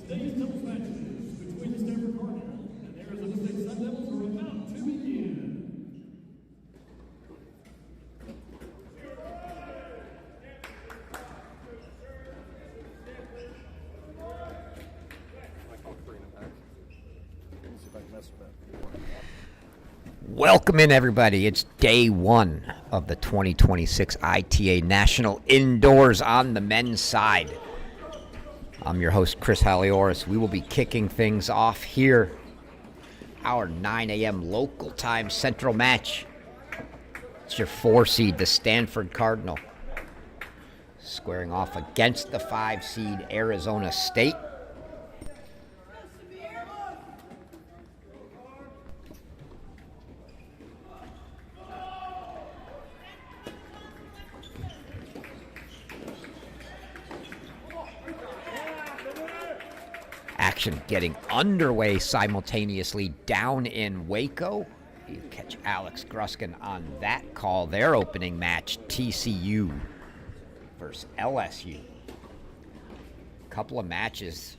Today's doubles matches between the Stanford Cardinal and Arizona State Sun Devils are about to begin. Welcome in, everybody. It's day one of the 2026 ITA National Indoors on the men's side. I'm your host, Chris Halioris. We will be kicking things off here. Our 9 a.m. local time central match. It's your 4 seed, the Stanford Cardinal, squaring off against the 5 seed Arizona State. Action getting underway simultaneously down in Waco. You catch Alex Gruskin on that call. Their opening match, TCU versus LSU. A couple of matches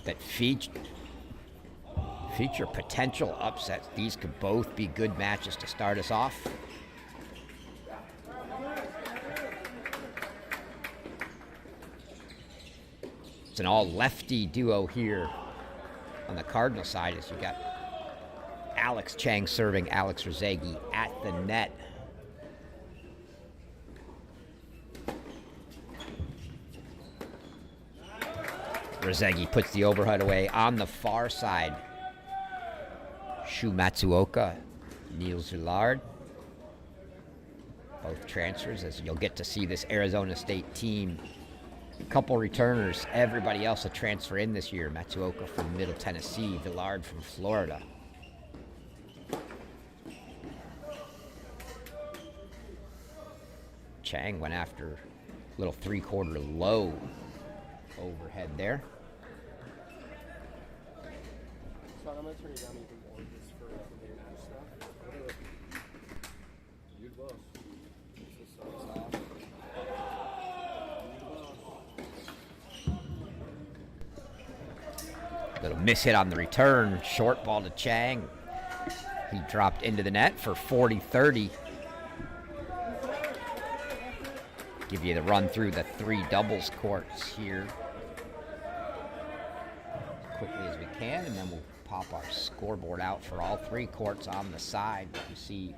that feature potential upsets. These could both be good matches to start us off. It's an all-lefty duo here on the Cardinal side, as you got Alex Chang serving Alex Rosegi at the net. Rosegi puts the overhead away on the far side. Shu Matsuoka, Niels Villard. Both transfers, as you'll get to see this Arizona State team. A couple returners, everybody else a transfer in this year. Matsuoka from Middle Tennessee, Villard from Florida. Chang went after a little three-quarter low overhead there. I'm gonna turn you down even more just for the match stuff. You boss. This is so soft. Little miss hit on the return. Short ball to Chang. He dropped into the net for 40-30. Give you the run through the 3 doubles courts here as quickly as we can, and then we'll pop our scoreboard out for all 3 courts on the side. You see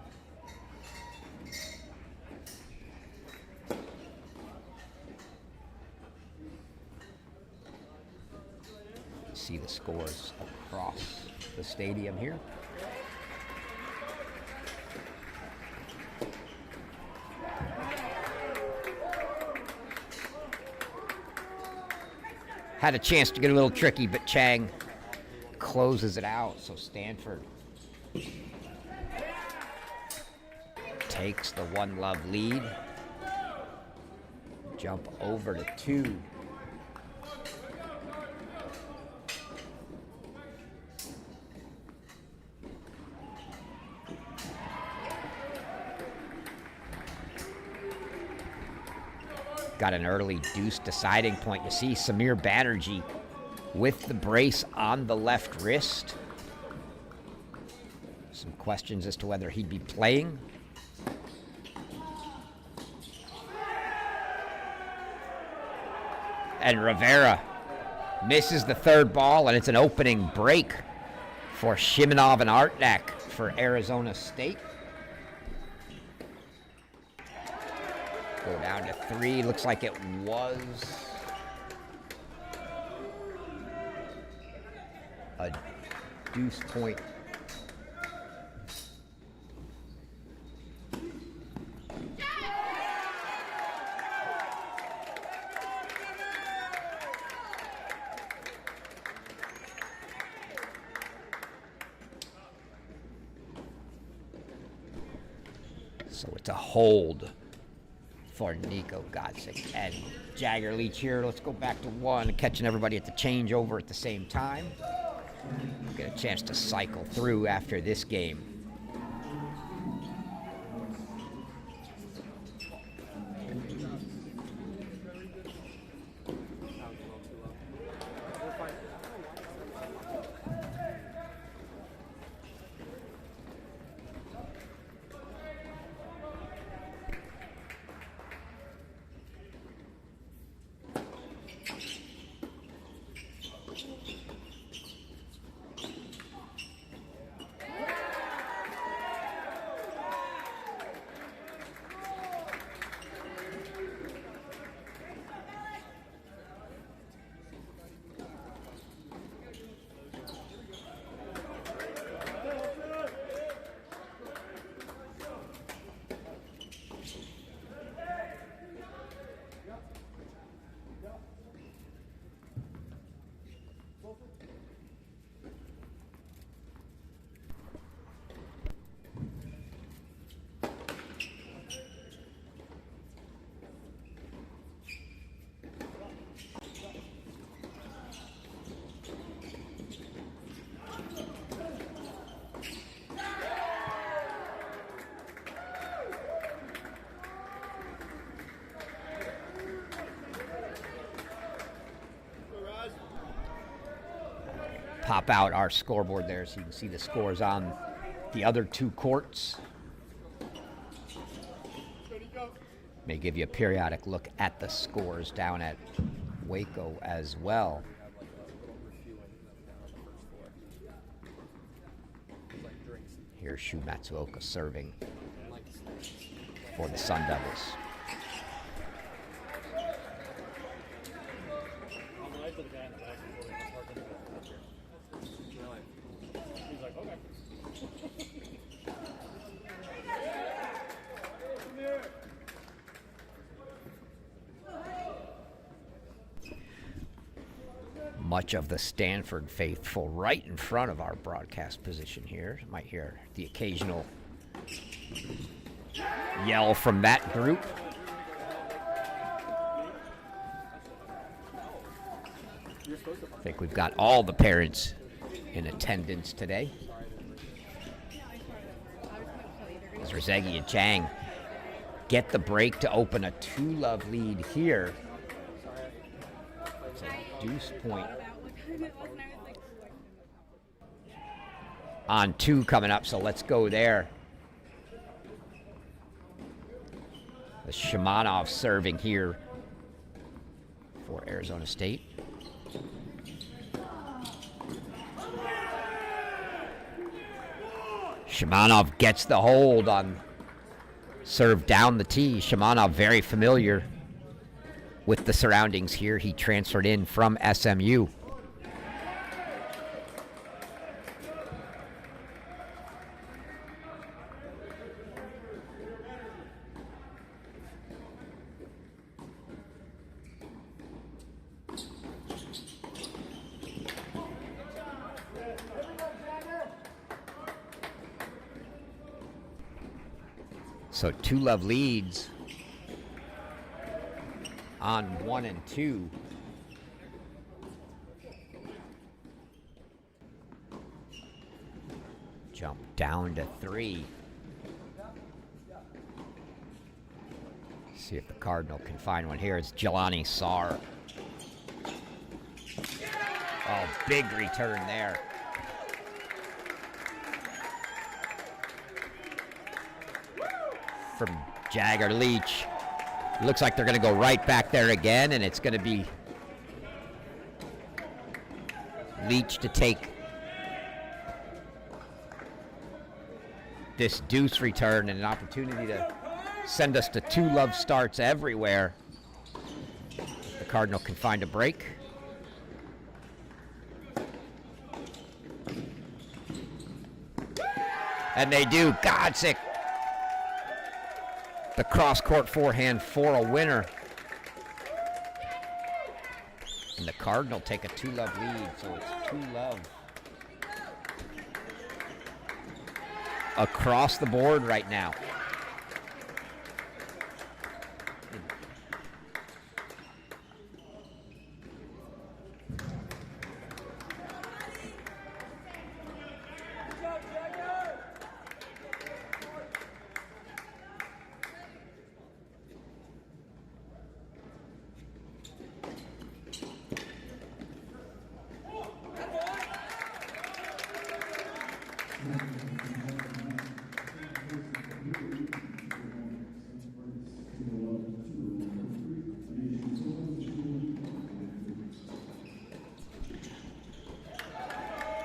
the scores across the stadium here. Had a chance to get a little tricky, but Chang closes it out. So Stanford takes the 1-love lead. Jump over to 2. Got an early deuce deciding point. You see Samir Banerjee with the brace on the left wrist. Some questions as to whether he'd be playing. And Rivera misses the 3rd ball, and it's an opening break for Shimanov and Artnak for Arizona State. Go down to 3. Looks like it was a deuce point. So it's a hold for Nico Godsick and Jagger Leach here. Let's go back to 1, catching everybody at the changeover at the same time. We'll get a chance to cycle through after this game. Pop out our scoreboard there so you can see the scores on the other 2 courts. May give you a periodic look at the scores down at Waco as well. Here's Shu Matsuoka serving for the Sun Devils. Much of the Stanford faithful right in front of our broadcast position here. You might hear the occasional yell from that group. I think we've got all the parents in attendance today. As Rozegi and Chang get the break to open a 2-love lead here. It's a deuce point. On 2 coming up, so let's go there. The Shimanov serving here for Arizona State. Shimanov gets the hold on serve down the tee. Shimanov very familiar with the surroundings here. He transferred in from SMU. So 2-love leads on 1 and 2. Jump down to 3. See if the Cardinal can find one here. It's Jelani Sarr. Oh, big return there. From Jagger Leach. Looks like they're going to go right back there again, and it's going to be Leach to take this deuce return and an opportunity to send us to 2-love starts everywhere. The Cardinal can find a break. And they do. Godsick. The cross-court forehand for a winner. And the Cardinal take a 2-love lead, so it's 2-love. Across the board right now.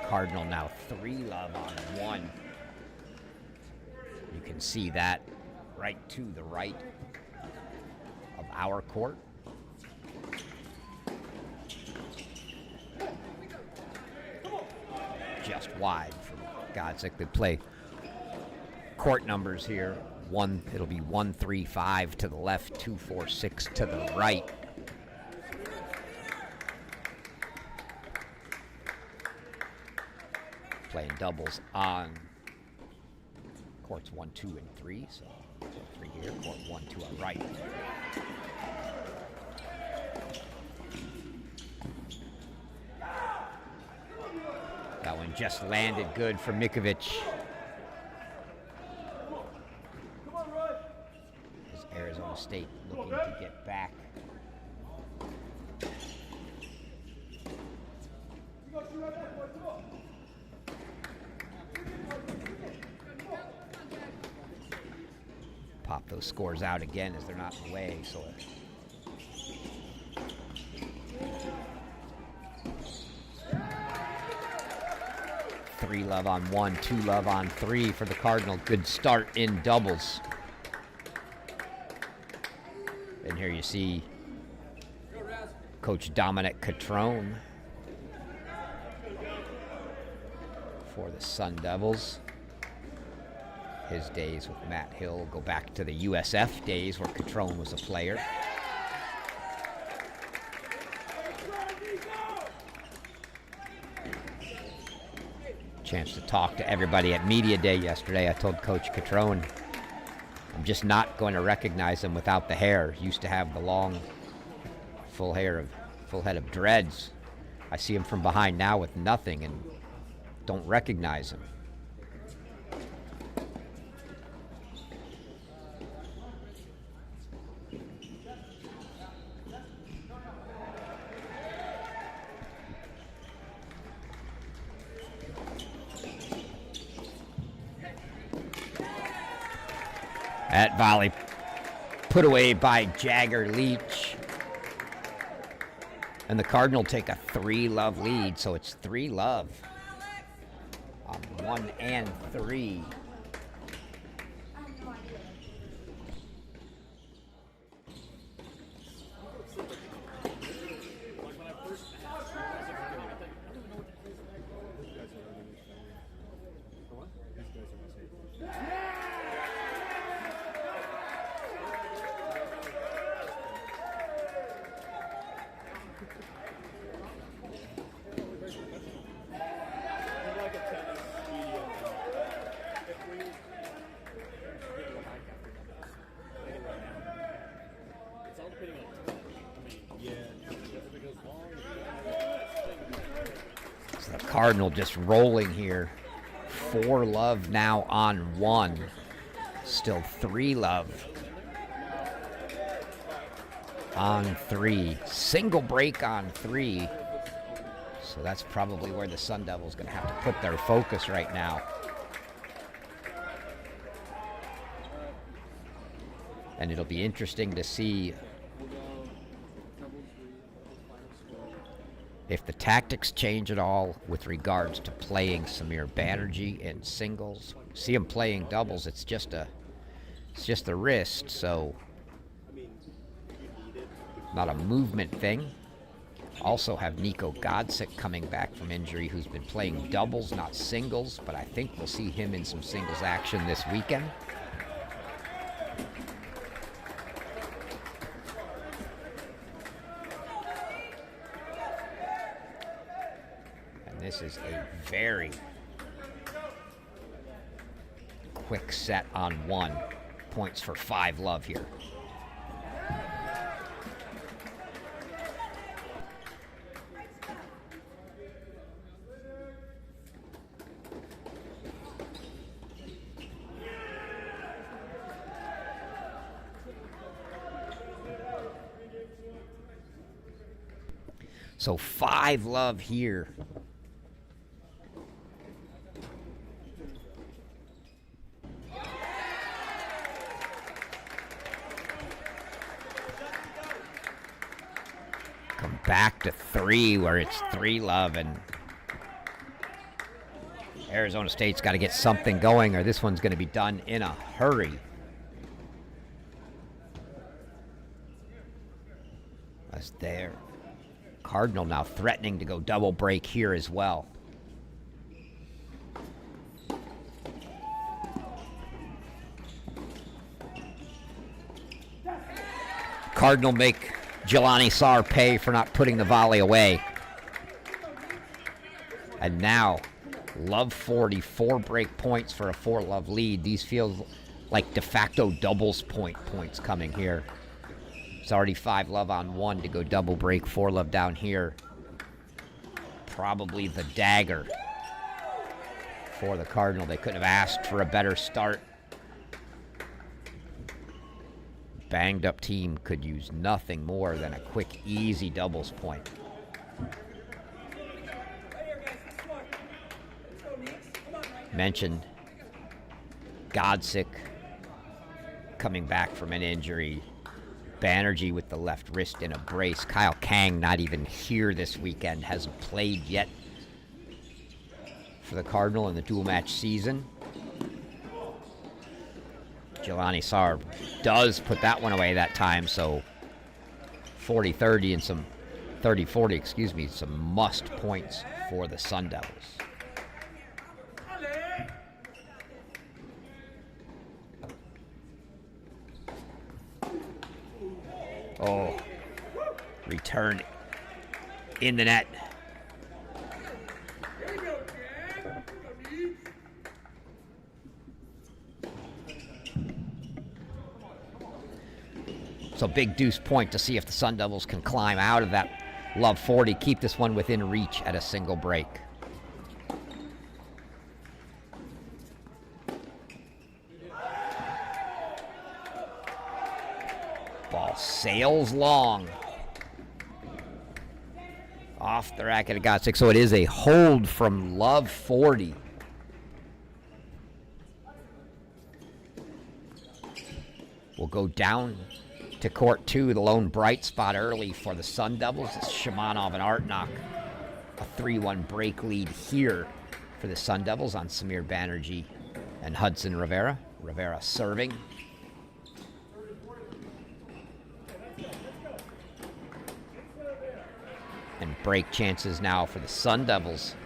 Cardinal now 3-love on 1. You can see that right to the right of our court. Just wide from Godsick. They play court numbers here. It'll be 1-3-5 to the left, 2-4-6 to the right. Playing doubles on courts 1, 2, and 3. So 3 here, court 1, 2 on right. That one just landed good for Mikovic. As Arizona State looking to get back. Pop those scores out again as they're not in the way. So 3-love on 1, 2-love on 3 for the Cardinal. Good start in doubles. And here you see Coach Dominic Catrone for the Sun Devils. His days with Matt Hill go back to the USF days where Catrone was a player. Chance to talk to everybody at Media Day yesterday. I told Coach Catrone, I'm just not going to recognize him without the hair. He used to have the long, full head of dreads. I see him from behind now with nothing, and don't recognize him. That volley put away by Jagger Leach. And the Cardinal take a 3-love lead, so it's 3-love on 1 and 3. So the Cardinal just rolling here. 4-love now on 1. Still 3-love on 3. Single break on 3. So that's probably where the Sun Devils going to have to put their focus right now. And it'll be interesting to see if the tactics change at all with regards to playing Samir Banerjee in singles. See him playing doubles, it's just a wrist, so not a movement thing. Also have Nico Godsick coming back from injury, who's been playing doubles, not singles, but I think we'll see him in some singles action this weekend. This is a very quick set on 1. Points for 5-love here. So 5-love here. Back to 3, where it's 3-love, and Arizona State's got to get something going, or this one's going to be done in a hurry. That's there. Cardinal now threatening to go double break here as well. Cardinal make Jelani Saar pay for not putting the volley away. And now, love 40, 4 break points for a 4-love lead. These feel like de facto doubles points coming here. It's already 5-love on 1 to go double break, 4-love down here. Probably the dagger for the Cardinal. They couldn't have asked for a better start. Banged up team could use nothing more than a quick, easy doubles point. Mentioned Godsick coming back from an injury. Banerjee with the left wrist in a brace. Kyle Chang not even here this weekend, hasn't played yet for the Cardinal in the dual match season. Jelani Saar does put that one away that time, so 40-30 and some 30-40, excuse me, some must points for the Sun Devils. Oh, return in the net. So big deuce point to see if the Sun Devils can climb out of that love 40, keep this one within reach at a single break. sails long. Off the racket of Godsick, so it is a hold from Love 40. We'll go down to court 2, the lone bright spot early for the Sun Devils. It's Shimanov and Artnock. A 3-1 break lead here for the Sun Devils on Samir Banerjee and Hudson Rivera. Rivera serving. And break chances now for the Sun Devils.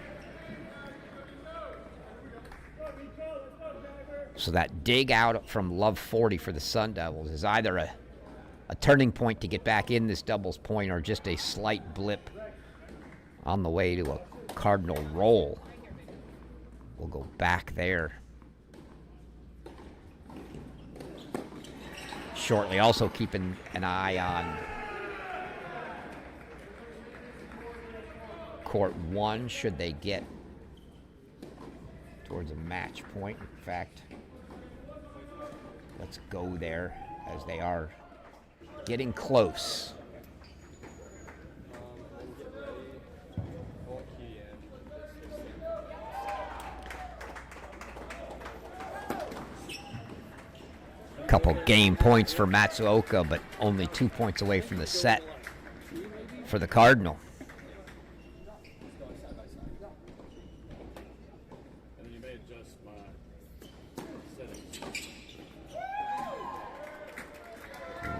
So that dig out from Love 40 for the Sun Devils is either a turning point to get back in this doubles point or just a slight blip on the way to a Cardinal roll. We'll go back there shortly. Also keeping an eye on court 1 should they get towards a match point. In fact, let's go there as they are getting close. Couple game points for Matsuoka, but only 2 points away from the set for the Cardinal.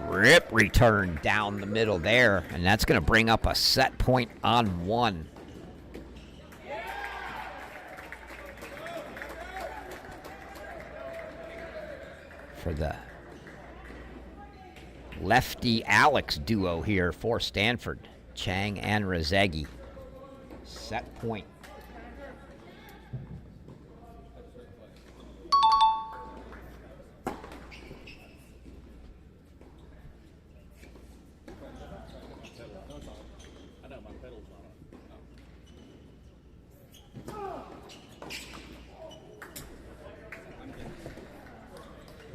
Rip return down the middle there, and that's going to bring up a set point on 1. For the lefty Alex duo here for Stanford, Chang and Racquets. Set point.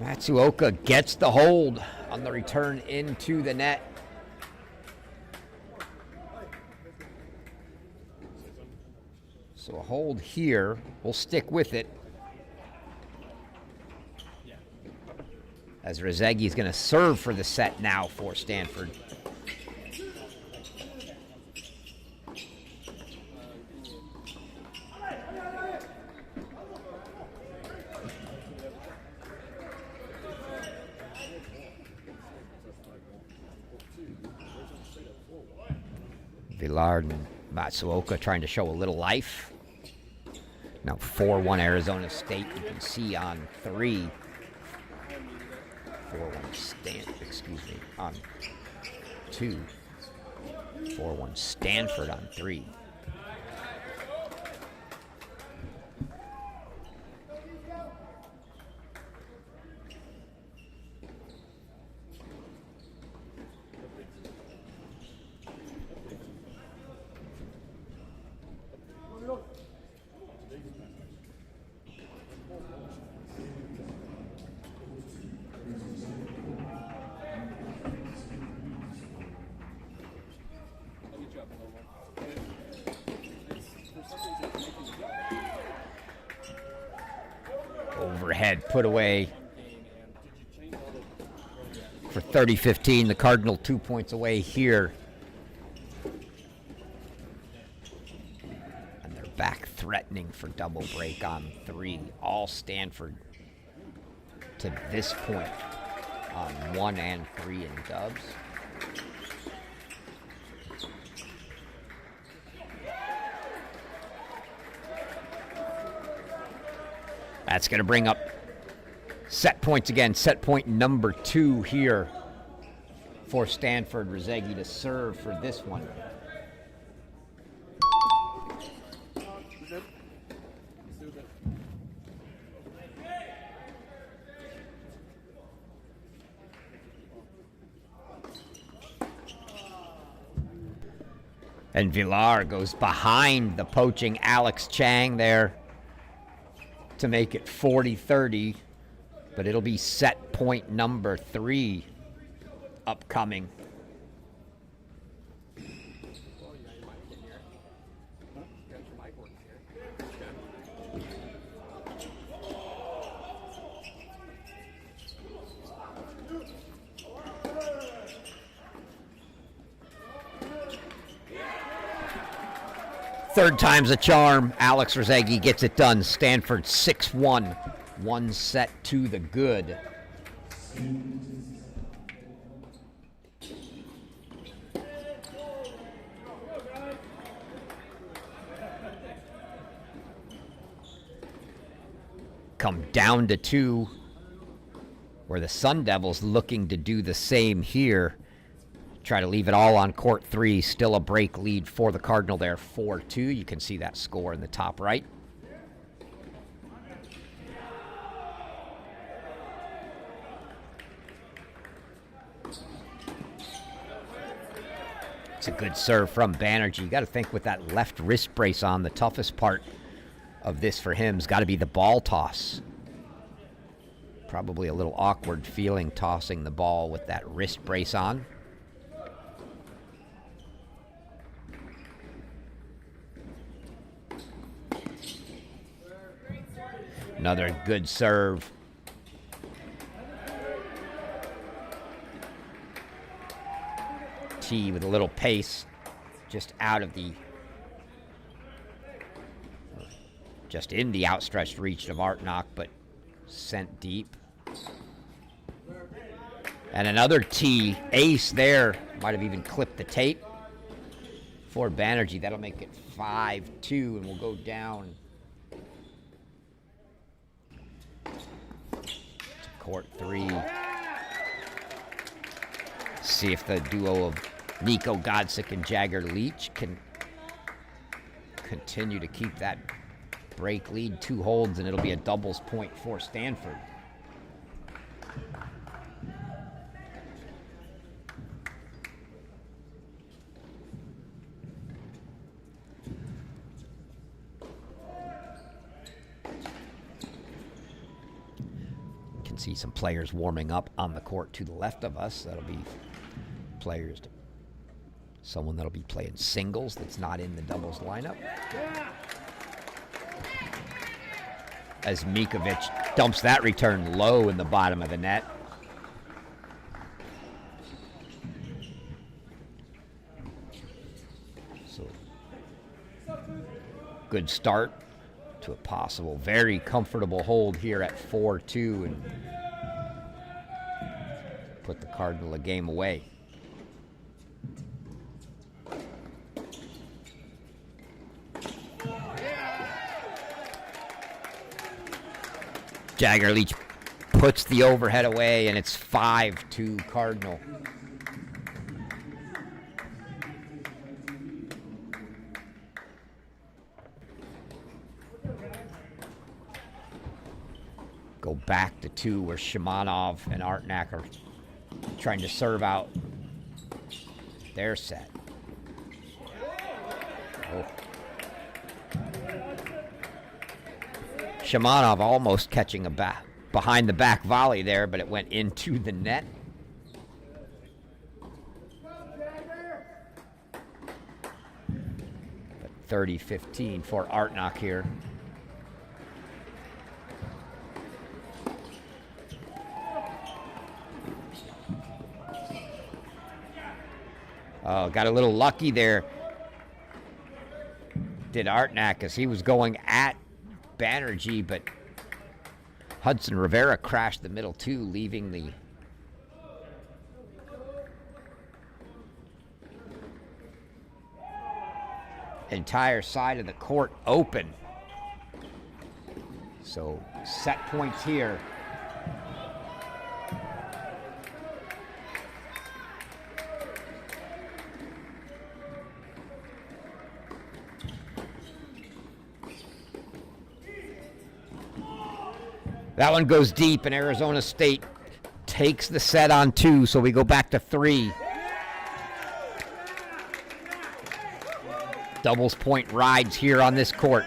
Matsuoka gets the hold on the return into the net. So a hold here. We'll stick with it. As Racquets is going to serve for the set now for Stanford. Villard and Matsuoka trying to show a little life. Now 4-1 Arizona State, you can see on 3. 4-1 Stanford, on 2. 4-1 Stanford on 3. Overhead put away for 30-15. The Cardinal 2 points away here. And they're back threatening for double break on 3. All Stanford to this point on 1 and 3 in dubs. That's going to bring up set points again. Set point number 2 here for Stanford. Racquets to serve for this one. And Villar goes behind the poaching Alex Chang there to make it 40-30, but it'll be set point number 3 upcoming. Well, you got your mic in here. Huh? You got your mic working here. Third time's a charm. Alex Rozegi gets it done. Stanford 6-1. 1 set to the good. Come down to 2, where the Sun Devils looking to do the same here. Try to leave it all on court 3. Still a break lead for the Cardinal there, 4-2. You can see that score in the top right. It's a good serve from Banerjee. You got to think with that left wrist brace on, the toughest part of this for him has got to be the ball toss. Probably a little awkward feeling tossing the ball with that wrist brace on. Another good serve. T with a little pace, just out of the, just in the outstretched reach of Artnock, but sent deep. And another T, ace there. Might have even clipped the tape for Banerjee. That'll make it 5-2, and we'll go down to court 3. See if the duo of Nico Godsick and Jagger Leach can continue to keep that break lead. 2 holds, and it'll be a doubles point for Stanford. You can see some players warming up on the court to the left of us. That'll be players, someone that'll be playing singles that's not in the doubles lineup. As Mikovic dumps that return low in the bottom of the net. So, good start to a possible very comfortable hold here at 4-2 and put the Cardinal a game away. Jagger Leach puts the overhead away, and it's 5-2 Cardinal. Go back to 2 where Shimanov and Artnock are trying to serve out their set. Oh. Shimanov almost catching a behind the back volley there, but it went into the net. But 30-15 for Artnock here. Oh, got a little lucky there. Did Artnock, as he was going at Banerjee, but Hudson Rivera crashed the middle 2, leaving the entire side of the court open. So set points here. That one goes deep, and Arizona State takes the set on 2, so we go back to 3. Doubles point rides here on this court.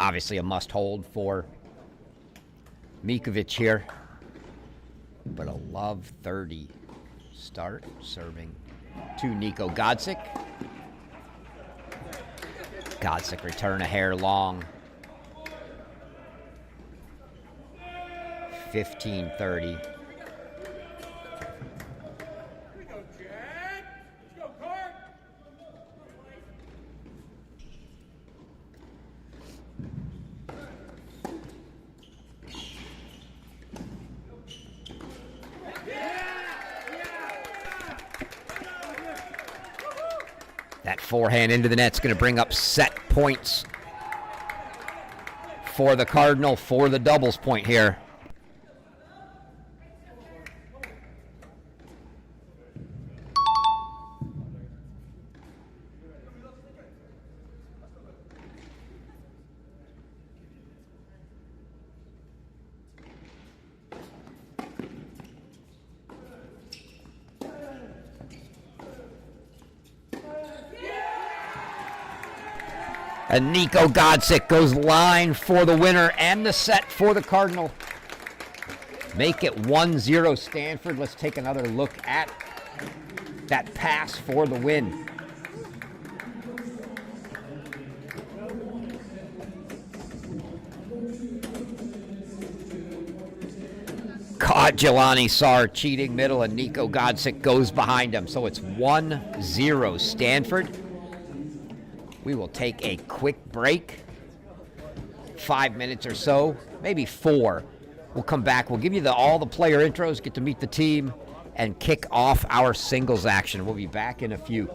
Obviously a must hold for Mikovic here. But a love 30 start, serving to Nico Godsick. Godsick return a hair long. 15-30. That forehand into the net's going to bring up set points for the Cardinal for the doubles point here. And Nico Godsick goes line for the winner and the set for the Cardinal. Make it 1-0 Stanford. Let's take another look at that pass for the win. Caught Jelani Sarr cheating middle, and Nico Godsick goes behind him. So it's 1-0 Stanford. We will take a quick break, 5 minutes or so, maybe 4. We'll come back. We'll give you all the player intros, get to meet the team, and kick off our singles action. We'll be back in a few.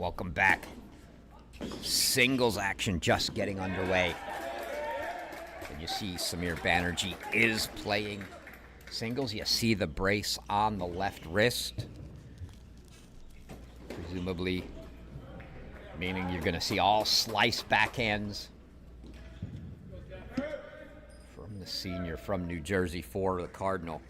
Welcome back. Singles action just getting underway. And you see Samir Banerjee is playing singles. You see the brace on the left wrist. Presumably meaning you're going to see all slice backhands from the senior from New Jersey for the Cardinal.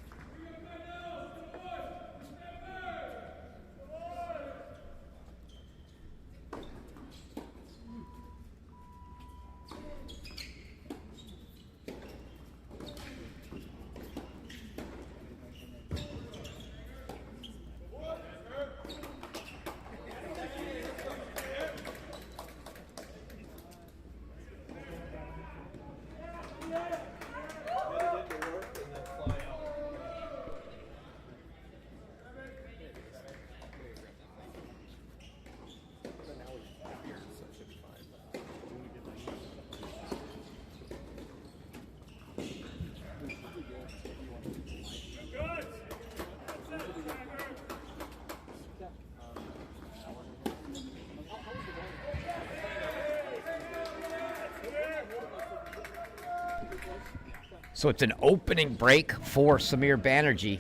So it's an opening break for Samir Banerjee.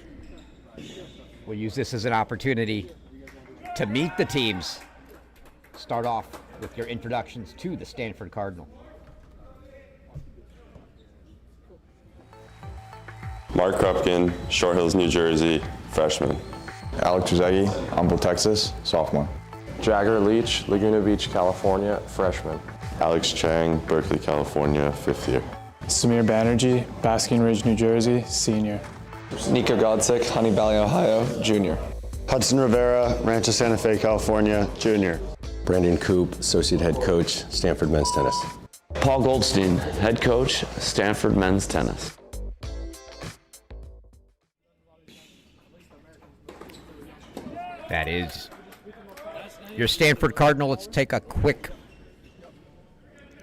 We'll use this as an opportunity to meet the teams. Start off with your introductions to the Stanford Cardinal. Mark Krupkin, Short Hills, New Jersey, freshman. Alex Jagger, Humble, Texas, sophomore. Jagger Leach, Laguna Beach, California, freshman. Alex Chang, Berkeley, California, 5th year. Samir Banerjee, Basking Ridge, New Jersey, senior. Nico Godsick, Honey Valley, Ohio, junior. Hudson Rivera, Rancho Santa Fe, California, junior. Brandon Coop, associate head coach, Stanford men's tennis. Paul Goldstein, head coach, Stanford men's tennis. That is your Stanford Cardinal. Let's take a quick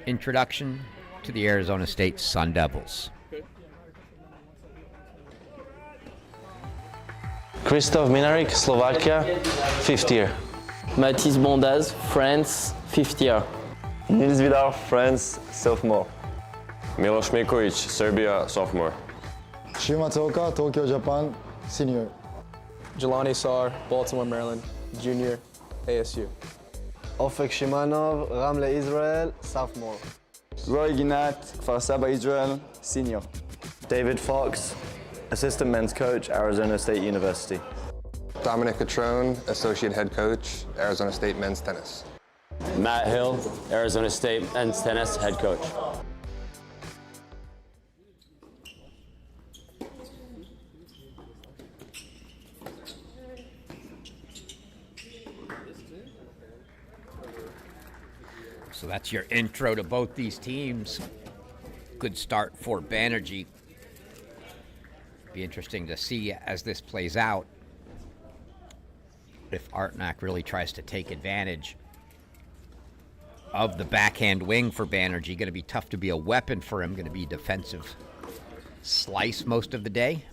introduction to the Arizona State Sun Devils. Christoph Minarik, Slovakia, 5th year. Mathis Bondaz, France, 5th year. Nils Vidal, France, sophomore. Milos Mikovic, Serbia, sophomore. Shimatsuoka, Tokyo, Japan, senior. Jelani Sar, Baltimore, Maryland, junior, ASU. Ofek Shimanov, Ramle, Israel, sophomore. Roy Ginat, Kfar Saba, Israel, senior. David Fox, assistant men's coach, Arizona State University. Dominic Catrone, associate head coach, Arizona State men's tennis. Matt Hill, Arizona State men's tennis head coach. So that's your intro to both these teams. Good start for Banerjee. Be interesting to see as this plays out if Artnak really tries to take advantage of the backhand wing for Banerjee. Going to be tough to be a weapon for him. Going to be defensive slice most of the day.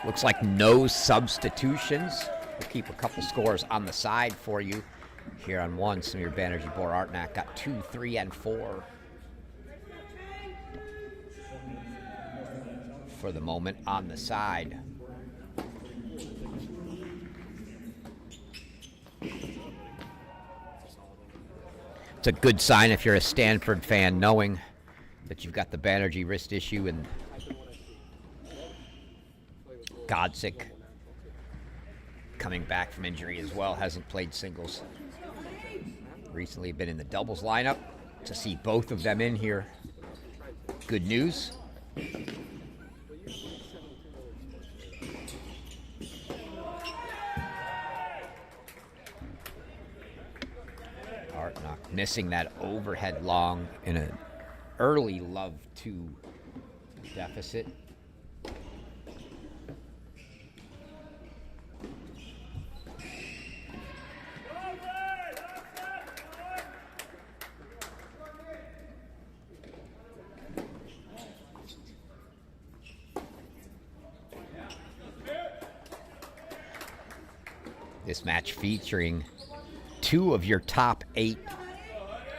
Looks like no substitutions We'll keep a couple scores on the side for you. Here on one, Samir Banerjee, Bor Artnak got 2, 3, and 4. For the moment on the side. It's a good sign if you're a Stanford fan, knowing that you've got the Banerjee wrist issue, and Godsick coming back from injury as well, hasn't played singles. Recently been in the doubles lineup. To see both of them in here, good news. Artnak missing that overhead long in an early love 2 deficit. This match featuring 2 of your top 8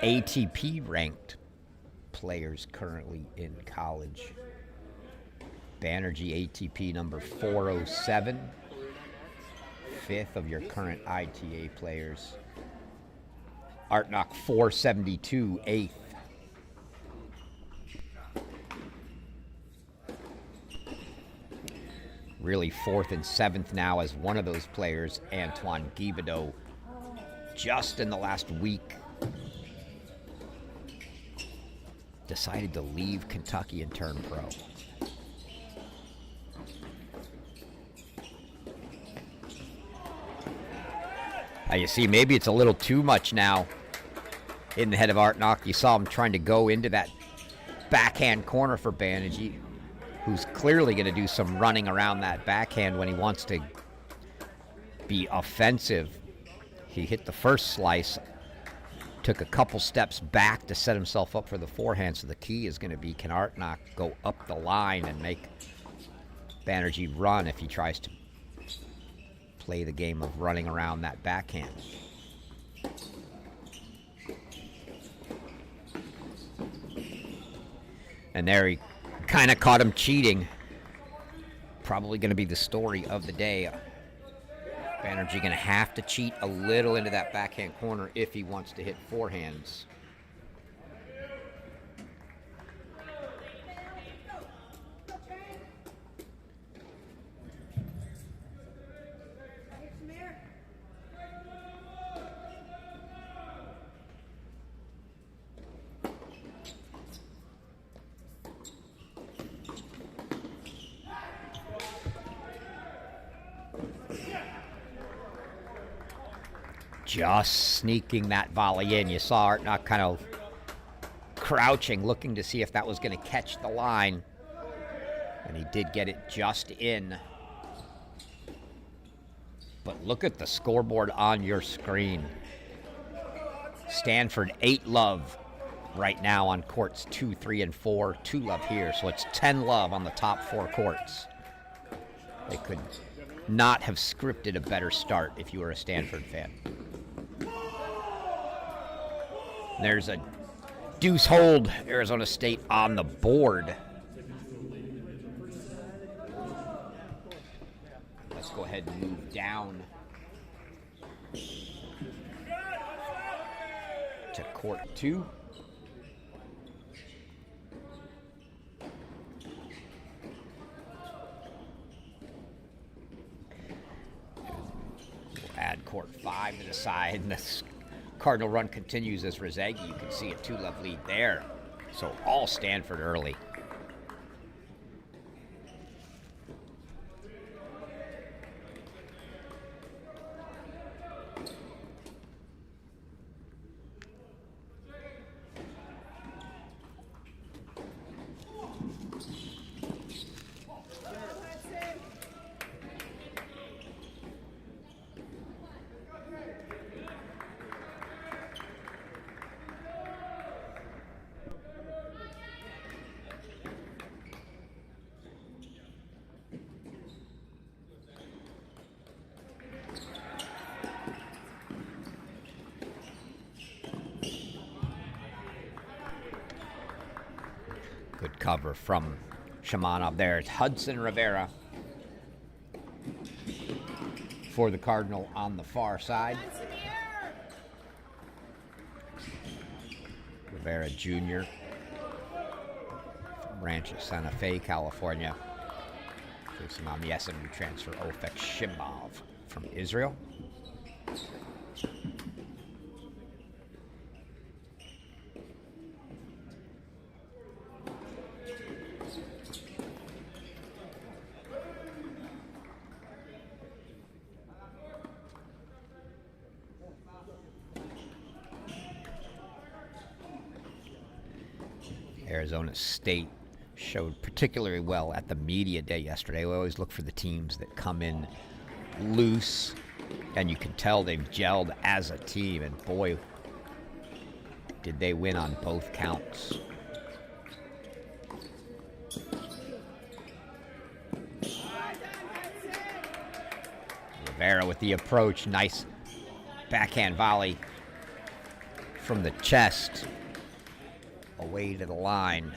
ATP ranked players currently in college. Banerjee ATP number 407, 5th of your current ITA players. Artnak 472, 8th. Really 4th and 7th now as one of those players, Antoine Guibadeau, just in the last week decided to leave Kentucky and turn pro. Now you see, maybe it's a little too much now in the head of Artnak. You saw him trying to go into that backhand corner for Banerjee, who's clearly going to do some running around that backhand when he wants to be offensive. He hit the first slice, took a couple steps back to set himself up for the forehand. So the key is going to be, can Artnak go up the line and make Banerjee run if he tries to play the game of running around that backhand. And there he kind of caught him cheating. Probably going to be the story of the day. Banerjee going to have to cheat a little into that backhand corner if he wants to hit forehands. Just sneaking that volley in. You saw Artnak kind of crouching, looking to see if that was going to catch the line. And he did get it just in. But look at the scoreboard on your screen. Stanford 8-love right now on courts 2, 3, and 4. 2-love here, so it's 10-love on the top 4 courts. They could not have scripted a better start if you were a Stanford fan. There's a deuce hold, Arizona State on the board. Let's go ahead and move down to court 2. We'll add court 5 to the side, and this Cardinal run continues as Rezegi. You can see a 2-love lead there. So all Stanford early. cover from Shimanov there. It's Hudson Rivera for the Cardinal on the far side. Rivera Jr. from Rancho Santa Fe, California. Facing on the SMU transfer, Ofek Shimanov from Israel. Arizona State showed particularly well at the media day yesterday. We always look for the teams that come in loose, and you can tell they've gelled as a team, and boy, did they win on both counts. Rivera with the approach, nice backhand volley from the chest. Away to the line.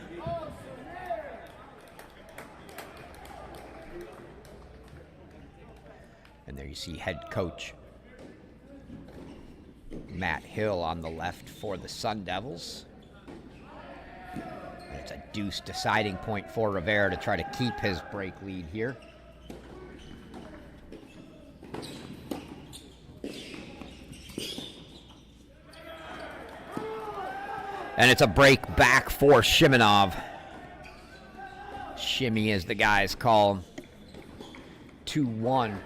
And there you see head coach Matt Hill on the left for the Sun Devils. And it's a deuce deciding point for Rivera to try to keep his break lead here. And it's a break back for Shimanov. Shimmy is the guys call. 2-1.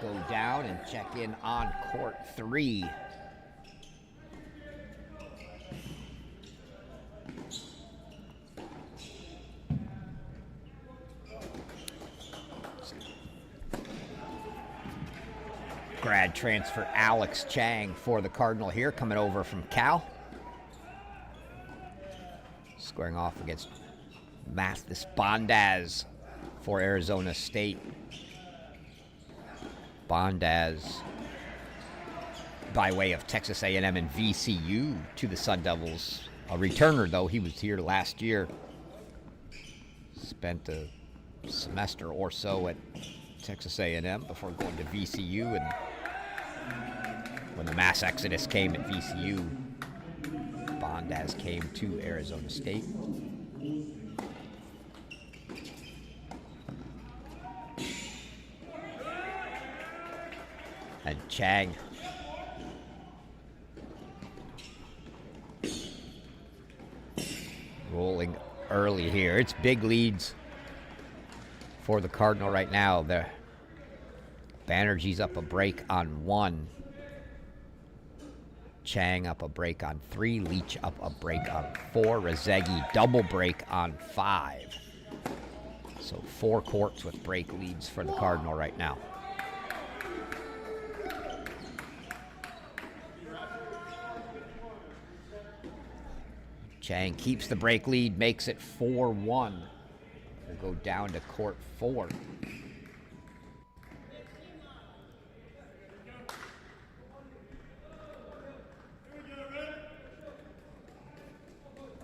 Go down and check in on court 3. Grad transfer Alex Chang for the Cardinal here, coming over from Cal. Squaring off against Mathis Bondaz for Arizona State. Bondaz, by way of Texas A&M and VCU, to the Sun Devils. A returner, though. He was here last year. Spent a semester or so at Texas A&M before going to VCU. And when the mass exodus came at VCU, Bondaz came to Arizona State. And Chang rolling early here. It's big leads for the Cardinal right now. The Banerjee's up a break on 1. Chang up a break on 3. Leach up a break on 4. Rezegi double break on 5. So 4 courts with break leads for the Cardinal right now. Chang keeps the break lead, makes it 4-1. We'll go down to court 4.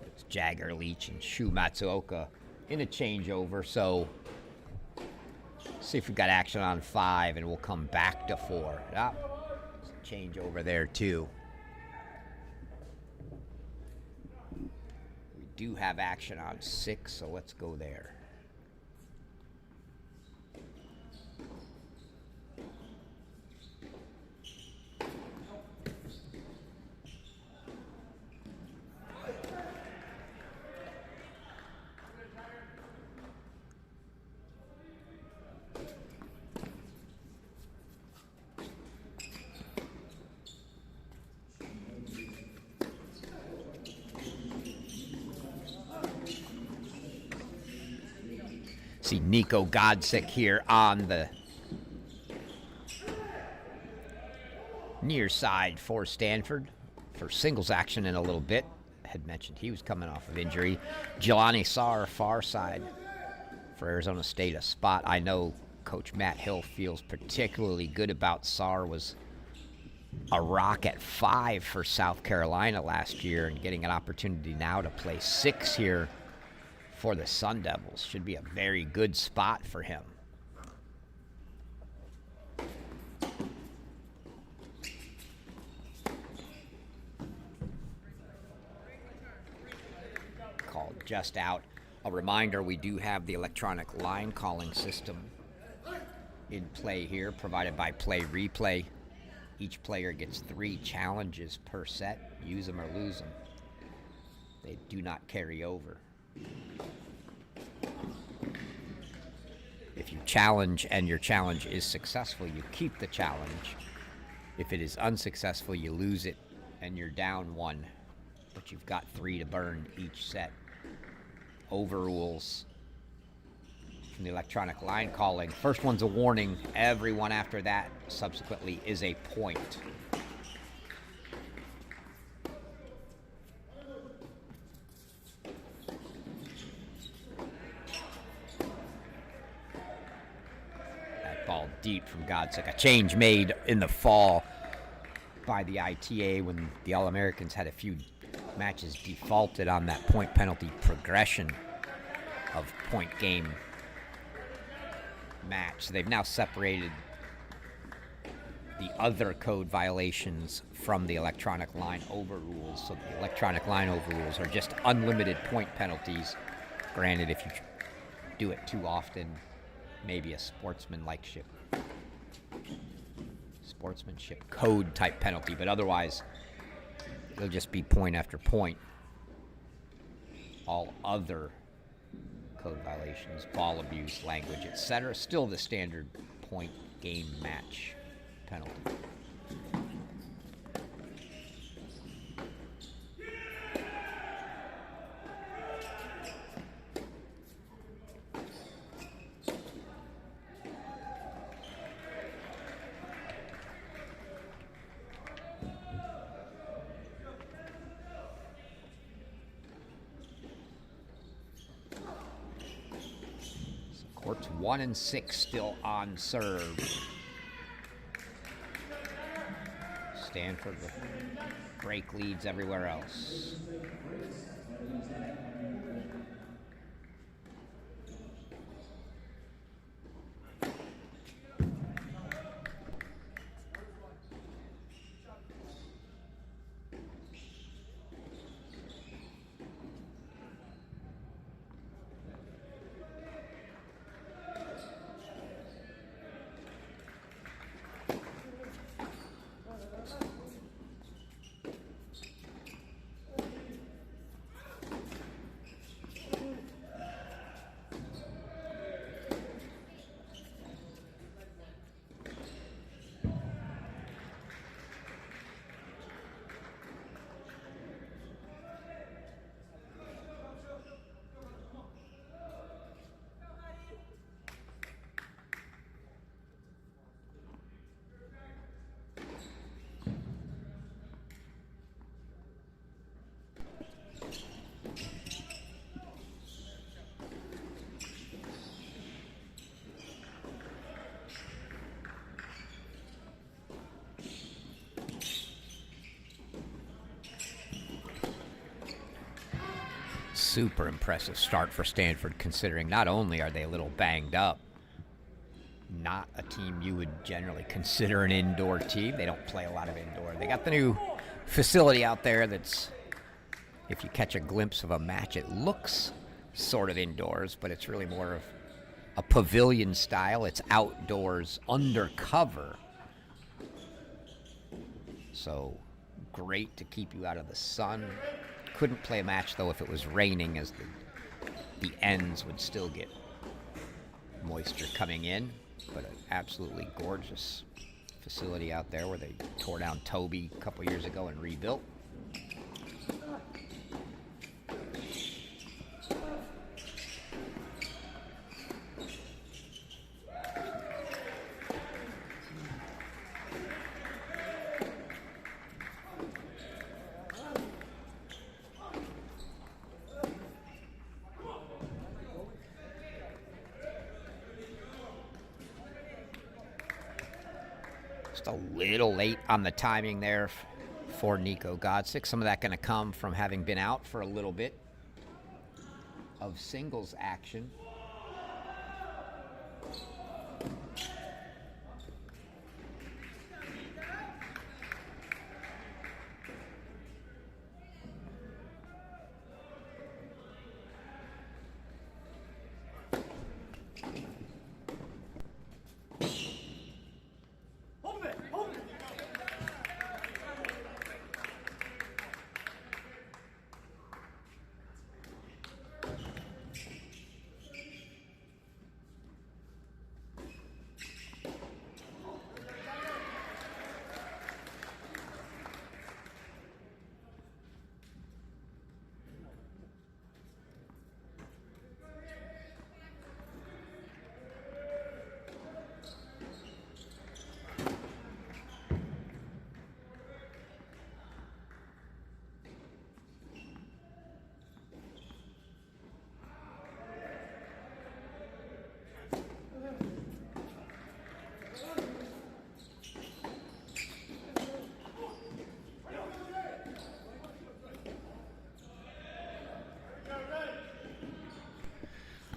It's Jagger Leach and Shu Matsuoka in a changeover, so see if we've got action on 5, and we'll come back to 4. Ah, change over there too. We do have action on 6, so let's go there. See Nico Godsick here on the near side for Stanford for singles action in a little bit. Had mentioned he was coming off of injury. Jelani Sarr, far side for Arizona State, a spot I know Coach Matt Hill feels particularly good about. Sarr was a rock at 5 for South Carolina last year and getting an opportunity now to play 6 here for the Sun Devils. Should be a very good spot for him. Called just out. A reminder, we do have the electronic line calling system in play here, provided by Play Replay. Each player gets 3 challenges per set. Use them or lose them. They do not carry over. If you challenge and your challenge is successful, you keep the challenge. If it is unsuccessful, you lose it and you're down 1. But you've got 3 to burn each set. Overrules from the electronic line calling. First one's a warning. Everyone after that subsequently is a point. That ball deep from Godsick. A change made in the fall by the ITA when the All-Americans had a few matches defaulted on that point penalty progression of point game match. So they've now separated the other code violations from the electronic line overrules. So the electronic line overrules are just unlimited point penalties. Granted, if you do it too often, maybe a sportsmanship code type penalty, but otherwise it'll just be point after point. All other code violations, ball abuse, language, etc., still the standard point game match penalty. Courts 1 and 6 still on serve. Stanford with break leads everywhere else. Super impressive start for Stanford, considering not only are they a little banged up, not a team you would generally consider an indoor team. They don't play a lot of indoor. They got the new facility out there that's, if you catch a glimpse of a match, it looks sort of indoors, but it's really more of a pavilion style. It's outdoors, undercover. So great to keep you out of the sun. Couldn't play a match, though, if it was raining, as the ends would still get moisture coming in. But an absolutely gorgeous facility out there where they tore down Toby a couple years ago and rebuilt. Just a little late on the timing there for Nico Godsick. Some of that going to come from having been out for a little bit of singles action.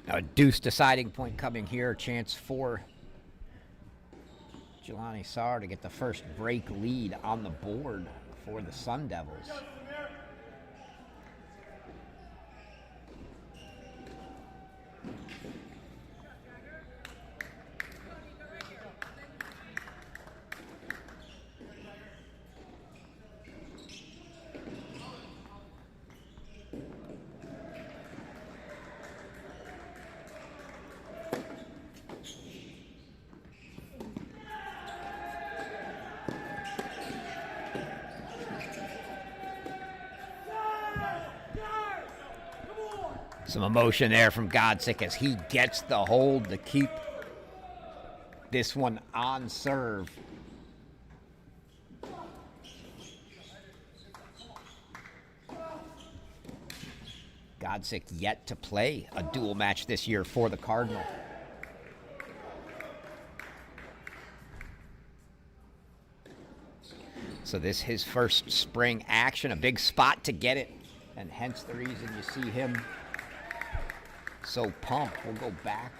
A deuce deciding point coming here. Chance for Jelani Sarr to get the first break lead on the board for the Sun Devils. Some emotion there from Godsick as he gets the hold to keep this one on serve. Godsick yet to play a dual match this year for the Cardinal. So this his first spring action, a big spot to get it, and hence the reason you see him so pumped. We'll go back.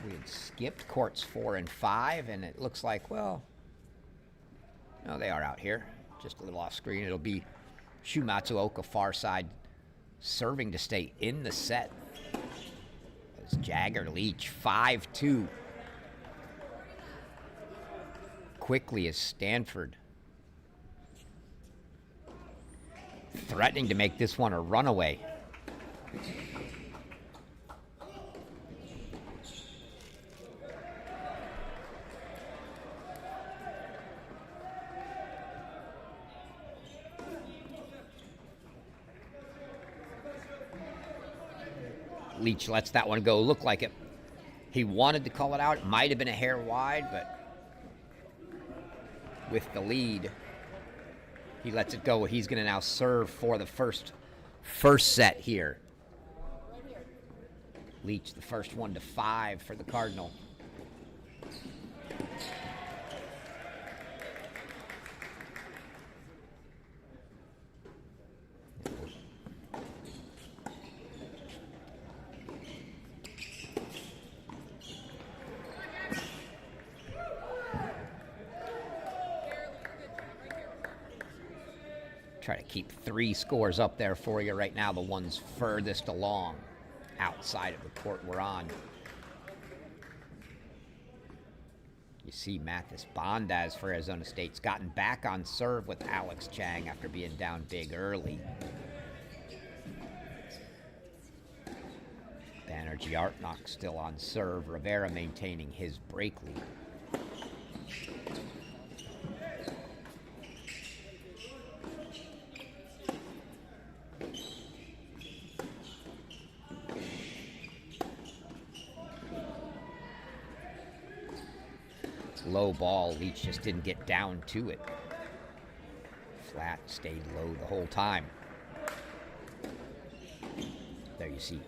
We had skipped courts 4 and 5, and it looks like, well, no, they are out here. Just a little off screen. It'll be Shumatsuoka far side serving to stay in the set. As Jagger Leach 5-2. Quickly as Stanford threatening to make this one a runaway. Leach lets that one go. Looked like it. He wanted to call it out. It might have been a hair wide, but with the lead, he lets it go. He's going to now serve for the first set here. Leach, the first 1-5 for the Cardinal. Try to keep 3 scores up there for you right now. The ones furthest along outside of the court we're on. You see Mathis Bondaz for Arizona State's gotten back on serve with Alex Chang after being down big early. Banerjee Artnock still on serve. Rivera maintaining his break lead. Low ball. Leach just didn't get down to it. Flat stayed low the whole time. There you see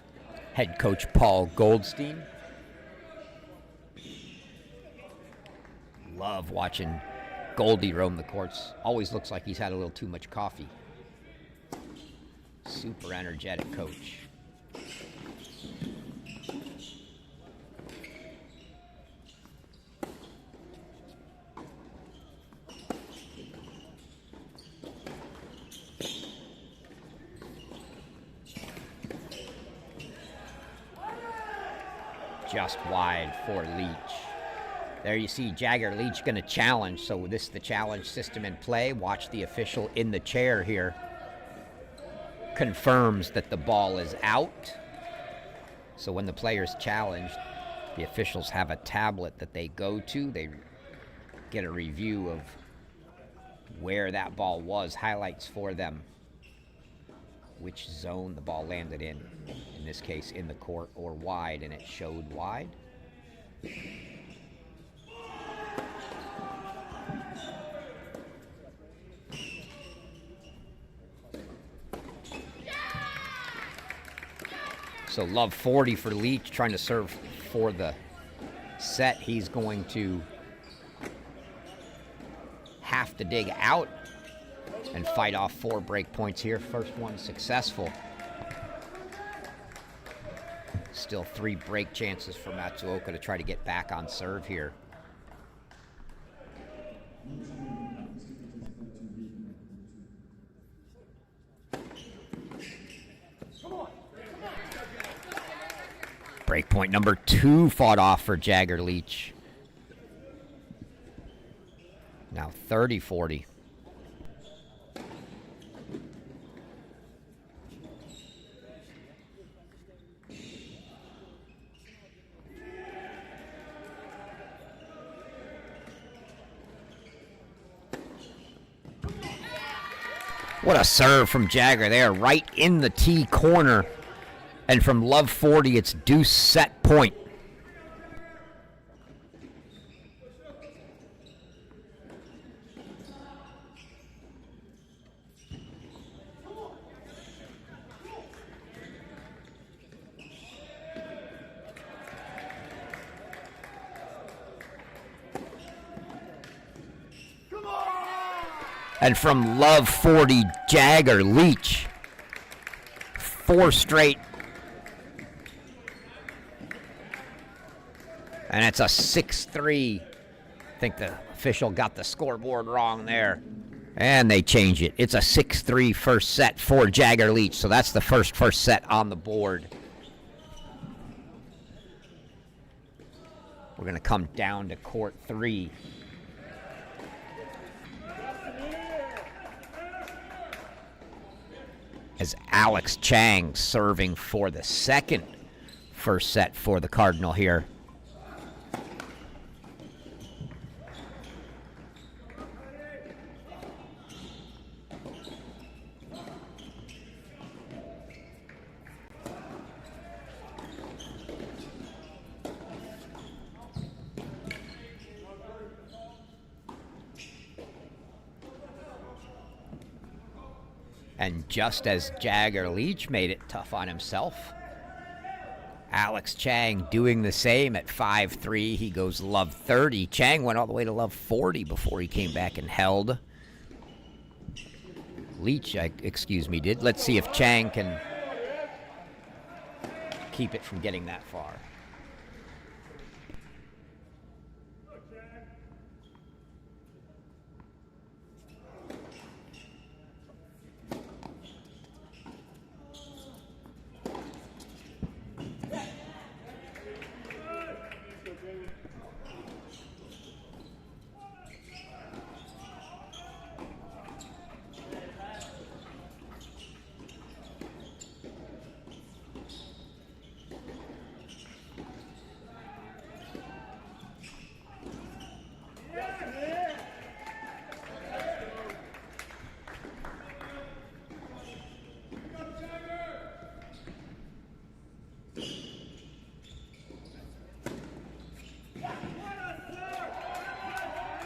head coach Paul Goldstein. Love watching Goldie roam the courts. Always looks like he's had a little too much coffee. Super energetic coach. Just wide for Leach. There you see Jagger Leach going to challenge. So this is the challenge system in play. Watch the official in the chair here. Confirms that the ball is out. So when the player's challenged, the officials have a tablet that they go to. They get a review of where that ball was, highlights for them which zone the ball landed in this case in the court or wide, and it showed wide. So love 40 for Leach, trying to serve for the set. He's going to have to dig out and fight off 4 break points here. First one successful. Still 3 break chances for Matsuoka to try to get back on serve here. Break point number 2 fought off for Jagger Leach. Now 30-40. What a serve from Jagger there, right in the tee corner. And from love 40, it's deuce set point. And from love 40, Jagger Leach. 4 straight. And it's a 6-3. I think the official got the scoreboard wrong there. And they change it. It's a 6-3 first set for Jagger Leach. So that's the first set on the board. We're going to come down to court 3. As Alex Chang serving for the second first set for the Cardinal here. And just as Jagger Leach made it tough on himself, Alex Chang doing the same at 5-3. He goes love 30. Chang went all the way to love 40 before he came back and held. Leach, did. Let's see if Chang can keep it from getting that far.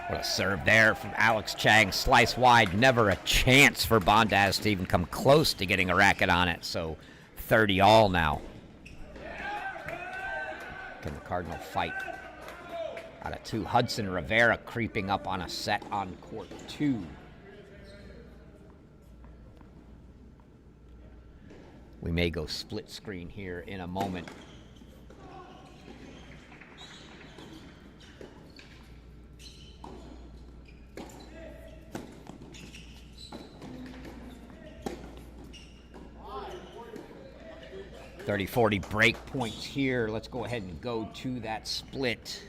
What a serve there from Alex Chang. Slice wide. Never a chance for Bondaz to even come close to getting a racket on it. So 30 all now. Can the Cardinal fight Out of 2, Hudson Rivera creeping up on a set on court 2. We may go split screen here in a moment. .30-40 break points here. Let's go ahead and go to that split.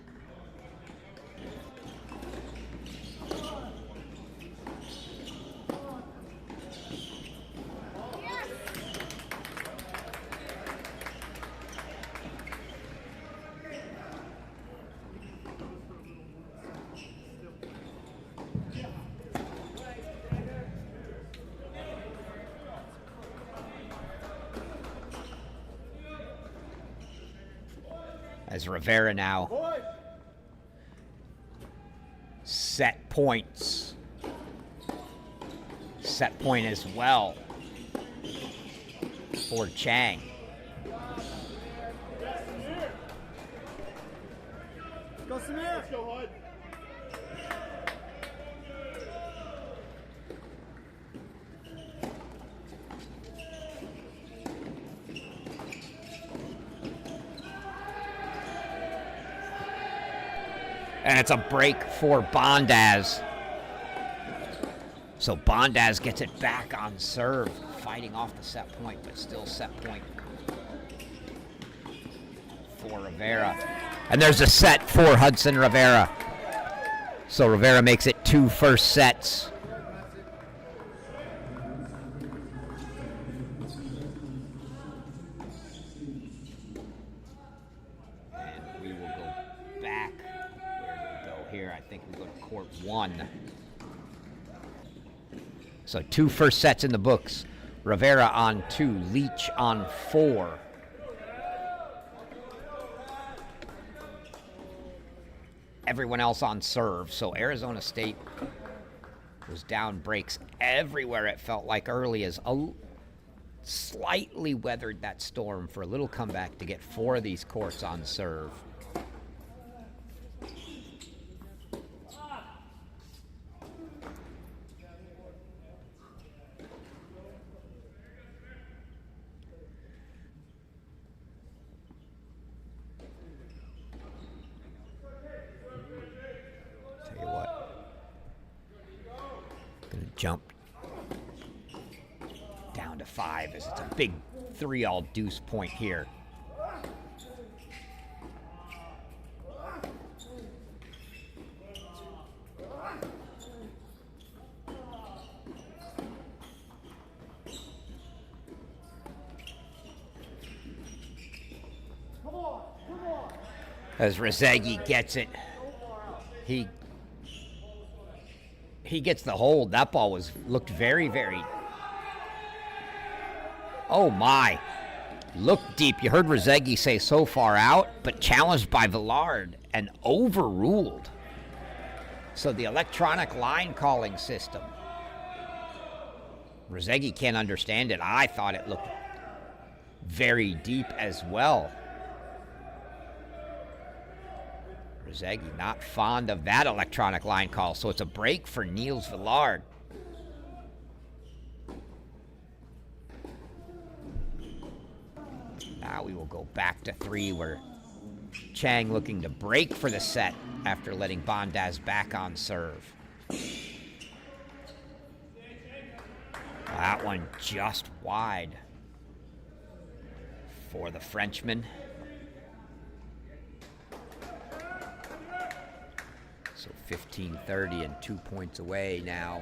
As Rivera now set points. Set point as well for Chang. Go, Samir. Let's go, Hud. And it's a break for Bondaz. So Bondaz gets it back on serve, fighting off the set point, but still set point for Rivera. And there's a set for Hudson Rivera. So Rivera makes it 2 first sets. And we will go back. Where do we go here? I think we go to court 1. So 2 first sets in the books. Rivera on 2, Leach on 4. Everyone else on serve. So Arizona State was down breaks everywhere, it felt like, early, as slightly weathered that storm for a little comeback to get 4 of these courts on serve. Jump down to 5 as it's a big 3-all deuce point here. As Rosegi gets it, he gets the hold. That ball looked very, very... Oh, my. Looked deep. You heard Rosegi say so far out, but challenged by Villard and overruled. So the electronic line calling system. Rosegi can't understand it. I thought it looked very deep as well. Rosegi not fond of that electronic line call, so it's a break for Niels Villard. Now we will go back to 3, where Chang looking to break for the set after letting Bondaz back on serve. That one just wide for the Frenchman. So 15-30 and 2 points away now.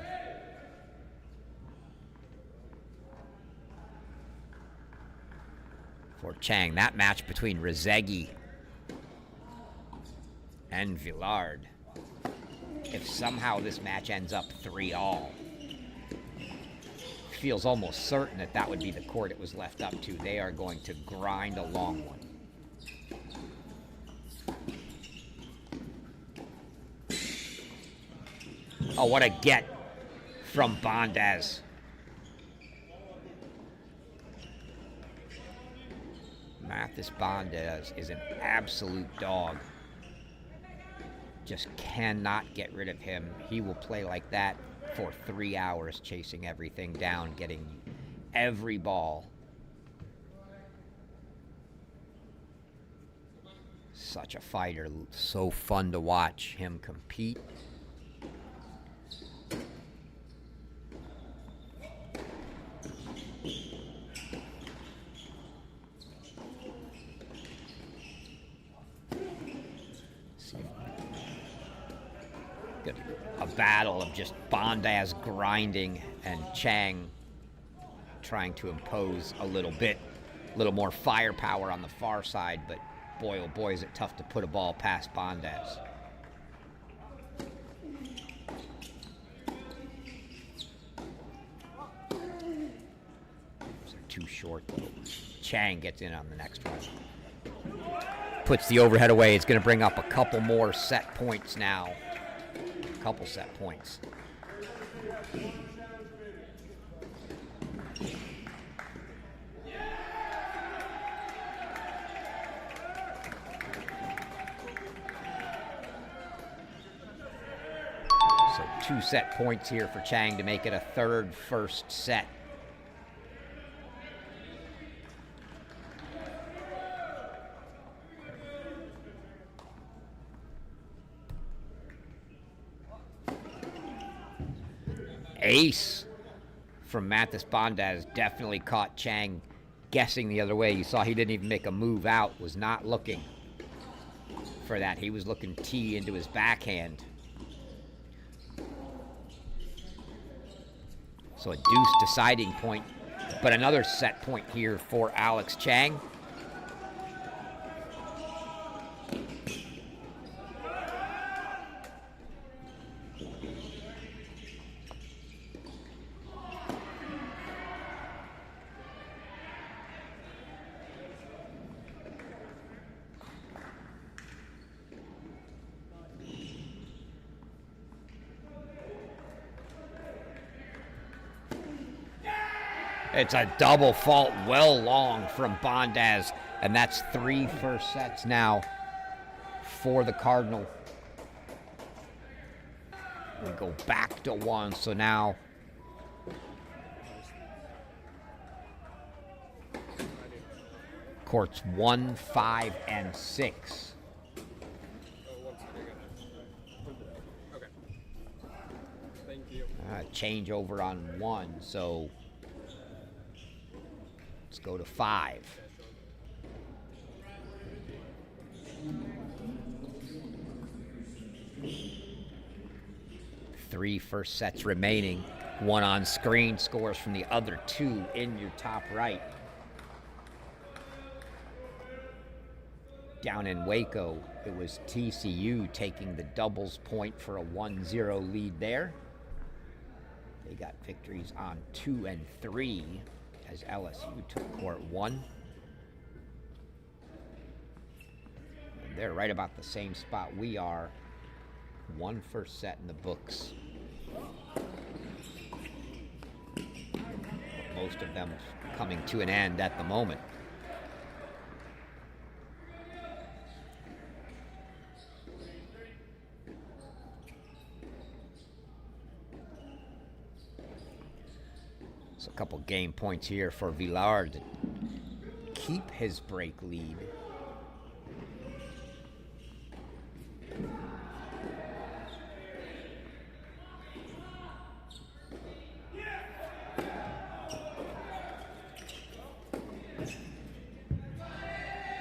For Chang, that match between Rosegi and Villard. If somehow this match ends up 3-all, feels almost certain that that would be the court it was left up to. They are going to grind a long one. Oh, what a get from Bondaz. Mathis Bondaz is an absolute dog. just cannot get rid of him. He will play like that for 3 hours, chasing everything down, getting every ball. Such a fighter. So fun to watch him compete. A battle of just Bondaz grinding and Chang trying to impose a little more firepower on the far side, but boy, oh boy, is it tough to put a ball past Bondaz. Those are too short. Chang gets in on the next one. Puts the overhead away. It's going to bring up a couple more set points now. A couple set points. So 2 set points here for Chang to make it a third first set. Ace from Mathis Bondaz definitely caught Chang guessing the other way. You saw he didn't even make a move out, was not looking for that. He was looking tee into his backhand. So a deuce deciding point, but another set point here for Alex Chang. It's a double fault well long from Bondaz, and that's 3 first sets now for the Cardinal. We go back to 1, so now courts 1, 5, and 6. Okay. Thank you. Change over on 1, so let's go to 5. Three first sets remaining. 1 on screen, scores from the other 2 in your top right. Down in Waco, it was TCU taking the doubles point for a 1-0 lead there. They got victories on 2 and 3 as LSU took court 1. And they're right about the same spot we are. 1 first set in the books. Most of them coming to an end at the moment. So a couple game points here for Villar to keep his break lead.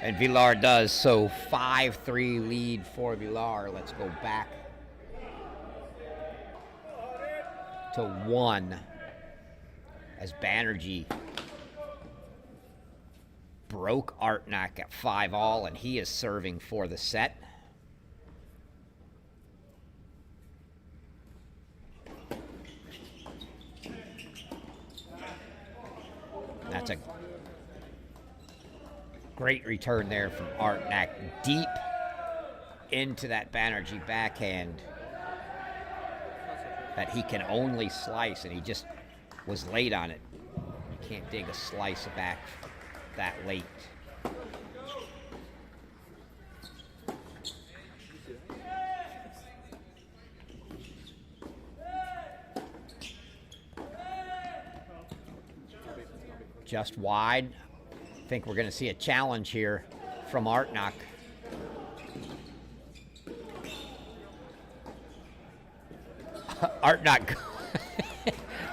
And Villar does, so 5-3 lead for Villar. Let's go back to 1 as Banerjee broke Artnak at 5-all, and he is serving for the set. That's a great return there from Artnak, deep into that Banerjee backhand that he can only slice, and he just was late on it. You can't dig a slice back that late. Just wide. I think we're going to see a challenge here from Artnak. Artnak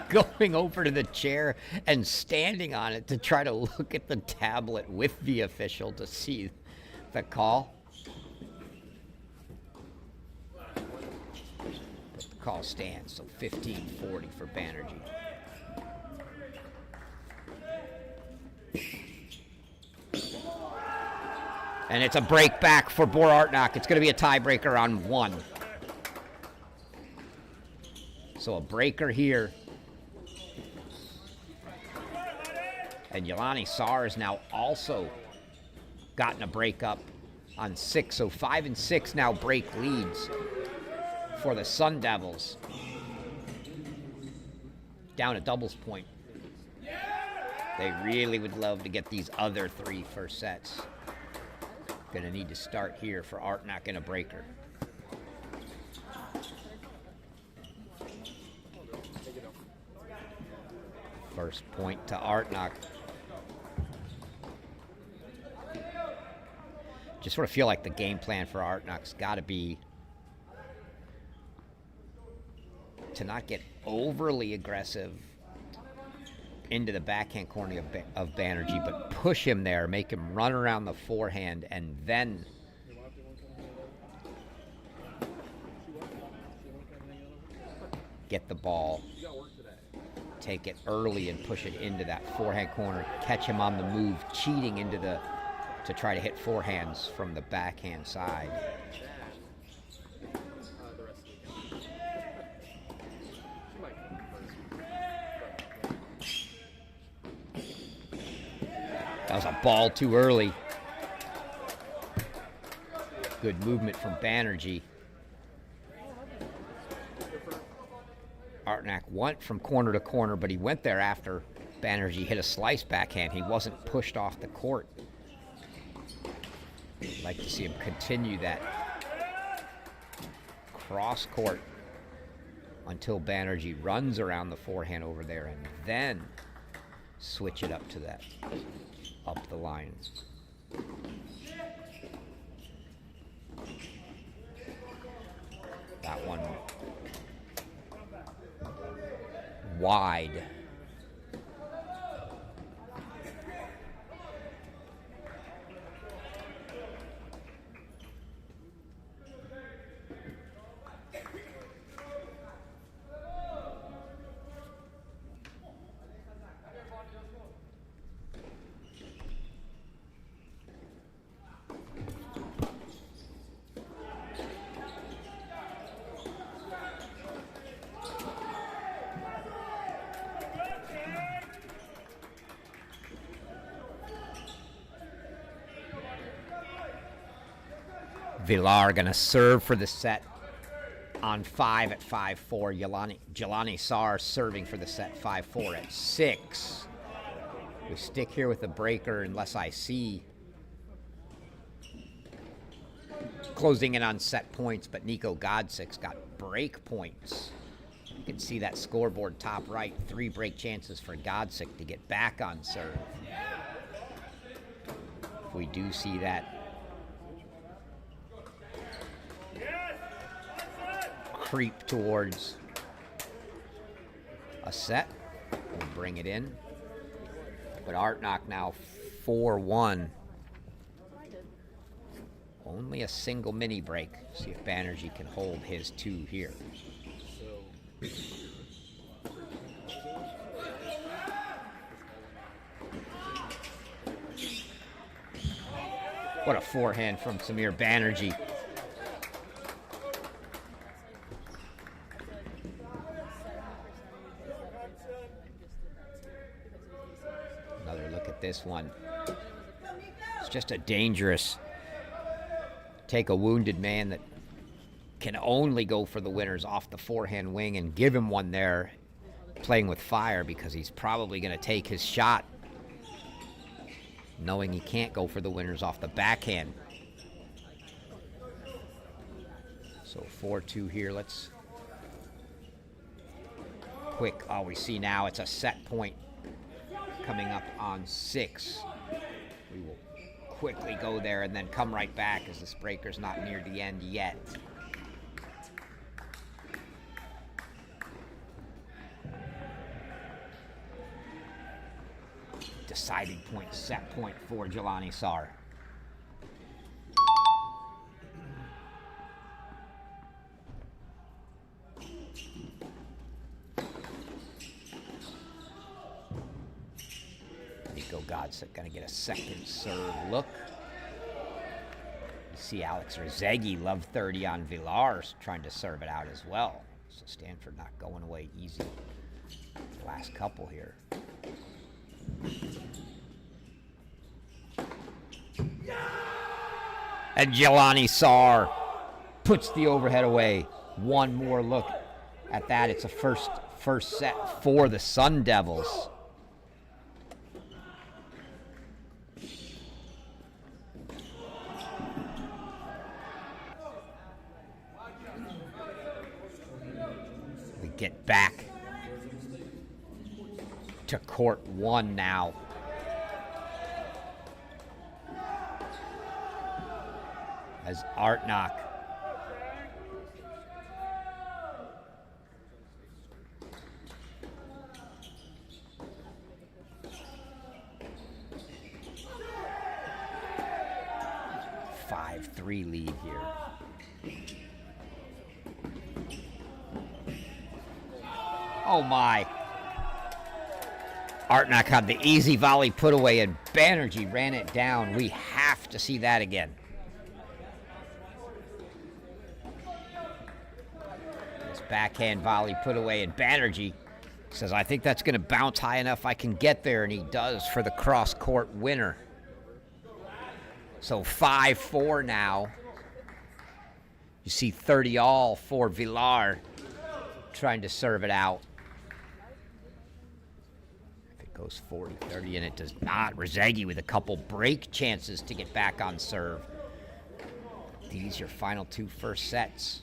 going over to the chair and standing on it to try to look at the tablet with the official to see the call. But the call stands, so 15-40 for Banerjee. And it's a break back for Bor Artnak. It's going to be a tiebreaker on 1. So a breaker here. And Jelani Saar has now also gotten a break up on 6. So 5 and 6 now break leads for the Sun Devils. Down a doubles point. They really would love to get these other 3 first sets. Gonna need to start here for Artnak in a breaker. First point to Artnak. Just sort of feel like the game plan for Artnak's got to be to not get overly aggressive into the backhand corner of Banerjee, but push him there, make him run around the forehand, and then get the ball, take it early and push it into that forehand corner, catch him on the move, cheating into the, to try to hit forehands from the backhand side. That was a ball too early. Good movement from Banerjee. Artnak went from corner to corner, but he went there after Banerjee hit a slice backhand. He wasn't pushed off the court. I'd like to see him continue that cross court until Banerjee runs around the forehand over there and then switch it up to that, up the line. That one wide. Villar gonna serve for the set on 5 at 5-4. Jelani Saar serving for the set 5-4 at 6. We stick here with the breaker unless I see closing in on set points, but Nico Godsick's got break points. You can see that scoreboard top right, 3 break chances for Godsick to get back on serve. If we do see that creep towards a set, we'll bring it in. But Artnak now 4-1. Only a single mini break. See if Banerjee can hold his 2 here. What a forehand from Samir Banerjee. Another look at this one. It's just a dangerous, take a wounded man that can only go for the winners off the forehand wing and give him one there, playing with fire, because he's probably going to take his shot knowing he can't go for the winners off the backhand. So 4-2 here. Let's quick. Oh, we see now it's a set point coming up on 6. We will quickly go there and then come right back as this breaker's not near the end yet. Deciding point, set point for Jelani Sar. Nico Godsick gonna get a second serve look. You see Alex Rezegi, love 30 on Villar, trying to serve it out as well. So Stanford not going away easy. Last couple here. And Jelani Sar puts the overhead away. One more look at that. It's a first set for the Sun Devils. We get back to court 1 now. As Artnock .5-3 lead here. Oh my. Artnock had the easy volley put away and Banerjee ran it down. We have to see that again. Backhand volley put away, and Banerjee says, I think that's going to bounce high enough I can get there, and he does for the cross-court winner. So 5-4 now. You see 30 all for Villar trying to serve it out. If it goes 40-30, and it does not. Rezegi with a couple break chances to get back on serve. These are your final 2 first sets.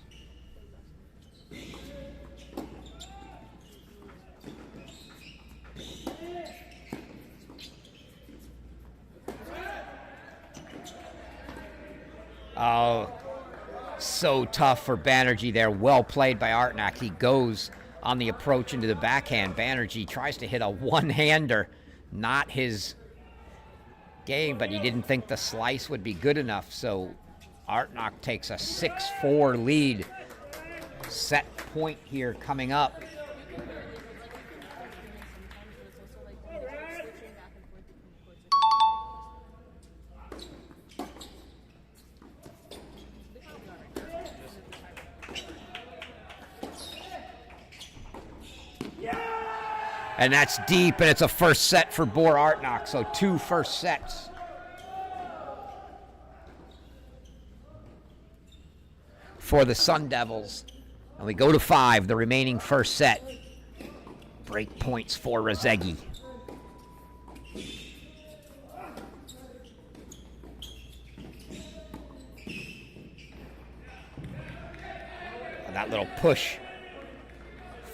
Oh, so tough for Banerjee there. Well played by Artnock. He goes on the approach into the backhand. Banerjee tries to hit a one-hander. Not his game, but he didn't think the slice would be good enough. So Artnock takes a 6-4 lead. Set point here coming up. And that's deep, and it's a first set for Bor Artnock, so 2 first sets. For the Sun Devils. And we go to 5, the remaining first set. Break points for Rezegi. And that little push.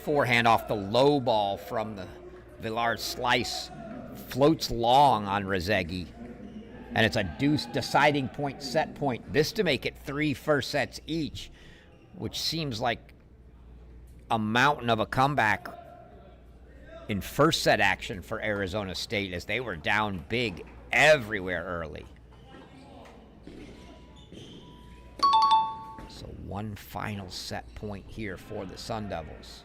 Forehand off the low ball from the Villar slice. Floats long on Rezegi. And it's a deuce deciding point, set point. This to make it 3 first sets each, which seems like a mountain of a comeback in first set action for Arizona State as they were down big everywhere early. So 1 final set point here for the Sun Devils.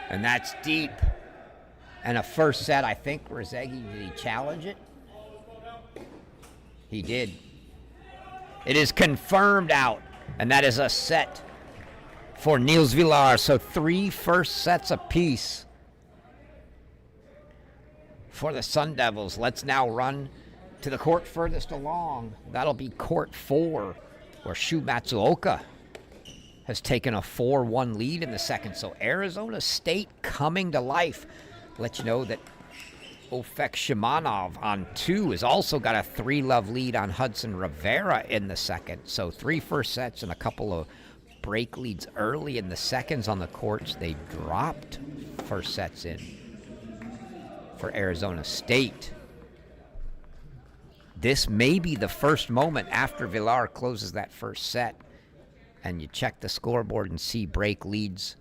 And that's deep. And a first set, I think, Rezegi, did he challenge it? He did. It is confirmed out, and that is a set for Niels Villar. So 3 first sets apiece for the Sun Devils. Let's now run to the court furthest along. That'll be court 4, where Shu Matsuoka has taken a 4-1 lead in the second. So Arizona State coming to life. Let you know that Ofek Shimanov on 2 has also got a 3-love lead on Hudson Rivera in the second. So 3 first sets and a couple of break leads early in the seconds on the courts. They dropped first sets in for Arizona State. This may be the first moment after Villar closes that first set, and you check the scoreboard and see break leads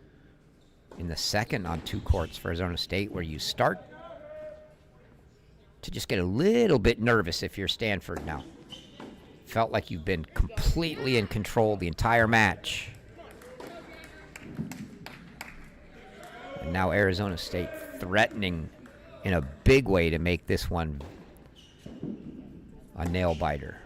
in the second on 2 courts for Arizona State, where you start to just get a little bit nervous if you're Stanford now. Felt like you've been completely in control the entire match. And now Arizona State threatening in a big way to make this one a nail biter.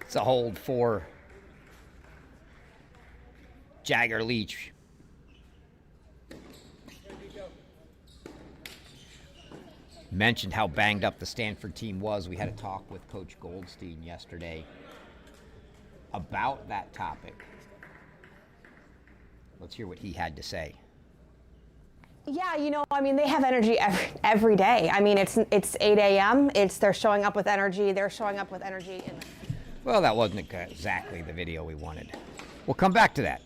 It's a hold for Jagger Leach. Mentioned how banged up the Stanford team was. We had a talk with Coach Goldstein yesterday about that topic. Let's hear what he had to say. Yeah, you know, I mean, they have energy every day. I mean, it's 8 a.m. They're showing up with energy. They're showing up with energy. Well, that wasn't exactly the video we wanted. We'll come back to that.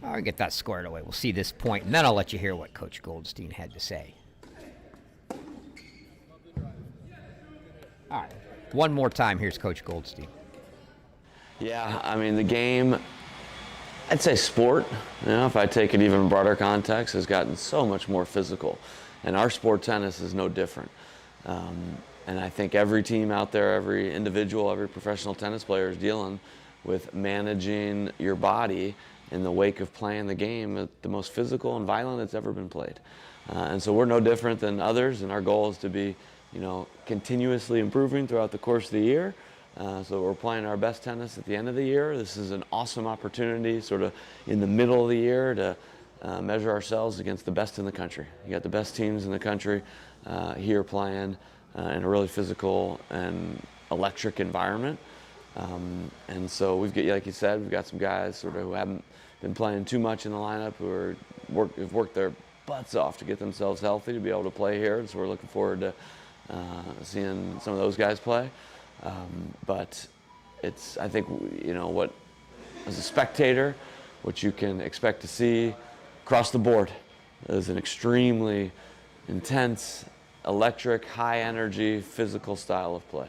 I'll get that squared away. We'll see this point, and then I'll let you hear what Coach Goldstein had to say. All right, one more time. Here's Coach Goldstein. Yeah, I mean, the game, I'd say sport, you know, if I take it even broader context, has gotten so much more physical. And our sport, tennis, is no different. And I think every team out there, every individual, every professional tennis player is dealing with managing your body in the wake of playing the game at the most physical and violent it's ever been played. And so we're no different than others, and our goal is to be, you know, continuously improving throughout the course of the year. So we're playing our best tennis at the end of the year. This is an awesome opportunity sort of in the middle of the year to measure ourselves against the best in the country. You got the best teams in the country here playing in a really physical and electric environment. And so we've got, like you said, we've got some guys sort of who haven't been playing too much in the lineup, who have worked their butts off to get themselves healthy to be able to play here. And so we're looking forward to seeing some of those guys play. But it's, I think, you know, what, as a spectator, what you can expect to see across the board is an extremely intense, electric, high energy, physical style of play.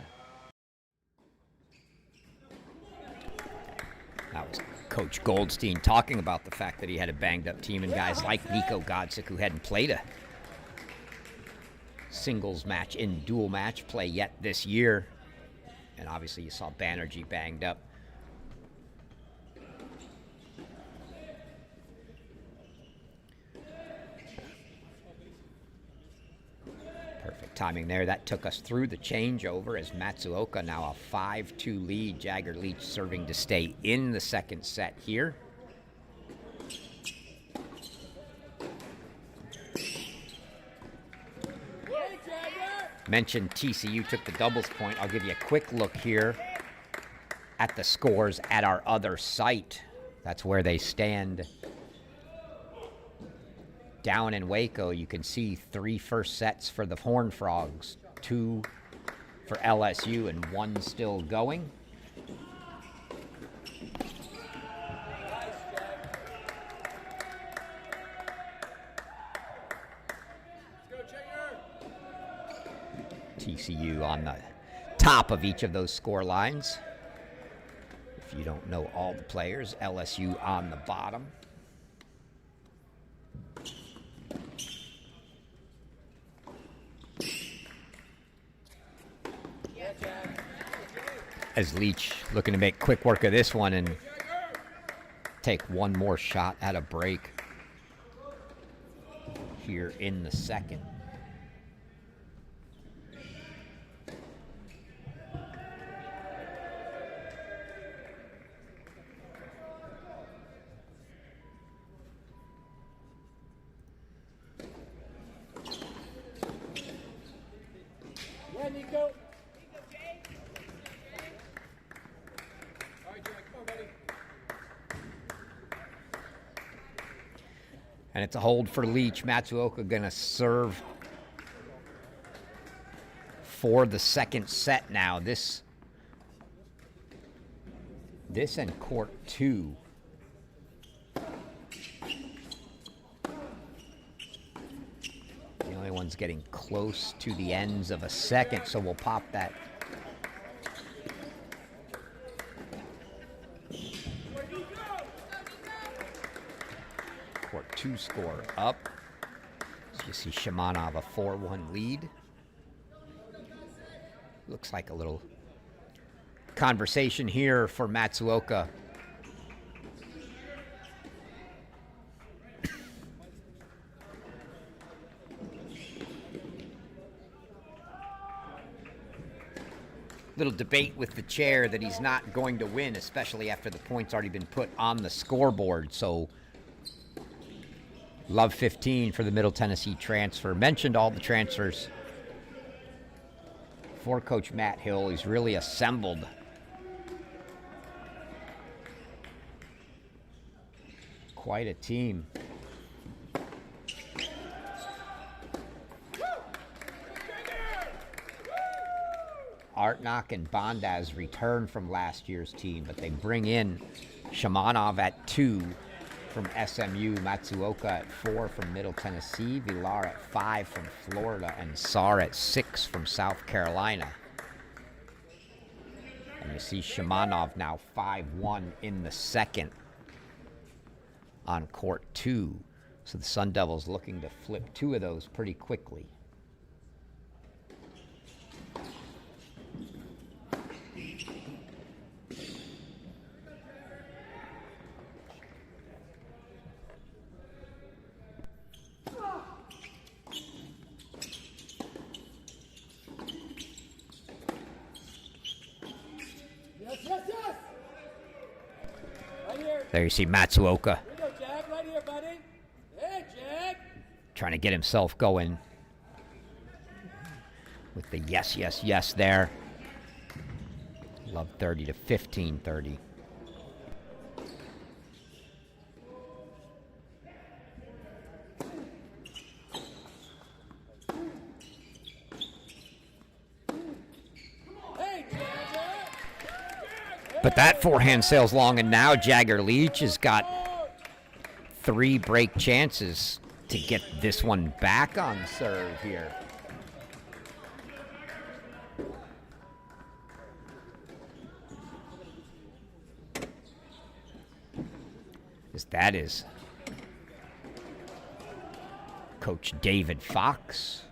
That was Coach Goldstein talking about the fact that he had a banged-up team and guys like Nico Godsick, who hadn't played a singles match in dual match play yet this year. And obviously you saw Banerjee banged up. Perfect timing there. That took us through the changeover as Matsuoka now a 5-2 lead. Jagger Leach serving to stay in the second set here. Mentioned TCU took the doubles point. I'll give you a quick look here at the scores at our other site. That's where they stand down in Waco, you can see 3 first sets for the Horned Frogs, 2 for LSU, and 1 still going. TCU on the top of each of those score lines. If you don't know all the players, LSU on the bottom. As Leach looking to make quick work of this one and take one more shot at a break here in the second. And it's a hold for Leach. Matsuoka going to serve for the second set now. This and court 2. The only one's getting close to the ends of a second, so we'll pop that. Court 2 score up. So you see Shimanov a 4-1 lead. Looks like a little conversation here for Matsuoka. Little debate with the chair that he's not going to win, especially after the points already been put on the scoreboard. So Love 15 for the Middle Tennessee transfer. Mentioned all the transfers for Coach Matt Hill. He's really assembled quite a team. Artnock and Bondaz return from last year's team, but they bring in Shimanov at 2 from SMU, Matsuoka at 4 from Middle Tennessee, Villar at 5 from Florida, and Sarr at 6 from South Carolina. And you see Shimanov now 5-1 in the second on court 2. So the Sun Devils looking to flip 2 of those pretty quickly. There you see Matsuoka trying to get himself going with the yes, yes, yes there. Love 30 to 15-30. But that forehand sails long, and now Jagger Leach has got 3 break chances to get this one back on serve here. That is Coach David Fox.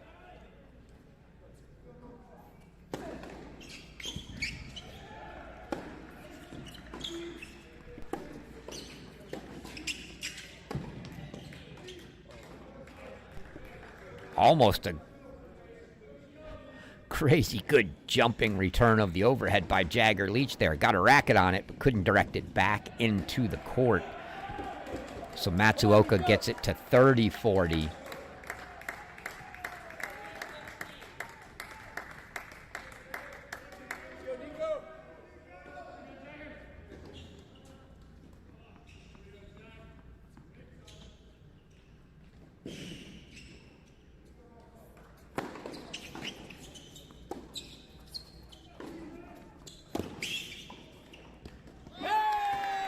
Almost a crazy good jumping return of the overhead by Jagger Leach there. Got a racket on it, but couldn't direct it back into the court. So Matsuoka gets it to 30-40.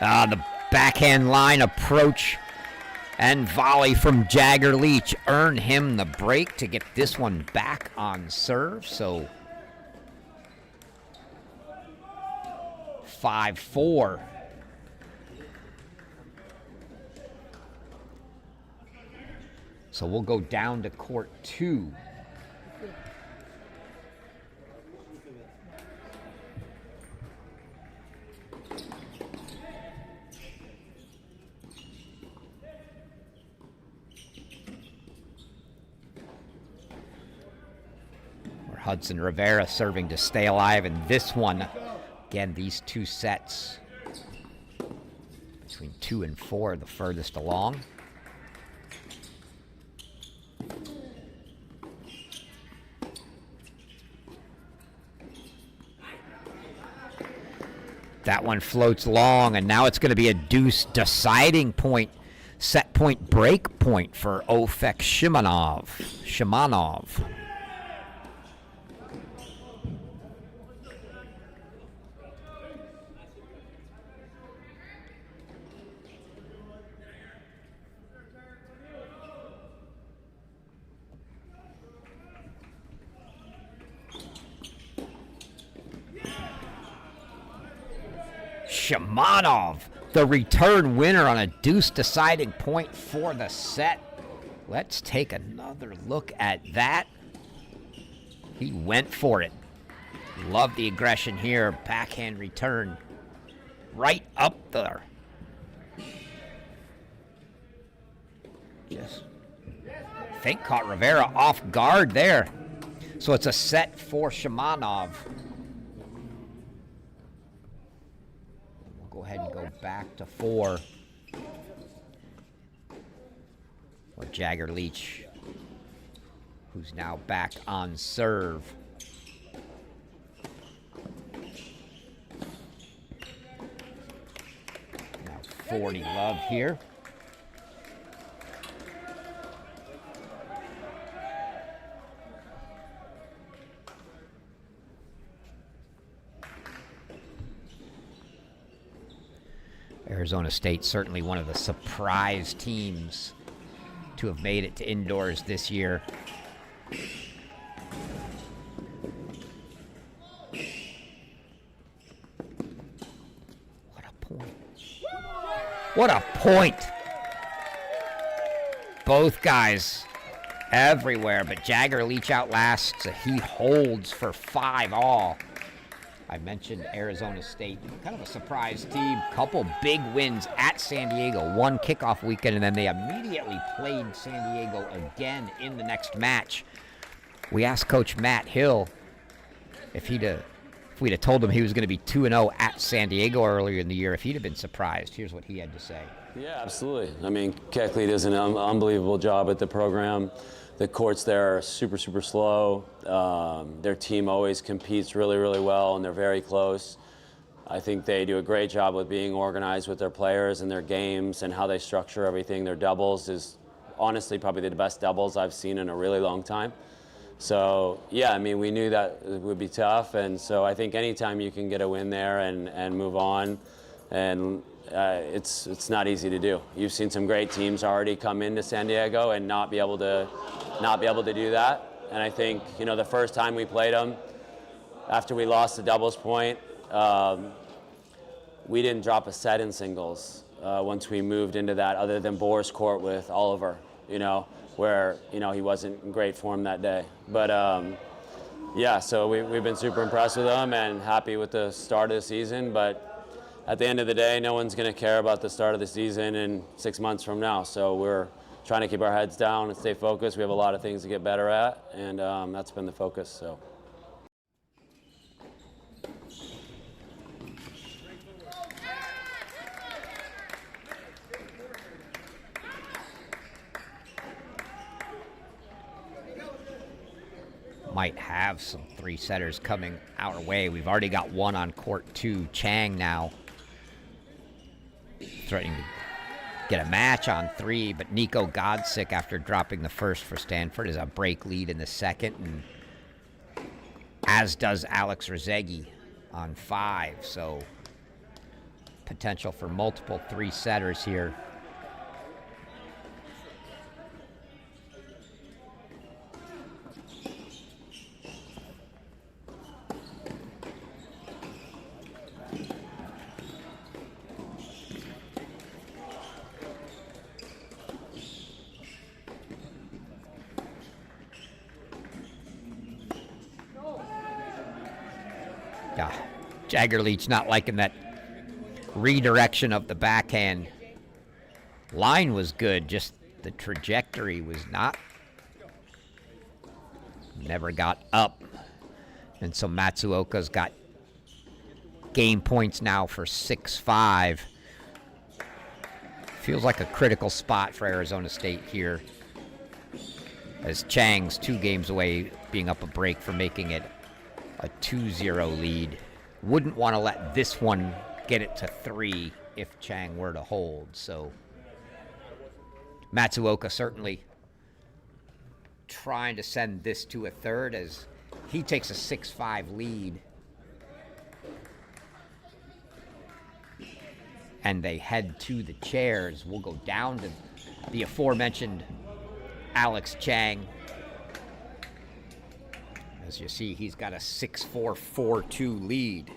The backhand line approach and volley from Jagger Leach earn him the break to get this one back on serve. So 5-4. So we'll go down to court 2. Hudson Rivera serving to stay alive in this one. Again, these two sets between 2 and 4, the furthest along. That one floats long, and now it's going to be a deuce deciding point, set point, break point for Ofek Shimanov. Shimanov, the return winner on a deuce deciding point for the set. Let's take another look at that. He went for it. Love the aggression here. Backhand return right up there. Just, I think, caught Rivera off guard there. So it's a set for Shimanov. Go ahead and go back to 4. Or Jagger Leach, who's now back on serve. Now 40 love here. Arizona State certainly one of the surprise teams to have made it to indoors this year. What a point. What a point. Both guys everywhere, but Jagger Leach outlasts. He holds for 5 all. I mentioned Arizona State, kind of a surprise team. Couple big wins at San Diego, one kickoff weekend, and then they immediately played San Diego again in the next match. We asked Coach Matt Hill if we'd have told him he was going to be 2-0 at San Diego earlier in the year, if he'd have been surprised. Here's what he had to say. Yeah, absolutely. I mean, Keck does an unbelievable job at the program. The courts there are super, super slow. Their team always competes really, really well, and they're very close. I think they do a great job with being organized with their players and their games and how they structure everything. Their doubles is honestly probably the best doubles I've seen in a really long time. So, yeah, I mean, we knew that it would be tough, and so I think anytime you can get a win there and move on, and it's not easy to do. You've seen some great teams already come into San Diego and not be able to do that. And I think, you know, the first time we played them, after we lost the doubles point, we didn't drop a set in singles once we moved into that, other than Boer's court with Oliver, you know, where, you know, he wasn't in great form that day. But yeah, so we've been super impressed with them and happy with the start of the season. But at the end of the day, no one's going to care about the start of the season in 6 months from now. So we're trying to keep our heads down and stay focused. We have a lot of things to get better at, and that's been the focus. So. Might have some 3-setters coming our way. We've already got one on court 2. Chang now threatening to get a match on 3, but Nico Godsick, after dropping the first for Stanford, is a break lead in the second, and as does Alex Rezegi on 5. So potential for multiple three-setters here. Yeah, Jagger Leach not liking that redirection of the backhand. Line was good, just the trajectory was not. Never got up. And so Matsuoka's got game points now for 6-5. Feels like a critical spot for Arizona State here, as Chang's 2 games away, being up a break for making it a 2-0 lead. Wouldn't want to let this one get it to 3 if Chang were to hold. So Matsuoka certainly trying to send this to a third as he takes a 6-5 lead. And they head to the chairs. We'll go down to the aforementioned Alex Chang. As you see, he's got a 6-4, 4-2 lead.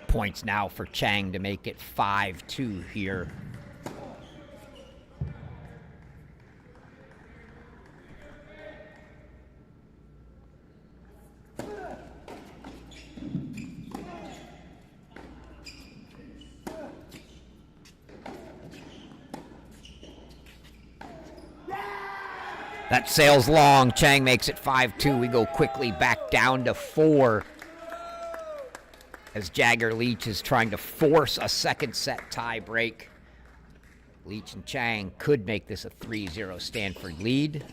Points now for Chang to make it 5-2 here. That sails long. Chang makes it 5-2. We go quickly back down to 4. as Jagger Leach is trying to force a second set tie break. Leach and Chang could make this a 3-0 Stanford lead.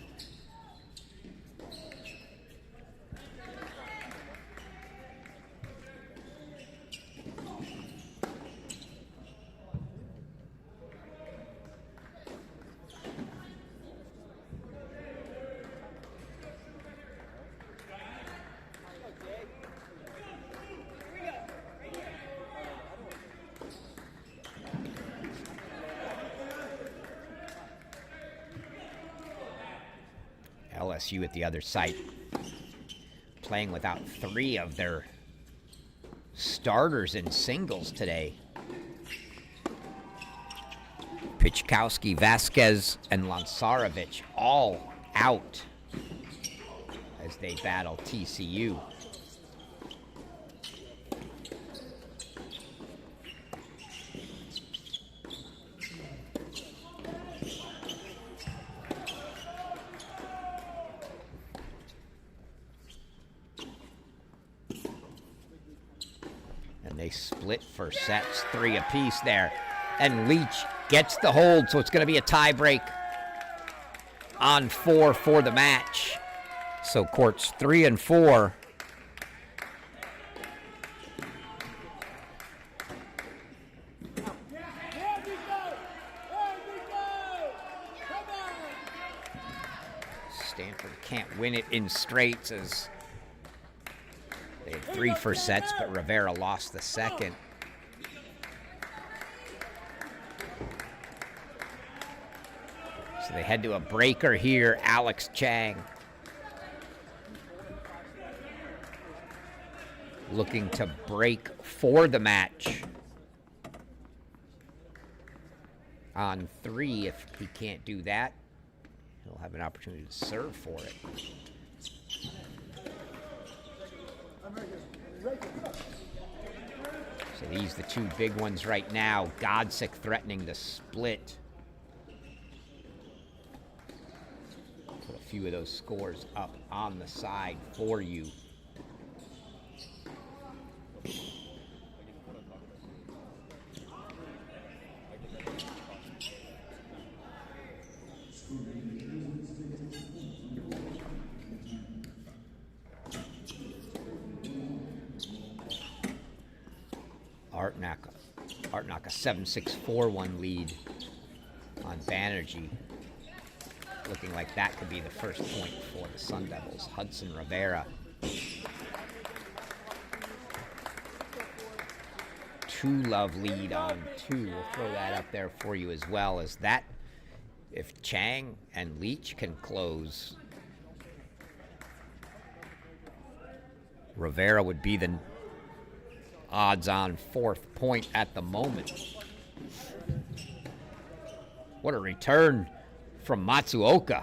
LSU at the other site, playing without 3 of their starters in singles today. Pichkowski, Vasquez, and Lansarovic all out as they battle TCU. They split for sets, 3 apiece there. And Leach gets the hold, so it's going to be a tie break on 4 for the match. So courts 3 and 4. Stanford can't win it in straights as they had 3 first sets, but Rivera lost the second. So they head to a breaker here, Alex Chang. Looking to break for the match. On 3, if he can't do that, he'll have an opportunity to serve for it. So these are the 2 big ones right now. Godsick threatening to split. Put a few of those scores up on the side for you. Artnak a 7-6-4-1 lead on Banerjee. Looking like that could be the first point for the Sun Devils. Hudson Rivera. 2-love lead on 2. We'll throw that up there for you as well as that. If Chang and Leach can close, Rivera would be the odds-on 4th point at the moment. What a return from Matsuoka.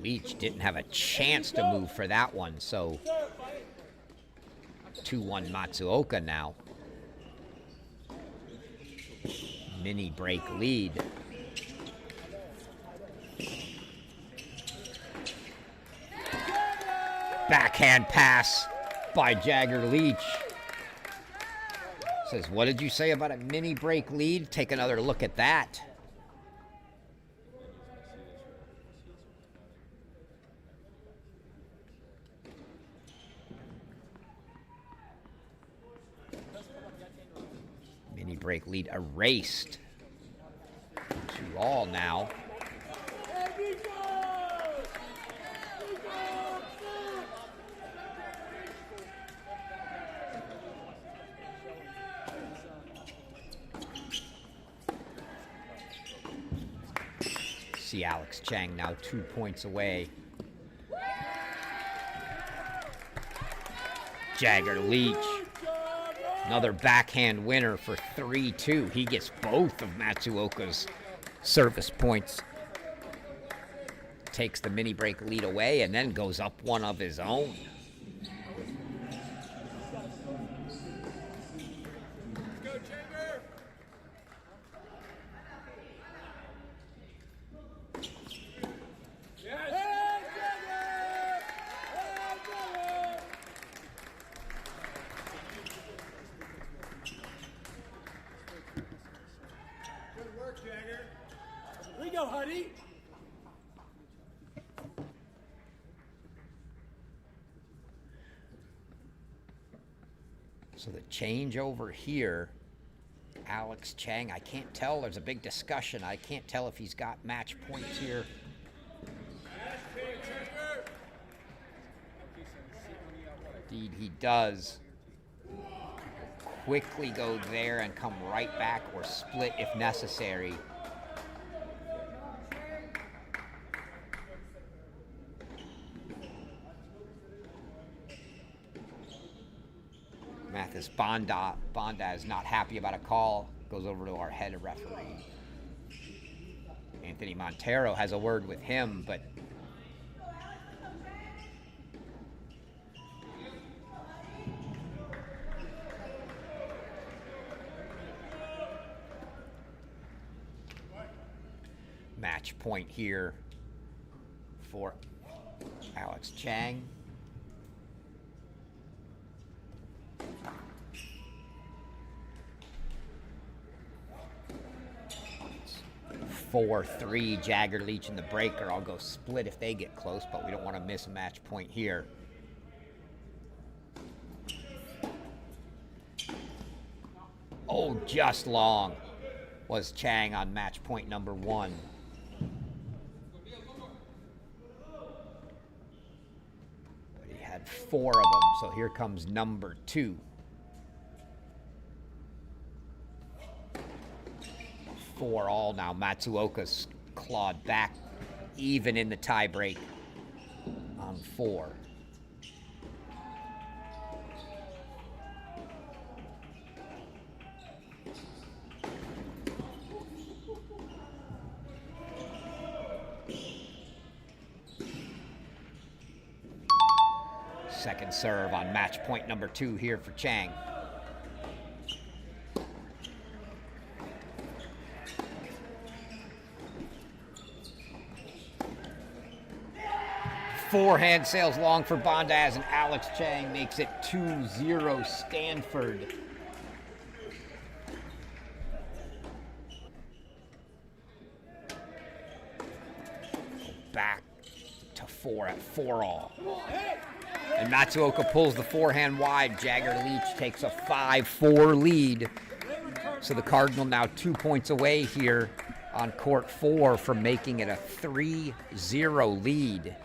Leach didn't have a chance to move for that one, so 2-1 Matsuoka now. Mini break lead. Backhand pass by Jagger Leach. Says, what did you say about a mini break lead? Take another look at that. Mini break lead erased. 2-all now. See Alex Chang now 2 points away. Jagger Leach, another backhand winner for 3-2. He gets both of Matsuoka's service points. Takes the mini break lead away and then goes up one of his own. buddy. So the change over here, Alex Chang, I can't tell. There's a big discussion. I can't tell if he's got match points here. Indeed, he does. Quickly go there and come right back or split if necessary. Mathis Bonda is not happy about a call. Goes over to our head referee. Anthony Montero has a word with him, but match point here for Alex Chang. 4-3, Jagger Leach and the breaker. I'll go split if they get close, but we don't want to miss a match point here. Oh, just long was Chang on match point number 1. But he had 4 of them, so here comes number 2. 4-all now. Matsuoka's clawed back even in the tiebreak on 4. Second serve on match point number 2 here for Chang. Forehand sails long for Bondaz, and Alex Chang makes it 2-0 Stanford. Back to 4 at 4-all. And Matsuoka pulls the forehand wide. Jagger Leach takes a 5-4 lead. So the Cardinal now 2 points away here on court 4 from making it a 3-0 lead.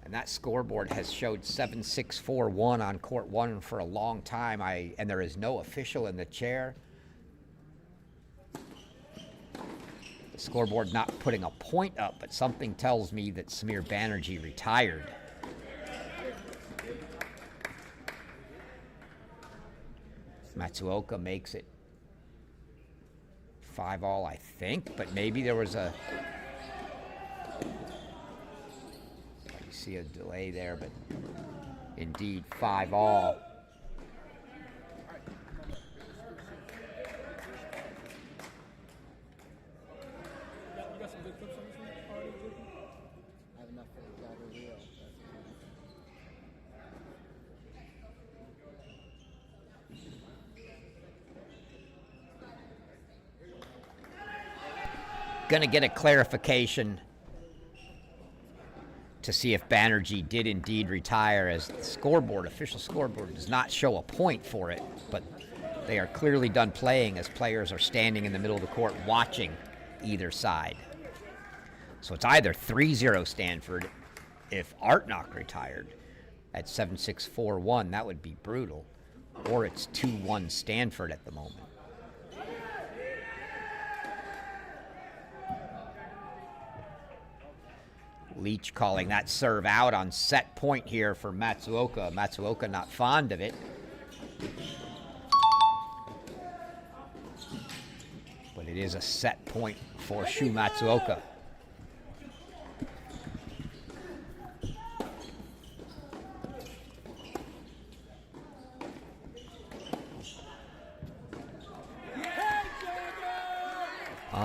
And that scoreboard has showed 7-6-4-1 on court 1 for a long time. And there is no official in the chair. The scoreboard not putting a point up, but something tells me that Samir Banerjee retired. Matsuoka makes it 5-all, I think, but maybe there was a... see a delay there, but indeed 5-all. Gonna get a clarification to see if Banerjee did indeed retire, as the scoreboard, official scoreboard, does not show a point for it, but they are clearly done playing as players are standing in the middle of the court watching either side. So it's either 3-0 Stanford if Artnock retired at 7-6-4-1, that would be brutal, or it's 2-1 Stanford at the moment. Leach calling that serve out on set point here for Matsuoka. Matsuoka not fond of it. But it is a set point for Shu Matsuoka.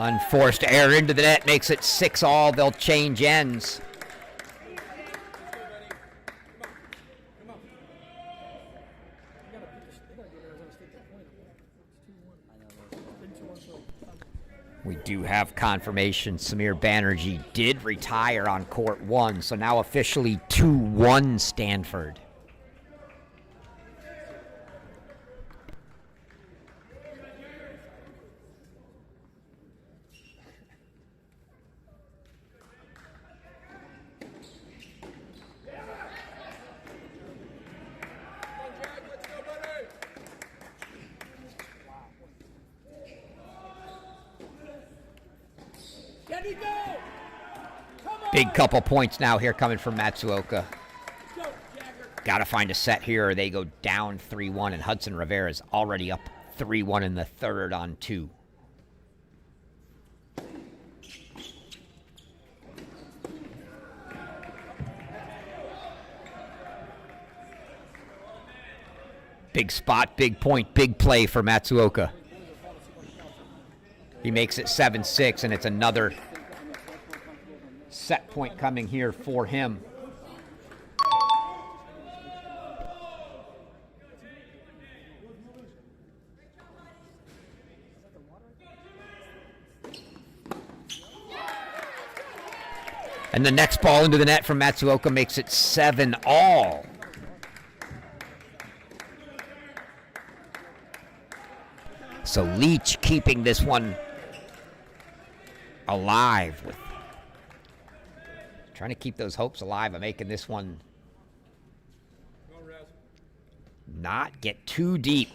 Unforced error into the net makes it 6-all. They'll change ends. We do have confirmation Samir Banerjee did retire on court 1, so now officially 2-1 Stanford. Big couple points now here coming from Matsuoka. Got to find a set here or they go down 3-1, and Hudson Rivera is already up 3-1 in the third on 2. Big spot, big point, big play for Matsuoka. He makes it 7-6, and it's another set point coming here for him. And the next ball into the net from Matsuoka makes it 7-all. So Leach keeping this one alive, with trying to keep those hopes alive of making this one not get too deep.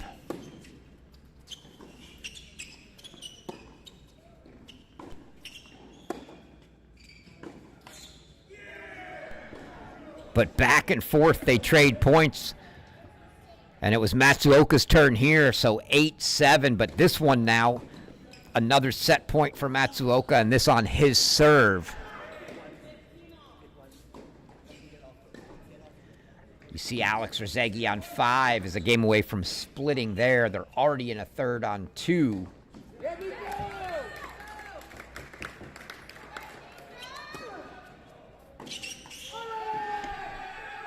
But back and forth they trade points. And it was Matsuoka's turn here, so 8-7. But this one now, another set point for Matsuoka, and this on his serve. You see Alex Rosegui on 5 is a game away from splitting there. They're already in a third on 2.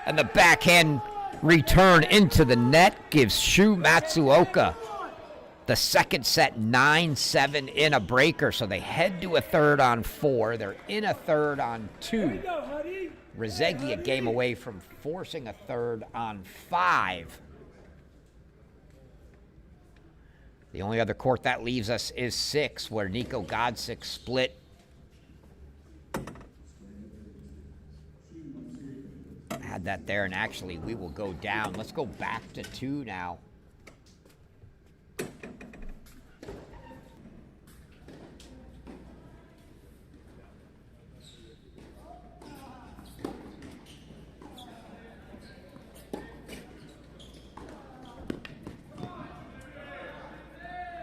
And the backhand return into the net gives Shu Matsuoka the second set, 9-7 in a breaker. So they head to a third on 4. They're in a third on 2. Rosegui a game away from forcing a third on 5. The only other court that leaves us is 6, where Nico Godsick split. Had that there, and actually we will go down. Let's go back to 2 now.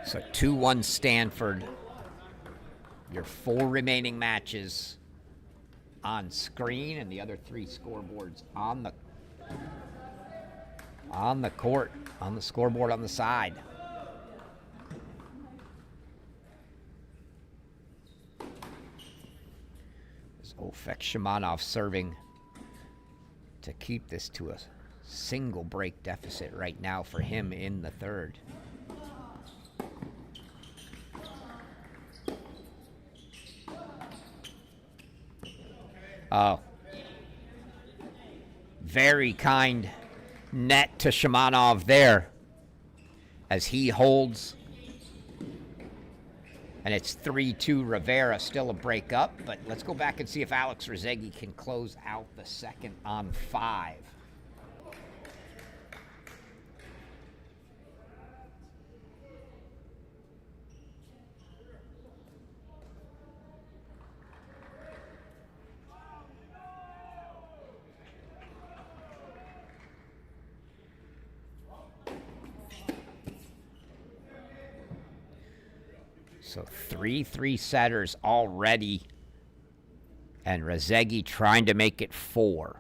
So 2-1 Stanford. Your 4 remaining matches on screen, and the other 3 scoreboards on the court, on the scoreboard on the side. There's Ofek Shimanov serving to keep this to a single break deficit right now for him in the third. Oh, very kind net to Shimanov there as he holds. And it's 3-2 Rivera, still a break up. But let's go back and see if Alex Rosegui can close out the second on 5. So 3 setters already, and Rosegui trying to make it 4.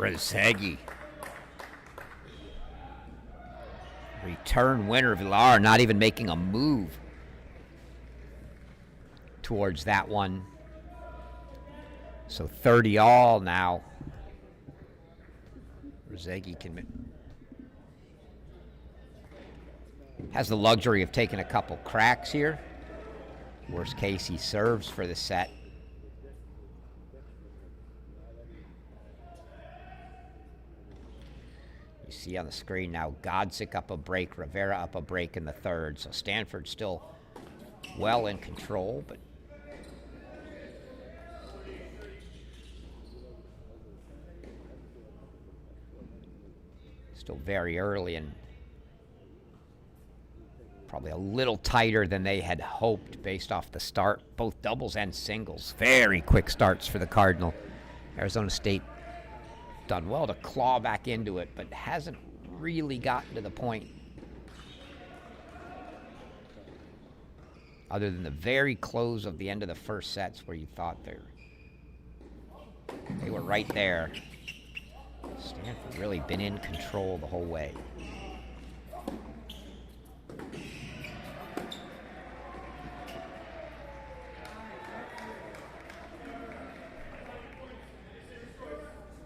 Rosegi. Return winner. Villar not even making a move towards that one. So 30 all now. Rosegi has the luxury of taking a couple cracks here. Worst case, he serves for the set. You see on the screen now, Godsick up a break, Rivera up a break in the third. So Stanford still well in control, but still very early and probably a little tighter than they had hoped based off the start, both doubles and singles. Very quick starts for the Cardinal. Arizona State done well to claw back into it, but hasn't really gotten to the point, other than the very close of the end of the first sets where you thought they were right there. Stanford really been in control the whole way.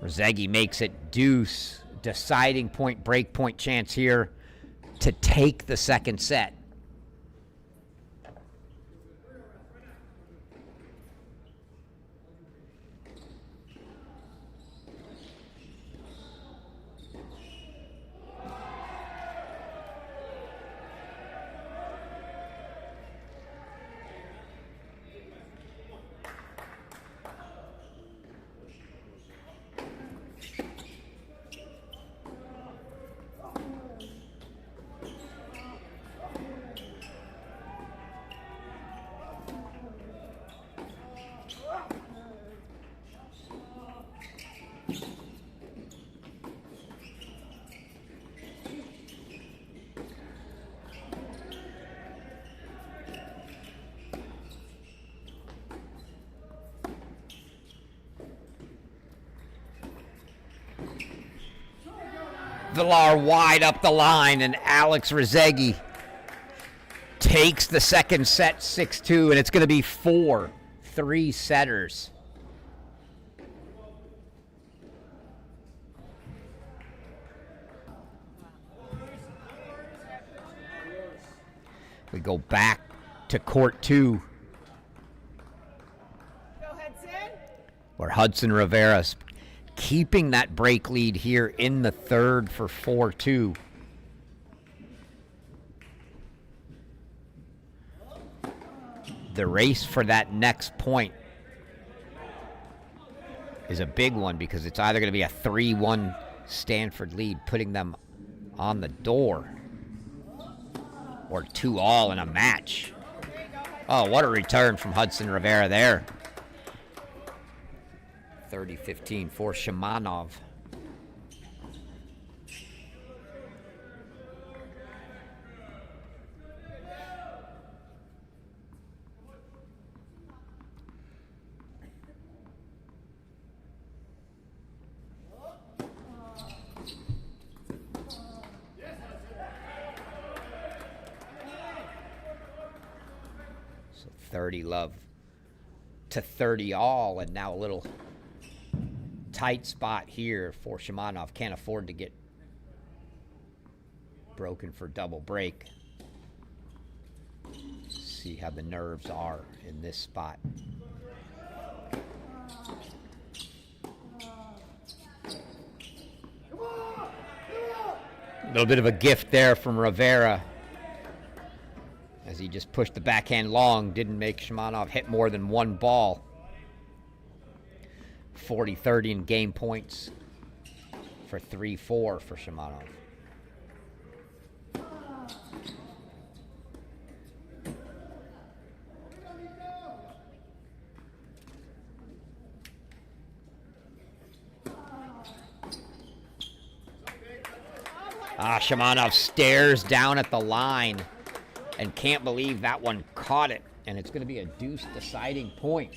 Rosegi makes it deuce. Deciding point, break point chance here to take the second set. Villar wide up the line, and Alex Rosegi takes the second set 6-2, and it's going to be 4 3-setters. We go back to court 2, where Hudson Rivera's keeping that break lead here in the third for 4-2. The race for that next point is a big one because it's either going to be a 3-1 Stanford lead, putting them on the door, or 2-all in a match. Oh, what a return from Hudson Rivera there. 30-15 for Shimanov. So 30 love to 30 all, and now a little tight spot here for Shimanov. Can't afford to get broken for double break. See how the nerves are in this spot. A little bit of a gift there from Rivera as he just pushed the backhand long. Didn't make Shimanov hit more than one ball. 40-30 in game points for 3-4 for Shimanov. Shimanov stares down at the line and can't believe that one caught it, and it's going to be a deuce deciding point.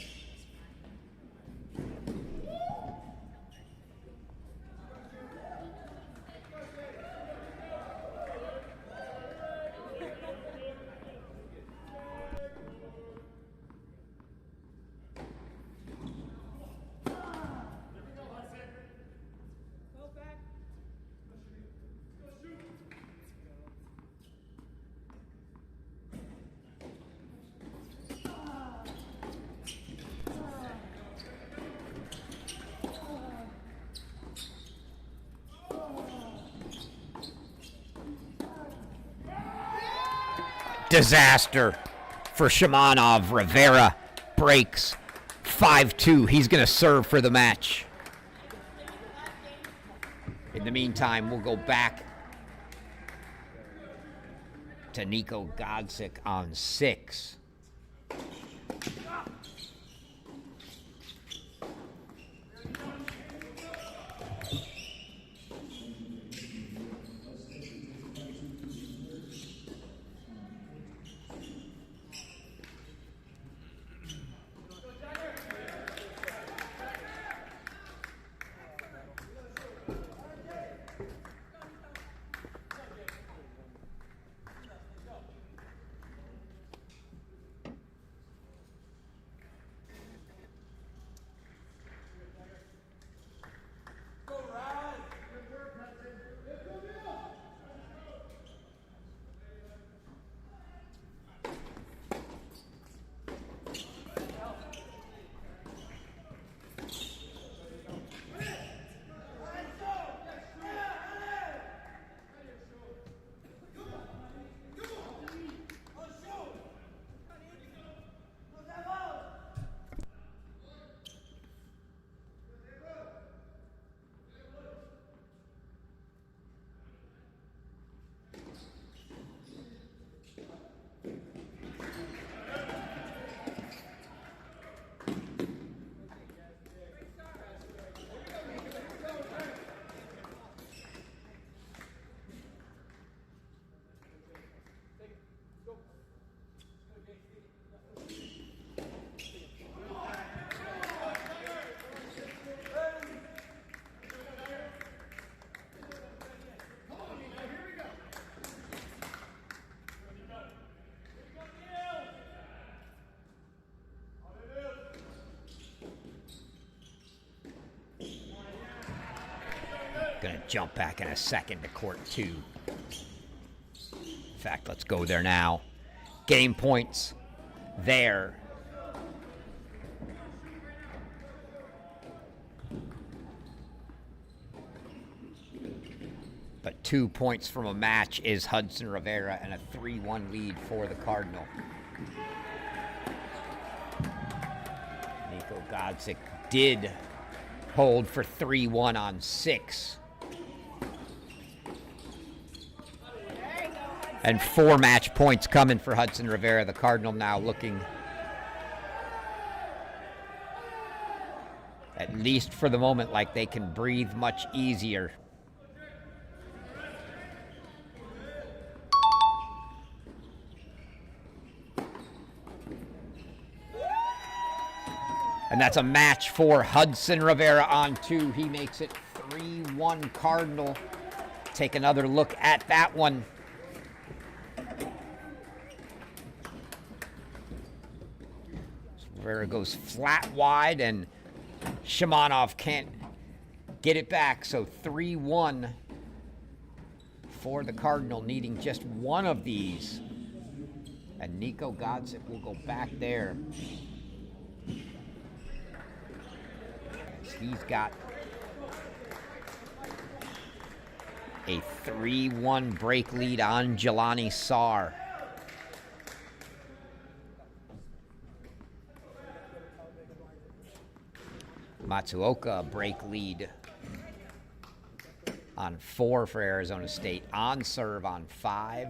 disaster for Shimanov. Rivera breaks 5-2. He's going to serve for the match. In the meantime, we'll go back to Nico Godsick on 6. Going to jump back in a second to court 2. In fact, let's go there now. Game points there. But 2 points from a match is Hudson Rivera and a 3-1 lead for the Cardinal. Nico Godsick did hold for 3-1 on 6. And 4 match points coming for Hudson Rivera. The Cardinal now looking, at least for the moment, like they can breathe much easier. And that's a match for Hudson Rivera on 2. He makes it 3-1 Cardinal. Take another look at that one. Rivera goes flat wide, and Shimanov can't get it back. So 3-1 for the Cardinal, needing just one of these. And Nico Godsick will go back there. He's got a 3-1 break lead on Jelani Sarr. Matsuoka break lead on 4 for Arizona State. On serve on 5.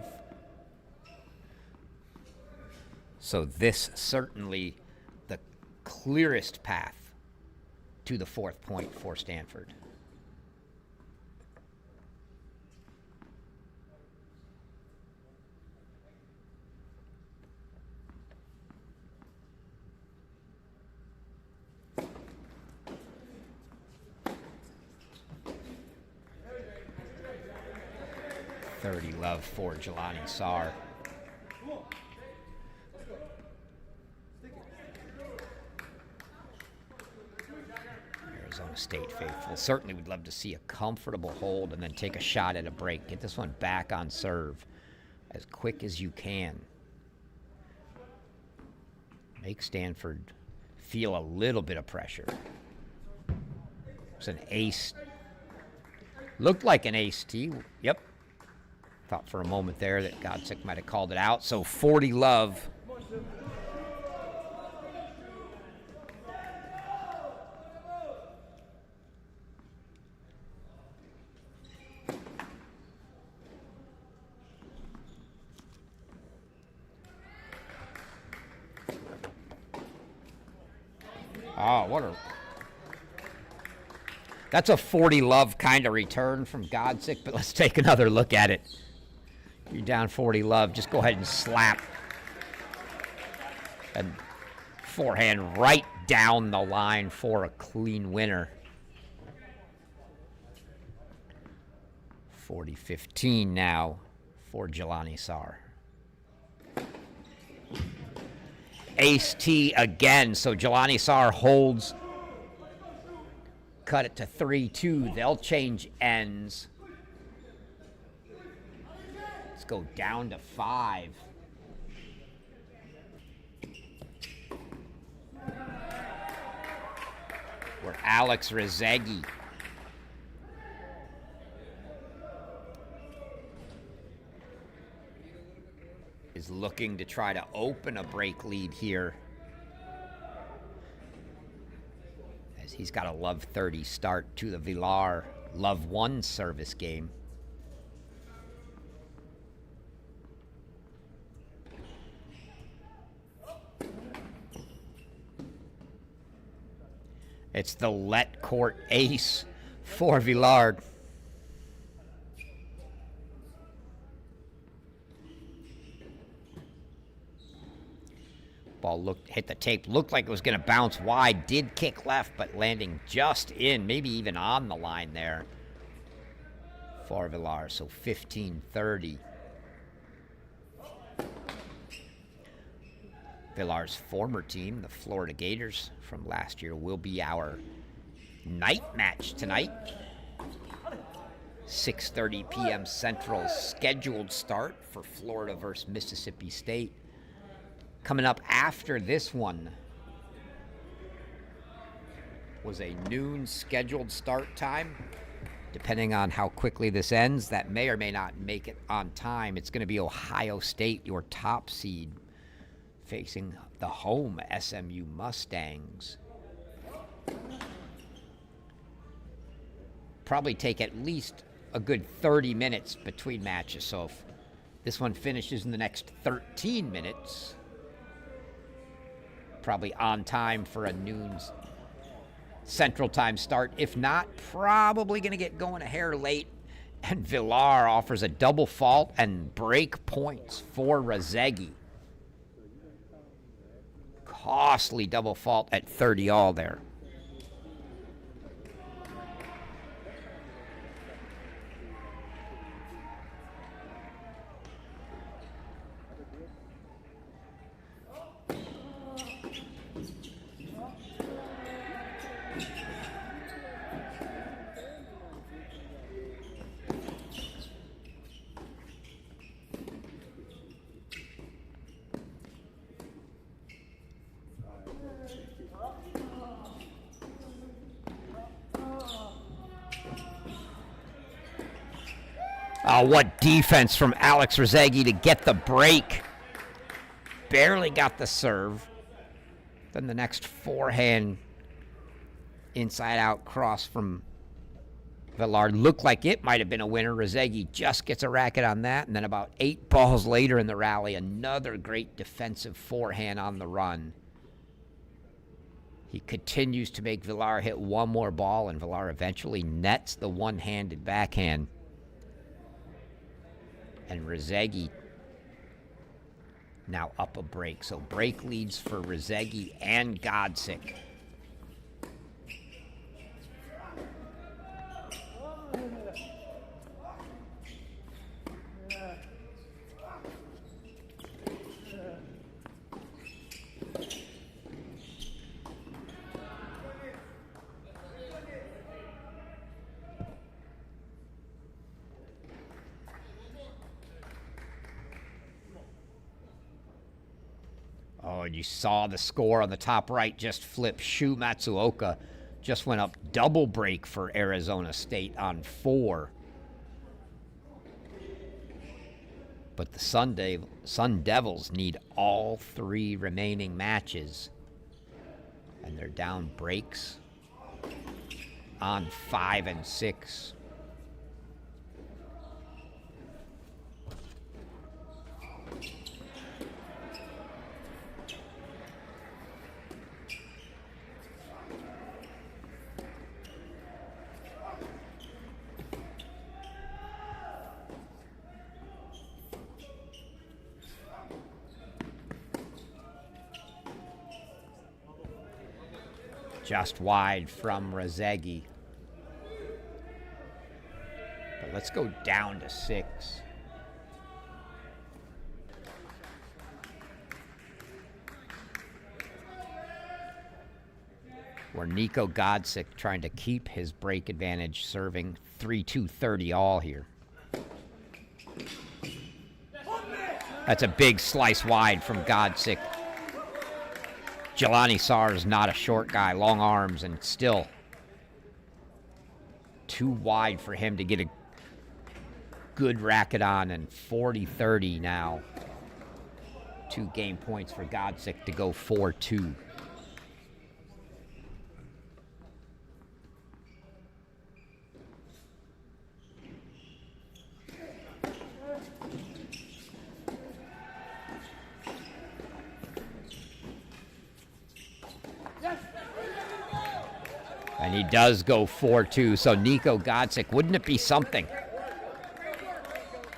So this certainly the clearest path to the 4th point for Stanford. Love for Jelani Sarr. Arizona State faithful certainly would love to see a comfortable hold and then take a shot at a break. Get this one back on serve as quick as you can. Make Stanford feel a little bit of pressure. It's an ace. Looked like an ace tee. Yep. Thought for a moment there that Godsick might have called it out. So 40 love. Oh, what a... That's a 40 love kind of return from Godsick, but let's take another look at it. You're down 40 love, just go ahead and slap. And forehand right down the line for a clean winner. 40-15 now for Jelani Sar. Ace T again, so Jelani Sar holds. Cut it to 3-2. They'll change ends. Let's go down to 5. Where Alex Rezegi is looking to try to open a break lead here. As he's got a love 30 start to the Villar love 1 service game. It's the let court ace for Villard. Ball hit the tape, looked like it was going to bounce wide, did kick left, but landing just in, maybe even on the line there for Villar. So 15-30. Villar's former team, the Florida Gators from last year, will be our night match tonight. 6:30 p.m. Central scheduled start for Florida versus Mississippi State. Coming up after this one was a noon scheduled start time. Depending on how quickly this ends, that may or may not make it on time. It's going to be Ohio State, your top seed, facing the home SMU Mustangs. Probably take at least a good 30 minutes between matches. So if this one finishes in the next 13 minutes, probably on time for a noon Central Time start. If not, probably going to get going a hair late. And Villar offers a double fault and break points for Rezegi. Costly double fault at 30 all there. What defense from Alex Rezegi to get the break. Barely got the serve. Then the next forehand inside-out cross from Villard looked like it might have been a winner. Rezegi just gets a racket on that. And then about 8 balls later in the rally, another great defensive forehand on the run. He continues to make Villar hit one more ball, and Villar eventually nets the one-handed backhand. And Rezegi now up a break. So break leads for Rezegi and Godsick. Oh, and you saw the score on the top right just flip. Shu Matsuoka just went up double break for Arizona State on 4. But the Sun Devils need all 3 remaining matches. And they're down breaks on 5 and 6. Just wide from Rozegi. But let's go down to 6. Where Nico Godsick trying to keep his break advantage, serving 3-2-30 all here. That's a big slice wide from Godsick. Jelani Sar is not a short guy, long arms, and still too wide for him to get a good racket on, and 40-30 now. 2 game points for Godsick to go 4-2. And he does go 4-2. So Nico Godsick, wouldn't it be something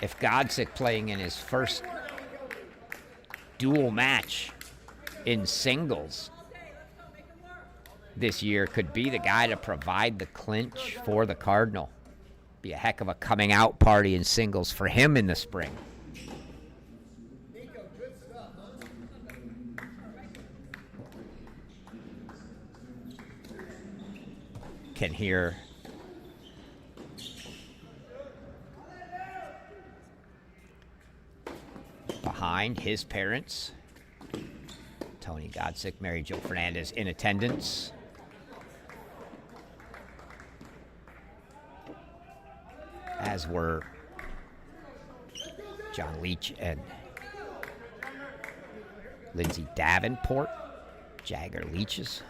if Godsick, playing in his first dual match in singles this year, could be the guy to provide the clinch for the Cardinal? Be a heck of a coming out party in singles for him in the spring. Can hear behind his parents, Tony Godsick, Mary Jo Fernandez in attendance. As were John Leach and Lindsay Davenport, Jagger Leach's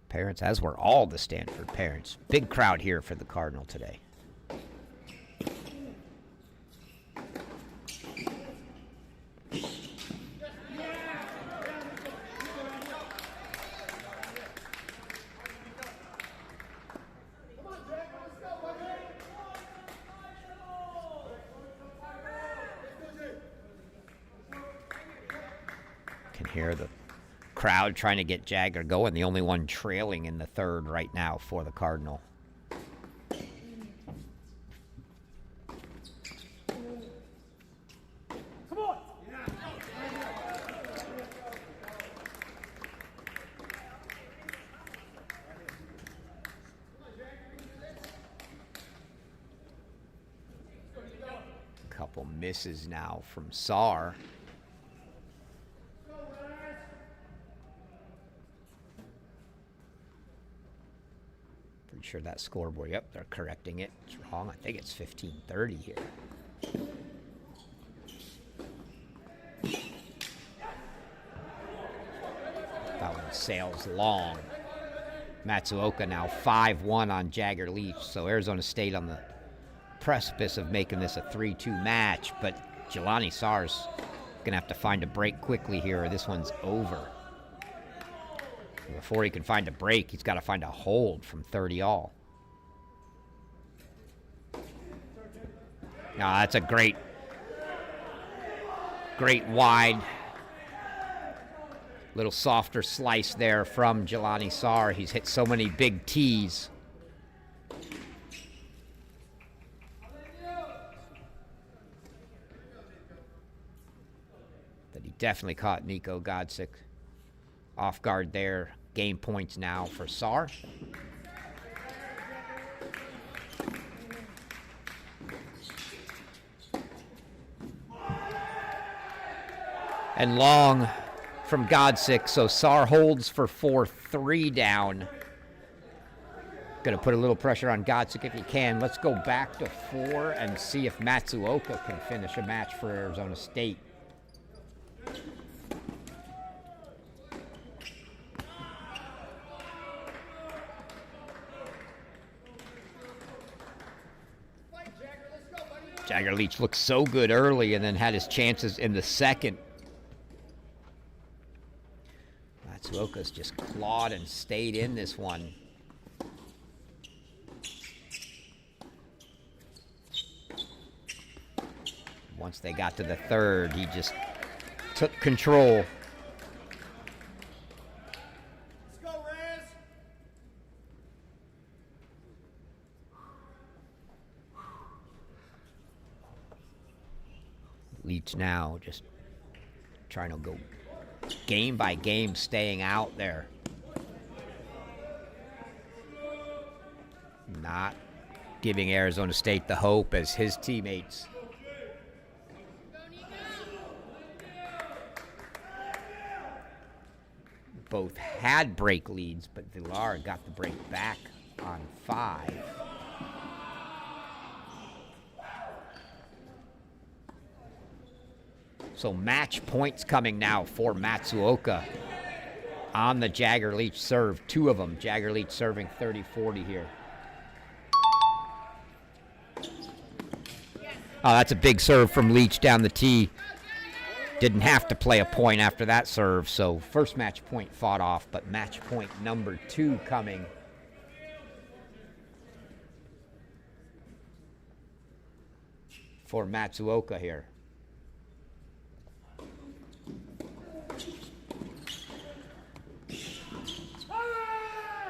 parents, as were all the Stanford parents. Big crowd here for the Cardinal today. Can hear the crowd trying to get Jagger going, the only one trailing in the third right now for the Cardinal. Come on. Couple misses now from Sar. Pretty sure that scoreboard, yep, they're correcting it. It's wrong. I think it's 15-30 here. That one sails long. Matsuoka now 5-1 on Jagger Leach. So Arizona State on the precipice of making this a 3-2 match, but Jelani Sar's gonna have to find a break quickly here or this one's over. Before he can find a break, he's got to find a hold from 30 all. Now that's a great wide, little softer slice there from Jelani Sar. He's hit so many big tees. That he definitely caught Nico Godsick off guard there. Game points now for Sar. And long from Godsick, so Sar holds for 4-3 down. Going to put a little pressure on Godsick if he can. Let's go back to 4 and see if Matsuoka can finish a match for Arizona State. Jagger Leach looked so good early and then had his chances in the second. Matsuoka's just clawed and stayed in this one. Once they got to the third, he just took control. Let's go, Rez. Leach now just trying to go game by game, staying out there. Not giving Arizona State the hope as his teammates both had break leads, but Villar got the break back on 5. So match points coming now for Matsuoka on the Jagger Leach serve. 2 of them. Jagger Leach serving 30-40 here. Oh, that's a big serve from Leach down the tee. Didn't have to play a point after that serve, so first match point fought off, but match point number 2 coming. For Matsuoka here.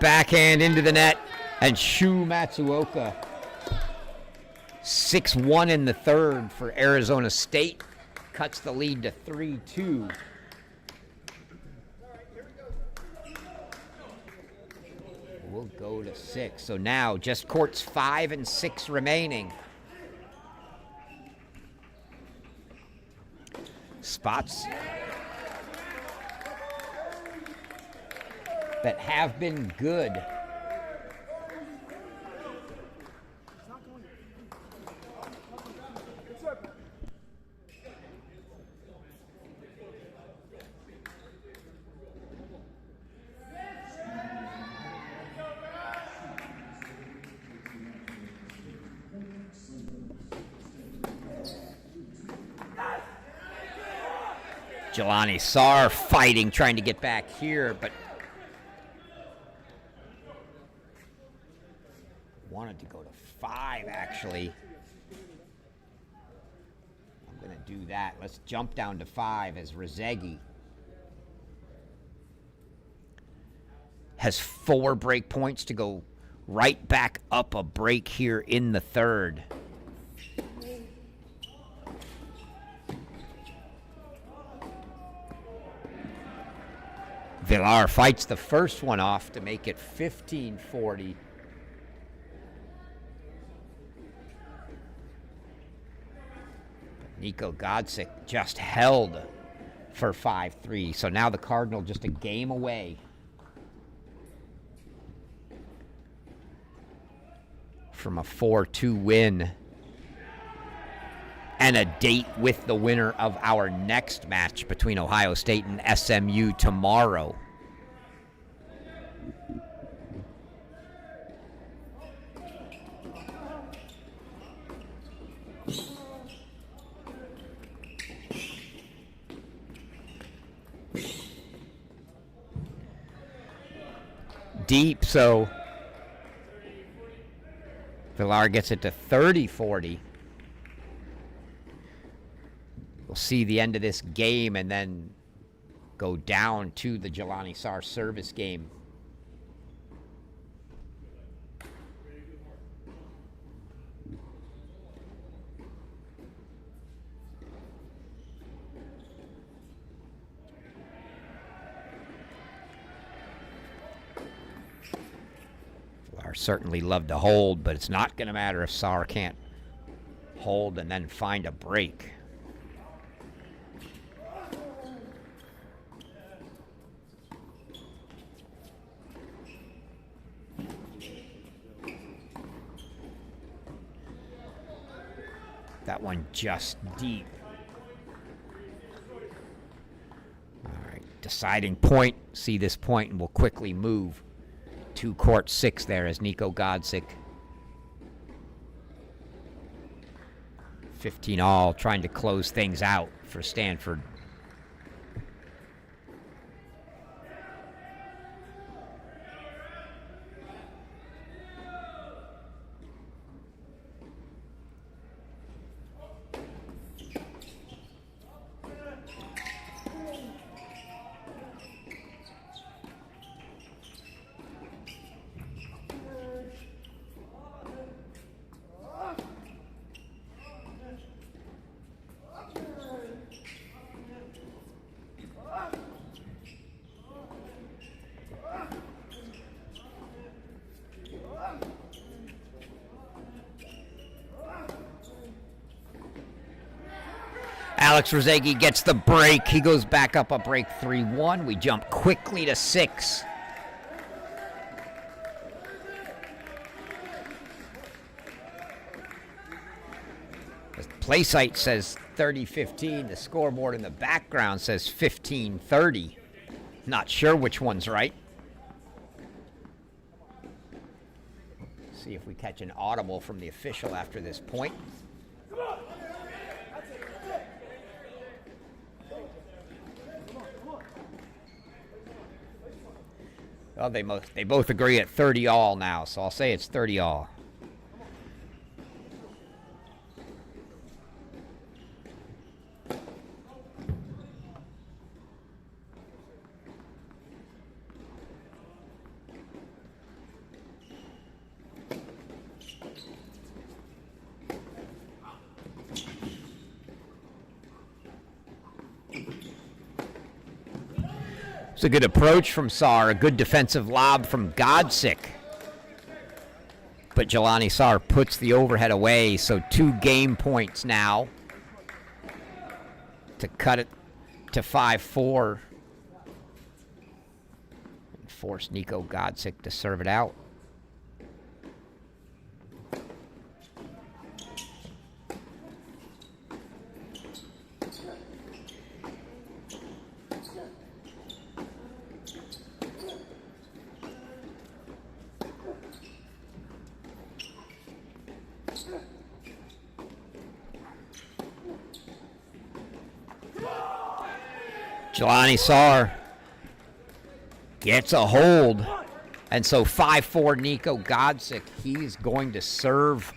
Backhand into the net, and Shu Matsuoka. 6-1 in the third for Arizona State. Cuts the lead to 3-2. We'll go to 6. So now just courts 5 and 6 remaining. Spots that have been good. Jelani Sarr fighting, trying to get back here, but wanted to go to 5, actually. I'm going to do that. Let's jump down to 5 as Rezegi has 4 break points to go right back up a break here in the third. Villar fights the first one off to make it 15-40. Nico Godsick just held for 5-3. So now the Cardinal just a game away from a 4-2 win and a date with the winner of our next match between Ohio State and SMU tomorrow. Deep, so Villar gets it to 30-40. We'll see the end of this game and then go down to the Jelani Sarr service game. Villar certainly loved to hold, but it's not going to matter if Sarr can't hold and then find a break. That one just deep. All right, deciding point. See this point and we'll quickly move to court 6 there as Nico Godsick. 15 all, trying to close things out for Stanford. Alex Rozegi gets the break. He goes back up a break 3-1. We jump quickly to 6. The play site says 30-15. The scoreboard in the background says 15-30. Not sure which one's right. See if we catch an audible from the official after this point. Well, they both agree at 30 all now, so I'll say it's 30 all. It's a good approach from Saar, a good defensive lob from Godsick. But Jelani Saar puts the overhead away, so 2 game points now to cut it to 5-4. And force Nico Godsick to serve it out. Jelani Saar gets a hold, and so 5-4 Nico Godsick. He's going to serve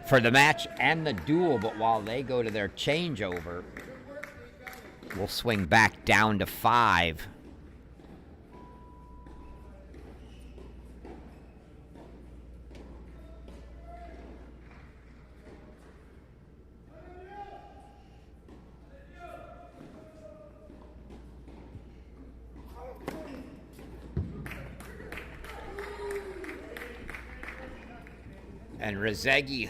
for the match and the duel, but while they go to their changeover, we'll swing back down to 5. And Rozegi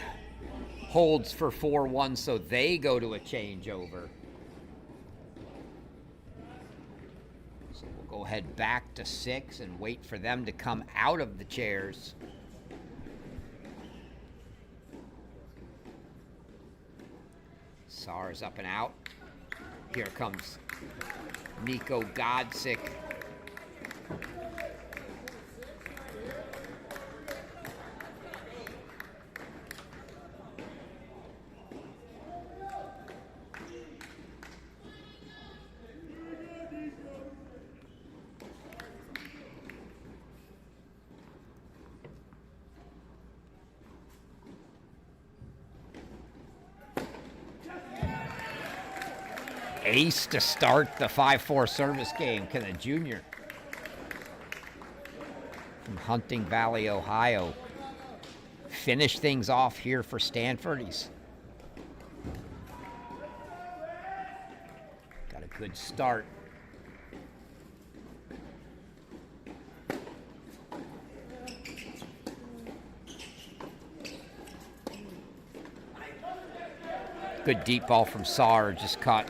holds for 4-1, so they go to a changeover. So we'll go ahead back to 6 and wait for them to come out of the chairs. Saar's up and out. Here comes Nico Godsick. Ace to start the 5-4 service game. Can the junior from Hunting Valley, Ohio, finish things off here for Stanford? He's got a good start. Good deep ball from Saar, just caught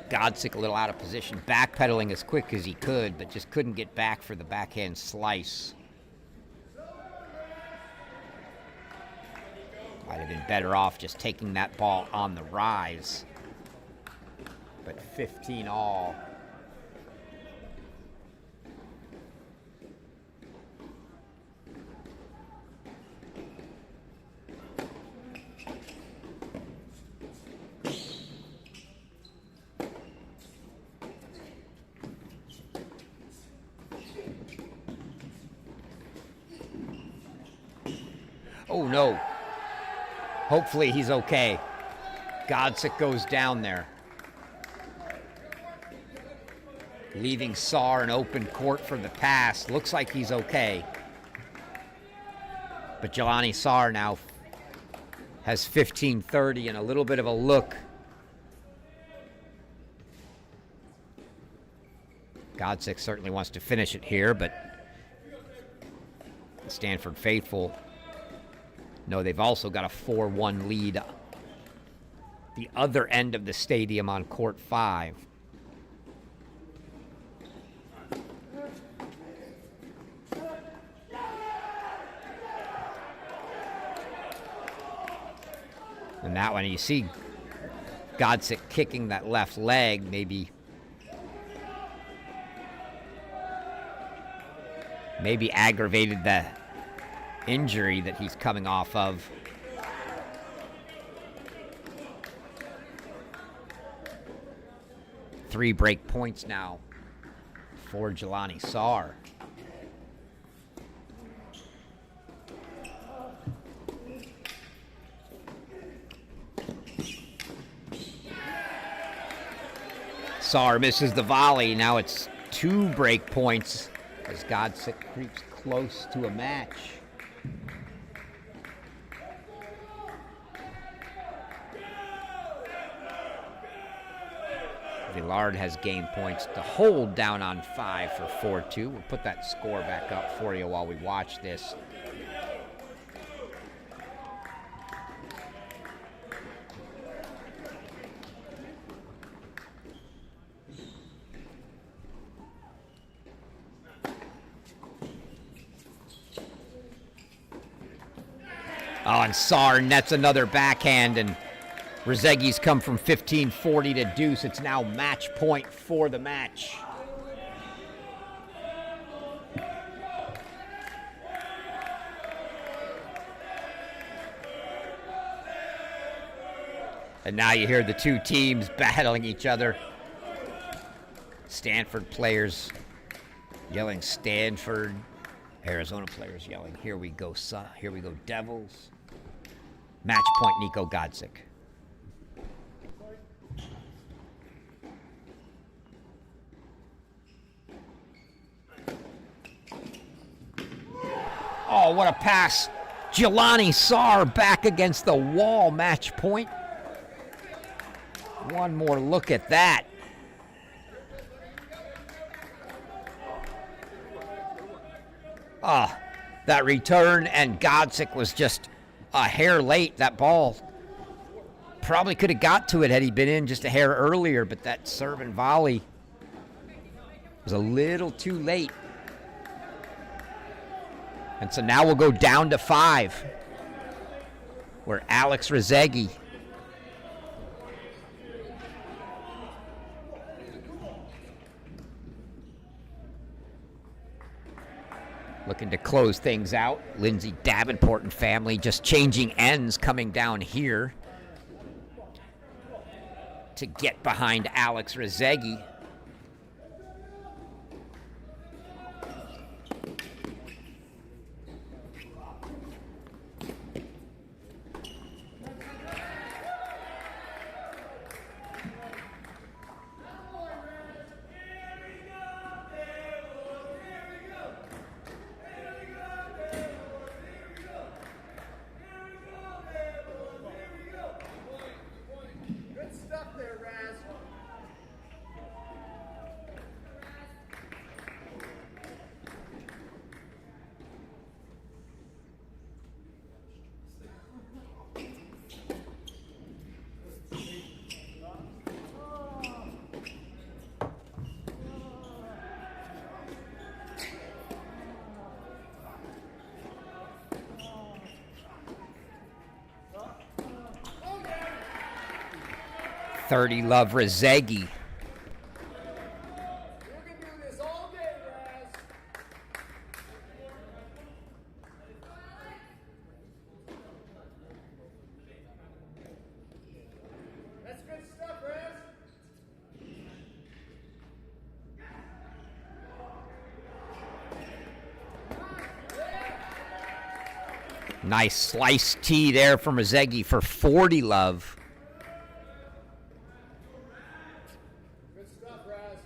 Godsick a little out of position, backpedaling as quick as he could, but just couldn't get back for the backhand slice. Might have been better off just taking that ball on the rise. But 15 all. Oh no. Hopefully he's okay. Godsick goes down there. Leaving Saar an open court for the pass. Looks like he's okay. But Jelani Saar now has 15-30 and a little bit of a look. Godsick certainly wants to finish it here, but the Stanford faithful know they've also got a 4-1 lead. The other end of the stadium on court 5. And that one, you see Godsick kicking that left leg, maybe aggravated the injury that he's coming off of. Three break points now for Jelani Saar. Saar misses the volley. Now it's 2 break points as Godsick creeps close to a match. Villard has game points to hold down on 5 for 4-2. We'll put that score back up for you while we watch this. Oh, and Saar nets another backhand, and Rezegui's come from 15-40 to deuce. It's now match point for the match. And now you hear the two teams battling each other. Stanford players yelling Stanford. Arizona players yelling, here we go Devils. Match point, Nico Godsick. Oh, what a pass. Jelani Saar back against the wall, match point. One more look at that. Ah, that return, and Godsick was just a hair late. That ball probably could have got to it had he been in just a hair earlier, but that serve and volley was a little too late. And so now we'll go down to 5, where Alex Rezegui looking to close things out. Lindsay Davenport and family just changing ends coming down here to get behind Alex Rezegui. 30 love Rezegi. Nice sliced tee there from Rezegi for 40 love. Good stuff, Raz.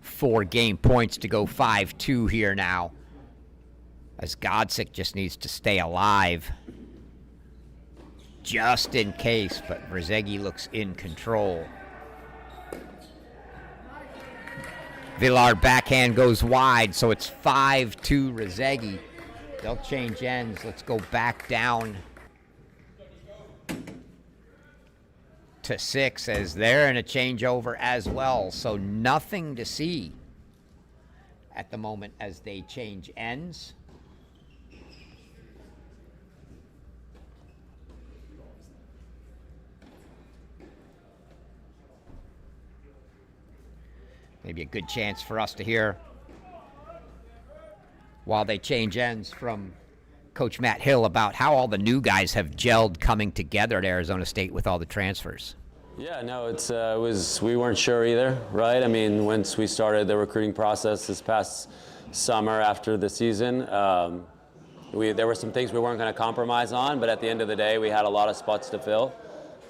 4 game points to go 5-2 here now, as Godsick just needs to stay alive just in case, but Rezegi looks in control. Villar backhand goes wide, so it's 5-2 Rezegi. They'll change ends. Let's go back down to 6 as they're in a changeover as well. So nothing to see at the moment as they change ends. Maybe a good chance for us to hear, while they change ends, from Coach Matt Hill about how all the new guys have gelled coming together at Arizona State with all the transfers. Yeah, no, we weren't sure either, right? I mean, once we started the recruiting process this past summer after the season, there were some things we weren't going to compromise on, but at the end of the day, we had a lot of spots to fill,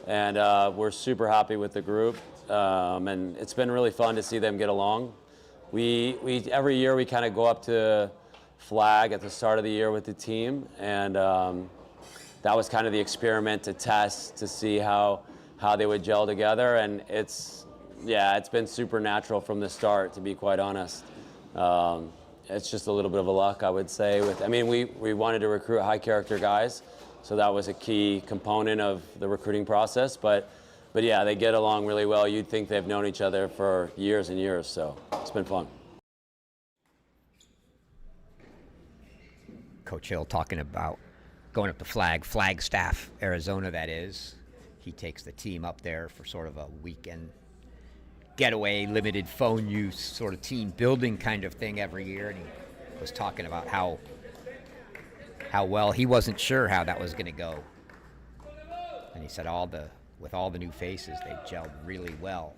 and we're super happy with the group, and it's been really fun to see them get along. We every year we kind of go up to flag at the start of the year with the team, and that was kind of the experiment to test to see how they would gel together, and it's been super natural from the start, to be quite honest. It's just a little bit of a luck, I would say. We wanted to recruit high character guys, so that was a key component of the recruiting process, but yeah, they get along really well. You'd think they've known each other for years and years, so it's been fun. Coach Hill talking about going up to Flagstaff, Arizona, that is. He takes the team up there for sort of a weekend getaway, limited phone use, sort of team building kind of thing every year. And he was talking about how well he wasn't sure how that was going to go. And he said with all the new faces, they gelled really well.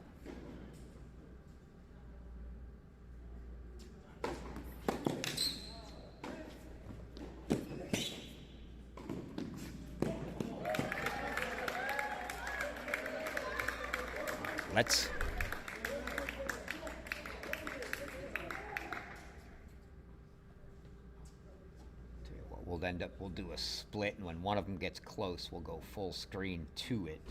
Let's we'll do a split, and when one of them gets close, we'll go full screen to it.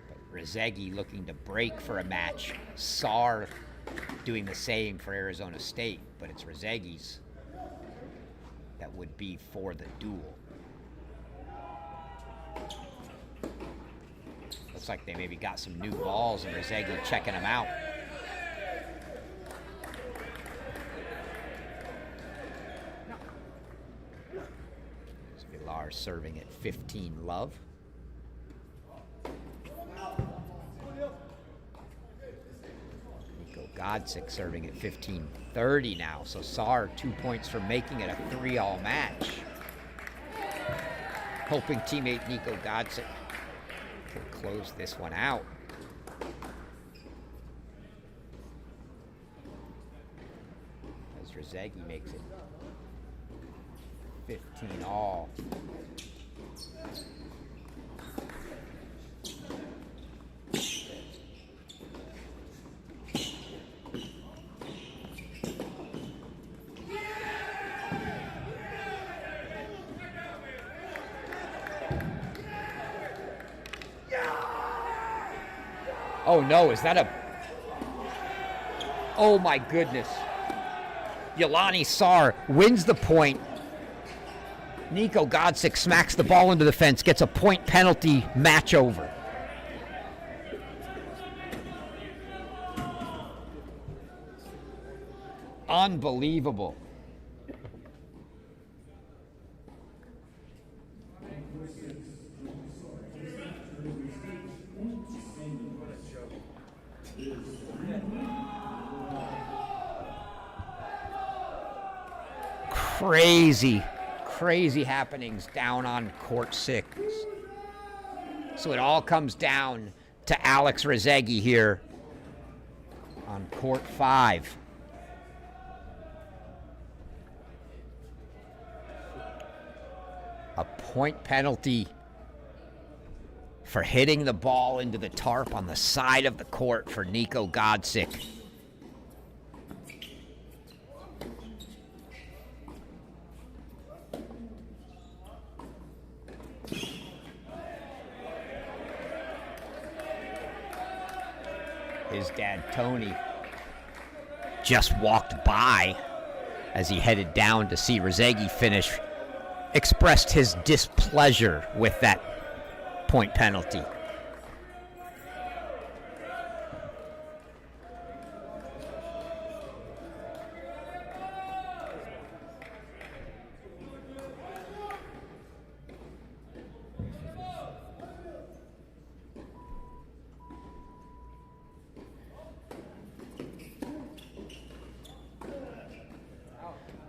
But Rezegi looking to break for a match. Saar doing the same for Arizona State, but it's Rezegi's that would be for the duel. Looks like they maybe got some new balls, and Rezegi checking them out. Villar serving at 15 love. Godsick serving at 15-30 now. So Saar 2 points for making it a 3-all match. Hoping teammate Nico Godsick can close this one out. As Rezegi makes it 15-all. Oh no, is that a... Oh my goodness. Jelani Saar wins the point. Nico Godsick smacks the ball into the fence, gets a point penalty, match over. Unbelievable. Crazy happenings down on court 6. So it all comes down to Alex Rezegi here on court 5. A point penalty for hitting the ball into the tarp on the side of the court for Nico Godsick. His dad, Tony, just walked by as he headed down to see Rezegi finish, expressed his displeasure with that point penalty.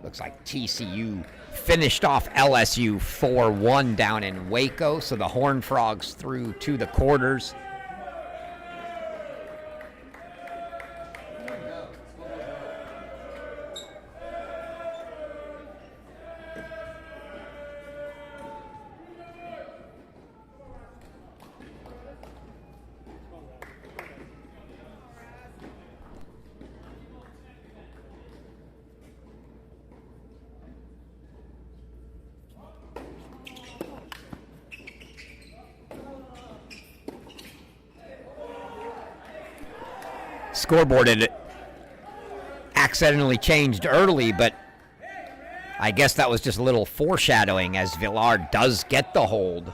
Looks like TCU finished off LSU 4-1 down in Waco, so the Horned Frogs through to the quarters. Scoreboard had accidentally changed early, but I guess that was just a little foreshadowing as Villar does get the hold.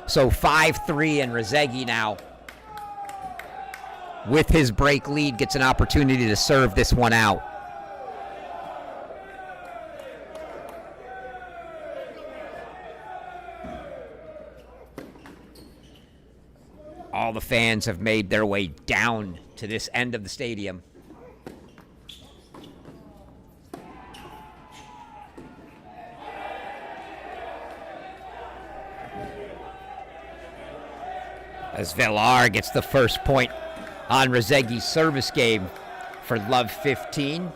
So 5-3, and Rezegi now, with his break lead, gets an opportunity to serve this one out. All the fans have made their way down to this end of the stadium. As Villar gets the first point on Rezegi's service game for Love 15.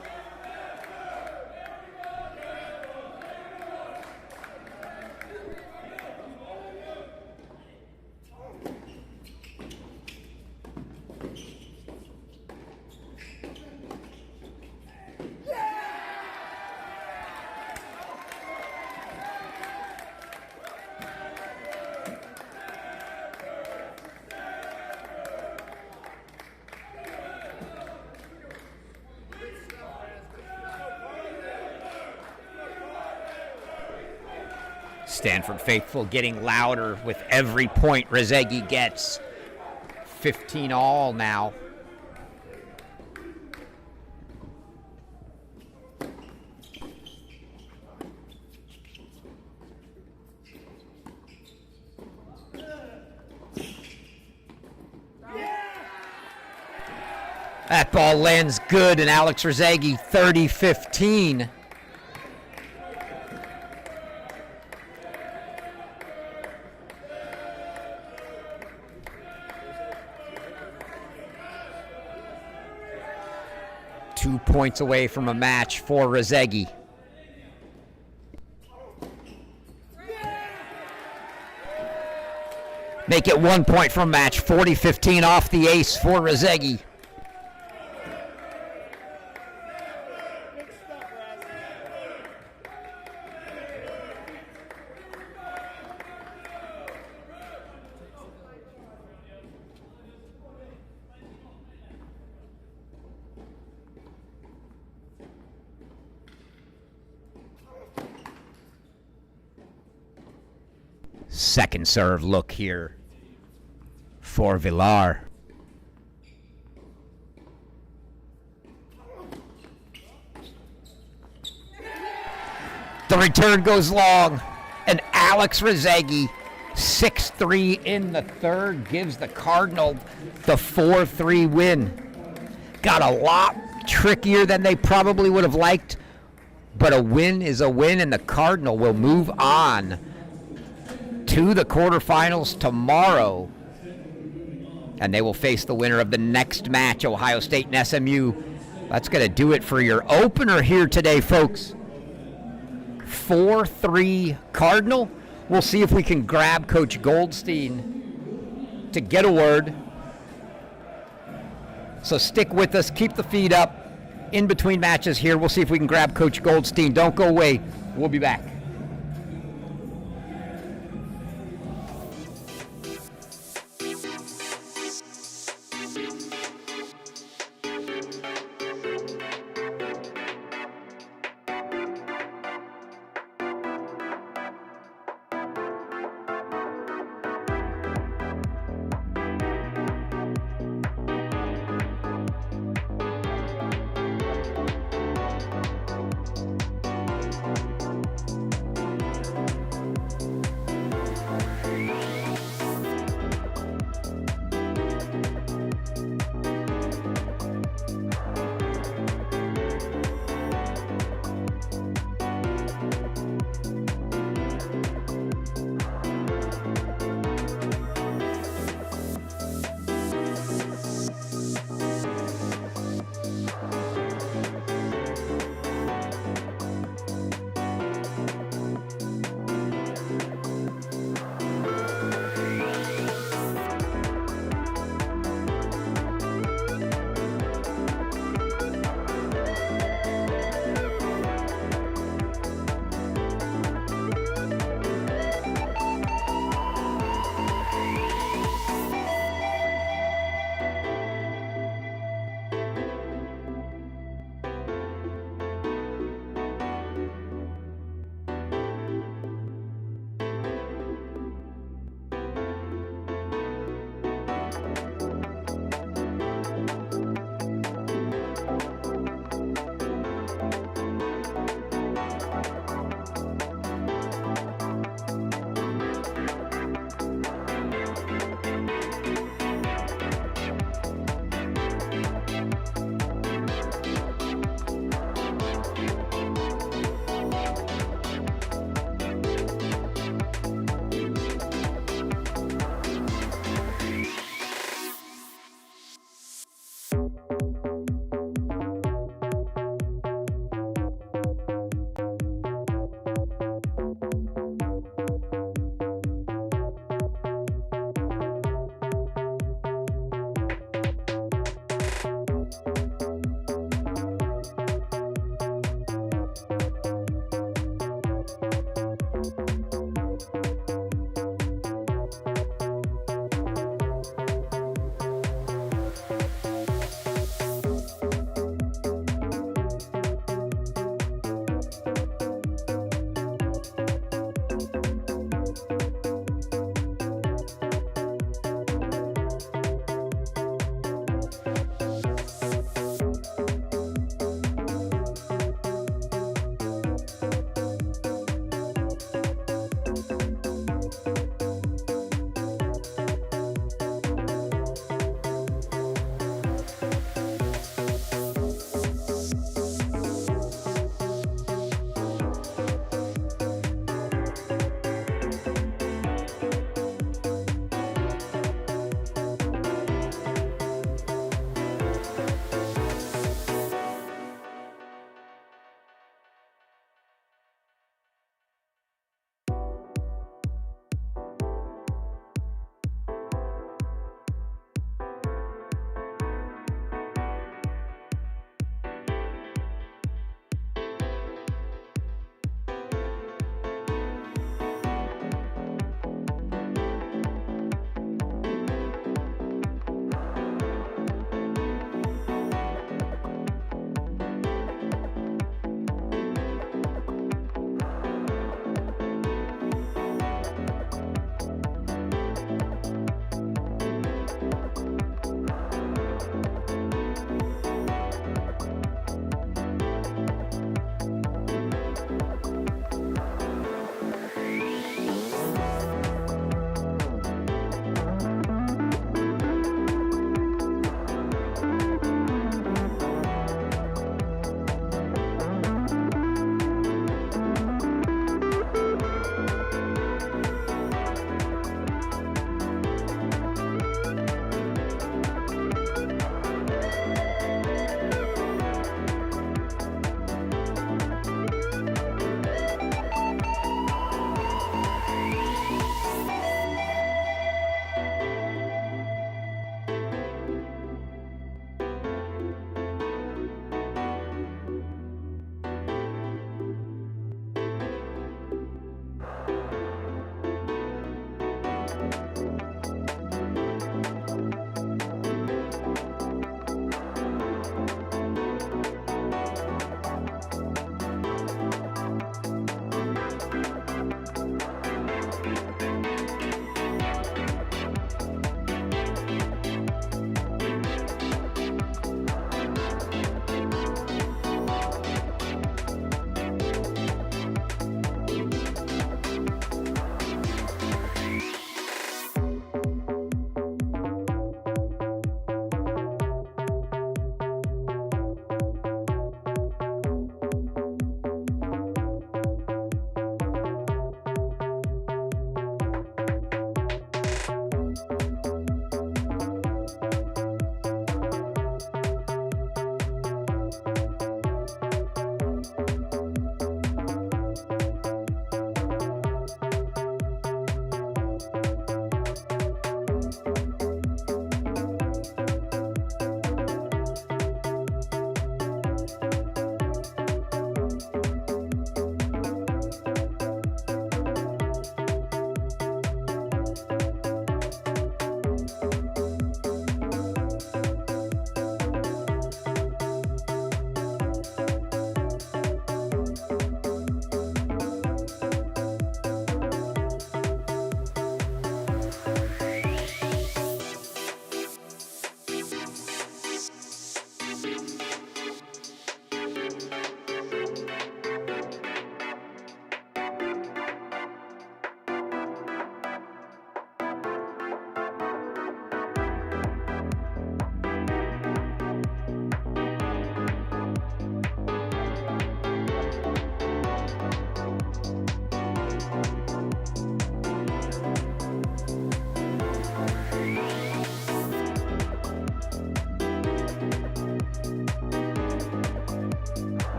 Stanford faithful getting louder with every point Rezegi gets. 15 all now. That ball lands good, and Alex Rezegi 30-15. Points away from a match for Rezegi. Make it 1 point from match. 40-15 off the ace for Rezegi. Second serve look here for Villar. return goes long, and Alex Rezegi, 6-3 in the third, gives the Cardinal the 4-3 win. Got a lot trickier than they probably would have liked, but a win is a win, and the Cardinal will move on to the quarterfinals tomorrow, and they will face the winner of the next match, Ohio State and SMU. That's going to do it for your opener here today, folks. 4-3 Cardinal. We'll see if we can grab Coach Goldstein to get a word. So stick with us. Keep the feed up. In between matches here, we'll see if we can grab Coach Goldstein. Don't go away. We'll be back.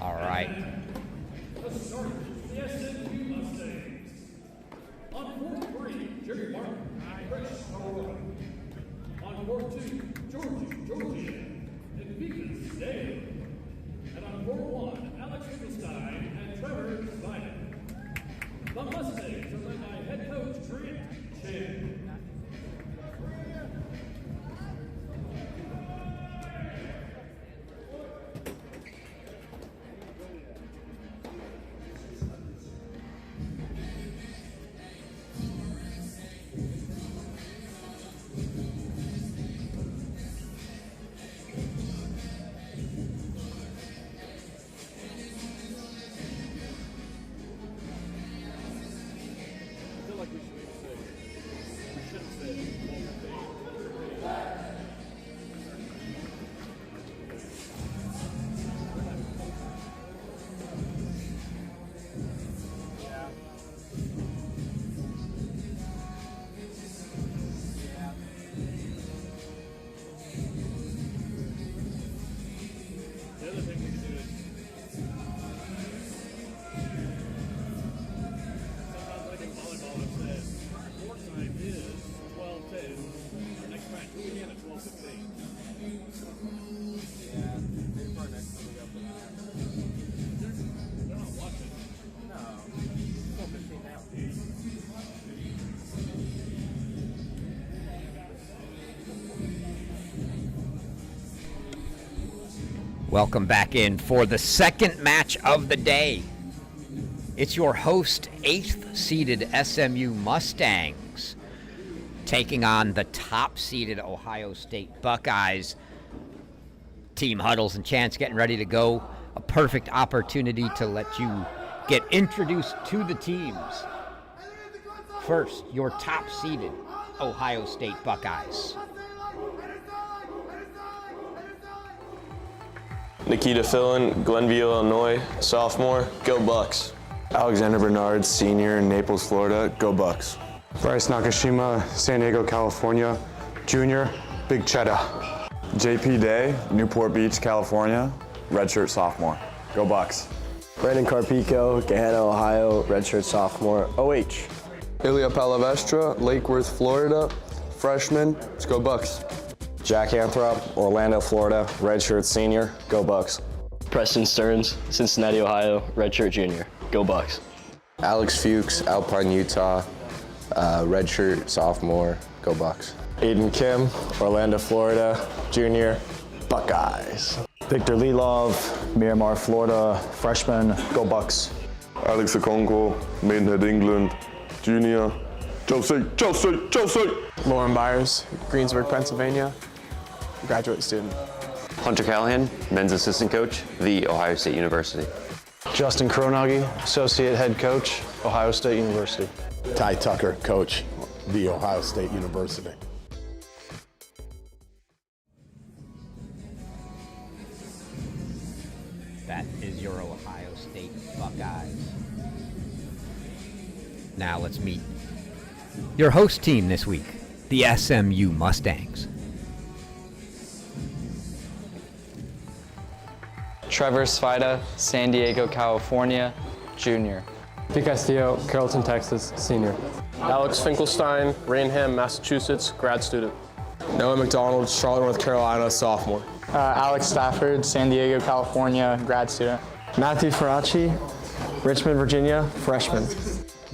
All right. Let's start the SMU Mustangs. On court 3, Jerry Martin, Chris Aurora. On court 2, Georgia, and Venus Dale. And on court 1, Alex Goldstein and Trevor Biden. The Mustangs are led by head coach Trent Chang. Welcome back in for the second match of the day. It's your host, 8th-seeded SMU Mustangs, taking on the top-seeded Ohio State Buckeyes. Team huddles and chants getting ready to go. A perfect opportunity to let you get introduced to the teams. First, your top-seeded Ohio State Buckeyes. Nikita Fillin, Glenview, Illinois, sophomore. Go Bucks. Alexander Bernard, senior, Naples, Florida. Go Bucks. Bryce Nakashima, San Diego, California, junior. Big Cheddar. JP Day, Newport Beach, California, redshirt sophomore. Go Bucks. Brandon Carpico, Gahanna, Ohio, redshirt sophomore. OH. Ilya Palavestra, Lake Worth, Florida, freshman. Let's go Bucks. Jack Anthrop, Orlando, Florida, redshirt senior. Go Bucks. Preston Stearns, Cincinnati, Ohio, redshirt junior. Go Bucks. Alex Fuchs, Alpine, Utah, redshirt sophomore. Go Bucks. Aiden Kim, Orlando, Florida, junior. Buckeyes. Victor Lilov, Miramar, Florida, freshman. Go Bucks. Alex Okonkwo, Maidenhead, England, junior. Josie. Lauren Byers, Greensburg, Pennsylvania, graduate student. Hunter Callahan, men's assistant coach, The Ohio State University. Justin Kronagi, associate head coach, Ohio State University. Ty Tucker, coach, The Ohio State University. That is your Ohio State Buckeyes. Now let's meet your host team this week, the SMU Mustangs. Trevor Svida, San Diego, California, junior. Pete Castillo, Carrollton, Texas, senior. Alex Finkelstein, Rainham, Massachusetts, grad student. Noah McDonald, Charlotte, North Carolina, sophomore. Alex Stafford, San Diego, California, grad student. Matthew Faraci, Richmond, Virginia, freshman.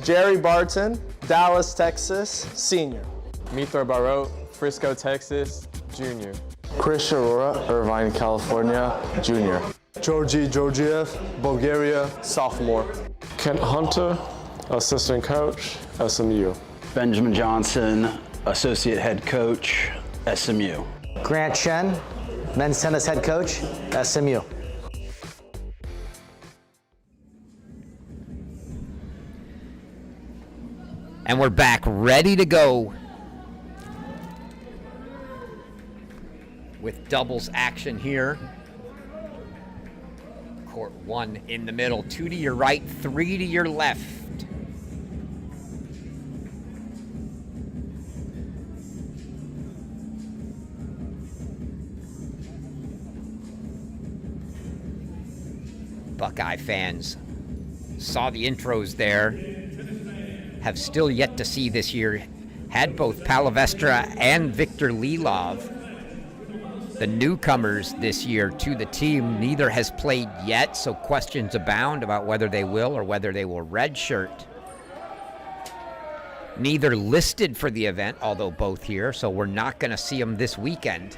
Jerry Barton, Dallas, Texas, senior. Mithra Barot, Frisco, Texas, junior. Chris Aurora, Irvine, California, junior. Georgi Georgiev, Bulgaria, sophomore. Kent Hunter, assistant coach, SMU. Benjamin Johnson, associate head coach, SMU. Grant Chen, men's tennis head coach, SMU. And we're back ready to go with doubles action here. Court 1 in the middle, 2 to your right, 3 to your left. Buckeye fans saw the intros there, have still yet to see this year, had both Palavestra and Victor Lilov, the newcomers this year to the team. Neither has played yet, so questions abound about whether they will or whether they will redshirt. Neither listed for the event, although both here, so we're not going to see them this weekend.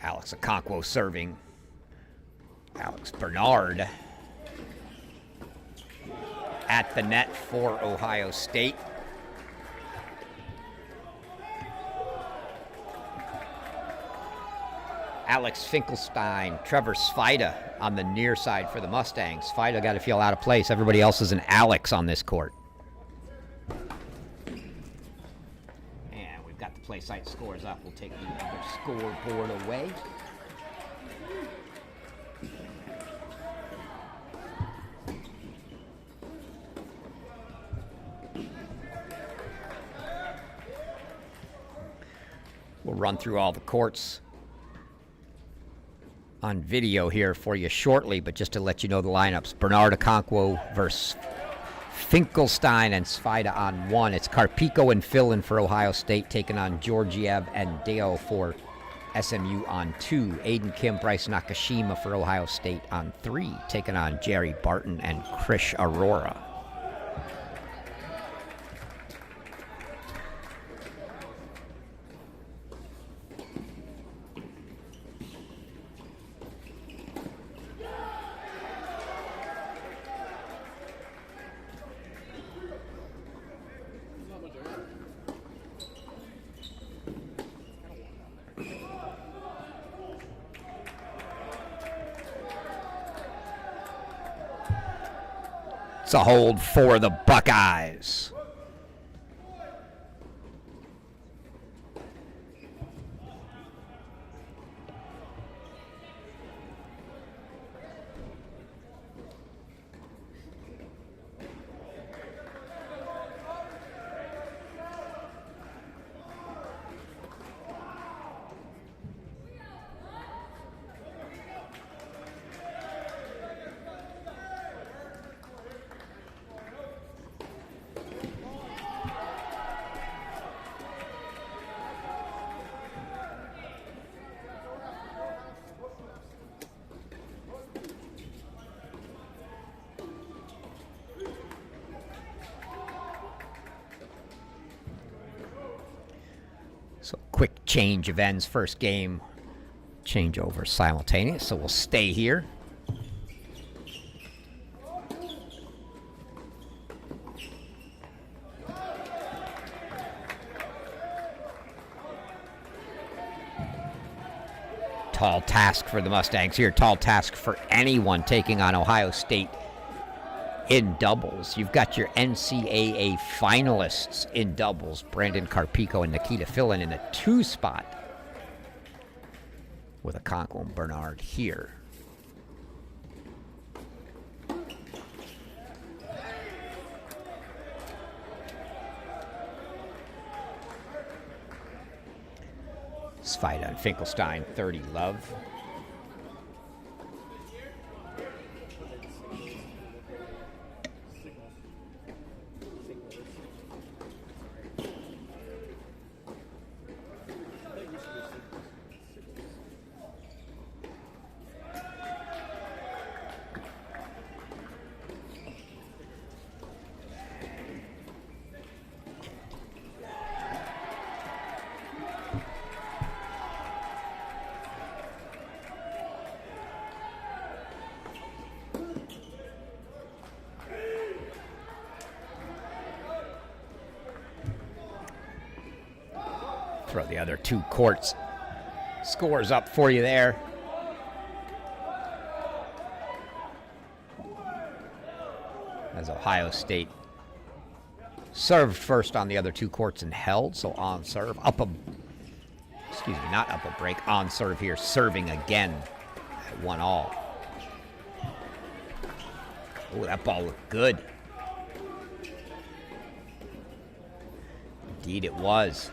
Alex Okonkwo serving. Alex Bernard at the net for Ohio State. Alex Finkelstein, Trevor Svida on the near side for the Mustangs. Svida got to feel out of place. Everybody else is an Alex on this court. And we've got the play site scores up. We'll take the other scoreboard away. We'll run through all the courts on video here for you shortly, but just to let you know the lineups. Bernard Okonkwo versus Finkelstein and Svida on one. It's Carpico and Fillin for Ohio State taking on Georgiev and Dale for SMU on two. Aiden Kim, Bryce Nakashima for Ohio State on three, taking on Jerry Barton and Krish Arora. It's a hold for the Buckeyes. So quick change of ends, first game, change over simultaneous, so we'll stay here. Tall task for the Mustangs here, tall task for anyone taking on Ohio State in doubles. You've got your NCAA finalists in doubles, Brandon Carpico and Nikita Fillin in the 2 spot, with Okonkwo and Bernard here. Svida and Finkelstein, 30 love. Throw the other 2 courts scores up for you there. As Ohio State served first on the other 2 courts and held, so on serve, not up a break, on serve here, serving again at 1-all. Oh, that ball looked good. Indeed it was.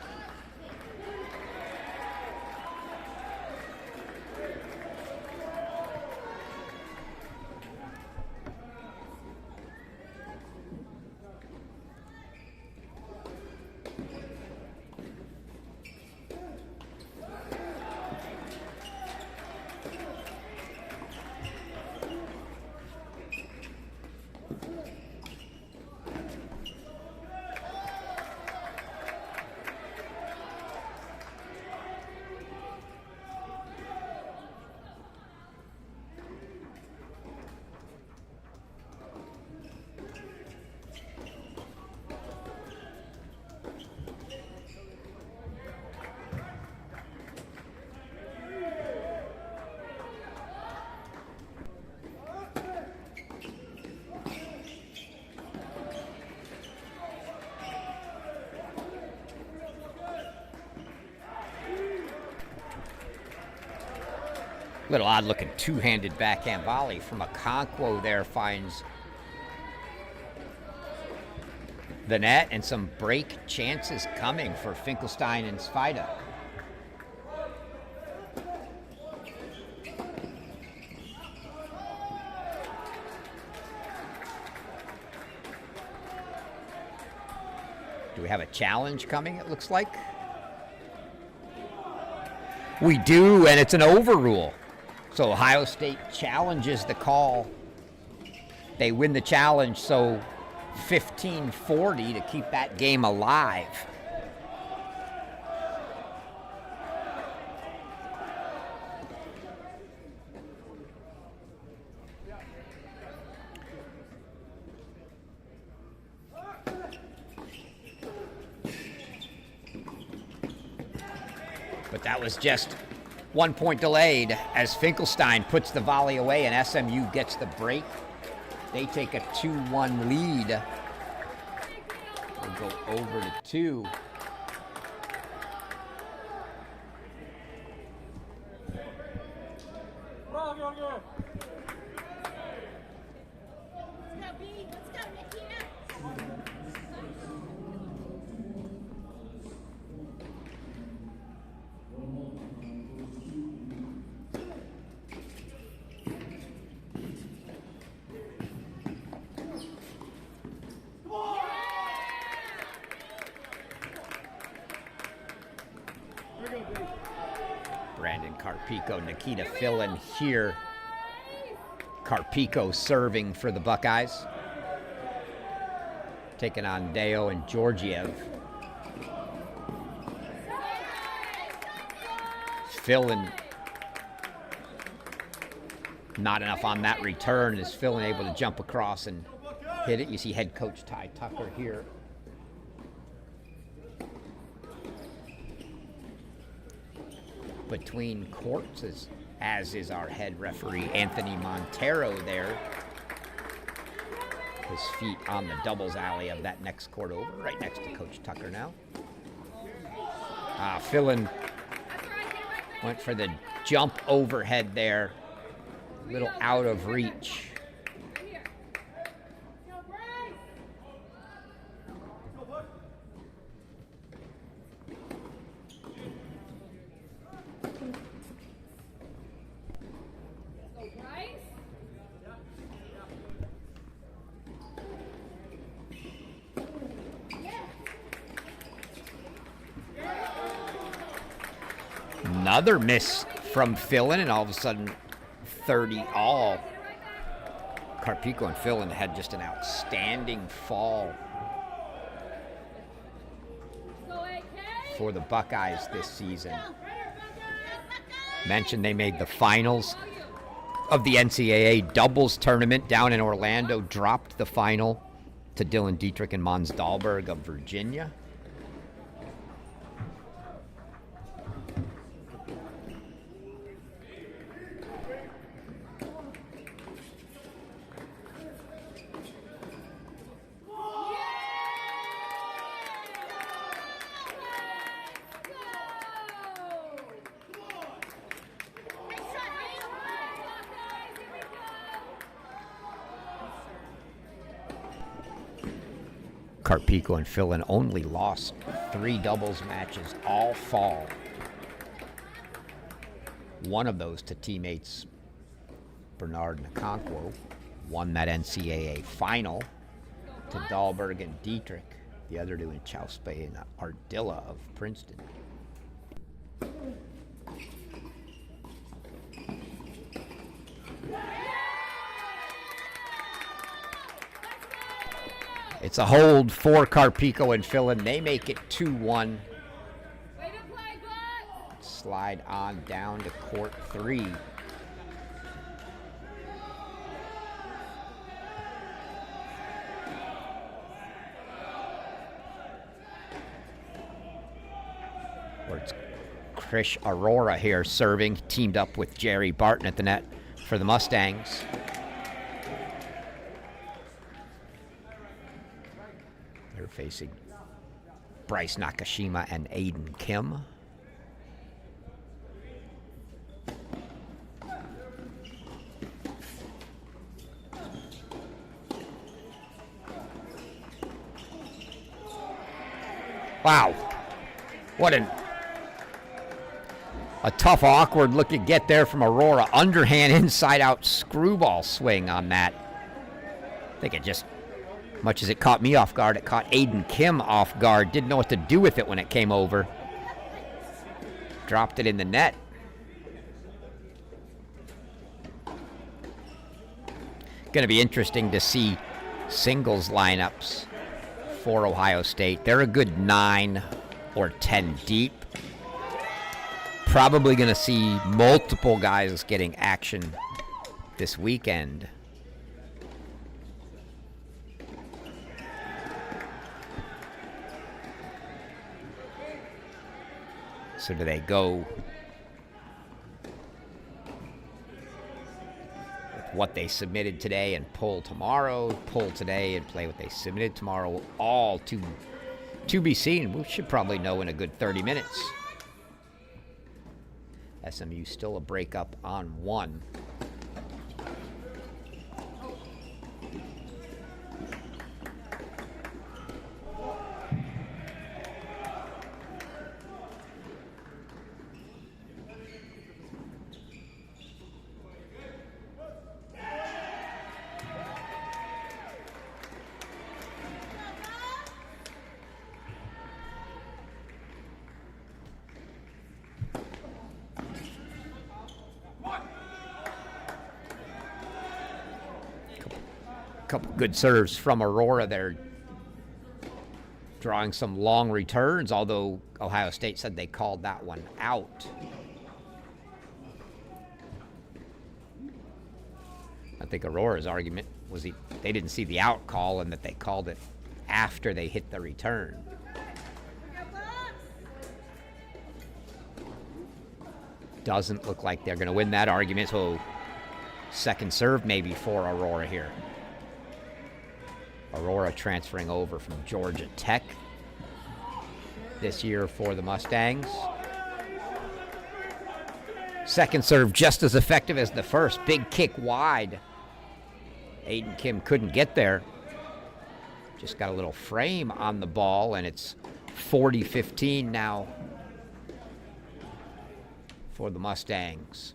Little odd looking two-handed backhand volley from Okonkwo there, finds the net, and some break chances coming for Finkelstein and Svida. Do we have a challenge coming, it looks like? We do, and it's an overrule. So Ohio State challenges the call. They win the challenge, so 15-40 to keep that game alive. But that was just 1 point delayed as Finkelstein puts the volley away and SMU gets the break. They take a 2-1 lead. We'll go over to 2. Carpico, Nikita Fillin here. Carpico serving for the Buckeyes. Taking on Deo and Georgiev. Fillin not enough on that return. Is Fillin able to jump across and hit it? You see head coach Ty Tucker here. Between courts, as is our head referee Anthony Montero there. His feet on the doubles alley of that next court over, right next to Coach Tucker now. Fillin went for the jump overhead there, a little out of reach. Another miss from Fillin, and all of a sudden 30 all. Carpico and Fillin had just an outstanding fall for the Buckeyes this season. Mentioned they made the finals of the NCAA doubles tournament down in Orlando, dropped the final to Dylan Dietrich and Mons Dahlberg of Virginia. Carpico and Philin only lost 3 doubles matches all fall. One of those to teammates Bernard Nkonkwo, won that NCAA final to Dahlberg and Dietrich, the other two in Chauspe and Ardilla of Princeton. It's a hold for Carpico and Philin. They make it 2-1. Slide on down to court 3. Where it's Krish Aurora here serving, teamed up with Jerry Barton at the net for the Mustangs. They're facing Bryce Nakashima and Aiden Kim. Wow, what a tough, awkward looking get there from Aurora. Underhand, inside-out screwball swing on that. I think it just, much as it caught me off guard, it caught Aiden Kim off guard. Didn't know what to do with it when it came over. Dropped it in the net. Going to be interesting to see singles lineups for Ohio State. They're a good 9 or 10 deep. Probably going to see multiple guys getting action this weekend. So do they go with what they submitted today and pull tomorrow, pull today and play what they submitted tomorrow? All to be seen. We should probably know in a good 30 minutes. SMU still a breakup on 1. Couple good serves from Aurora there, drawing some long returns, although Ohio State said they called that one out. I think Aurora's argument was they didn't see the out call and that they called it after they hit the return. Doesn't look like they're going to win that argument, so second serve maybe for Aurora here. Aurora transferring over from Georgia Tech this year for the Mustangs. Second serve just as effective as the first. Big kick wide. Aiden Kim couldn't get there. Just got a little frame on the ball, and it's 40-15 now for the Mustangs.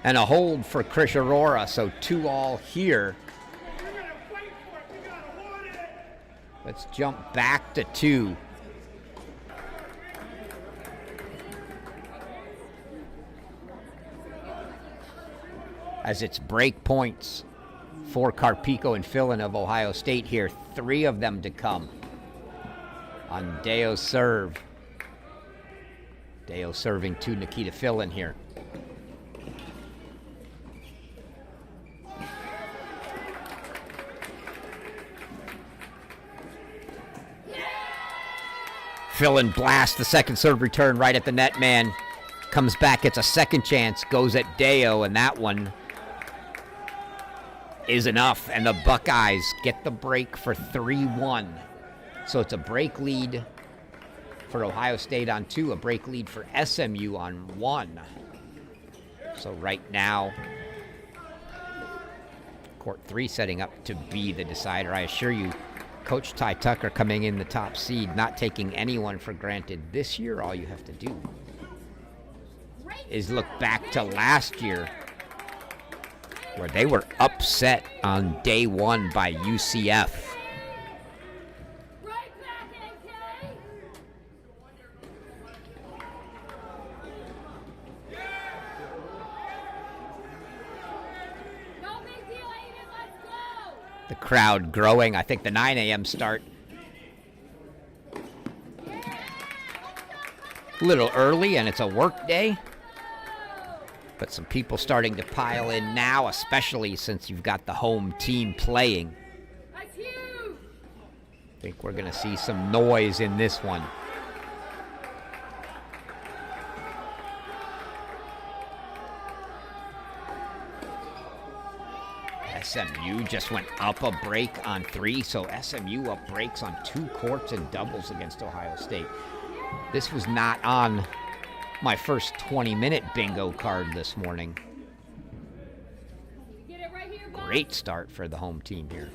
And a hold for Krish Aurora, so 2-all here. Let's jump back to 2. As it's break points for Carpico and Philin of Ohio State here. 3 of them to come on Deo's serve. Deo serving to Nikita Philin here. Philin blasts the second serve return right at the net man. Comes back, gets a second chance, goes at Deo, and that one is enough. And the Buckeyes get the break for 3-1. So it's a break lead for Ohio State on 2, a break lead for SMU on 1. So right now, Court 3 setting up to be the decider. I assure you, Coach Ty Tucker coming in the top seed, not taking anyone for granted this year. All you have to do is look back to last year, where they were upset on day 1 by UCF. The crowd growing. I think the 9 a.m. start a little early, and it's a work day. But some people starting to pile in now, especially since you've got the home team playing. I think we're going to see some noise in this one. SMU just went up a break on 3, so SMU up breaks on 2 courts and doubles against Ohio State. This was not on my first 20-minute bingo card this morning. Great start for the home team here.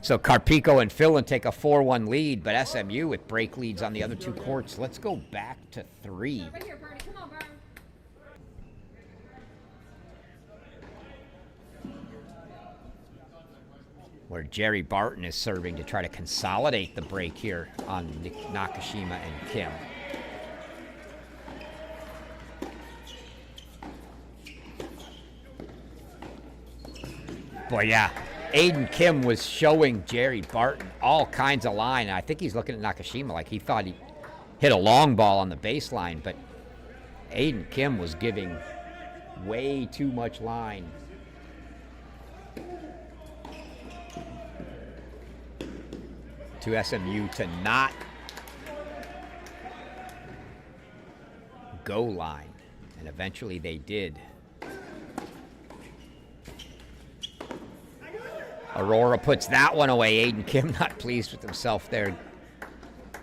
So Carpico and Fillon take a 4-1 lead, but SMU with break leads on the other 2 courts. Let's go back to 3. Right here, Bernie. Come on, Bernie. Where Jerry Barton is serving to try to consolidate the break here on Nakashima and Kim. Boy, yeah. Aiden Kim was showing Jerry Barton all kinds of line. I think he's looking at Nakashima like he thought he hit a long ball on the baseline, but Aiden Kim was giving way too much line. To SMU to not go line, and eventually they did. Aurora puts that one away. Aiden Kim not pleased with himself there.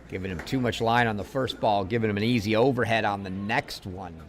Giving him too much line on the first ball, giving him an easy overhead on the next one.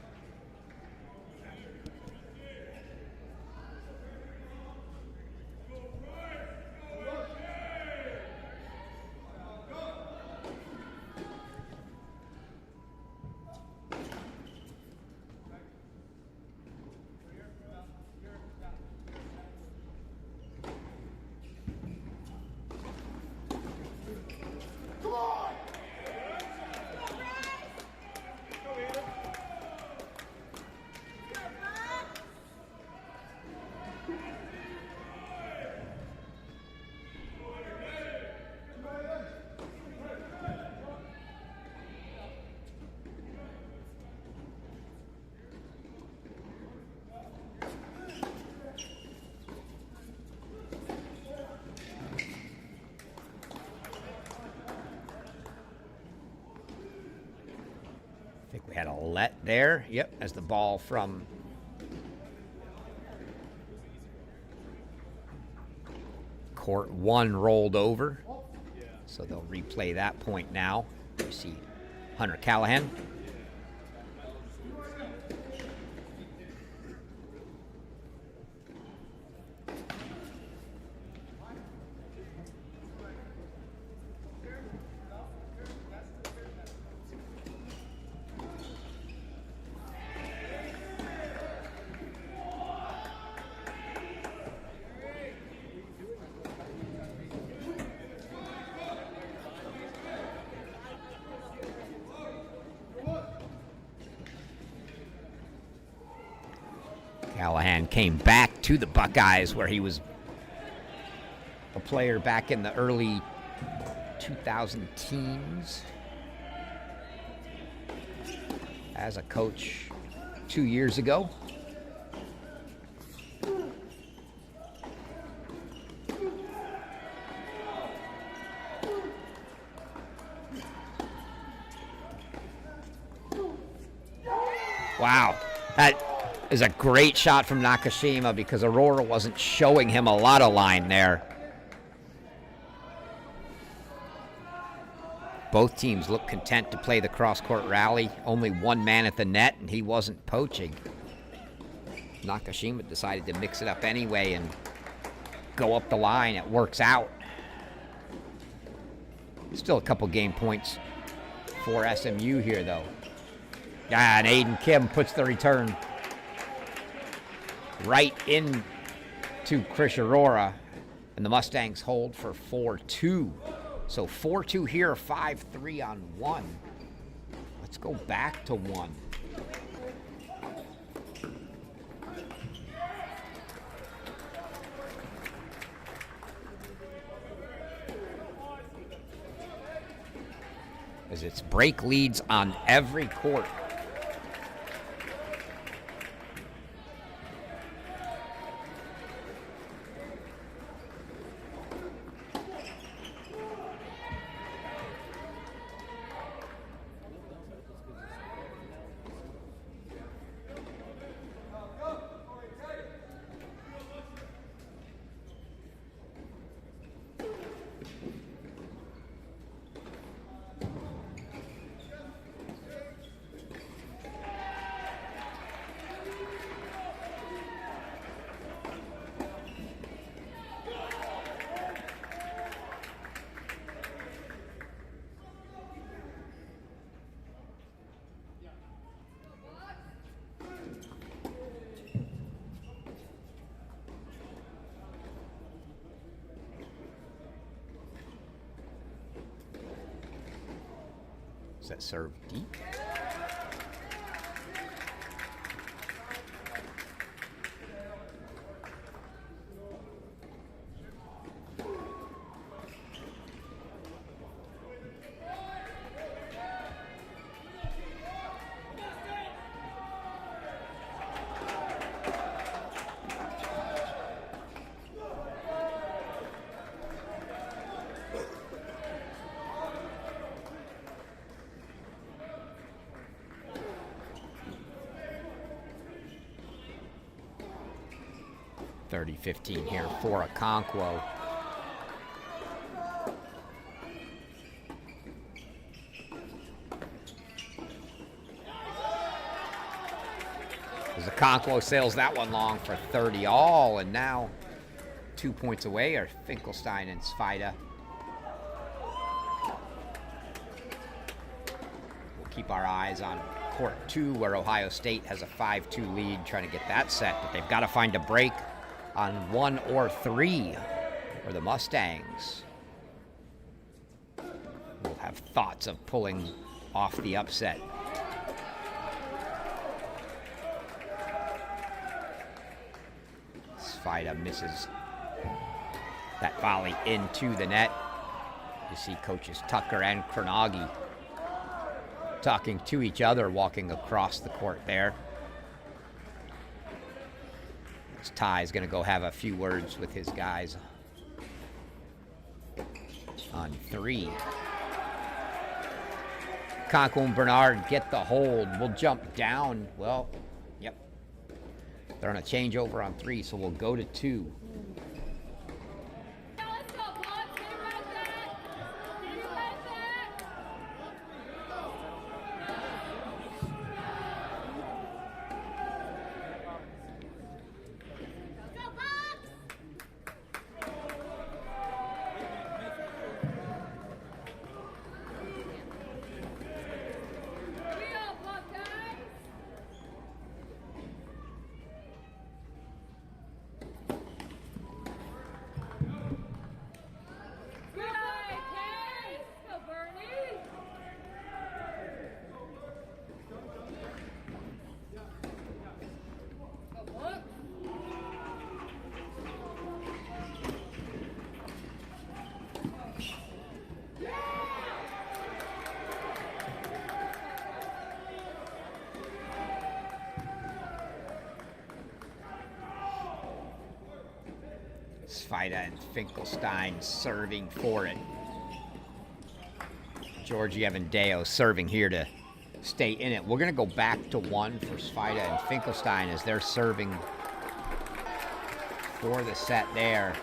I think we had a let there. Yep, as the ball from court 1 rolled over. So they'll replay that point now. You see Hunter Callahan. Callahan came back to the Buckeyes where he was player back in the early 2000 teens. As a coach 2 years ago. Wow, that is a great shot from Nakashima because Aurora wasn't showing him a lot of line there. Both teams look content to play the cross-court rally. Only one man at the net, and he wasn't poaching. Nakashima decided to mix it up anyway and go up the line. It works out. Still a couple game points for SMU here, though. And Aiden Kim puts the return right into Chris Aurora, and the Mustangs hold for 4-2. So 4-2 here, 5-3 on one. Let's go back to one. As it's break leads on every court. That serve deep. .30-15 here for Okonkwo. As Okonkwo sails that one long for 30 all, and now 2 points away are Finkelstein and Svida. We'll keep our eyes on court 2, where Ohio State has a 5-2 lead, trying to get that set, but they've got to find a break on 1 or 3 for the Mustangs. We'll have thoughts of pulling off the upset. Svida misses that volley into the net. You see coaches Tucker and Kronagi talking to each other, walking across the court there. Ty is going to go have a few words with his guys on 3. Okonkwo and Bernard get the hold. We'll jump down. Well, yep. They're on a changeover on 3, so we'll go to 2. Svida and Finkelstein serving for it. Georgiev and Deo serving here to stay in it. We're going to go back to 1 for Svida and Finkelstein as they're serving for the set there.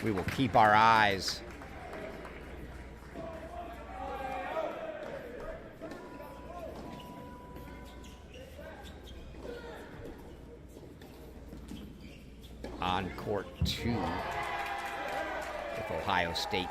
We will keep our eyes on court 2 with Ohio State.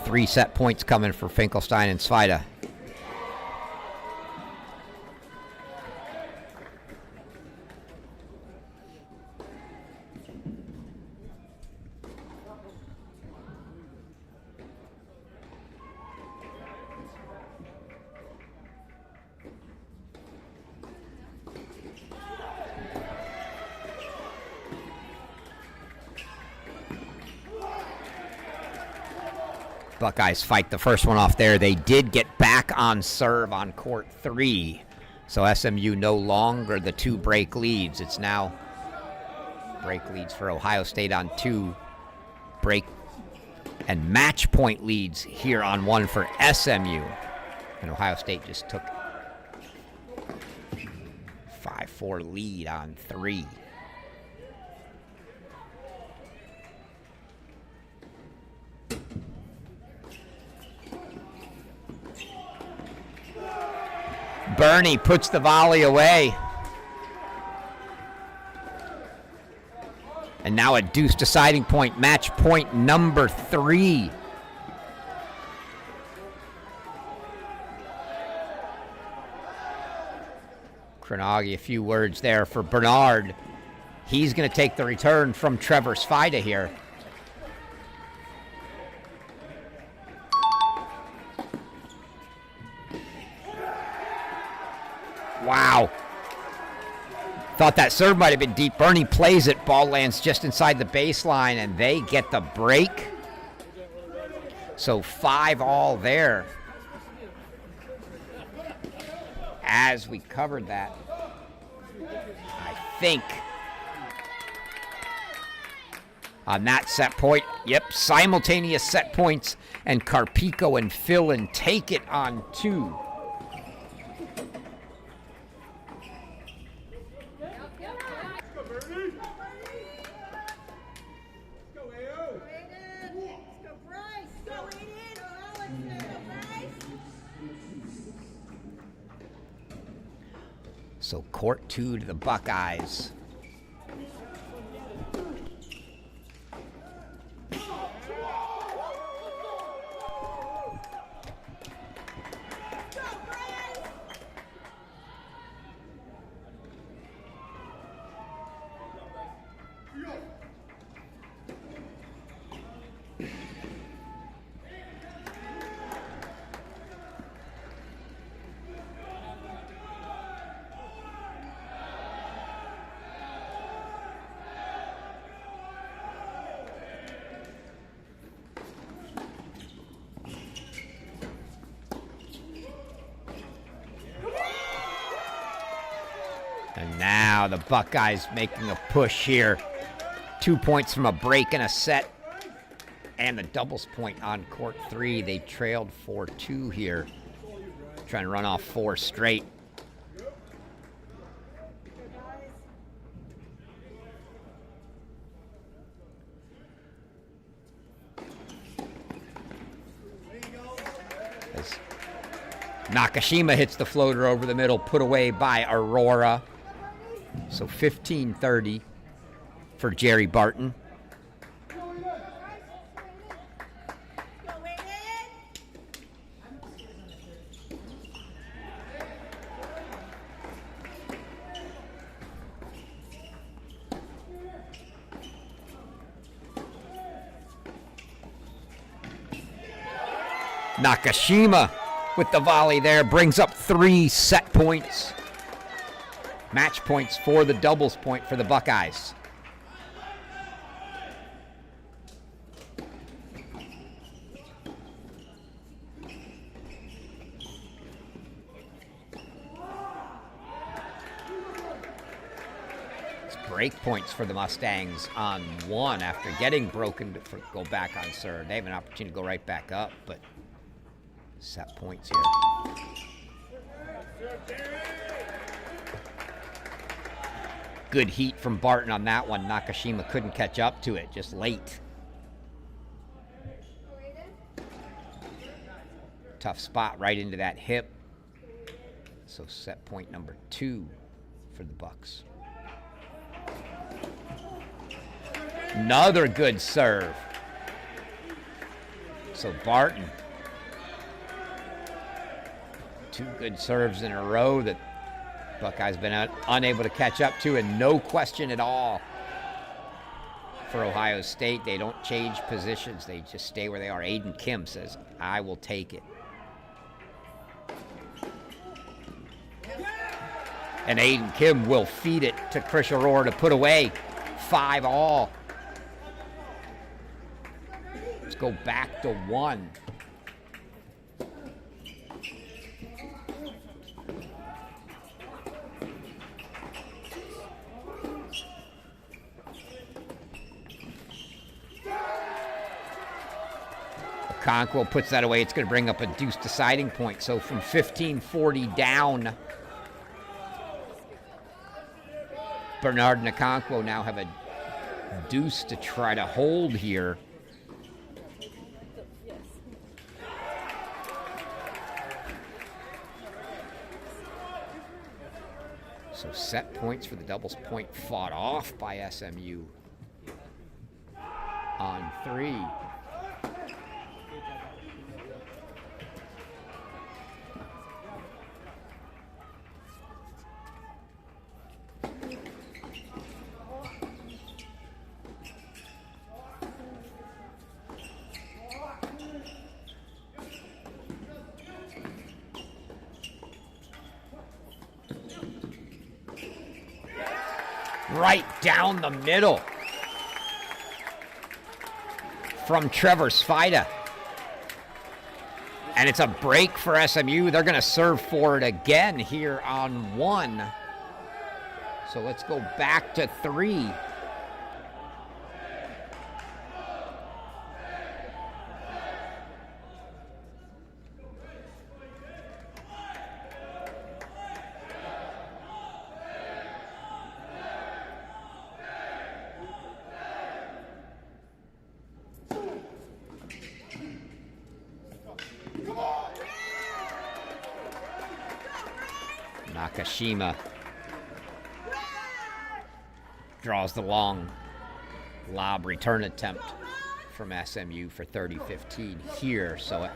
Three set points coming for Finkelstein and Svida. Buckeyes fight the first one off there. They did get back on serve on court 3. So SMU no longer the 2 break leads. It's now break leads for Ohio State on 2 break and match point leads here on 1 for SMU. And Ohio State just took 5-4 lead on 3. Bernie puts the volley away. And now a deuce deciding point, match point number 3. Kranagi, a few words there for Bernard. He's going to take the return from Trevor Svida here. Wow. Thought that serve might have been deep. Bernie plays it. Ball lands just inside the baseline, and they get the break. So 5-all there. As we covered that, I think on that set point, yep, simultaneous set points, and Carpico and Fillin take it on 2. So court 2 to the Buckeyes. And now the Buckeyes making a push here. 2 points from a break and a set. And the doubles point on court 3. They trailed 4-2 here. Trying to run off 4 straight. As Nakashima hits the floater over the middle, put away by Aurora. So 15-30 for Jerry Barton. Nakashima with the volley there brings up 3 set points. Match points for the doubles point for the Buckeyes. It's break points for the Mustangs on 1 after getting broken to go back on serve. They have an opportunity to go right back up, but set points here. Good heat from Barton on that one. Nakashima couldn't catch up to it, just late. Tough spot right into that hip. So set point number 2 for the Bucks. Another good serve. So Barton, 2 good serves in a row that Buckeyes been unable to catch up to, and no question at all for Ohio State. They don't change positions. They just stay where they are. Aiden Kim says, I will take it. And Aiden Kim will feed it to Chris Aurora to put away 5-all. Let's go back to 1. Okonkwo puts that away. It's going to bring up a deuce deciding point. So from 15-40 down, Bernard and Okonkwo now have a deuce to try to hold here. So set points for the doubles point fought off by SMU on 3. Right down the middle from Trevor Svida. And it's a break for SMU. They're going to serve for it again here on 1. So let's go back to 3. Nakashima draws the long lob return attempt from SMU for 30-15 here. So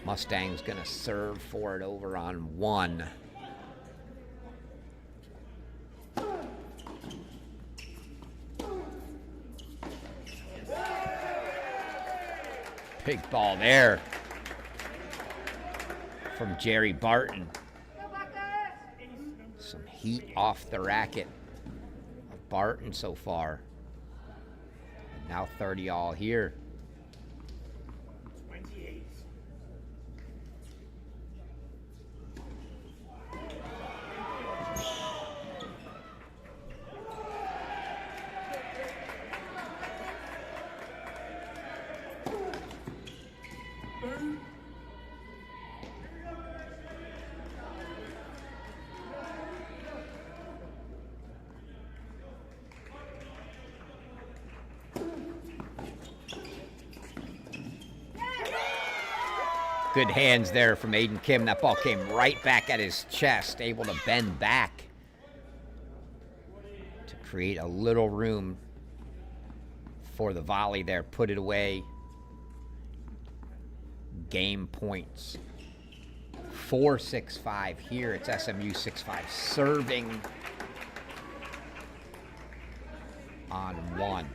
Mustang's going to serve for it over on 1. Big ball there from Jerry Barton. Some heat off the racket of Barton so far. And now 30-all here. Good hands there from Aiden Kim. That ball came right back at his chest, able to bend back to create a little room for the volley there. Put it away. Game points. 4-6-5 here. It's SMU 6-5 serving on 1.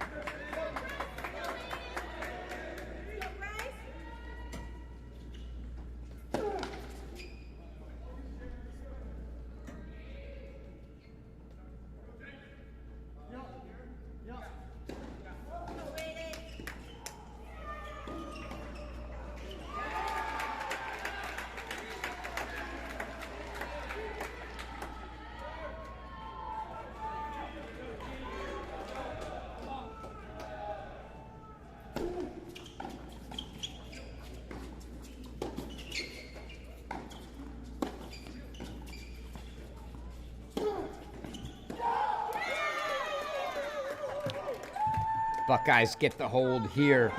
Buckeyes get the hold here.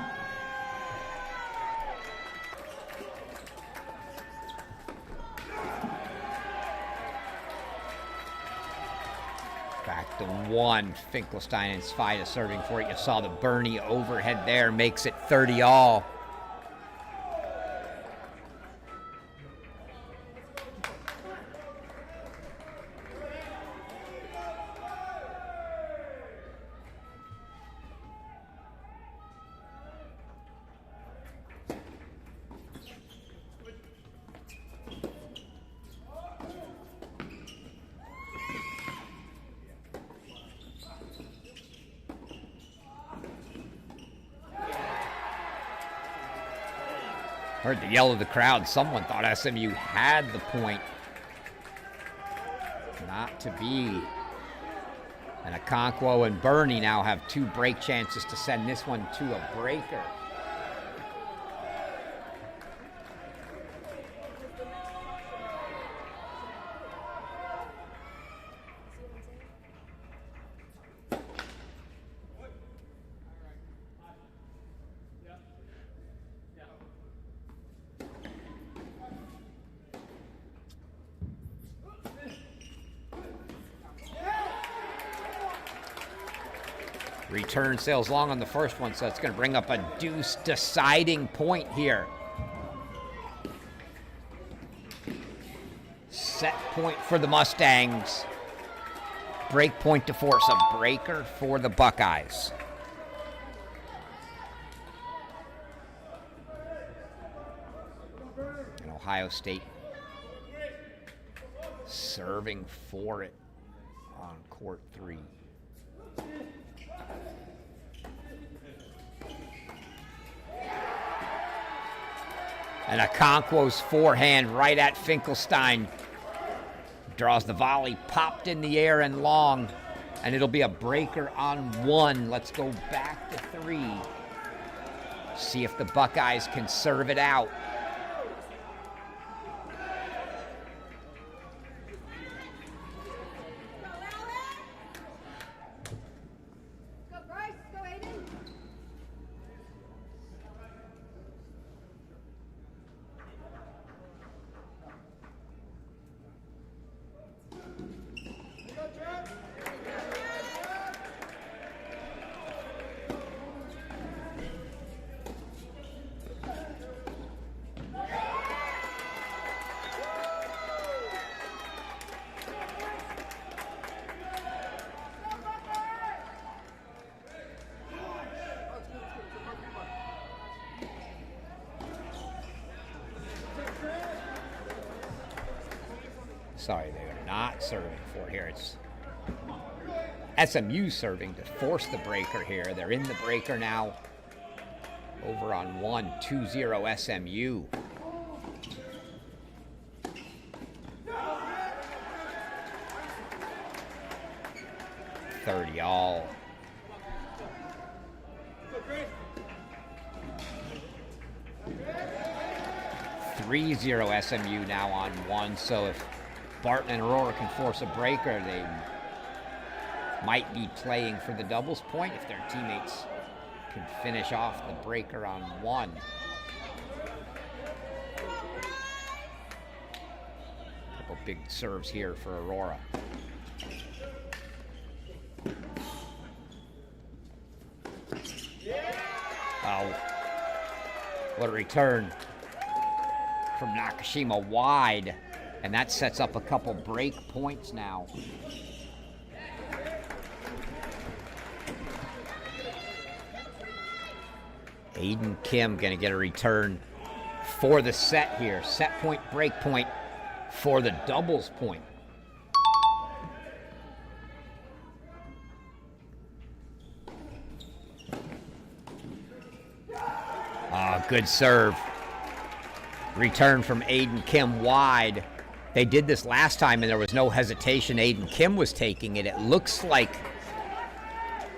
Back to 1. Finkelstein and Svida serving for it. You saw the Bernie overhead there, makes it 30 all. Heard the yell of the crowd. Someone thought SMU had the point. Not to be. And Okonkwo and Bernie now have 2 break chances to send this one to a breaker. Return sails long on the first one, so it's going to bring up a deuce deciding point here. Set point for the Mustangs. Break point to force a breaker for the Buckeyes. And Ohio State serving for it on court 3. And Okonkwo's forehand right at Finkelstein. Draws the volley, popped in the air and long. And it'll be a breaker on 1. Let's go back to 3. See if the Buckeyes can serve it out. Sorry, they are not serving for it here. It's SMU serving to force the breaker here. They're in the breaker now. Over on 1, 2-0 SMU. $30 all. $3-0 SMU now on 1. So if Barton and Aurora can force a breaker, they might be playing for the doubles point if their teammates can finish off the breaker on 1. Big serves here for Aurora. Oh, what a return from Nakashima wide. And that sets up a couple break points now. Aiden Kim gonna get a return for the set here. Set point, break point for the doubles point. Good serve. Return from Aiden Kim wide. They did this last time and there was no hesitation. Aiden Kim was taking it. It looks like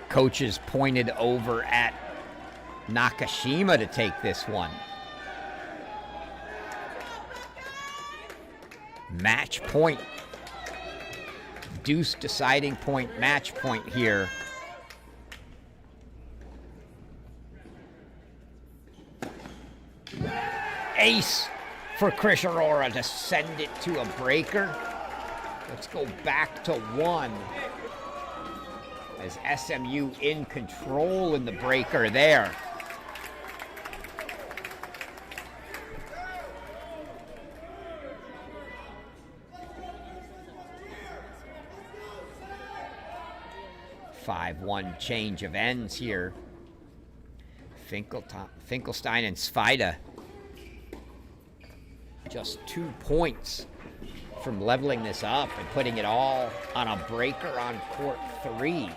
coaches pointed over at Nakashima to take this one. Match point. Deuce deciding point, match point here. Ace for Chris Aurora to send it to a breaker. Let's go back to 1. As SMU in control in the breaker there. Five-1 change of ends here. Finkelstein and Svida just 2 points from leveling this up and putting it all on a breaker on court 3.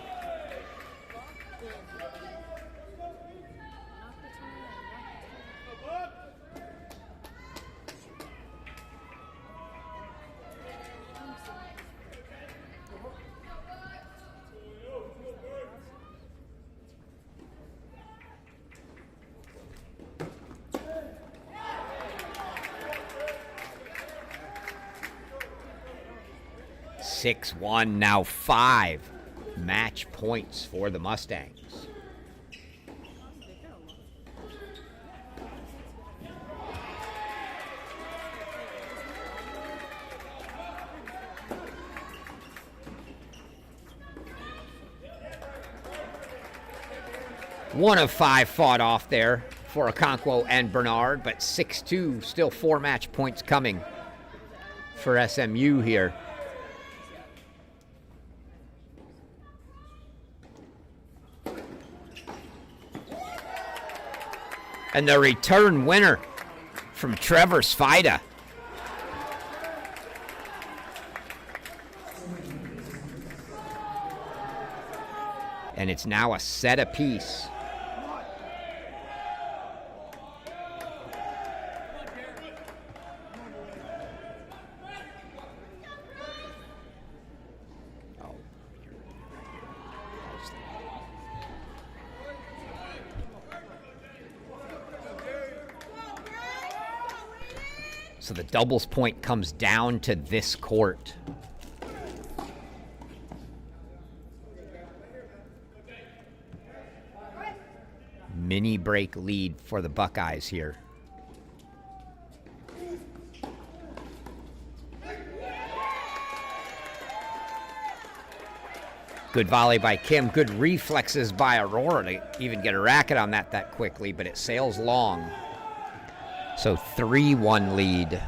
Six, 1, now 5 match points for the Mustangs. One of 5 fought off there for Okonkwo and Bernard, but 6-2, still 4 match points coming for SMU here. And the return winner from Trevor Svida. And it's now a set apiece. So the doubles point comes down to this court. Mini break lead for the Buckeyes here. Good volley by Kim. Good reflexes by Aurora to even get a racket on that quickly, but it sails long. So 3-1 lead.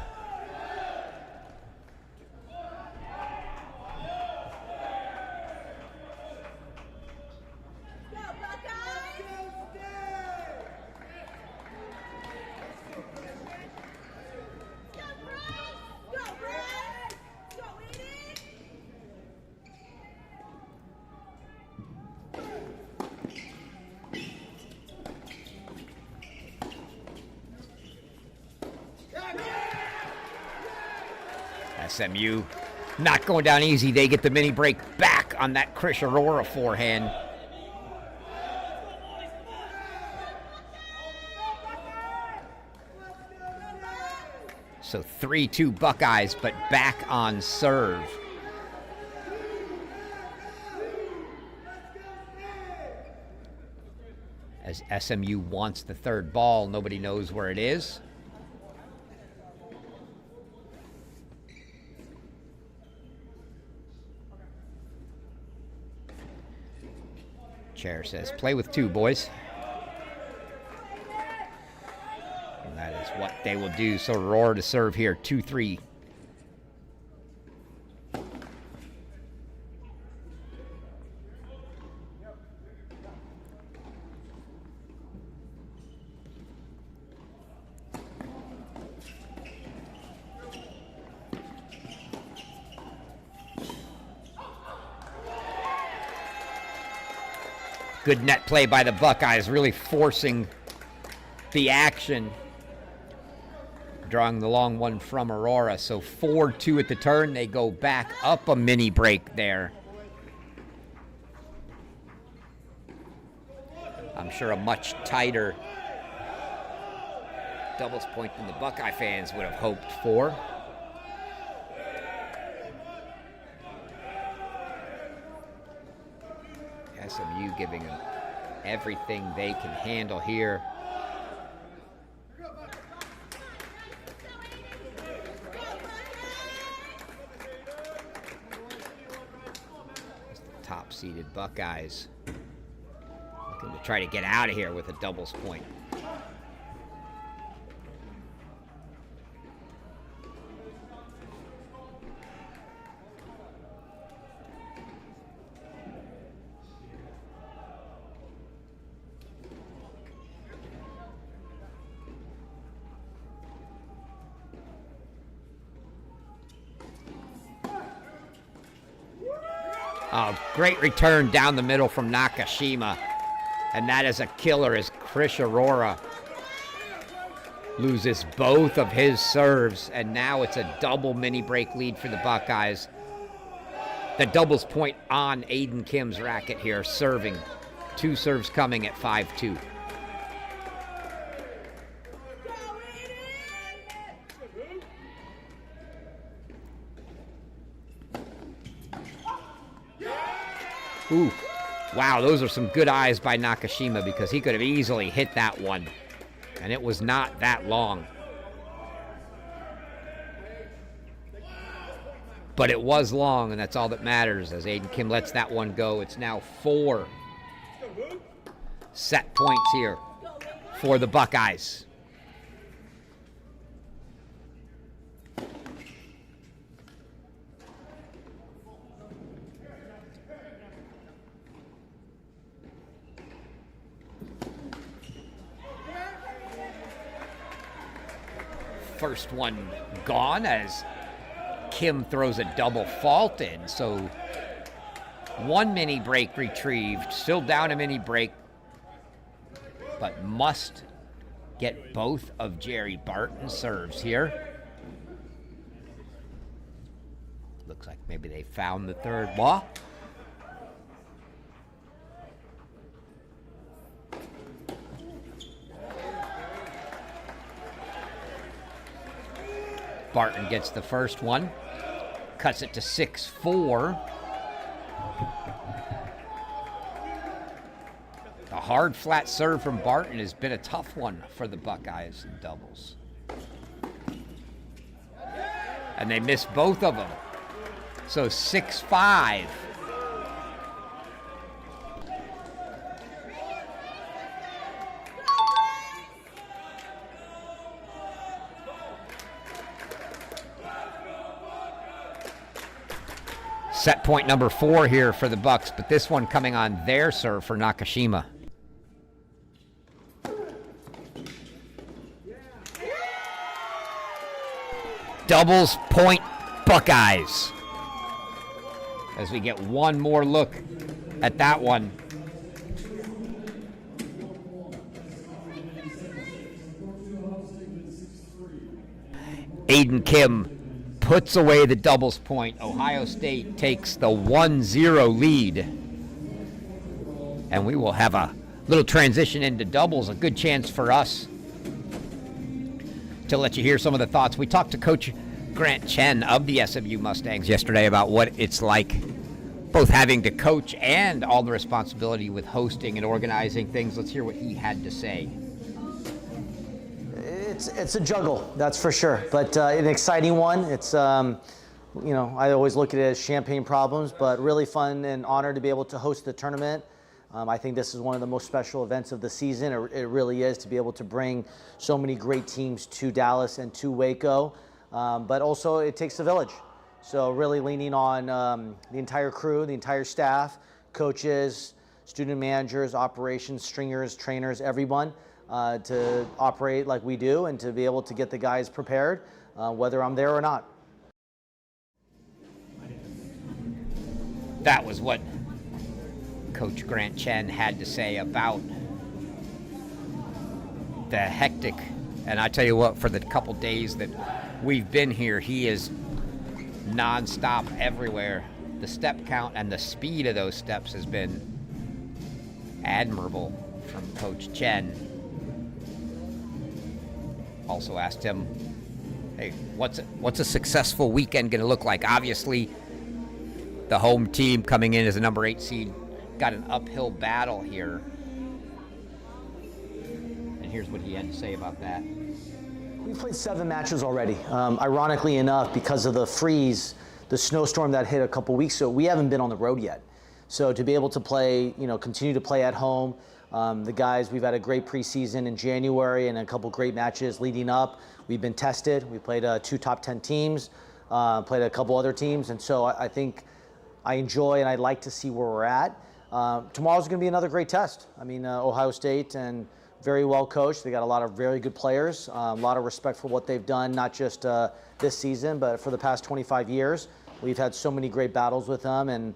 SMU not going down easy. They get the mini break back on that Chris Aurora forehand. So 3-2 Buckeyes, but back on serve. As SMU wants the third ball, nobody knows where it is. chair says, play with 2, boys. And that is what they will do. So Aurora to serve here, 2-3. Good net play by the Buckeyes, really forcing the action. Drawing the long one from Aurora. So 4-2 at the turn. They go back up a mini break there. I'm sure a much tighter doubles point than the Buckeye fans would have hoped for. SMU giving them everything they can handle here. It's the top-seeded Buckeyes looking to try to get out of here with a doubles point. Oh, great return down the middle from Nakashima. And that is a killer as Chris Aurora loses both of his serves. And now it's a double mini break lead for the Buckeyes. The doubles point on Aiden Kim's racket here, serving. 2 serves coming at 5-2. Ooh, wow, those are some good eyes by Nakashima because he could have easily hit that one, and it was not that long. But it was long, and that's all that matters as Aiden Kim lets that one go. It's now 4 set points here for the Buckeyes. First one gone as Kim throws a double fault in. So 1 mini break retrieved, still down a mini break, but must get both of Jerry Barton's serves here. Looks like maybe they found the third ball. Barton gets the first one, cuts it to 6-4. The hard flat serve from Barton has been a tough one for the Buckeyes in doubles. And they missed both of them. So 6-5. Set point number 4 here for the Bucks, but this one coming on their serve for Nakashima. Doubles point Buckeyes. As we get one more look at that one. Aiden Kim puts away the doubles point. Ohio State takes the 1-0 lead. And we will have a little transition into doubles, a good chance for us to let you hear some of the thoughts. We talked to Coach Grant Chen of the SMU Mustangs yesterday about what it's like both having to coach and all the responsibility with hosting and organizing things. Let's hear what he had to say. It's a juggle, that's for sure, but an exciting one. It's, I always look at it as champagne problems, but really fun and honored to be able to host the tournament. I think this is one of the most special events of the season. It really is, to be able to bring so many great teams to Dallas and to Waco. But also it takes a village. So really leaning on the entire crew, the entire staff, coaches, student managers, operations, stringers, trainers, everyone to operate like we do and to be able to get the guys prepared, whether I'm there or not. That was what Coach Grant Chen had to say about the hectic, and I tell you what, for the couple days that we've been here, he is nonstop everywhere. The step count and the speed of those steps has been admirable from Coach Chen. Also asked him, hey, what's a successful weekend going to look like? Obviously, the home team coming in as a number 8 seed got an uphill battle here. And here's what he had to say about that. We've played 7 matches already. Ironically enough, because of the freeze, the snowstorm that hit a couple weeks ago, we haven't been on the road yet. So to be able to play, continue to play at home, the guys, we've had a great preseason in January and a couple great matches leading up. We've been tested. We played 2 top 10 teams, played a couple other teams, and so I think I enjoy and I'd like to see where we're at. Tomorrow's going to be another great test. I mean, Ohio State, and very well coached. They got a lot of very good players, a lot of respect for what they've done, not just this season, but for the past 25 years. We've had so many great battles with them, and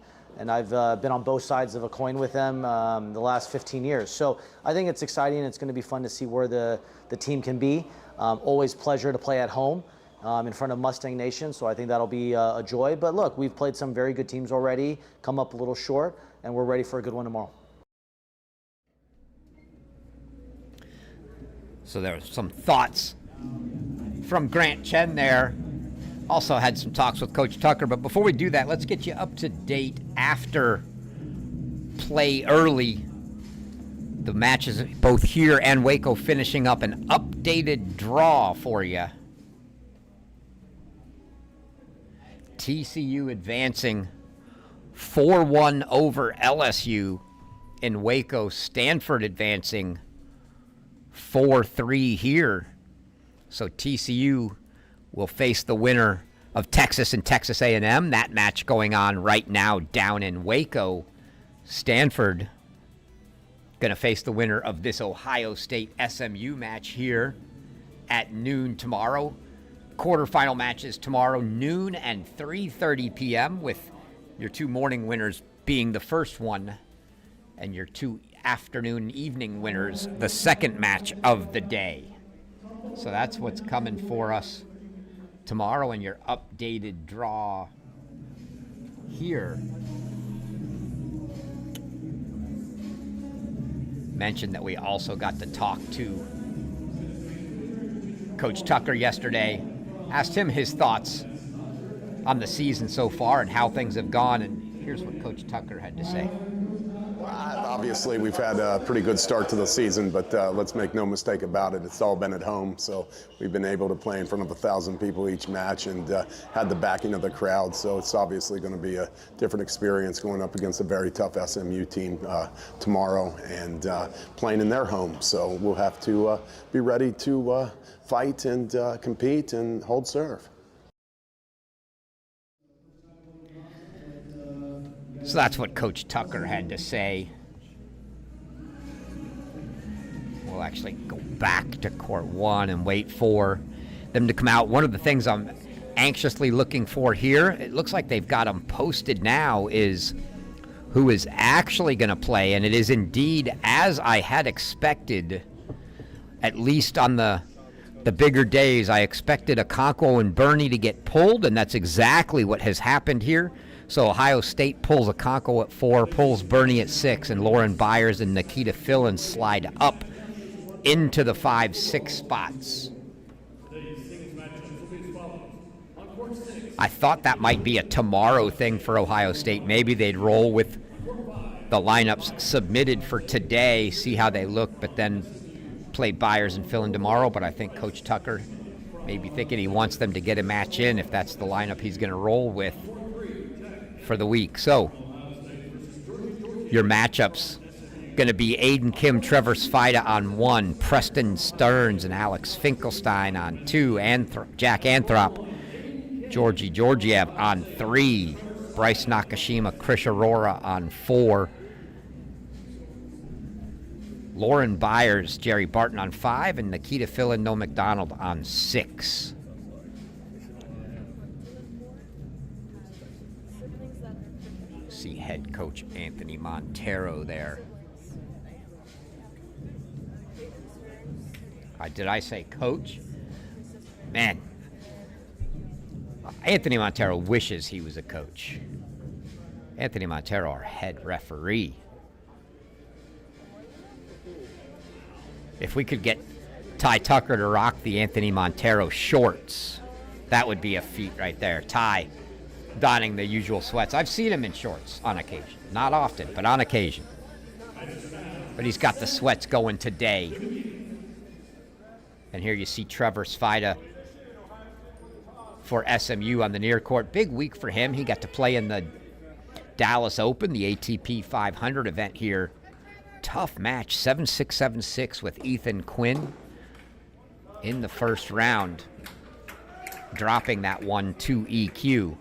I've been on both sides of a coin with them the last 15 years. So I think it's exciting. It's going to be fun to see where the team can be. Always pleasure to play at home in front of Mustang Nation, so I think that'll be a joy. But look, we've played some very good teams already, come up a little short, and we're ready for a good one tomorrow. So there were some thoughts from Grant Chen there. Also had some talks with Coach Tucker. But before we do that, let's get you up to date after play early. The matches both here and Waco finishing up, an updated draw for you. TCU advancing 4-1 over LSU in Waco. Stanford advancing 4-3 here. So TCU will face the winner of Texas and Texas A&M. That match going on right now down in Waco. Stanford going to face the winner of this Ohio State SMU match here at noon tomorrow. Quarterfinal matches tomorrow, noon and 3:30 p.m., with your 2 morning winners being the first one and your 2 afternoon and evening winners the second match of the day. So that's what's coming for us tomorrow in your updated draw here. Mentioned that we also got to talk to Coach Tucker yesterday. Asked him his thoughts on the season so far and how things have gone, and here's what Coach Tucker had to say. Obviously, we've had a pretty good start to the season, but let's make no mistake about it. It's all been at home, so we've been able to play in front of 1,000 people each match and had the backing of the crowd. So it's obviously going to be a different experience going up against a very tough SMU team tomorrow and playing in their home. So we'll have to be ready to fight and compete and hold serve. So that's what Coach Tucker had to say. We'll actually go back to court 1 and wait for them to come out. One of the things I'm anxiously looking for here, it looks like they've got them posted now, is who is actually going to play. And it is indeed, as I had expected, at least on the bigger days, I expected Okonkwo and Bernie to get pulled, and that's exactly what has happened here. So Ohio State pulls Okonkwo at 4, pulls Bernie at 6, and Lauren Byers and Nikita Fillon slide up into the 5-6 spots. I thought that might be a tomorrow thing for Ohio State. Maybe they'd roll with the lineups submitted for today, see how they look, but then play Byers and Fillon tomorrow. But I think Coach Tucker may be thinking he wants them to get a match in if that's the lineup he's going to roll with for the week. So your matchups going to be Aiden Kim, Trevor Sfida on 1, Preston Stearns and Alex Finkelstein on 2, Jack Anthrop, Georgie Georgiev on 3, Bryce Nakashima, Krish Aurora on 4, Lauren Byers, Jerry Barton on 5, and Nikita Fillin, No McDonald on 6. See head coach Anthony Montero there. Did I say coach? Man, Anthony Montero wishes he was a coach. Anthony Montero, our head referee. If we could get Ty Tucker to rock the Anthony Montero shorts, that would be a feat right there. Ty donning the usual sweats. I've seen him in shorts on occasion. Not often, but on occasion. But he's got the sweats going today. And here you see Trevor Sfida for SMU on the near court. Big week for him. He got to play in the Dallas Open, the ATP 500 event here. Tough match, 7-6, 7-6 with Ethan Quinn in the first round, dropping that 1-2 EQ.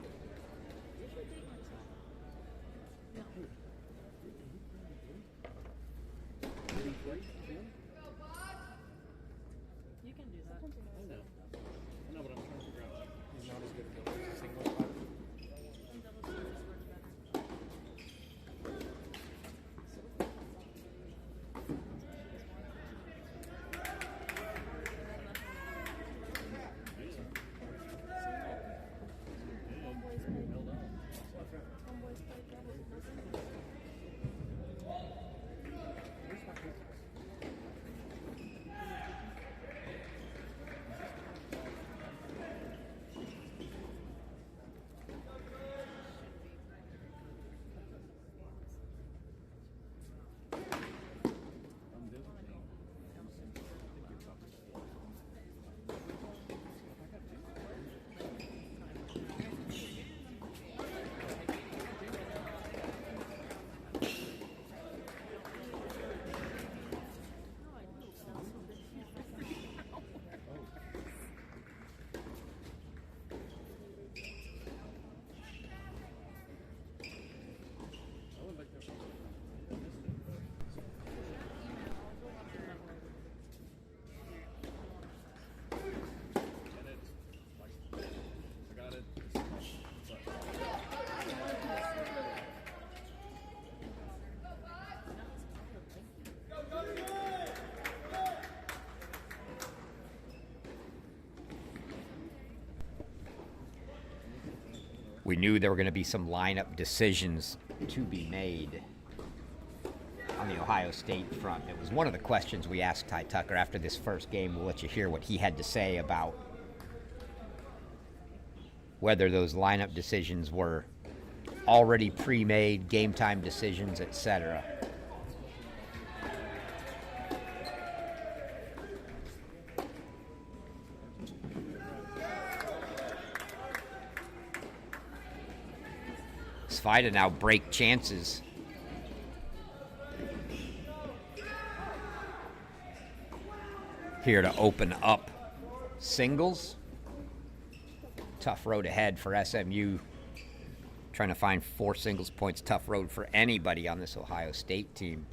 We knew there were going to be some lineup decisions to be made on the Ohio State front. It was one of the questions we asked Ty Tucker after this first game. We'll let you hear what he had to say about whether those lineup decisions were already pre-made, game time decisions, etc. Sfida now break chances. Here to open up singles. Tough road ahead for SMU. Trying to find 4 singles points. Tough road for anybody on this Ohio State team.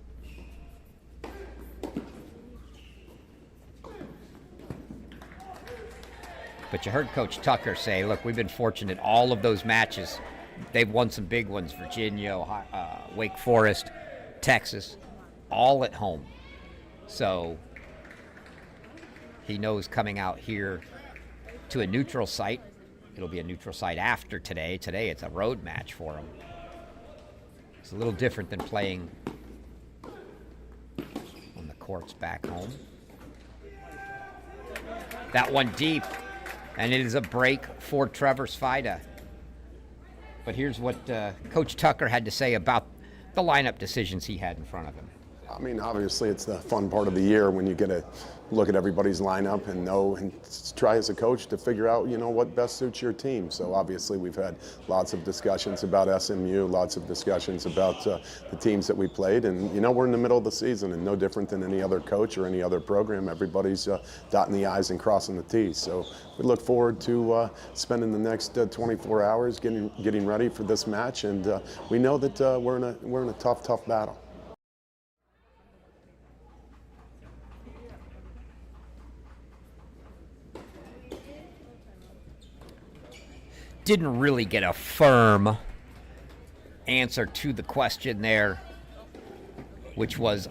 But you heard Coach Tucker say, look, we've been fortunate all of those matches. They've won some big ones, Virginia, Ohio, Wake Forest, Texas, all at home. So he knows coming out here to a neutral site, it'll be a neutral site after today. Today it's a road match for him. It's a little different than playing on the courts back home. That one deep, and it is a break for Trevor Sfida. But here's what Coach Tucker had to say about the lineup decisions he had in front of him. I mean, obviously it's the fun part of the year when you get to look at everybody's lineup and know and try as a coach to figure out, you know, what best suits your team. So obviously we've had lots of discussions about SMU, lots of discussions about the teams that we played. And, you know, we're in the middle of the season and no different than any other coach or any other program. Everybody's dotting the I's and crossing the T's. So we look forward to spending the next 24 hours getting ready for this match. And we know that we're in a tough battle. Didn't really get a firm answer to the question there, which was,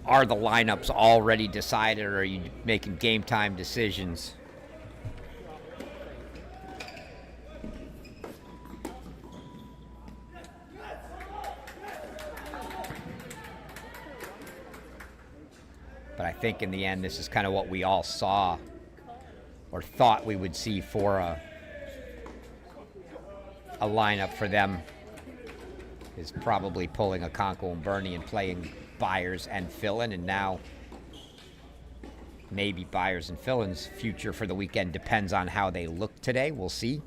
are the lineups already decided or are you making game time decisions? But I think in the end, this is kind of what we all saw or thought we would see for a lineup for them, is probably pulling a Conco and Bernie and playing Byers and fill-in, and now maybe Byers and fill-in's future for the weekend depends on how they look today. We'll see.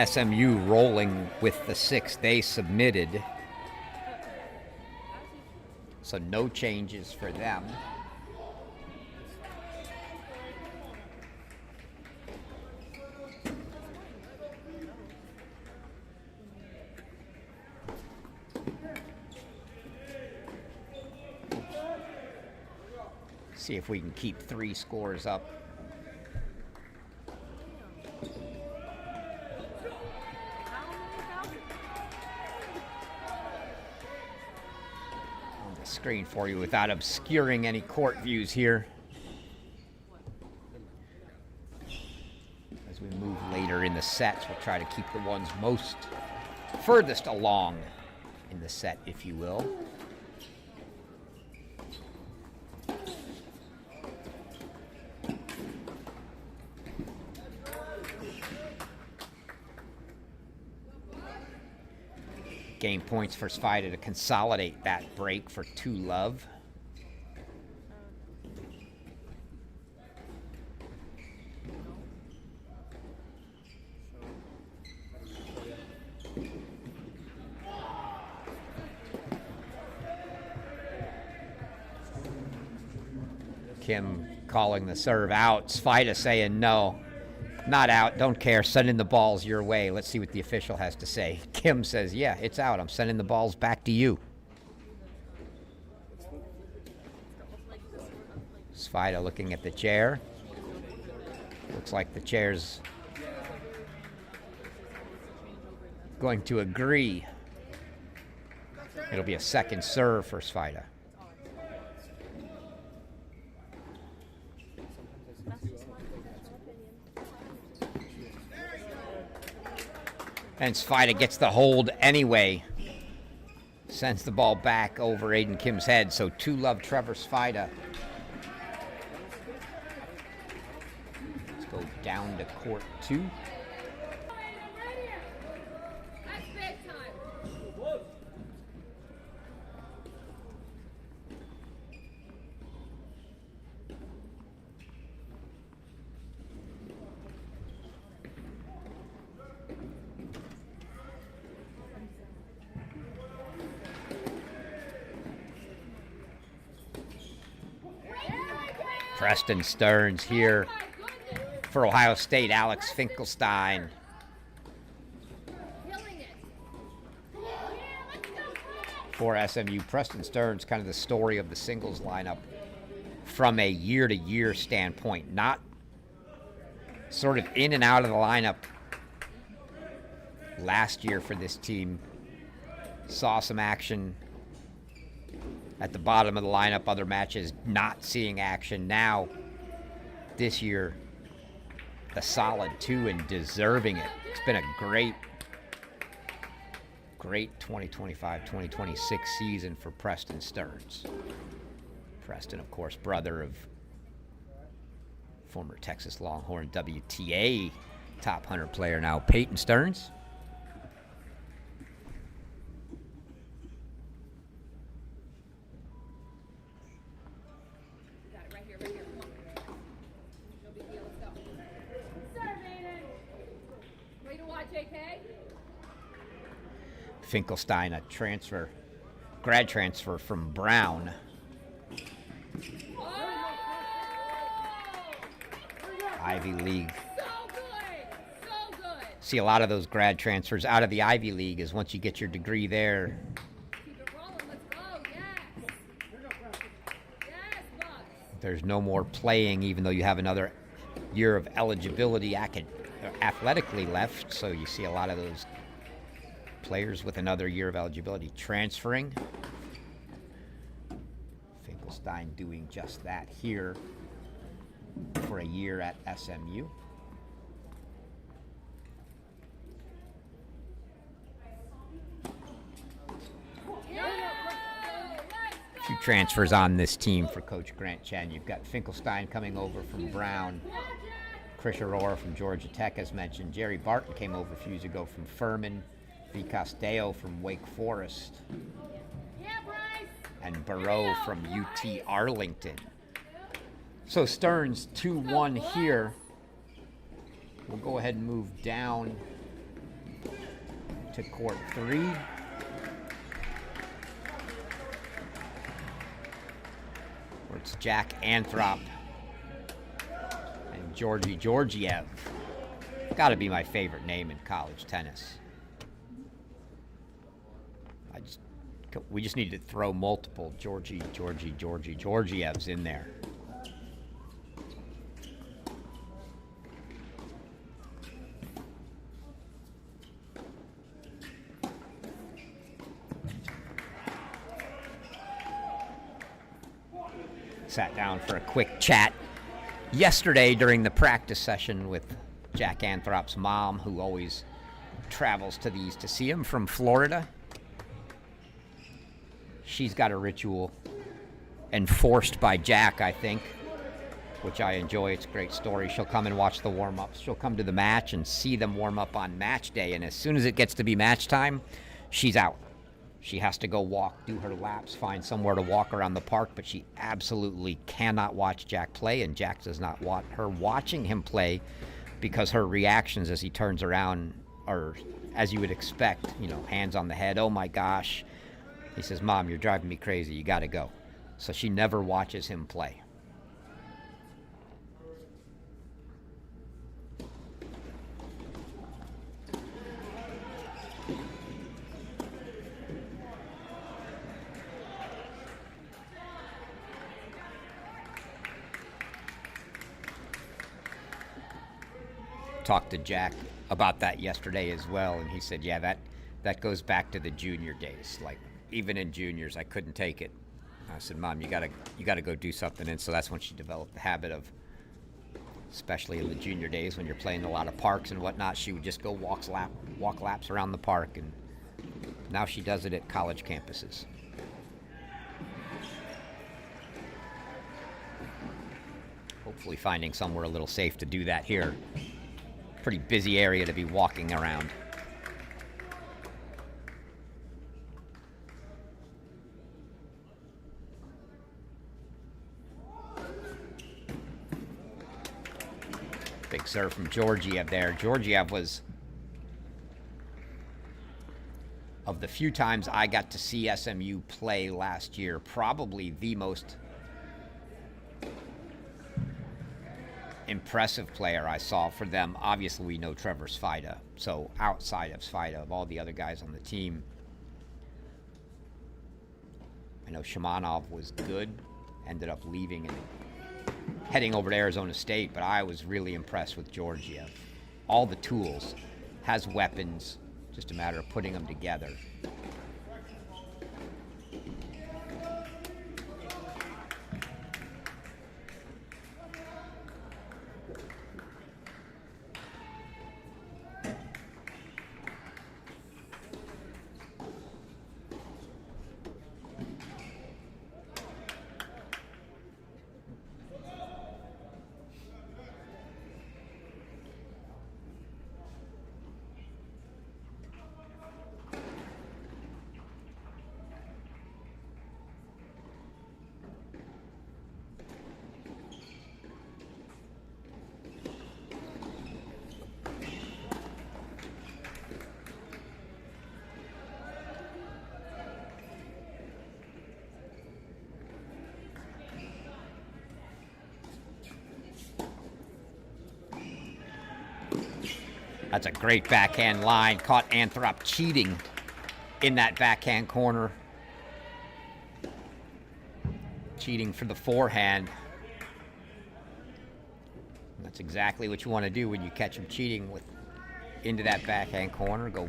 SMU rolling with the 6 they submitted. So no changes for them. See if we can keep 3 scores up. Screen for you without obscuring any court views here. As we move later in the sets, we'll try to keep the ones most furthest along in the set, if you will. Game points for Svida to consolidate that break for 2-love. Kim calling the serve out. Svida saying no. Not out, don't care, sending the balls your way. Let's see what the official has to say. Kim says, yeah, it's out. I'm sending the balls back to you. Svida looking at the chair. Looks like the chair's going to agree. It'll be a second serve for Svida. And Svida gets the hold anyway. Sends the ball back over Aiden Kim's head. So 2-love Trevor Svida. Let's go down to court 2. Preston Stearns here for Ohio State. Alex Finkelstein for SMU. Preston Stearns, kind of the story of the singles lineup from a year-to-year standpoint, not sort of in and out of the lineup. Last year for this team, saw some action at the bottom of the lineup, other matches not seeing action. Now, this year, a solid 2 and deserving it. It's been a great 2025-2026 season for Preston Stearns. Preston, of course, brother of former Texas Longhorn WTA top 100 player now, Peyton Stearns. Finkelstein, a transfer, grad transfer from Brown. Ivy League. See a lot of those grad transfers out of the Ivy League is once you get your degree there. There's no more playing, even though you have another year of eligibility athletically left. So you see a lot of those players with another year of eligibility transferring. Finkelstein doing just that here for a year at SMU. A few transfers on this team for Coach Grant Chang. You've got Finkelstein coming over from Brown. Chris Aurora from Georgia Tech, as mentioned. Jerry Barton came over a few years ago from Furman. V. Castillo from Wake Forest. And Barreau from UT Arlington. So Stearns 2-1 here. We'll go ahead and move down to court 3. Where it's Jack Anthrop and Georgie Georgiev. Got to be my favorite name in college tennis. We just need to throw multiple Georgievs in there. Sat down for a quick chat yesterday during the practice session with Jack Anthrop's mom, who always travels to these to see him from Florida. She's got a ritual enforced by Jack, I think, which I enjoy. It's a great story. She'll come and watch the warm-ups. She'll come to the match and see them warm up on match day, and as soon as it gets to be match time, she's out. She has to go walk, do her laps, find somewhere to walk around the park, but she absolutely cannot watch Jack play, and Jack does not want her watching him play because her reactions as he turns around are, as you would expect, hands on the head, oh my gosh. He says, Mom, you're driving me crazy. You got to go. So she never watches him play. Talked to Jack about that yesterday as well, and he said, yeah, that goes back to the junior days. Like, even in juniors, I couldn't take it. I said, Mom, you gotta go do something. And so that's when she developed the habit of, especially in the junior days when you're playing a lot of parks and whatnot, she would just go walk laps around the park. And now she does it at college campuses. Hopefully finding somewhere a little safe to do that here. Pretty busy area to be walking around. Big serve from Georgiev there. Georgiev was, of the few times I got to see SMU play last year, probably the most impressive player I saw for them. Obviously, we know Trevor Sfida. So outside of Sfida, of all the other guys on the team, I know Shimanov was good, ended up leaving and heading over to Arizona State, but I was really impressed with Georgiev. All the tools, has weapons, just a matter of putting them together. That's a great backhand line. Caught Anthrop cheating in that backhand corner. Cheating for the forehand. That's exactly what you want to do when you catch him cheating with into that backhand corner. Go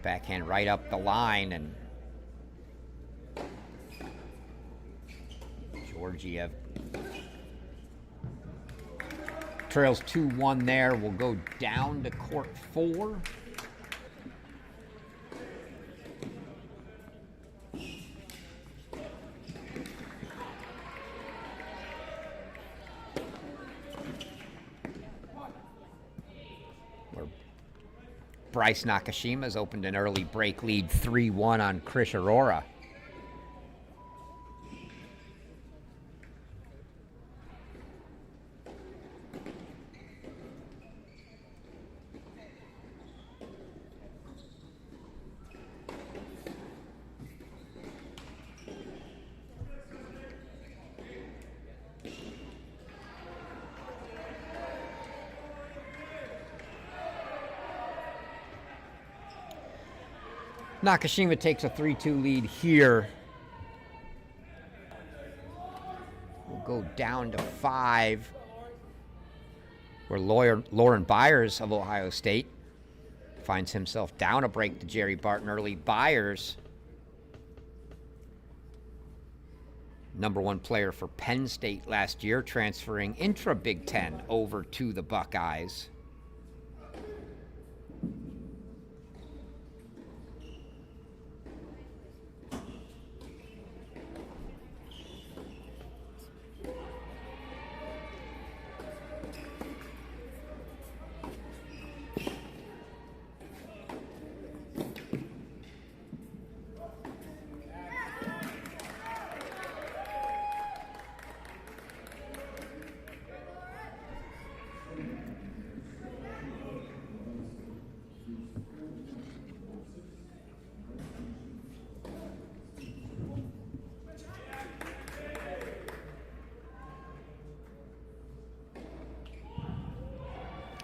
backhand right up the line, and Georgiev trails 2-1 there. We'll go down to court 4. Where Bryce Nakashima's opened an early break lead 3-1 on Krish Arora. Nakashima takes a 3-2 lead here. We'll go down to 5. Where Lauren Byers of Ohio State finds himself down a break to Jerry Barton early. Byers, #1 player for Penn State last year, transferring intra-Big Ten over to the Buckeyes.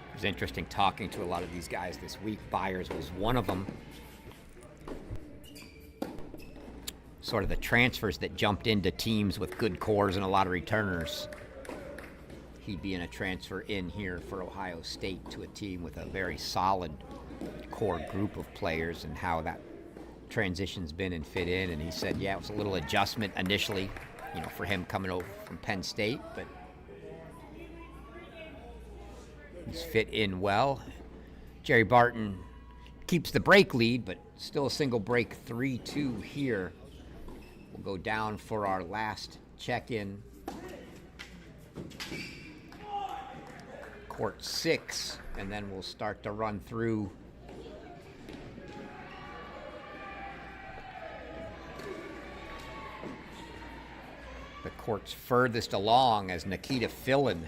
It was interesting talking to a lot of these guys this week. Byers was one of them. Sort of the transfers that jumped into teams with good cores and a lot of returners. He'd be in a transfer in here for Ohio State to a team with a very solid core group of players, and how that transition's been and fit in. And he said, yeah, it was a little adjustment initially, you know, for him coming over from Penn State, but he's fit in well. Jerry Barton keeps the break lead, but still a single break 3-2 here. We'll go down for our last check-in. Court 6, and then we'll start to run through the courts furthest along as Nikita Fillin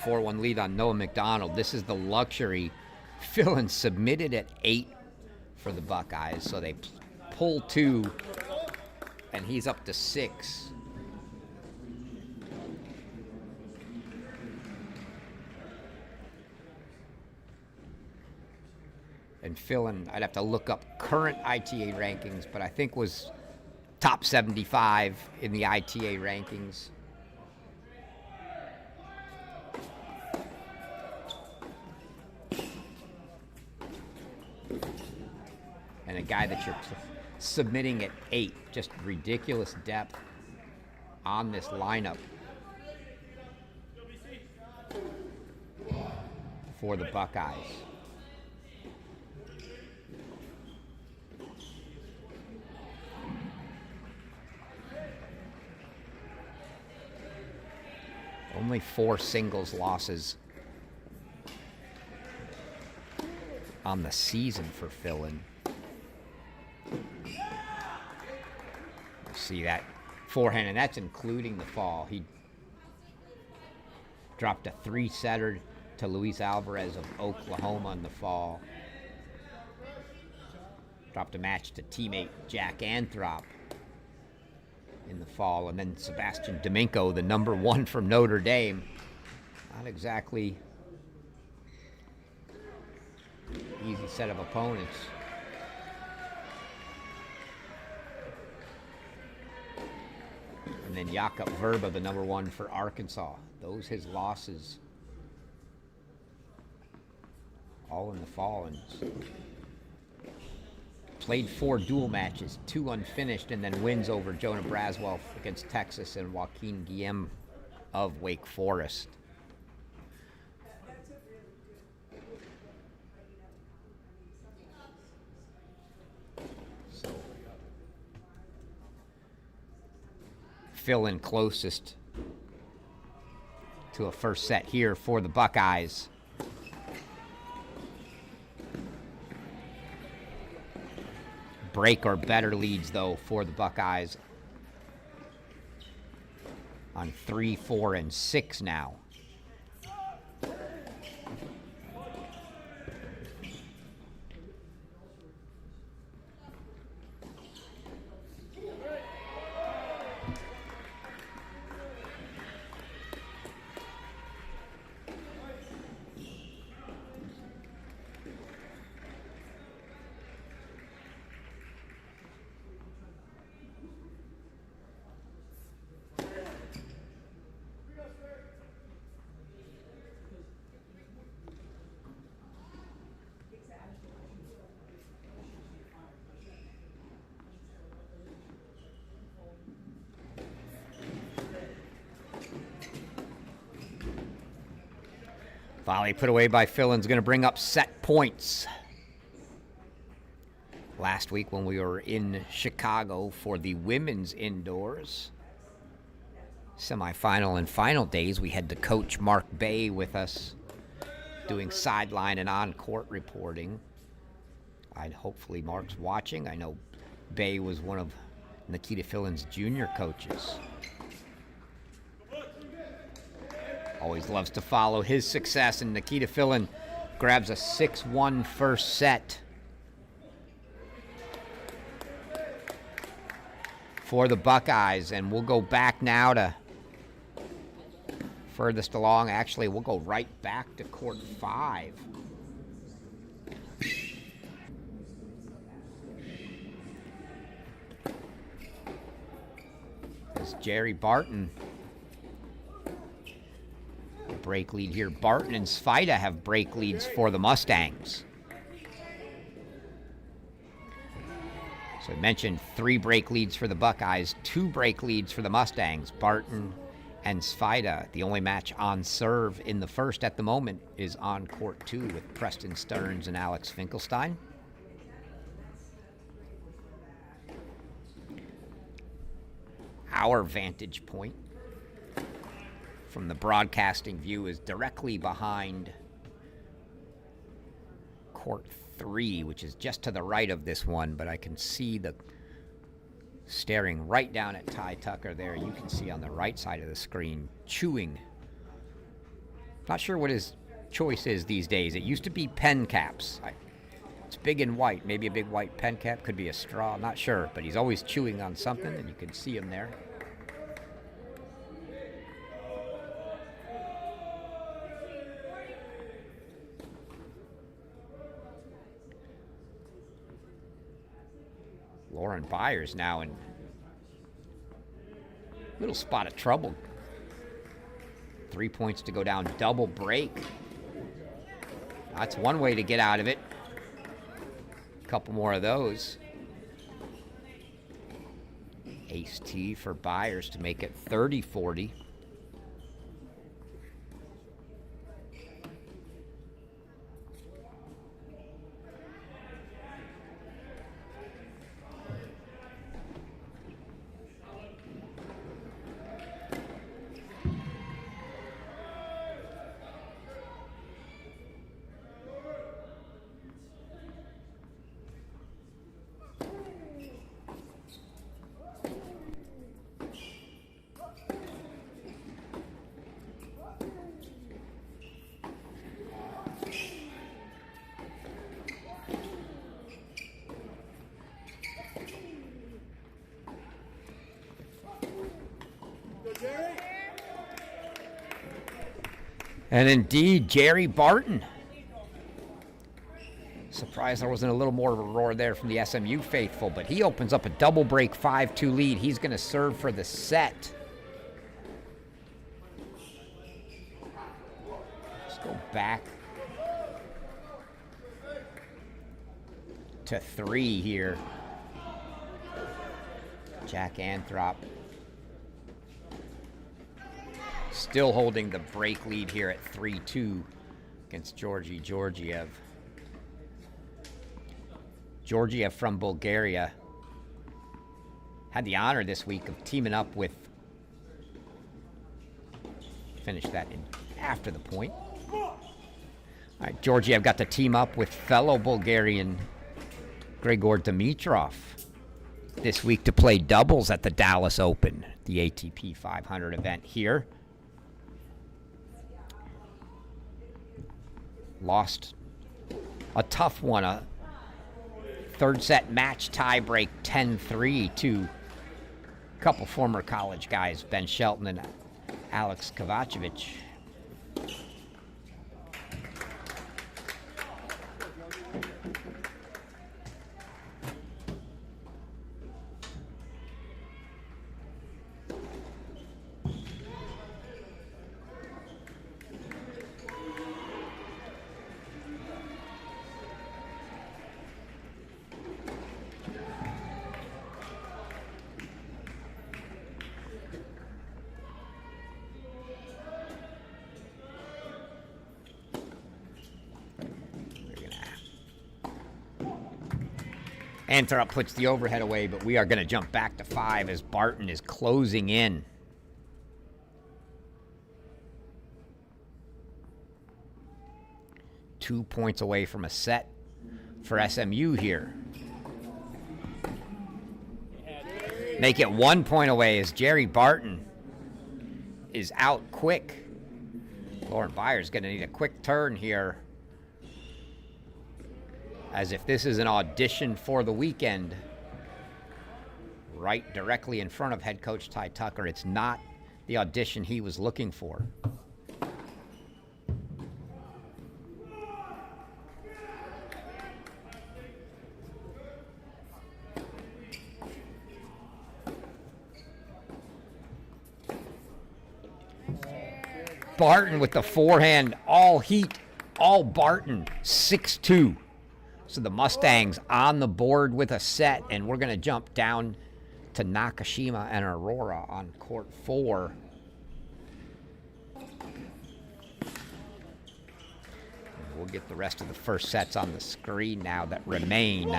4-1 lead on Noah McDonald. This is the luxury. Fillin submitted at 8 for the Buckeyes, so they pull 2, and he's up to 6. And and Philin, I'd have to look up current ITA rankings, but I think was top 75 in the ITA rankings. And a guy that you're submitting at 8, just ridiculous depth on this lineup for the Buckeyes. Only 4 singles losses on the season for Philin. See that forehand, and that's including the fall. He dropped a 3-setter to Luis Alvarez of Oklahoma in the fall. Dropped a match to teammate Jack Anthrop in the fall, and then Sebastian Domingo, the number 1 from Notre Dame. Not exactly easy set of opponents. And then Jakob Verba, the number 1 for Arkansas. Those his losses. All in the fall. And played 4 dual matches, 2 unfinished, and then wins over Jonah Braswell against Texas and Joaquin Guillem of Wake Forest. Philin closest to a first set here for the Buckeyes. Break or better leads, though, for the Buckeyes on 3, 4, and 6 now. Volley put away by Philin's going to bring up set points. Last week when we were in Chicago for the women's indoors semifinal and final days, we had the coach Mark Bay with us doing sideline and on-court reporting. Hopefully Mark's watching. I know Bay was one of Nikita Philin's junior coaches. Always loves to follow his success, and Nikita Philin grabs a 6-1 first set for the Buckeyes. And we'll go back now to furthest along. Actually, we'll go right back to court 5. As Jerry Barton break lead here. Barton and Svida have break leads for the Mustangs. So I mentioned 3 break leads for the Buckeyes, 2 break leads for the Mustangs. Barton and Svida. The only match on serve in the first at the moment is on court 2 with Preston Stearns and Alex Finkelstein. Our vantage point from the broadcasting view is directly behind court 3, which is just to the right of this one, but I can see the staring right down at Ty Tucker there. You can see on the right side of the screen chewing. Not sure what his choice is these days. It used to be pen caps. It's big and white. Maybe a big white pen cap, could be a straw, I'm not sure, but he's always chewing on something, and you can see him there. Lauren Byers now in a little spot of trouble. 3 points to go down, double break. That's one way to get out of it. A couple more of those. Ace T for Byers to make it 30-40. And indeed, Jerry Barton. Surprised there wasn't a little more of a roar there from the SMU faithful, but he opens up a double break 5-2 lead. He's going to serve for the set. Let's go back to 3 here. Jack Anthrop still holding the break lead here at 3-2 against Georgi Georgiev. Georgiev from Bulgaria had the honor this week of teaming up with, finish that in after the point. All right, Georgiev got to team up with fellow Bulgarian Grigor Dimitrov this week to play doubles at the Dallas Open, the ATP 500 event here. Lost a tough one, a third set match tiebreak 10-3 to a couple former college guys, Ben Shelton and Alex Kovacevic. Anthrop puts the overhead away, but we are going to jump back to 5 as Barton is closing in. Two points away from a set for SMU here. Make it 1 point away as Jerry Barton is out quick. Lauren Byers going to need a quick turn here, as if this is an audition for the weekend, right directly in front of head coach Ty Tucker. It's not the audition he was looking for. Barton with the forehand, all heat, all Barton, 6-2. So the Mustangs on the board with a set, and we're going to jump down to Nakashima and Aurora on court 4. We'll get the rest of the first sets on the screen now that remain,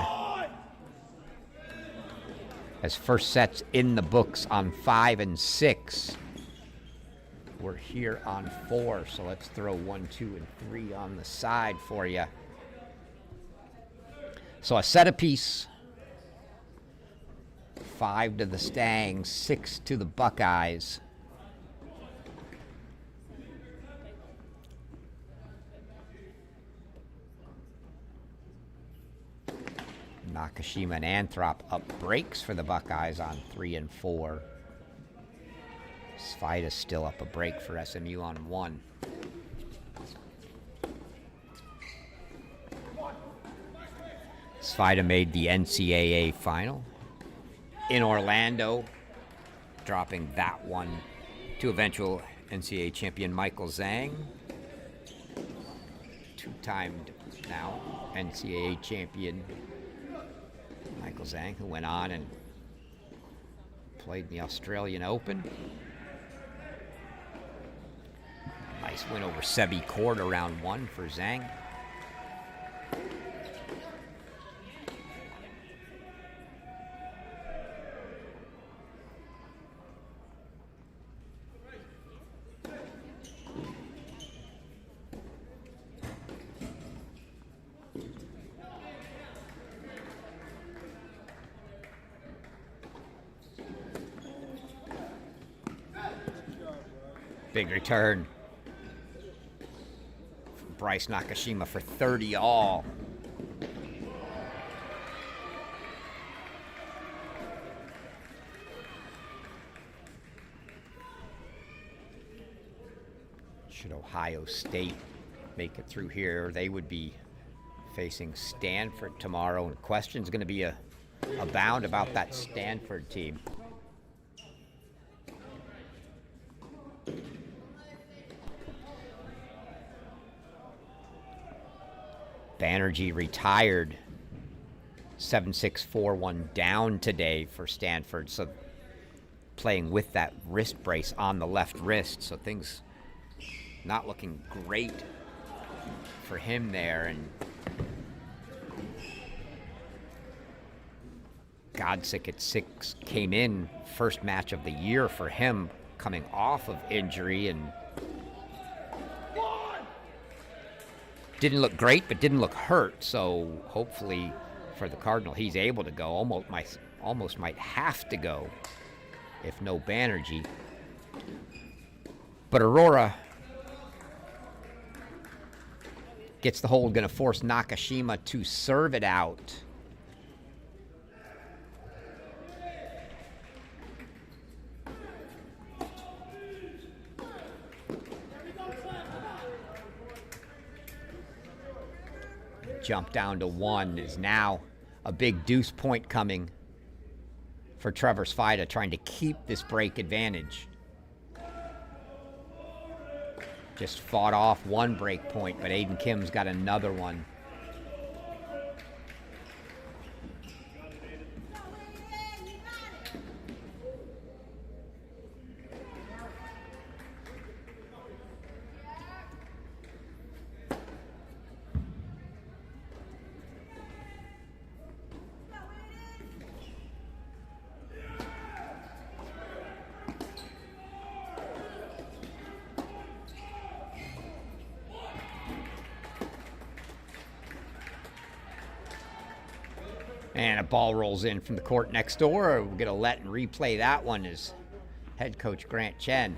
as first sets in the books on 5 and 6. We're here on 4, so let's throw 1, 2, and 3 on the side for you. So a set apiece. 5 to the Stangs, 6 to the Buckeyes. Nakashima and Anthrop up breaks for the Buckeyes on 3 and 4. Svida's still up a break for SMU on 1. Svida made the NCAA final in Orlando, dropping that one to eventual NCAA champion Michael Zhang. Two-timed now NCAA champion Michael Zhang, who went on and played in the Australian Open. Nice win over Sebi Cord around 1 for Zhang. Big return from Bryce Nakashima for 30 all. Should Ohio State make it through here, they would be facing Stanford tomorrow, and questions going to be abound about that Stanford team. Banerjee retired 7-6, 4-1 down today for Stanford, so playing with that wrist brace on the left wrist, so things not looking great for him there. And Godsick at 6 came in, first match of the year for him, coming off of injury, and didn't look great, but didn't look hurt. So hopefully for the Cardinal, he's able to go. Almost might have to go if no Banerjee. But Aurora gets the hold, going to force Nakashima to serve it out. Jump down to 1 is now a big deuce point coming for Trevor Svaida, trying to keep this break advantage. Just fought off 1 break point, but Aiden Kim's got another one. And a ball rolls in from the court next door. We're going to let and replay that one as head coach Grant Chen.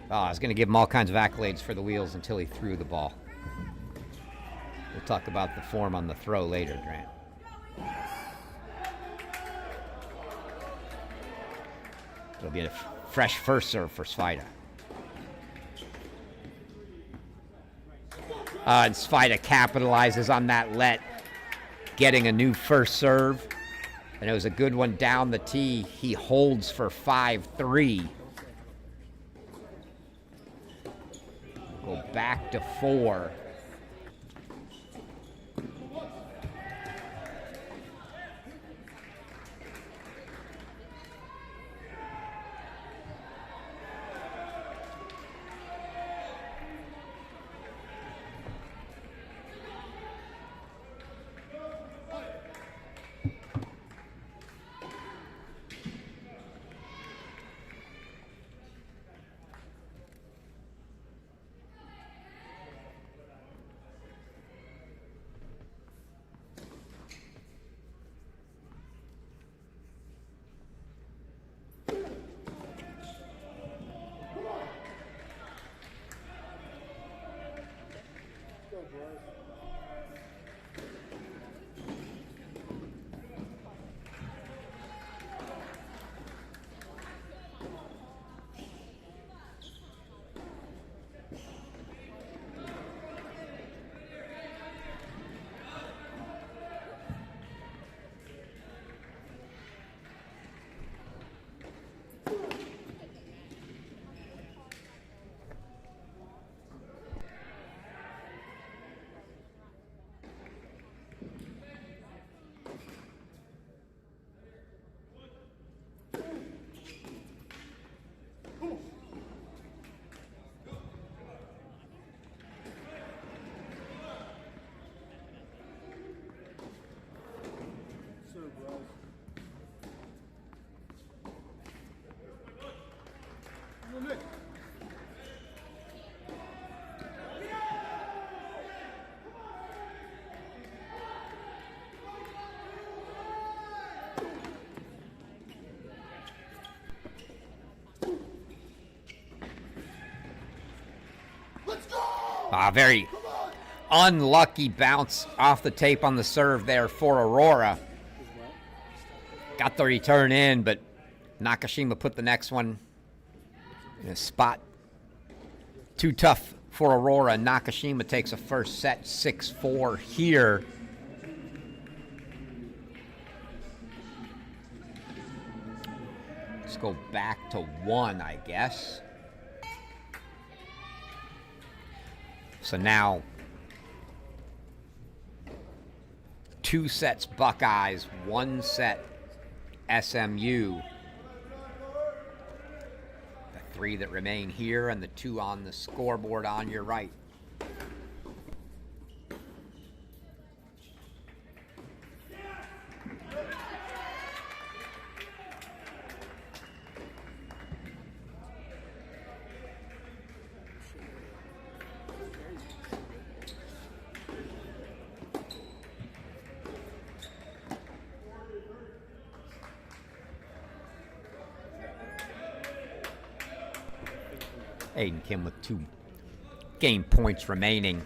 Oh, I was going to give him all kinds of accolades for the wheels until he threw the ball. We'll talk about the form on the throw later, Grant. It'll be a fresh first serve for Svaida. And Svaida capitalizes on that let, getting a new first serve. And it was a good one down the tee. He holds for 5-3. Go back to 4. Very unlucky bounce off the tape on the serve there for Aurora. Got the return in, but Nakashima put the next one in a spot too tough for Aurora. Nakashima takes a first set 6-4 here. Let's go back to 1, I guess. So now 2 sets Buckeyes, 1 set SMU. The 3 that remain here and the 2 on the scoreboard on your right. Aiden Kim with 2 game points remaining.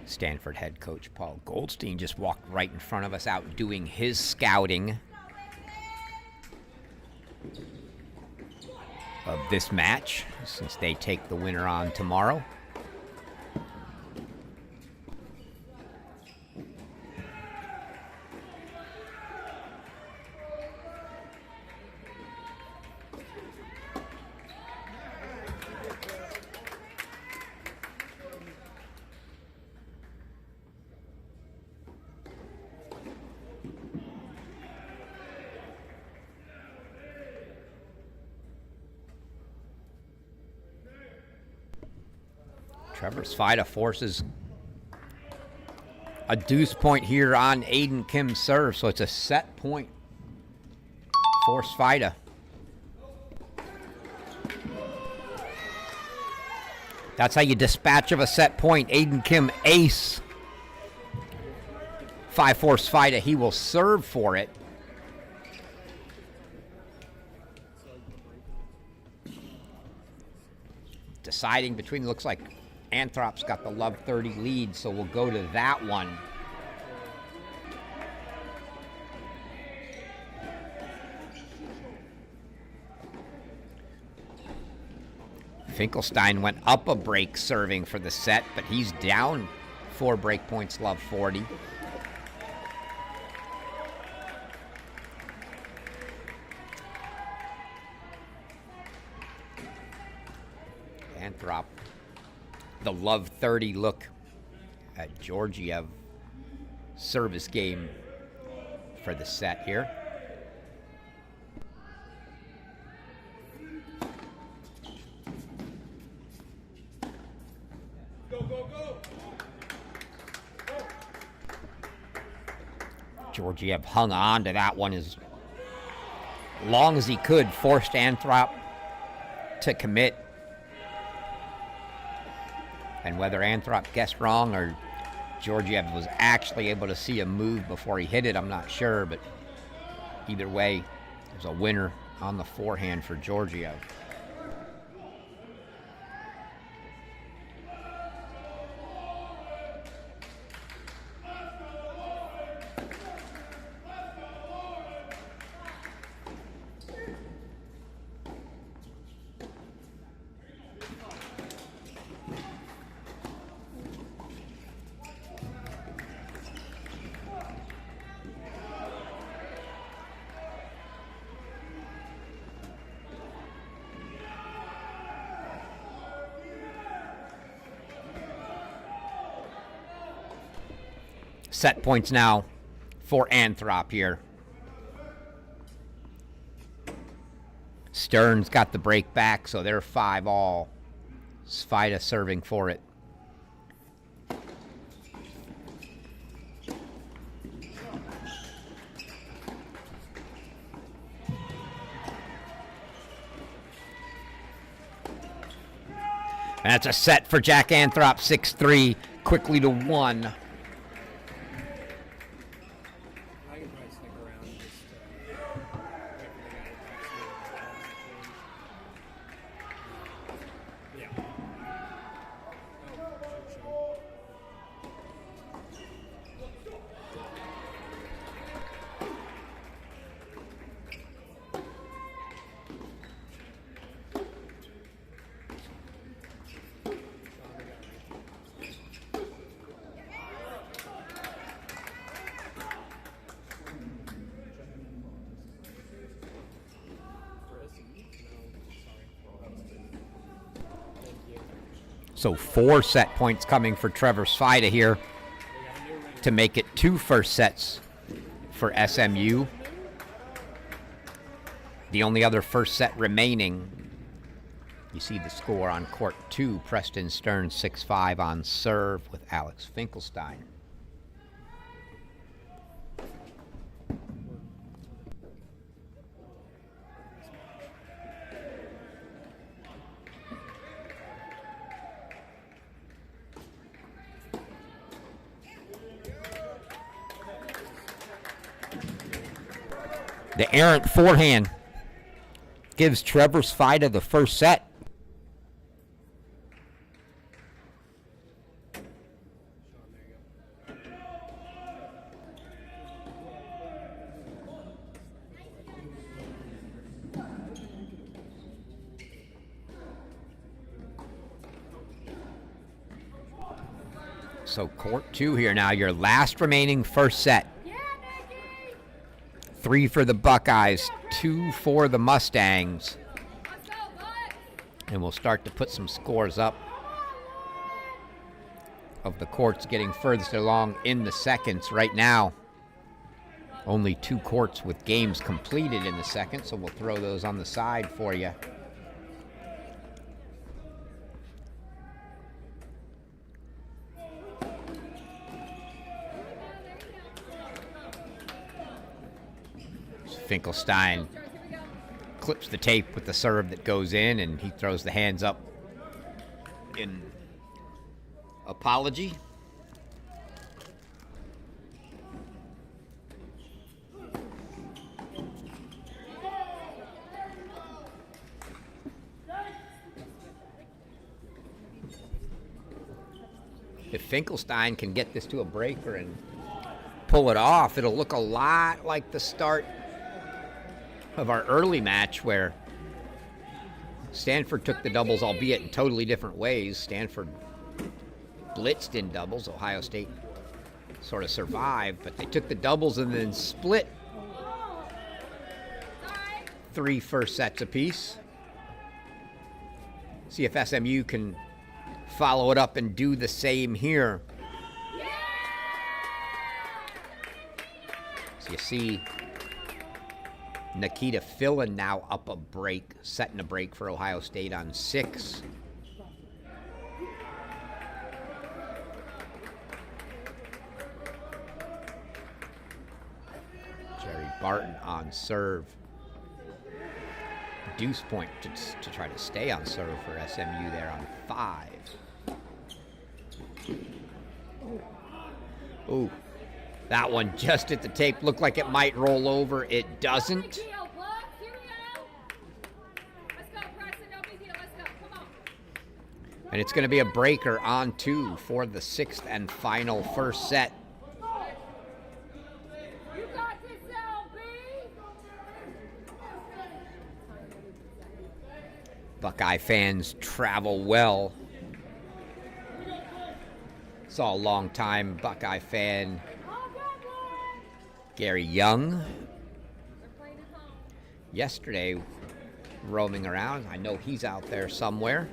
Stanford head coach Paul Goldstein just walked right in front of us out doing his scouting of this match, since they take the winner on tomorrow. Trevor Svida forces a deuce point here on Aiden Kim's serve, so it's a set point for Svida. That's how you dispatch of a set point. Aiden Kim ace. 5-4 Svida. He will serve for it. Deciding between, looks like Anthrop's got the Love 30 lead, so we'll go to that one. Finkelstein went up a break serving for the set, but he's down 4 break points, Love 40. Anthrop, the Love 30 look at Georgiev service game for the set here. Go, go, go. Georgiev hung on to that one as long as he could, forced Anthrop to commit. And whether Anthrop guessed wrong or Georgiev was actually able to see a move before he hit it, I'm not sure. But either way, there's a winner on the forehand for Georgiev. Set points now for Anthrop here. Stern's got the break back, so they're 5-all. Svida serving for it. And that's a set for Jack Anthrop, 6-3, quickly to 1. So 4 set points coming for Trevor Sfida here to make it 2 first sets for SMU. The only other first set remaining, you see the score on court 2, Preston Stearns 6-5 on serve with Alex Finkelstein. The errant forehand gives Trevor Sfida the first set. So court 2 here now, your last remaining first set. 3 for the Buckeyes, 2 for the Mustangs. And we'll start to put some scores up of the courts getting furthest along in the seconds right now. Only 2 courts with games completed in the second, so we'll throw those on the side for you. Finkelstein clips the tape with the serve that goes in, and he throws the hands up in apology. If Finkelstein can get this to a breaker and pull it off, it'll look a lot like the start of our early match where Stanford took the doubles, albeit in totally different ways. Stanford blitzed in doubles. Ohio State sort of survived, but they took the doubles and then split 3 first sets apiece. See if SMU can follow it up and do the same here. So you see Nikita Fillin now up a break, setting a break for Ohio State on 6. Jerry Barton on serve. Deuce point to try to stay on serve for SMU there on 5. Ooh. That one just at the tape looked like it might roll over. It doesn't. And it's going to be a breaker on 2 for the 6th and final first set. Buckeye fans travel well. Saw a long-time Buckeye fan, Gary Young, yesterday roaming around. I know he's out there somewhere.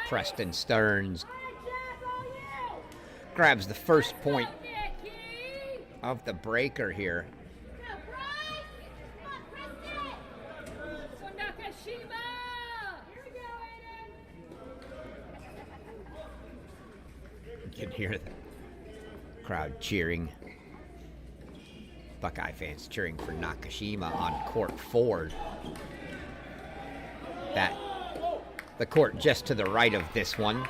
Preston Stearns grabs the first point of the breaker here. You can hear the crowd cheering. Buckeye fans cheering for Nakashima on court 4. The court just to the right of this one.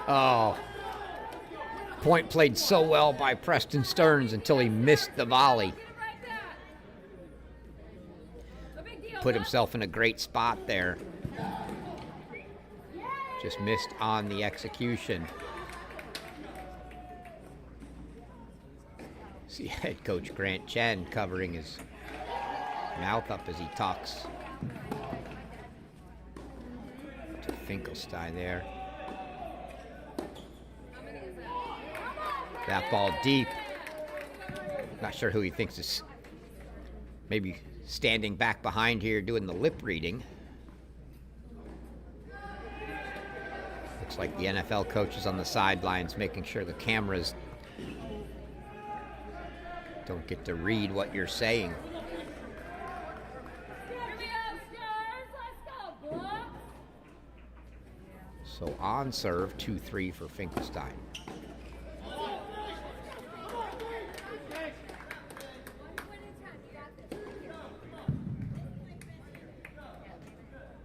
Oh. Point played so well by Preston Stearns until he missed the volley. Put himself in a great spot there. Just missed on the execution. See head coach Grant Chen covering his mouth up as he talks to Finkelstein there. That ball deep. Not sure who he thinks is maybe standing back behind here doing the lip reading. Looks like the NFL coach is on the sidelines making sure the cameras don't get to read what you're saying. So on serve, 2-3 for Finkelstein.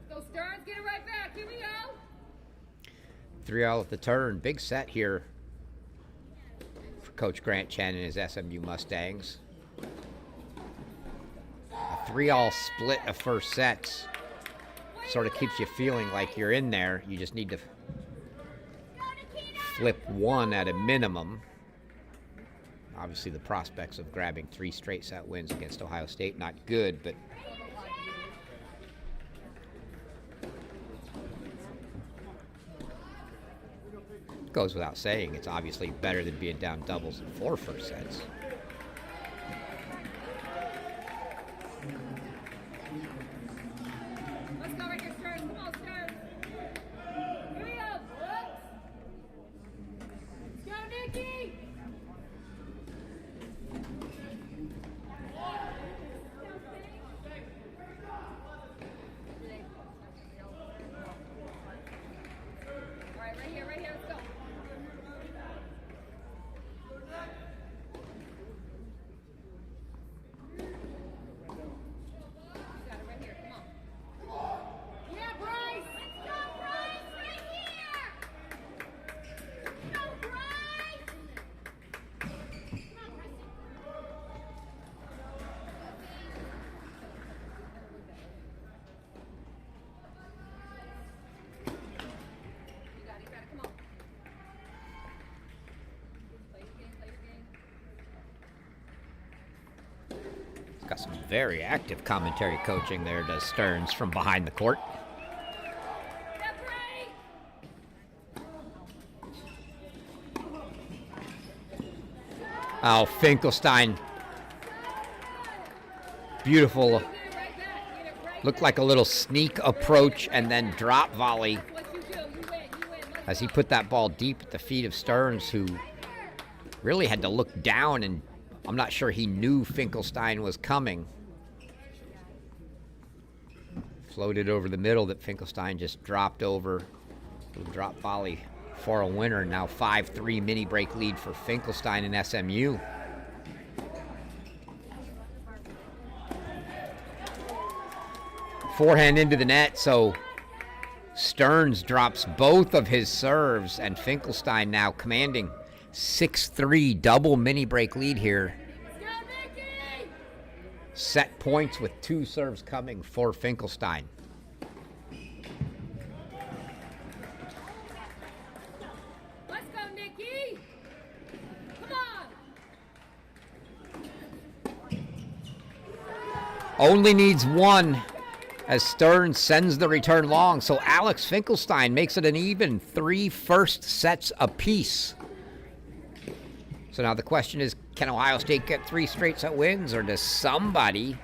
Go Stearns, get it right back. Here we go. 3-all at the turn. Big set here for Coach Grant Chen and his SMU Mustangs. A 3-all split of first sets sort of keeps you feeling like you're in there. You just need to flip one at a minimum. Obviously, the prospects of grabbing 3 straight set wins against Ohio State, not good, but goes without saying, it's obviously better than being down doubles in 4 first sets. Let's go right here, Stearns. Come on, Stearns. Here we go. Let's go, Nikki. All right, right here, let's go. Got some very active commentary coaching there, does Stearns from behind the court. Oh, Finkelstein. Beautiful. Looked like a little sneak approach and then drop volley as he put that ball deep at the feet of Stearns, who really had to look down, and I'm not sure he knew Finkelstein was coming. Floated over the middle that Finkelstein just dropped over. Little drop volley for a winner. Now 5-3 mini break lead for Finkelstein and SMU. Forehand into the net, so Stearns drops both of his serves, and Finkelstein now commanding 6-3 double mini break lead here. Set points with 2 serves coming for Finkelstein. Let's go, Nikki. Come on. Only needs 1 as Stearns sends the return long, so Alex Finkelstein makes it an even 3 first sets apiece. So now the question is, can Ohio State get 3 straight set wins, or does somebody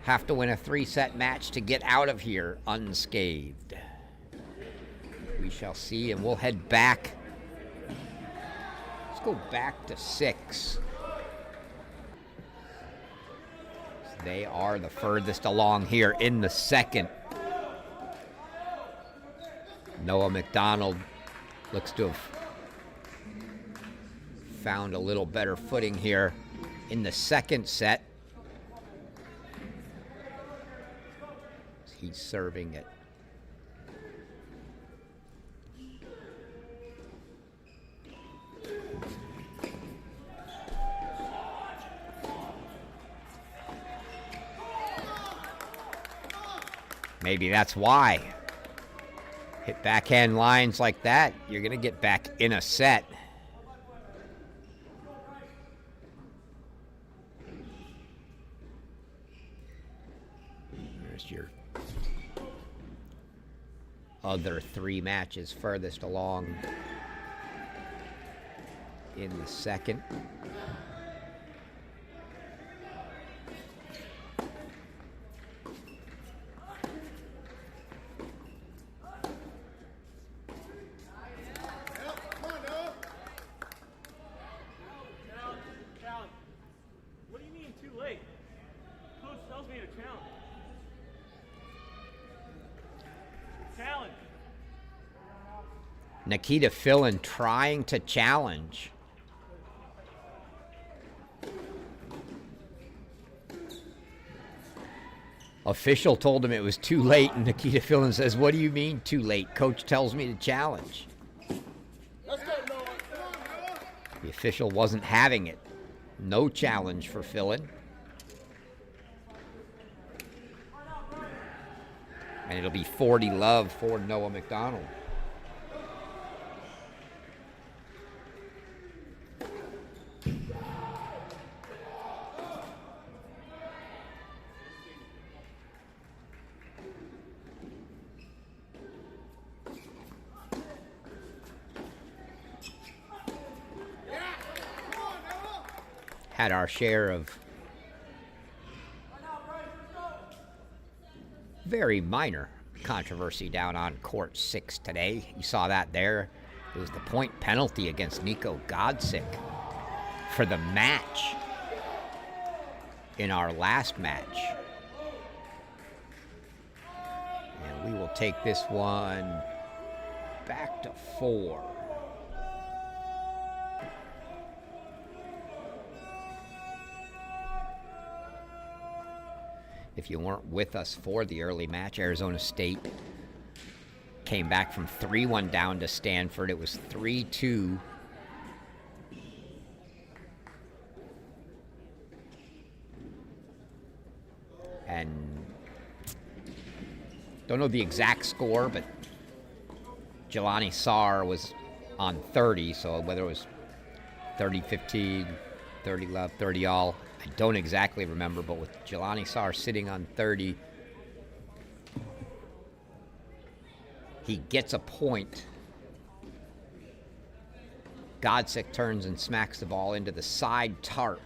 have to win a 3-set match to get out of here unscathed? We shall see, and we'll head back. Let's go back to 6. They are the furthest along here in the second. Noah McDonald looks to have found a little better footing here in the second set. He's serving it. Maybe that's why. Hit backhand lines like that, you're going to get back in a set. There's your other 3 matches furthest along in the second. What do you mean too late? Coach tells me to challenge. Challenge. Nikita Fillon trying to challenge. Official told him it was too late, and Nikita Fillon says, "What do you mean too late? Coach tells me to challenge." The official wasn't having it. No challenge for Fillon. And it'll be 40 love for Noah McDonald. Had our share of very minor controversy down on court 6 today. You saw that there. It was the point penalty against Nico Godsick for the match in our last match. And we will take this one back to 4. If you weren't with us for the early match, Arizona State came back from 3-1 down to Stanford. It was 3-2. And don't know the exact score, but Jelani Sarr was on 30, so whether it was 30-15, 30 love, 30 all, I don't exactly remember, but with Jelani Sarr sitting on 30, he gets a point. Godsick turns and smacks the ball into the sidewall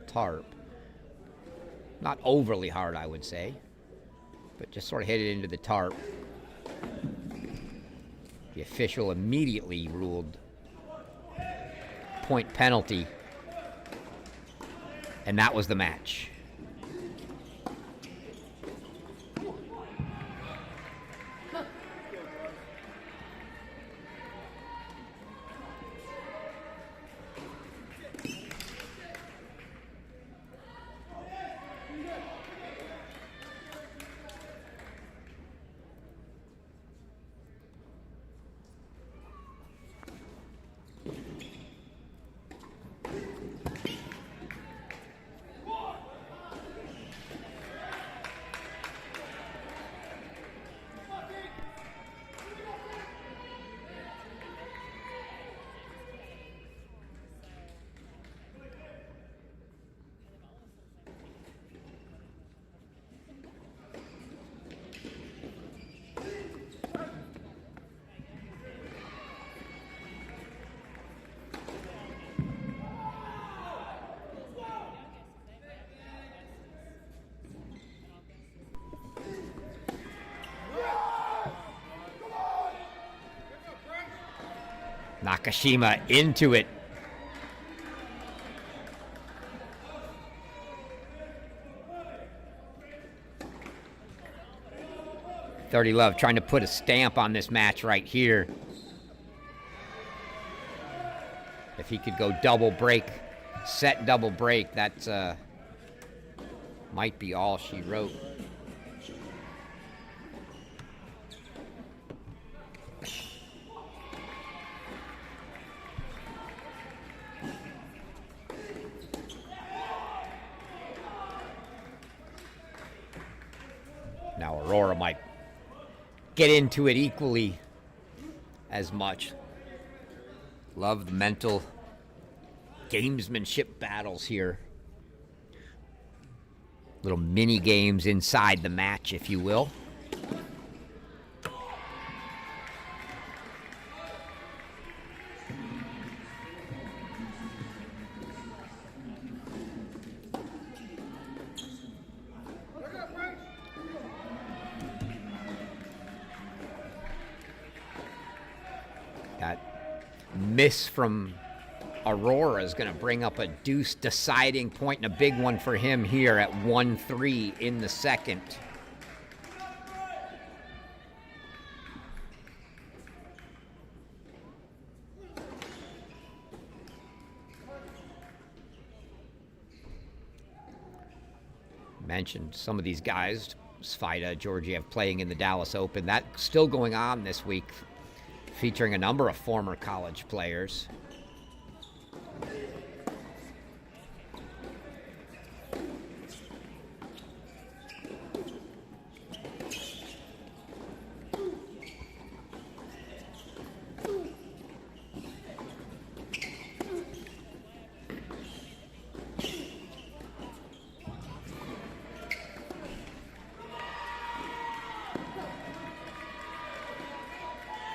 tarp. Not overly hard, I would say, but just sort of hit it into the tarp. The official immediately ruled point penalty, and that was the match. Nakashima into it. Thirty Love trying to put a stamp on this match right here. If he could go double break, set double break, that's might be all she wrote. Now a Aurora might get into it equally as much. Love the mental gamesmanship battles here. Little mini games inside the match, if you will. That miss from Aurora is going to bring up a deuce deciding point, and a big one for him here at 1-3 in the second. Mentioned some of these guys, Svita, Georgiev playing in the Dallas Open. That's still going on this week, featuring a number of former college players.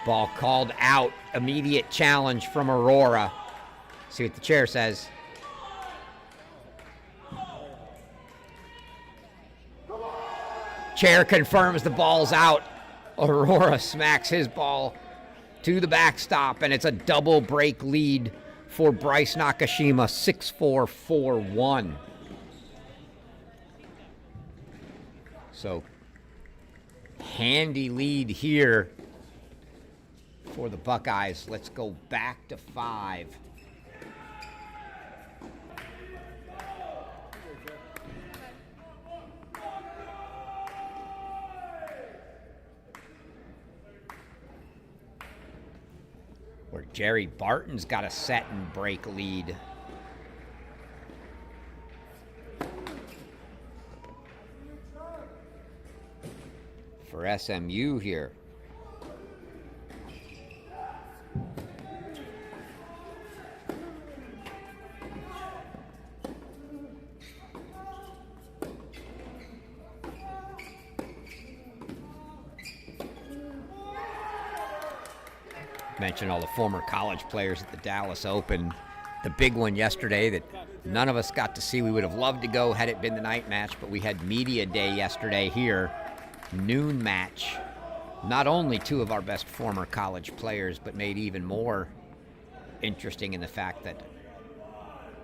Ball called out. Immediate challenge from Aurora. See what the chair says. Chair confirms the ball's out. Aurora smacks his ball to the backstop, and it's a double break lead for Bryce Nakashima, 6-4, 4-1. So, handy lead here for the Buckeyes. Let's go back to 5. Where Jerry Barton's got a set and break lead. For SMU here. Mentioned all the former college players at the Dallas Open. The big one yesterday that none of us got to see. We would have loved to go had it been the night match, but we had media day yesterday here. Noon match. Not only two of our best former college players, but made even more interesting in the fact that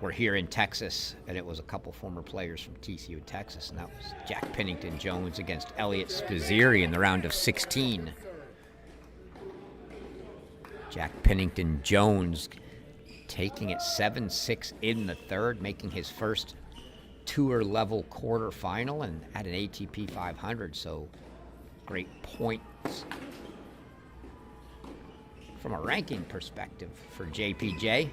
we're here in Texas, and it was a couple former players from TCU, Texas, and that was Jack Pennington Jones against Elliot Spizzirri in the round of 16. Jack Pennington Jones taking it 7-6 in the third, making his first tour level quarterfinal and at an ATP 500. So great points from a ranking perspective for JPJ.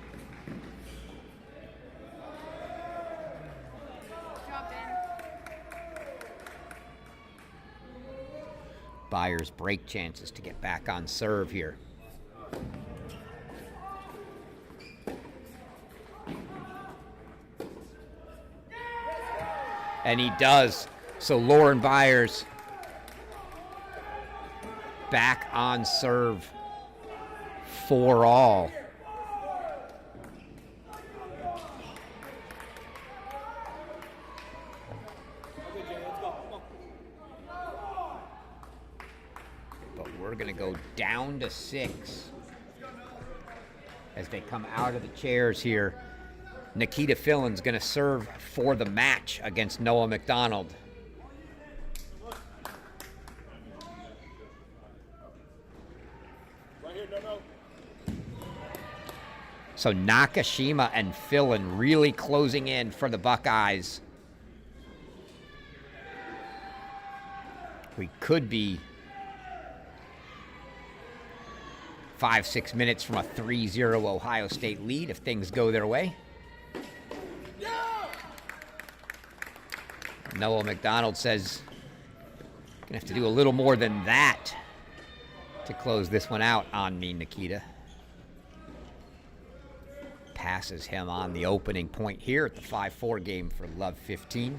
Byers break chances to get back on serve here. And he does. So Lauren Byers back on serve for all. But we're going to go down to 6 as they come out of the chairs here. Nikita Fillin's going to serve for the match against Noah McDonald. So Nakashima and Fillin really closing in for the Buckeyes. We could be 5-6 minutes from a 3-0 Ohio State lead if things go their way. Noah McDonald says Gonna have to do a little more than that to close this one out on me, Nikita. Passes him on the opening point here at the 5-4 game for Love 15.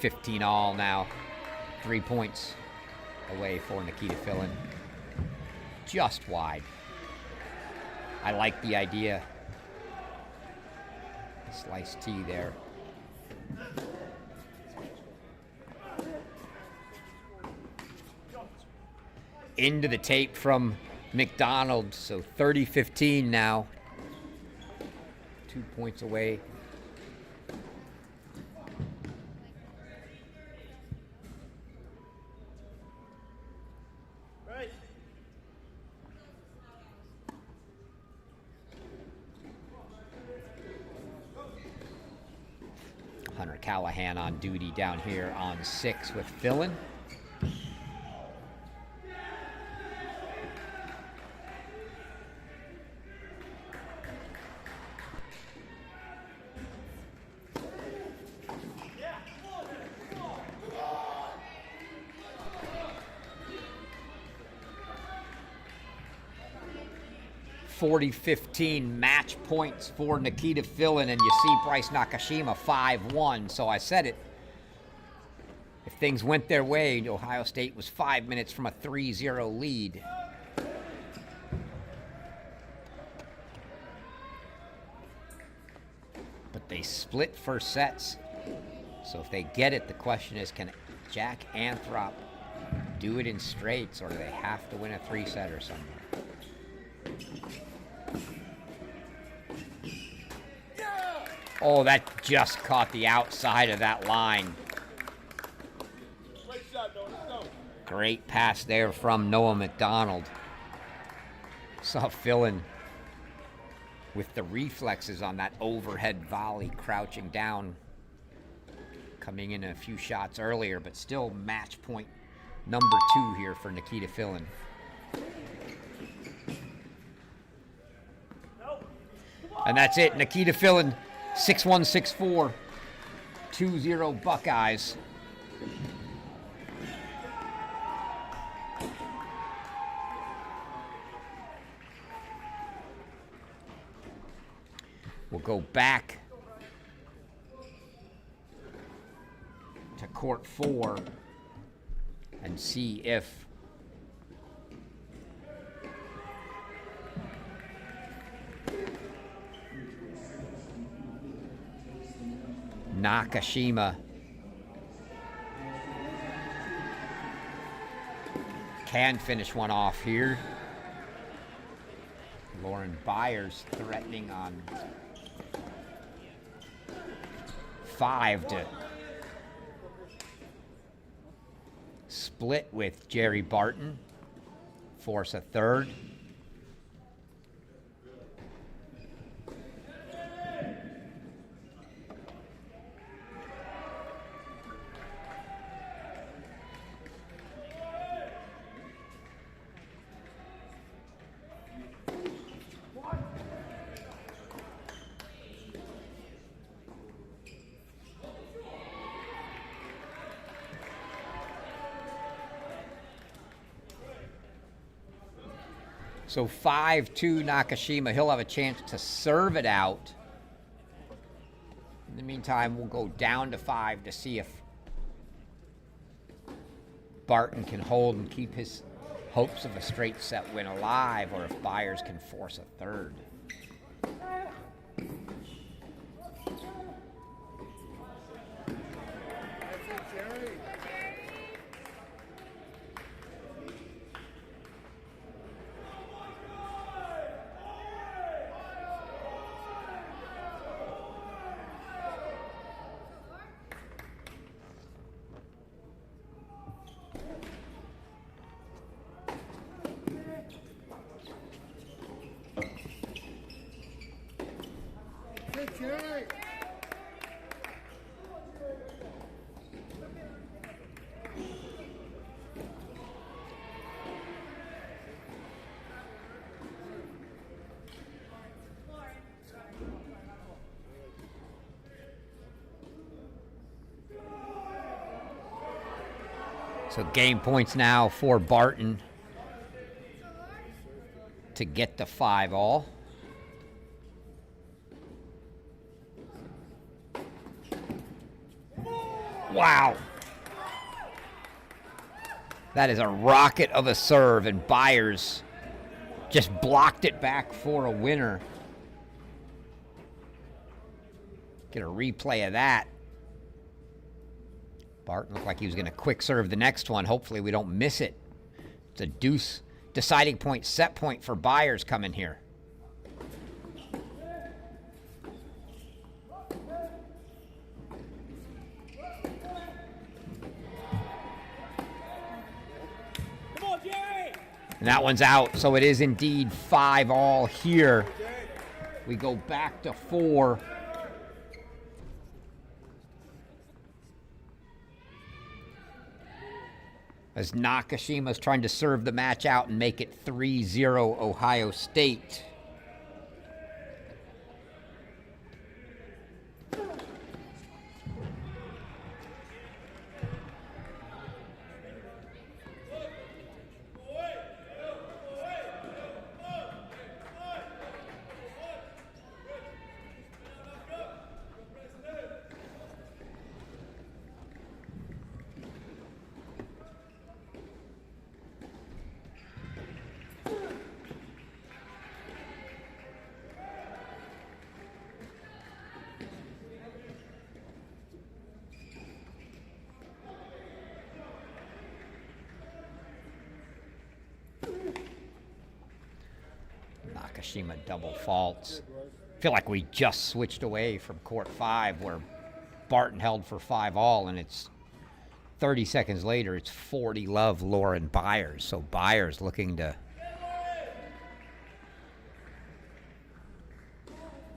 $15 now. 3 points away for Nikita Fillin. Just wide. I like the idea. Sliced T there. Into the tape from McDonald. So 30-15 now. 2 points away. Callahan on duty down here on 6 with Fillin. $40-15 match points for Nikita Fillin, and you see Bryce Nakashima 5-1. So I said it. If things went their way, Ohio State was 5 minutes from a 3-0 lead. But they split first sets. So if they get it, the question is, can Jack Anthrop do it in straights, or do they have to win a 3-setter somewhere? Oh, that just caught the outside of that line. Great pass there from Noah McDonald. Saw Fillin with the reflexes on that overhead volley, crouching down, coming in a few shots earlier, but still match point number 2 here for Nikita Fillin. And that's it. Nikita Fillin, 6-1, 6-4, 2-0 Buckeyes. We'll go back to court 4 and see if Nakashima can finish one off here. Lauren Byers threatening on 5 to split with Jerry Barton, force a third. So 5-2 Nakashima. He'll have a chance to serve it out. In the meantime, we'll go down to 5 to see if Barton can hold and keep his hopes of a straight set win alive, or if Byers can force a third. So game points now for Barton to get the 5-all. Wow. That is a rocket of a serve, and Byers just blocked it back for a winner. Get a replay of that. Barton looked like he was going to quick serve the next one. Hopefully we don't miss it. It's a deuce deciding point, set point for Byers coming here. And that one's out, so it is indeed 5-all here. We go back to 4. As Nakashima's trying to serve the match out and make it 3-0 Ohio State. Nakashima double faults. I feel like we just switched away from court 5 where Barton held for 5-all, and it's 30 seconds later, it's 40-love Lauren Byers. So Byers looking to,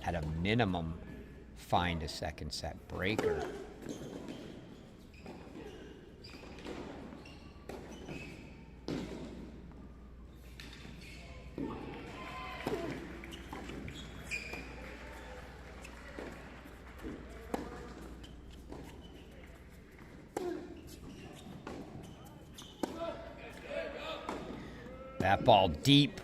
at a minimum, find a second set breaker. That ball deep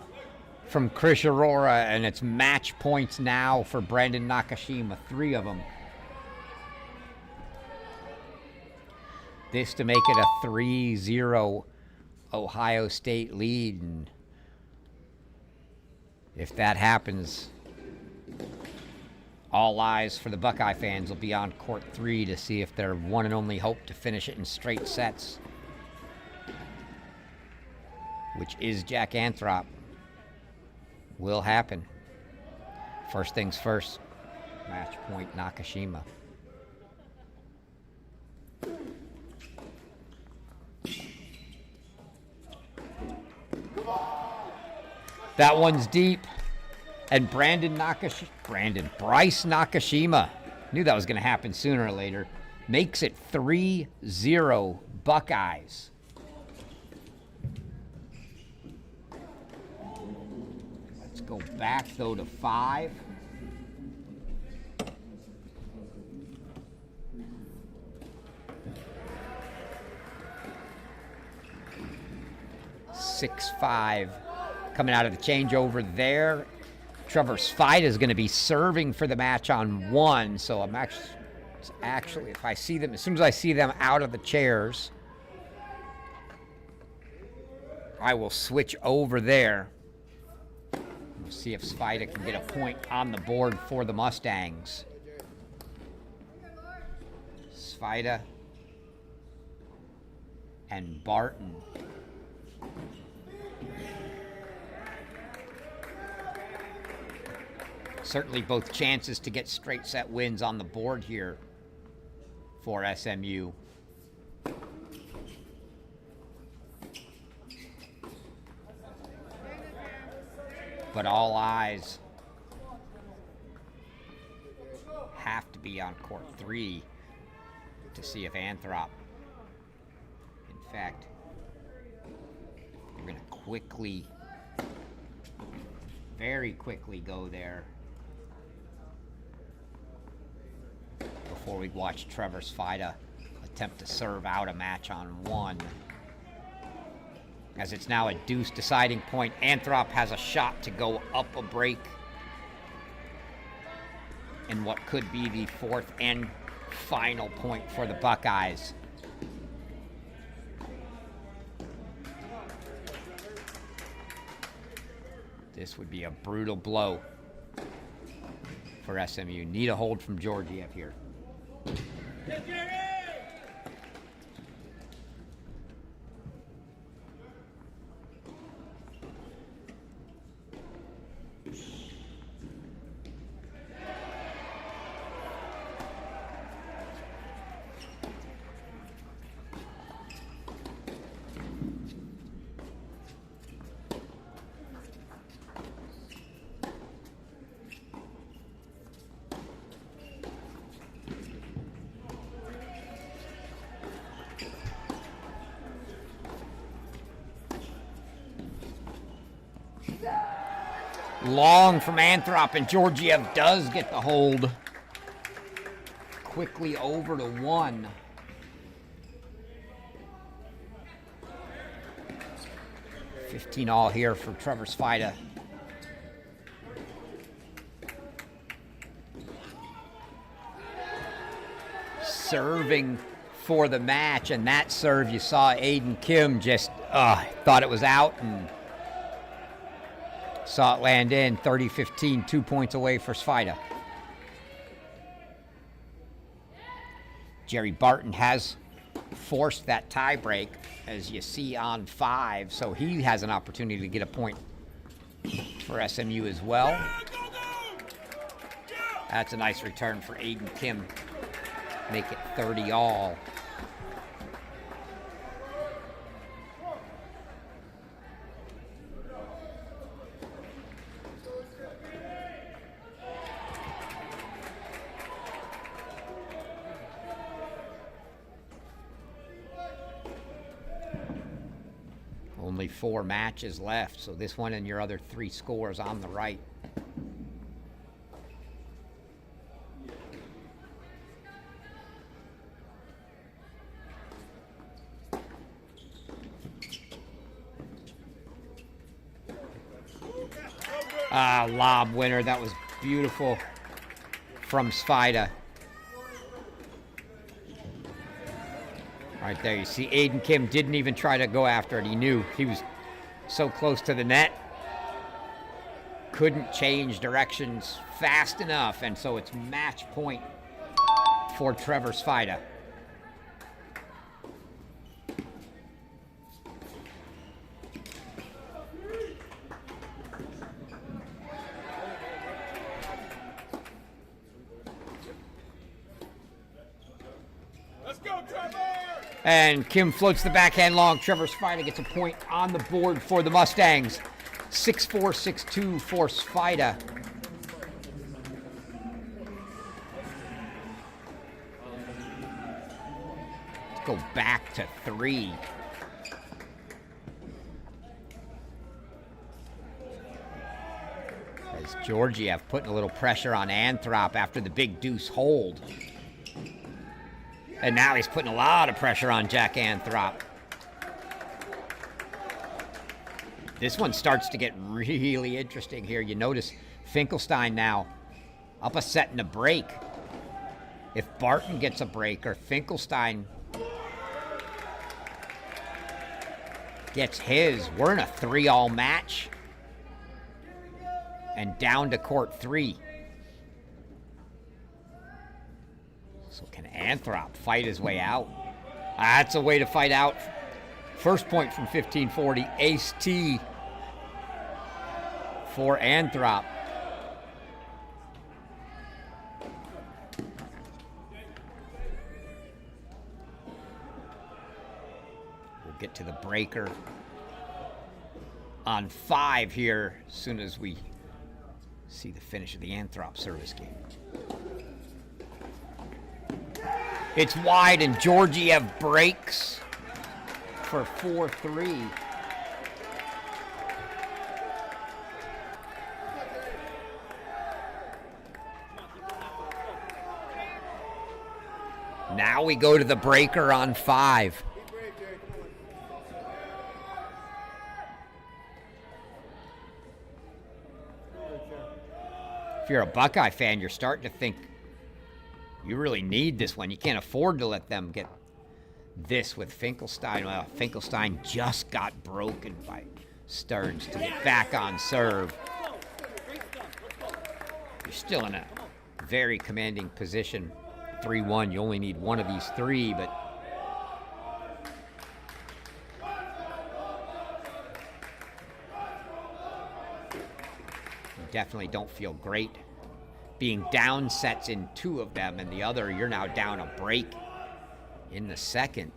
from Krish Arora, and it's match points now for Brandon Nakashima, 3 of them. This to make it a 3-0 Ohio State lead, and if that happens, all eyes for the Buckeye fans will be on court 3 to see if their one and only hope to finish it in straight sets, which is Jack Anthrop, will happen. First things first, match point Nakashima. That one's deep, and Bryce Nakashima, knew that was going to happen sooner or later, makes it 3-0 Buckeyes. Go back, though, to 5. (6-5) coming out of the changeover there. Trevor Svida is going to be serving for the match on 1, so I'm actually, if I see them, as soon as I see them out of the chairs, I will switch over there. We'll see if Svida can get a point on the board for the Mustangs. Svida and Barton. Certainly both chances to get straight set wins on the board here for SMU. But all eyes be on court 3 to see if Anthrop, in fact, they're going to quickly, very quickly go there before we watch Trevor Sfida attempt to serve out a match on 1. As it's now a deuce deciding point, Anthrop has a shot to go up a break in what could be the 4th and final point for the Buckeyes. This would be a brutal blow for SMU. Need a hold from Georgiev here. Long from Anthrop, and Georgiev does get the hold. Quickly over to 1. $15 here for Trevor Sfida. Serving for the match, and that serve you saw Aiden Kim just thought it was out and saw it land in. 30-15, 2 points away for Sfida. Jerry Barton has forced that tie break, as you see on 5, so he has an opportunity to get a point for SMU as well. That's a nice return for Aiden Kim. Make it 30 all. Only 4 matches left, so this one and your other 3 scores on the right. Lob winner. That was beautiful from Sfida. Right there, you see Aiden Kim didn't even try to go after it. He knew he was so close to the net. Couldn't change directions fast enough, and so it's match point for Trevor Sfida. And Kim floats the backhand long. Trevor Sfida gets a point on the board for the Mustangs. 6-4, 6-2 for Sfida. Let's go back to 3. As Georgiev putting a little pressure on Anthrop after the big deuce hold. And now he's putting a lot of pressure on Jack Anthrop. This one starts to get really interesting here. You notice Finkelstein now up a set and a break. If Barton gets a break or Finkelstein gets his, we're in a 3-all match. And down to court 3. So can Anthrop fight his way out? That's a way to fight out. First point from 1540. Ace T for Anthrop. We'll get to the breaker on 5 here as soon as we see the finish of the Anthrop service game. It's wide, and Georgiev breaks for 4-3. Now we go to the breaker on 5. If you're a Buckeye fan, you're starting to think you really need this one. You can't afford to let them get this with Finkelstein. Well, Finkelstein just got broken by Stearns to get back on serve. You're still in a very commanding position. 3-1, you only need one of these three, but you definitely don't feel great being down sets in 2 of them, and the other, you're now down a break in the second.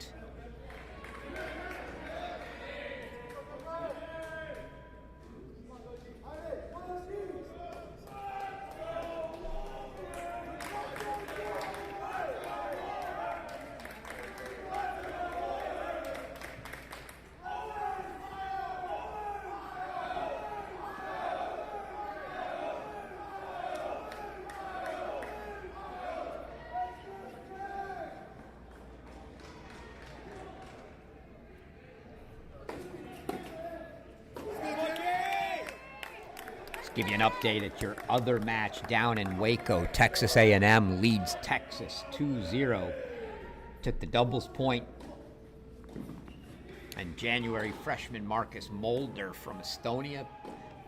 Give you an update at your other match down in Waco. Texas A&M leads Texas 2-0. Took the doubles point. And January freshman Marcus Mulder from Estonia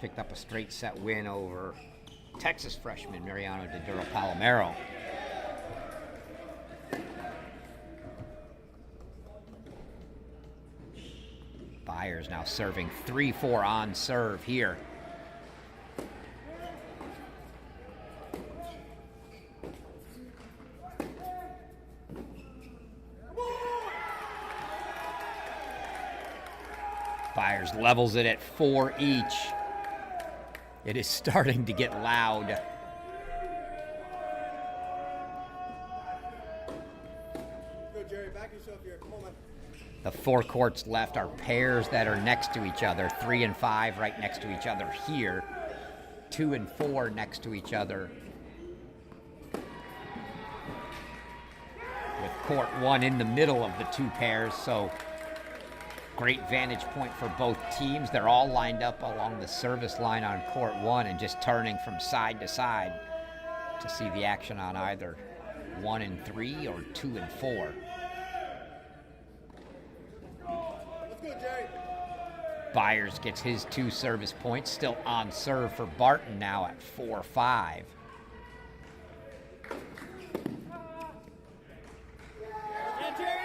picked up a straight set win over Texas freshman Mariano de Duro Palomero. Byers now serving 3-4 on serve here. Byers levels it at 4 each. It is starting to get loud. Go, Jerry. Back yourself here. Come on, man. The 4 courts left are pairs that are next to each other. 3 and 5 right next to each other here. 2 and 4 next to each other. With court 1 in the middle of the 2 pairs, so great vantage point for both teams. They're all lined up along the service line on court 1 and just turning from side to side to see the action on either 1 and 3 or 2 and 4. Let's go, Jerry. Byers gets his 2 service points, still on serve for Barton now at 4-5.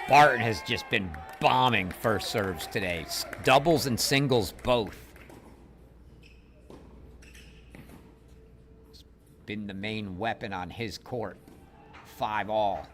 Barton has just been bombing first serves today. Doubles and singles both. It's been the main weapon on his court. 5-all.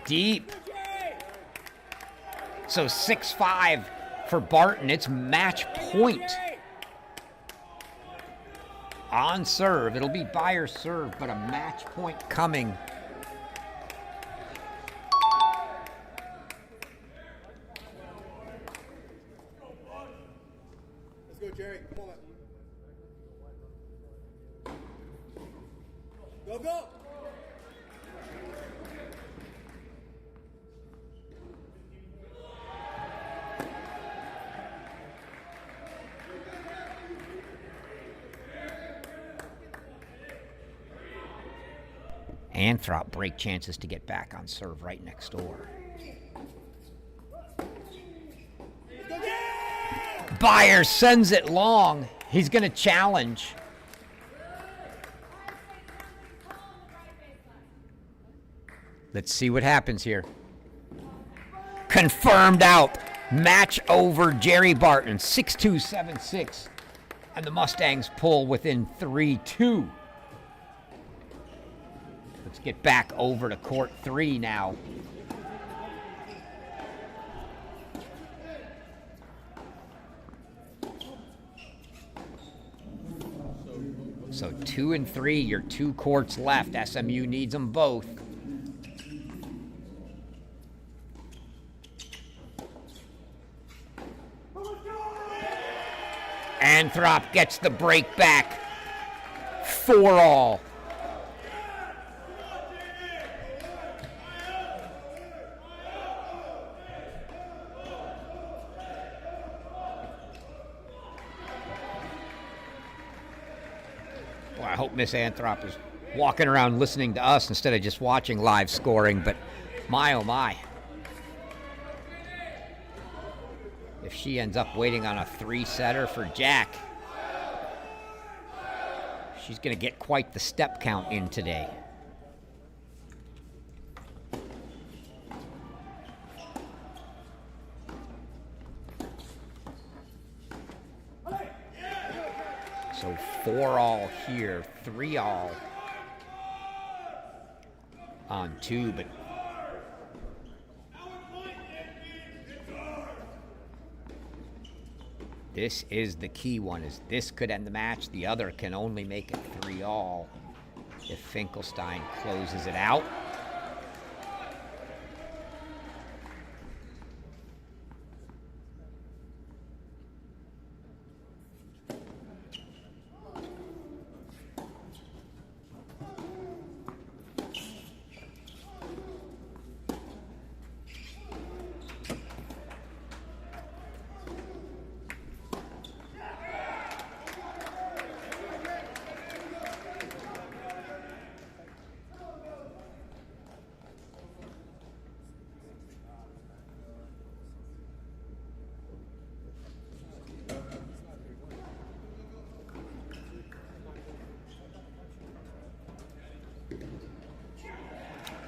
Deep. So 6-5 for Barton. It's match point. On serve. It'll be Byers' serve, but a match point coming. Let's go, Jerry. Come on, man. Go, go. Anthrop break chances to get back on serve right next door. Byers sends it long. He's going to challenge. Let's see what happens here. Confirmed out. Match over Jerry Barton, 6-2, 7-6. And the Mustangs pull within 3-2. Let's get back over to court 3 now. So 2 and 3, your 2 courts left. SMU needs them both. Anthrop gets the break back. 4-all. Well, I hope Miss Anthrop is walking around listening to us instead of just watching live scoring, but my oh my. If she ends up waiting on a 3-setter for Jack, she's going to get quite the step count in today. So 4-all here, 3-all on 2, but this is the key one. Is this could end the match. The other can only make it 3-all if Finkelstein closes it out.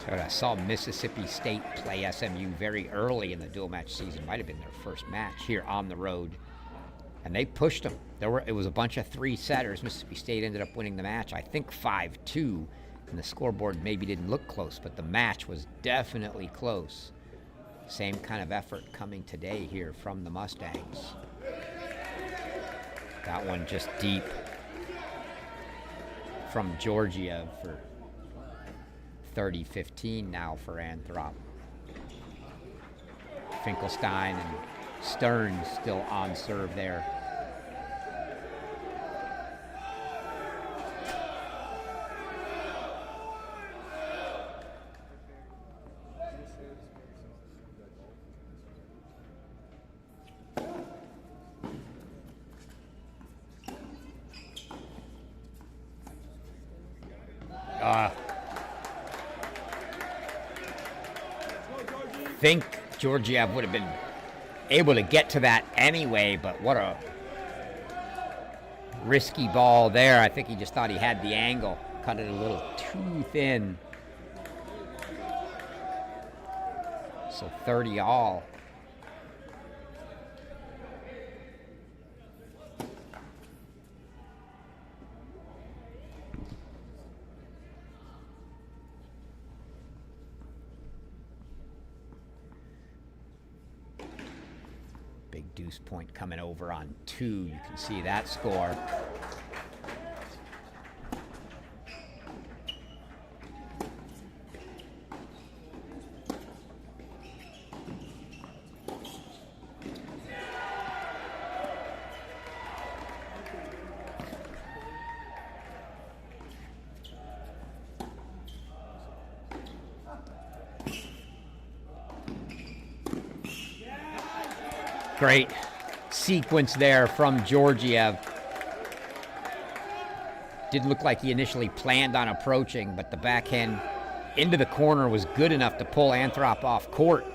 I saw Mississippi State play SMU very early in the dual match season. Might have been their first match here on the road. And they pushed them. It was a bunch of 3-setters. Mississippi State ended up winning the match, I think 5-2. And the scoreboard maybe didn't look close, but the match was definitely close. Same kind of effort coming today here from the Mustangs. That one just deep from Georgiev for 30-15 now for Anthrop. Finkelstein and Stern still on serve there. I think Georgiev would have been able to get to that anyway, but what a risky ball there. I think he just thought he had the angle, cut it a little too thin. So 30-all. Deuce point coming over on 2. You can see that score. Great sequence there from Georgiev. Didn't look like he initially planned on approaching, but the backhand into the corner was good enough to pull Anthrop off court.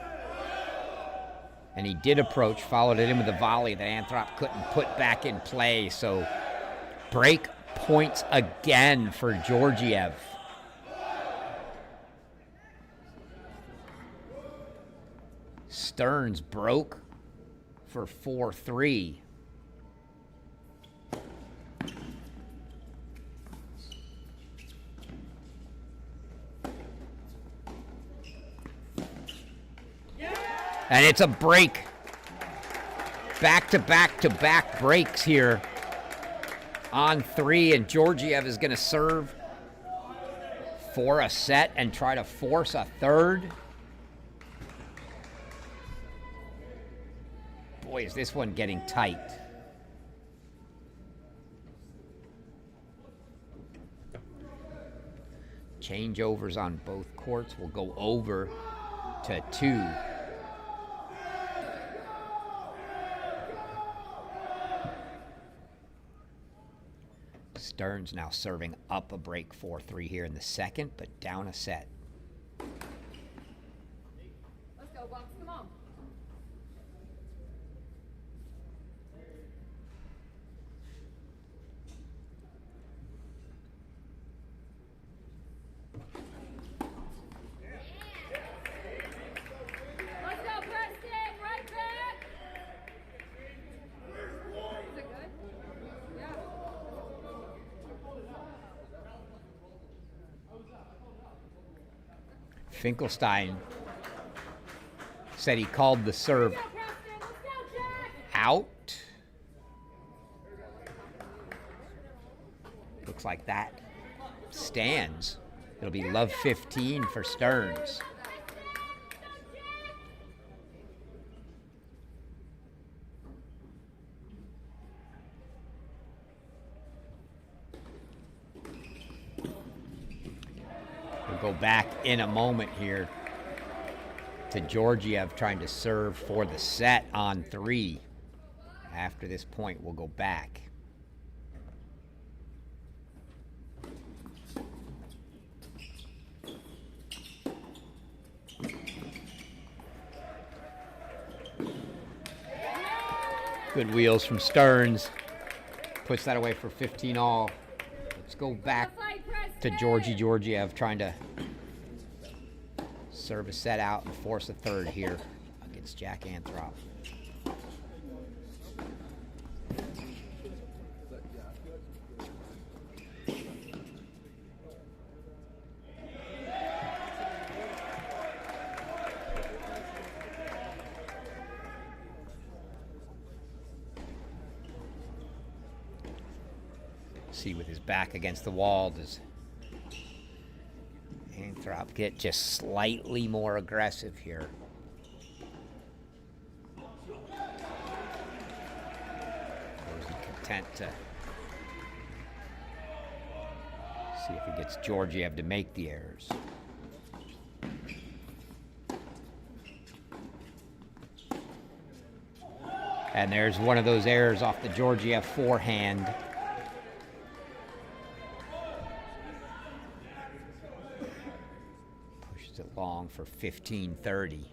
And he did approach, followed it in with a volley that Anthrop couldn't put back in play. So break points again for Georgiev. Stearns broke for 4-3. And it's a break. Back-to-back-to-back breaks here on 3, and Georgiev is going to serve for a set and try to force a third. Boy, is this one getting tight. Changeovers on both courts will go over to 2. Stearns now serving up a break 4-3 here in the second, but down a set. Let's go, Bucks. Come on. Let's go, Preston. Right back. Is it good? Yeah. Finkelstein said he called the serve out. Looks like that stands. It'll be love 15 for Stearns. We'll go back in a moment here to Georgiev trying to serve for the set on 3. After this point, we'll go back. Good wheels from Stearns. Puts that away for 15 all. Let's go back to Georgiev trying to serve a set out and force a third here against Jack Anthrop. See, with his back against the wall, does Anthrop get just slightly more aggressive here? Or is he content to see if he gets Georgiev to make the errors? And there's one of those errors off the Georgiev forehand. It long for 15-30.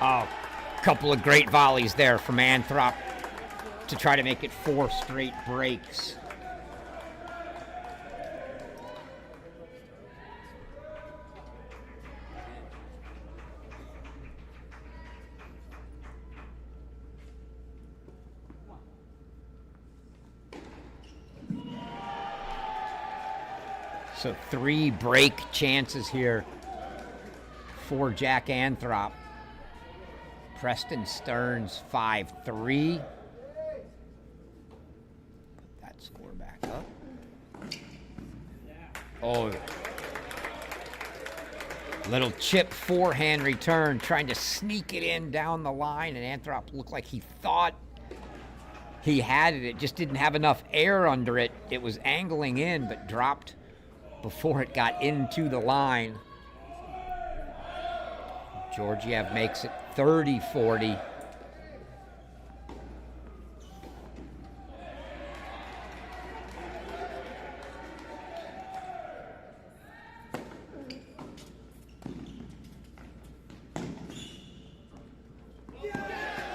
Oh, couple of great volleys there from Anthrop to try to make it 4 straight breaks. So 3 break chances here for Jack Anthrop. Preston Stearns 5-3. Put that score back up. Oh. Little chip forehand return, trying to sneak it in down the line, and Anthrop looked like he thought He had it. It just didn't have enough air under it. It was angling in, but dropped before it got into the line. Georgiev makes it 30-40.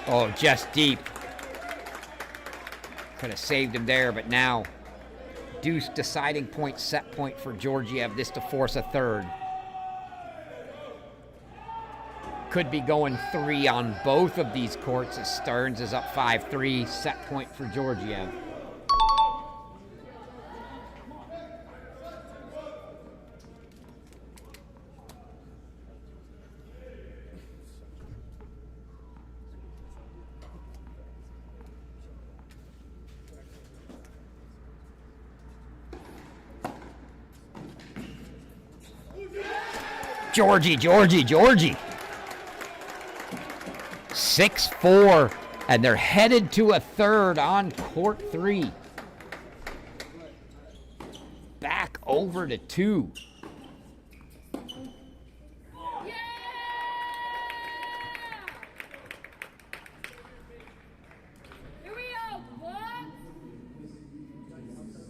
Oh, just deep. Could have saved him there, but now deuce deciding point, set point for Georgiev. This to force a third. Could be going 3 on both of these courts as Stearns is up 5-3. Set point for Georgiev. Georgie. 6-4, and they're headed to a third on court 3. Back over to 2.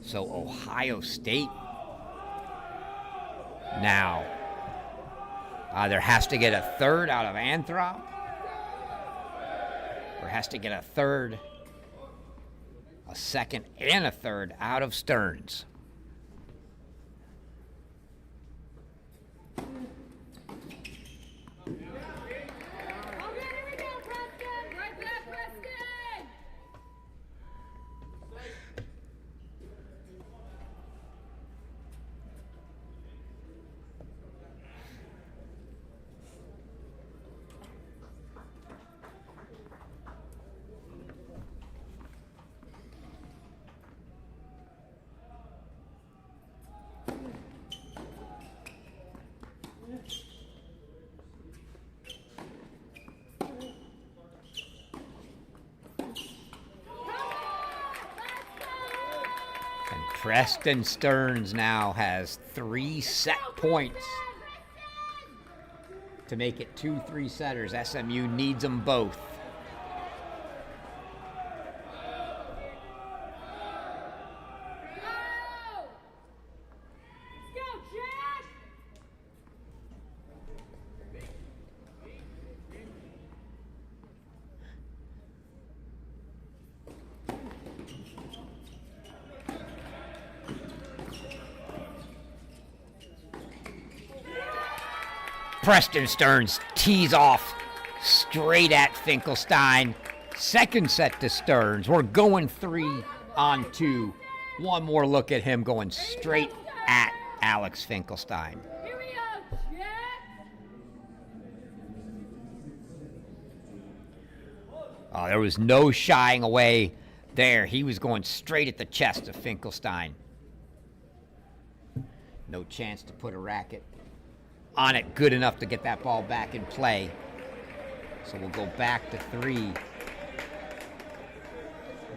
So Ohio State now either has to get a third out of Anthrop or has to get a third, a second, and a third out of Stearns. Preston Stearns now has 3 set points to make it 2 3-setters. SMU needs them both. Preston Stearns tees off straight at Finkelstein. Second set to Stearns. We're going 3 on 2. One more look at him going straight at Alex Finkelstein. Oh, there was no shying away there. He was going straight at the chest of Finkelstein. No chance to put a racket on it good enough to get that ball back in play. So we'll go back to 3.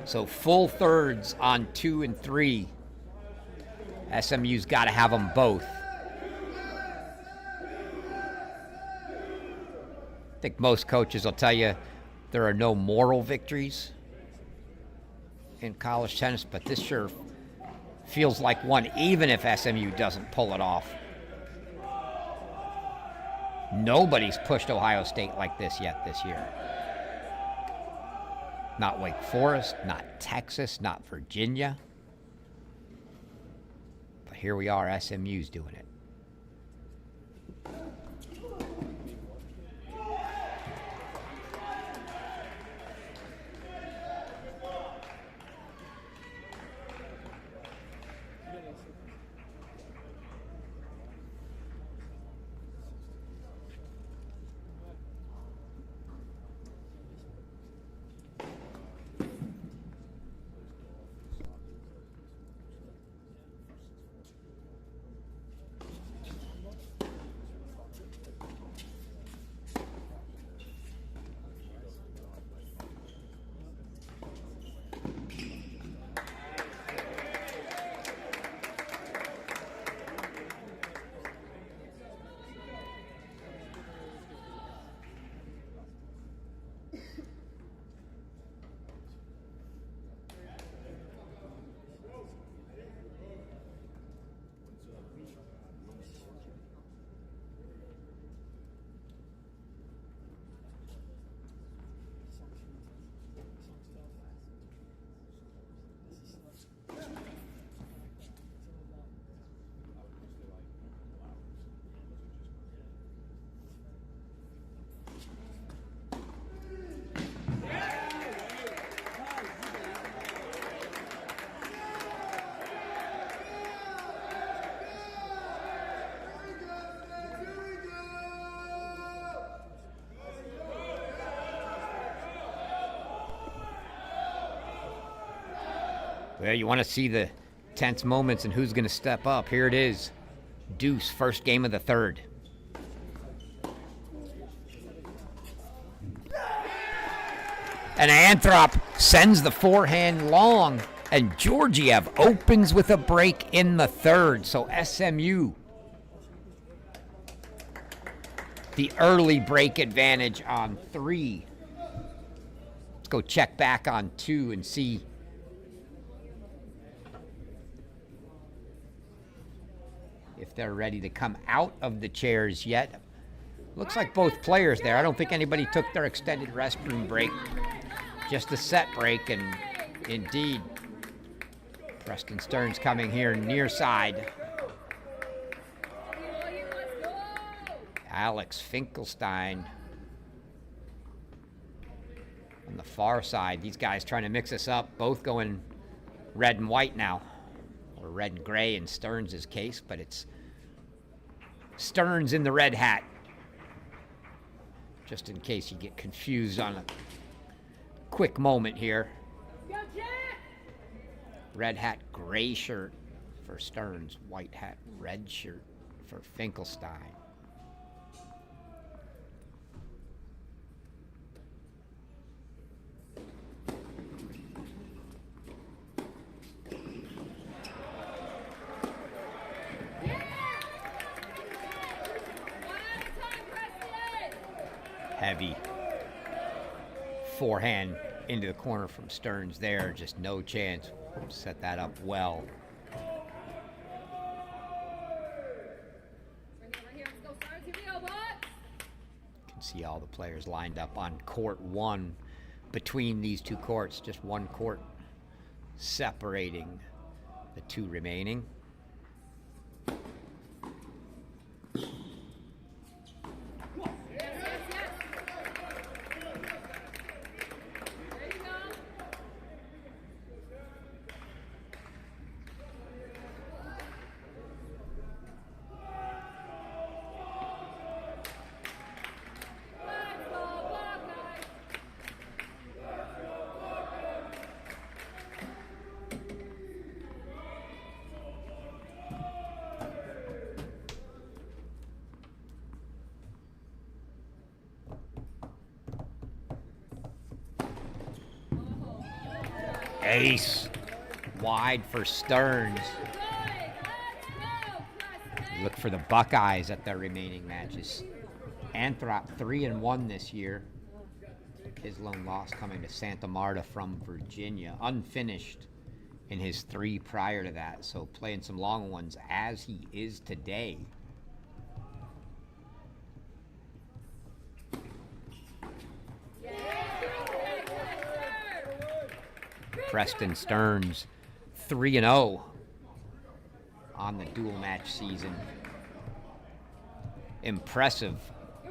So full thirds on 2 and 3. SMU's got to have them both. I think most coaches will tell you there are no moral victories in college tennis, but this sure feels like one, even if SMU doesn't pull it off. Nobody's pushed Ohio State like this yet this year. Not Wake Forest, not Texas, not Virginia. But here we are, SMU's doing it. Well, you want to see the tense moments and who's going to step up. Here it is. Deuce, first game of the third. And Anthrop sends the forehand long, and Georgiev opens with a break in the third. So SMU, the early break advantage on 3. Let's go check back on 2 and see if they're ready to come out of the chairs yet. Looks like both players there. I don't think anybody took their extended restroom break. Just a set break, and indeed, Preston Stearns coming here near side. Alex Finkelstein on the far side. These guys trying to mix us up, both going red and white now, or red and gray in Stearns' case, but it's Stearns in the red hat, just in case you get confused on a quick moment here. Red hat, gray shirt for Stearns, white hat, red shirt for Finkelstein. Heavy forehand into the corner from Stearns there. Just no chance. Set that up well. You can see all the players lined up on court 1 between these two courts. Just one court separating the 2 remaining. Ace wide for Stearns. Look for the Buckeyes at their remaining matches. Anthrop 3-1 this year. His lone loss coming to Santa Marta from Virginia. Unfinished in his 3 prior to that. So playing some long ones as he is today. Preston Stearns 3-0 on the dual match season. Impressive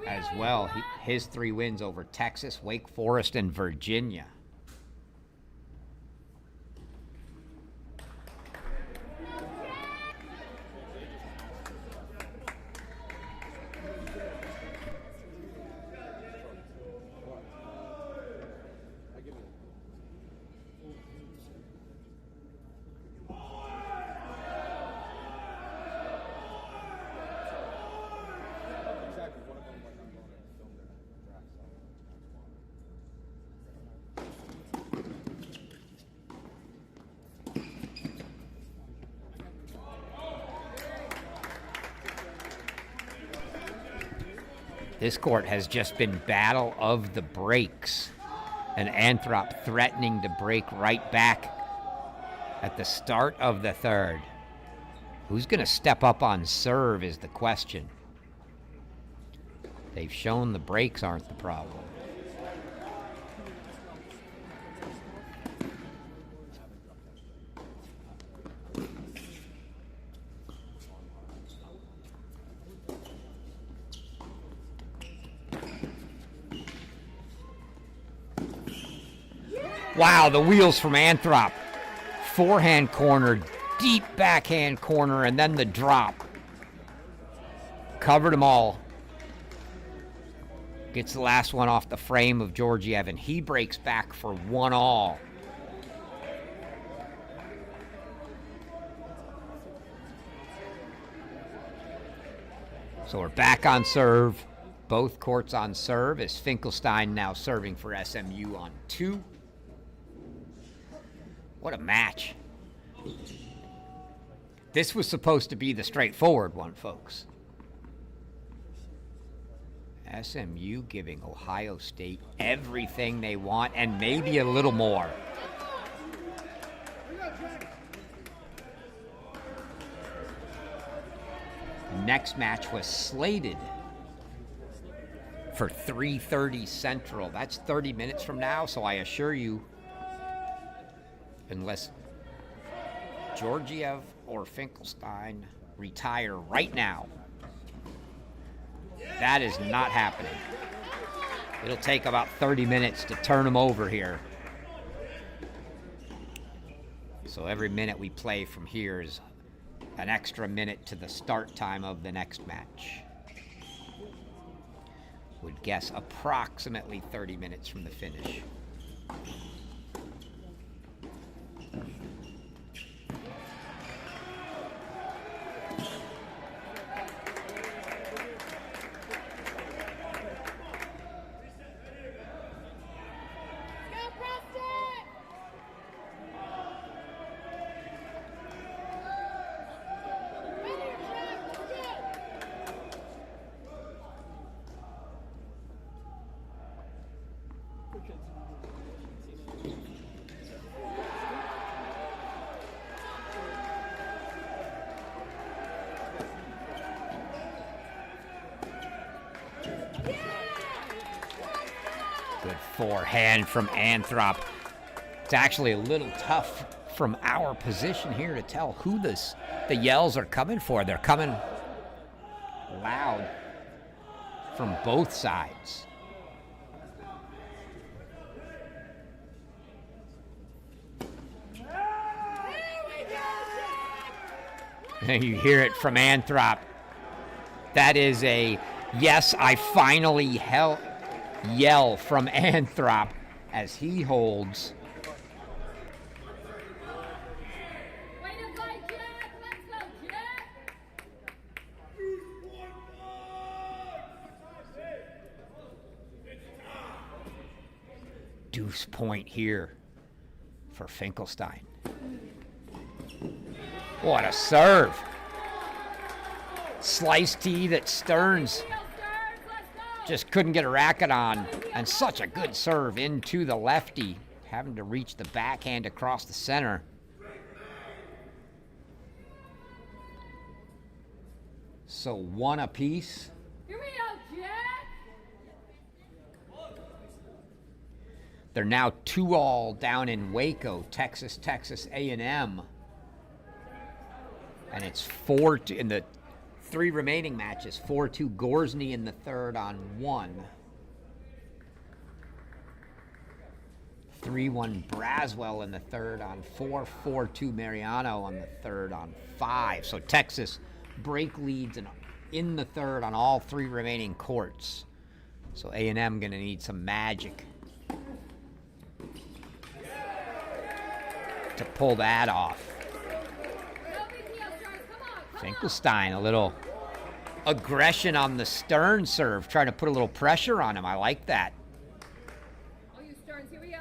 as well. His 3 wins over Texas, Wake Forest, and Virginia. This court has just been battle of the breaks. And Anthrop threatening to break right back at the start of the third. Who's going to step up on serve is the question. They've shown the breaks aren't the problem. Wow, the wheels from Anthrop. Forehand corner, deep backhand corner, and then the drop. Covered them all. Gets the last one off the frame of Georgiev, and he breaks back for 1-all. So we're back on serve. Both courts on serve as Finkelstein now serving for SMU on 2. What a match. This was supposed to be the straightforward one, folks. SMU giving Ohio State everything they want and maybe a little more. Next match was slated for 3:30 Central. That's 30 minutes from now, so I assure you, unless Georgiev or Finkelstein retire right now, that is not happening. It'll take about 30 minutes to turn them over here. So every minute we play from here is an extra minute to the start time of the next match. Would guess approximately 30 minutes from the finish. Good forehand from Anthrop. It's actually a little tough from our position here to tell who the yells are coming for. They're coming loud from both sides. And you hear it from Anthrop. That is a yes, I finally yell from Anthrop as he holds. Deuce point here for Finkelstein. What a serve. Slice tee that Stearns just couldn't get a racket on, and such a good serve into the lefty, having to reach the backhand across the center. So 1 apiece. Here we go, Jack. They're now 2-all down in Waco, Texas A&M. And it's 4 in the 3 remaining matches. 4-2 Gorsny in the third on 1. 3-1 Braswell in the third on 4. 4-2 Mariano on the third on 5. So Texas break leads in the third on all 3 remaining courts. So A&M going to need some magic to pull that off. Finkelstein, a little aggression on the Stern serve, trying to put a little pressure on him. I like that. Oh, you Stearns, here we go.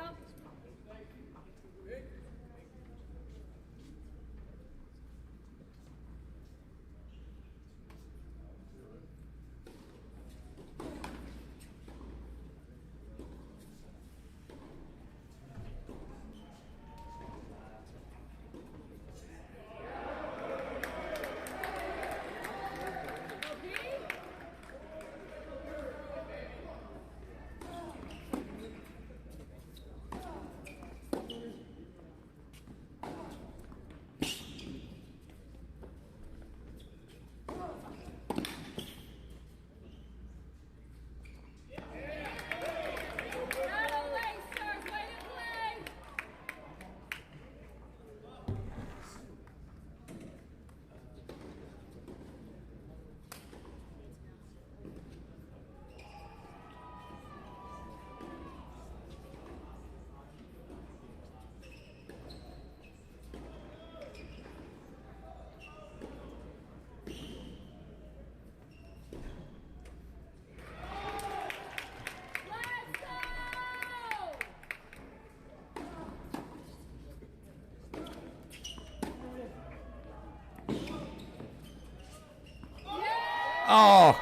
Oh.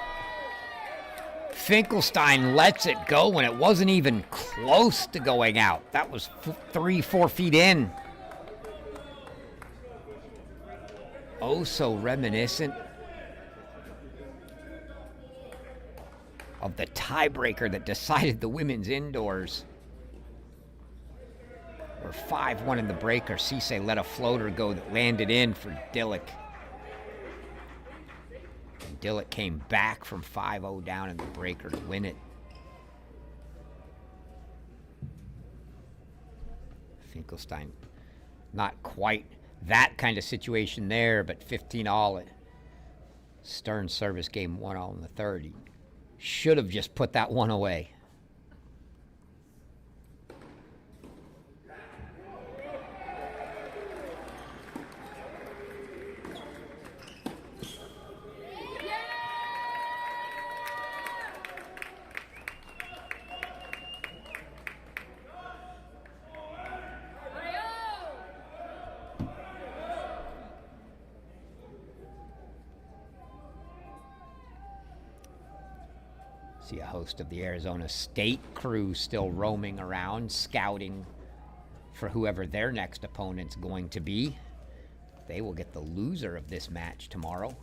Finkelstein lets it go when it wasn't even close to going out. That was 3-4 feet in. Oh, so reminiscent of the tiebreaker that decided the women's indoors. We're 5-1 in the breaker. Cisse let a floater go that landed in for Dillick. And Dillick came back from 5-0 down in the breaker to win it. Finkelstein, not quite that kind of situation there, but 15-all at Stern service game 1-all in the third. He should have just put that one away. See a host of the Arizona State crew still roaming around, scouting for whoever their next opponent's going to be. They will get the loser of this match tomorrow.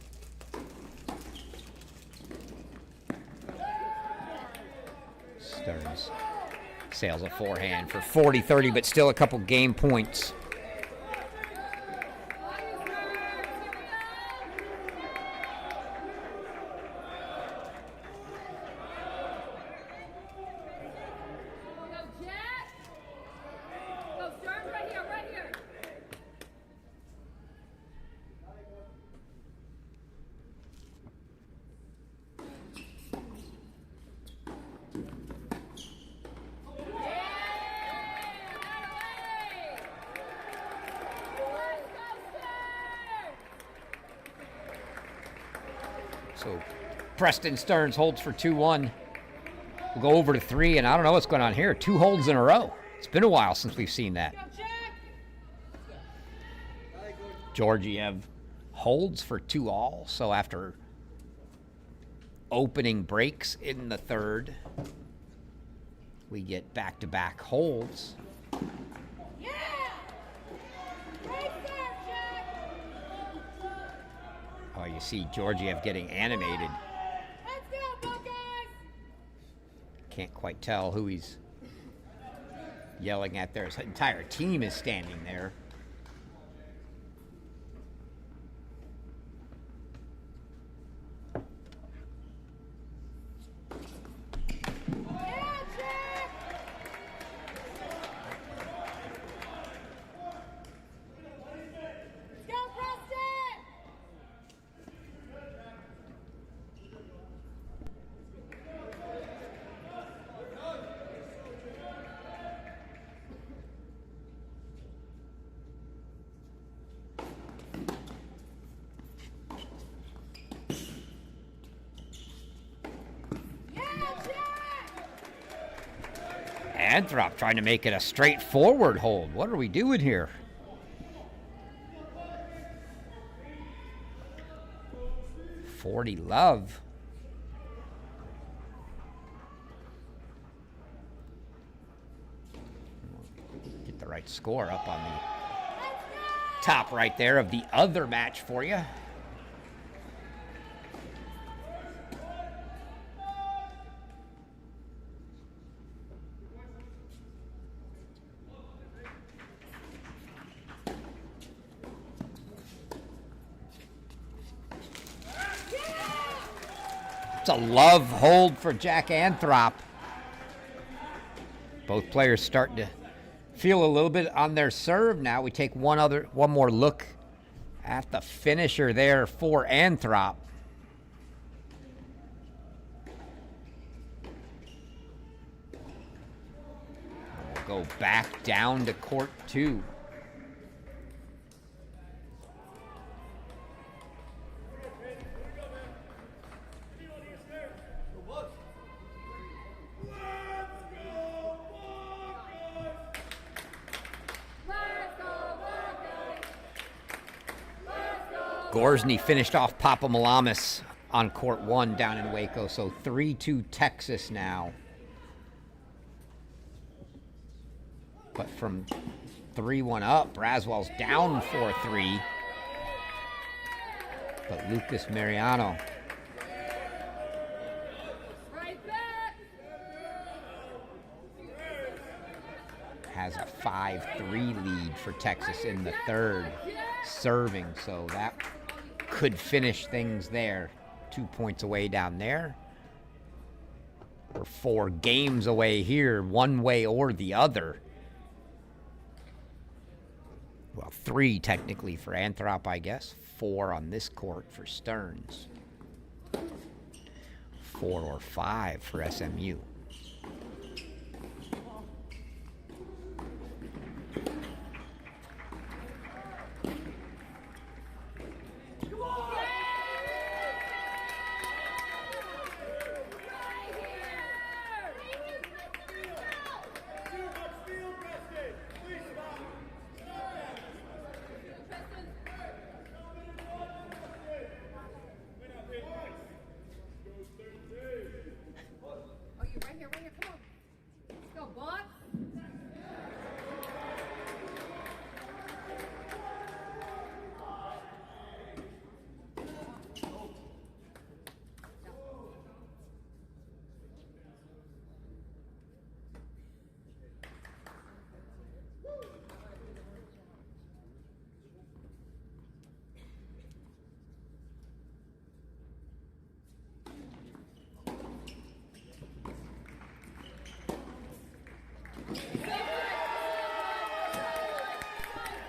Stearns sails a forehand for 40-30, but still a couple game points. So Preston Stearns holds for 2-1. We'll go over to 3, and I don't know what's going on here. 2 holds in a row. It's been a while since we've seen that. Georgiev holds for 2-all, so after opening breaks in the third, we get back-to-back holds. Oh, you see Georgiev getting animated. Can't quite tell who he's yelling at there. His entire team is standing there. Anthrop trying to make it a straightforward hold. What are we doing here? Love. Get the right score up on the top right there of the other match for you. It's a love hold for Jack Anthrop. Both players starting to feel a little bit on their serve now. We take one more look at the finisher there for Anthrop. We'll go back down to court 2. Gorsny finished off Papa Malamas on court 1 down in Waco. So 3-2 Texas now. But from 3-1 up, Braswell's down 4-3. But Lucas Mariano has a 5-3 lead for Texas in the third, serving. So that could finish things there. 2 points away down there. We're 4 games away here, one way or the other. Well, 3 technically for Anthrop, I guess. 4 on this court for Stearns. 4 or 5 for SMU.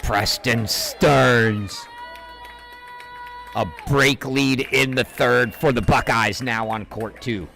Preston Stearns. A break lead in the third for the Buckeyes now on court 2.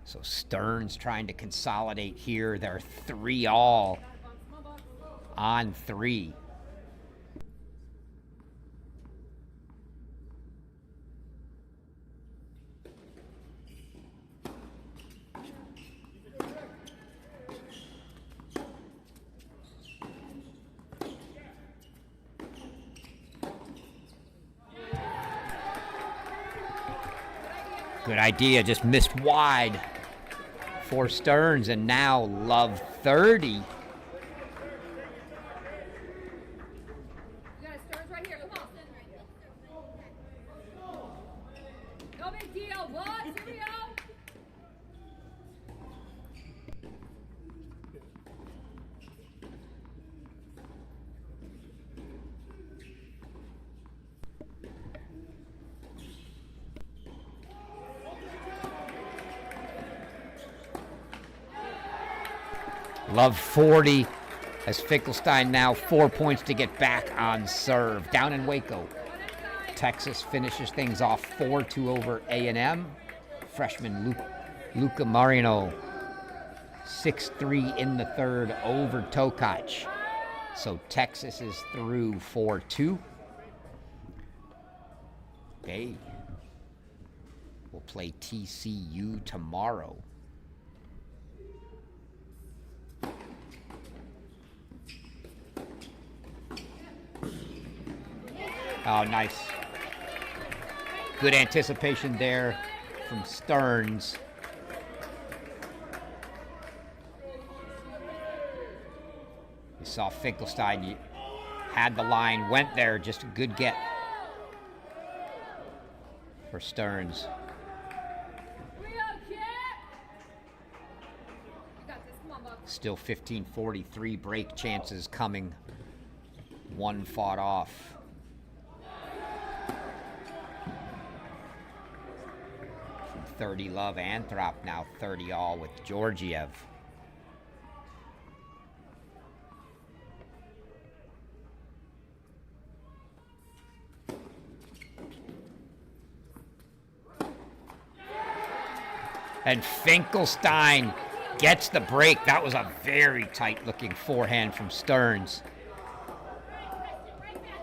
So Stearns trying to consolidate here. They're 3-all on 3. Good idea, just missed wide for Stearns, and now Love 30. No big deal, what? Here we go. Love 40 as Finkelstein now 4 points to get back on serve. Down in Waco, Texas finishes things off 4-2 over A&M. Freshman Luca Marino 6-3 in the third over Tokach. So Texas is through 4-2. They will play TCU tomorrow. Oh, nice. Good anticipation there from Stearns. You saw Finkelstein had the line, went there, just a good get for Stearns. Still 15:43 break chances coming. One fought off. From 30 love, Anthrop now 30 all with Georgiev. And Finkelstein gets the break. That was a very tight-looking forehand from Stearns.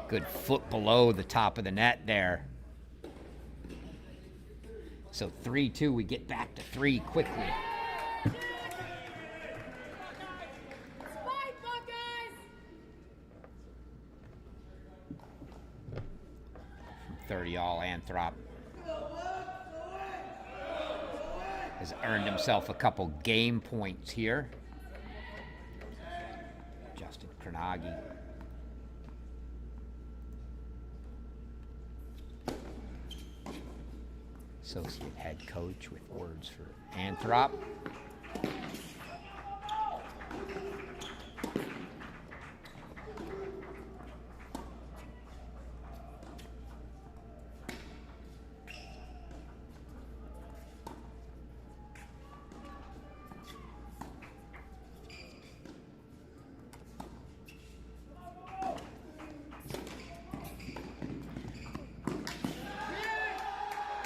Good foot below the top of the net there. So 3-2, we get back to 3 quickly. 30 all, Anthrop has earned himself a couple game points here. Justin Kranagi. Associate head coach with words for Anthrop.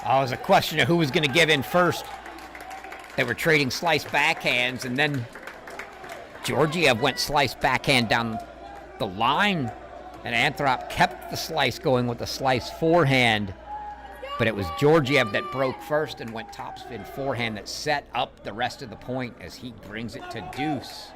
Oh, it was a question of who was going to give in first. They were trading slice backhands, and then Georgiev went slice backhand down the line, and Anthrop kept the slice going with the slice forehand, but it was Georgiev that broke first and went topspin forehand that set up the rest of the point as he brings it to deuce.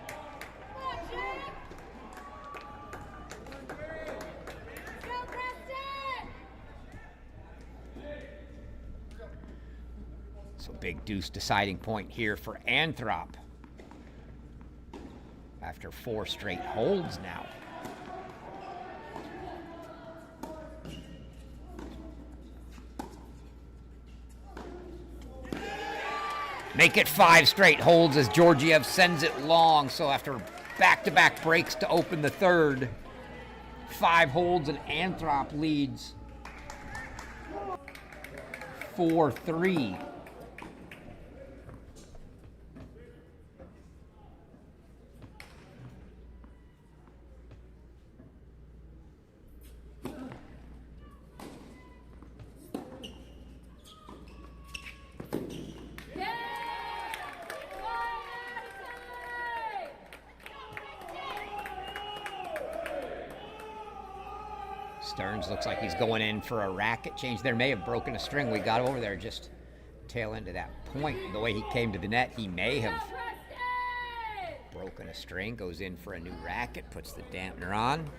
So big deuce deciding point here for Anthrop after 4 straight holds now. Make it 5 straight holds as Georgiev sends it long. So after back-to-back breaks to open the third, 5 holds and Anthrop leads 4-3. Stearns looks like he's going in for a racket change there. May have broken a string. We got over there just tail end of that point. The way he came to the net, he may have broken a string. Goes in for a new racket, puts the dampener on.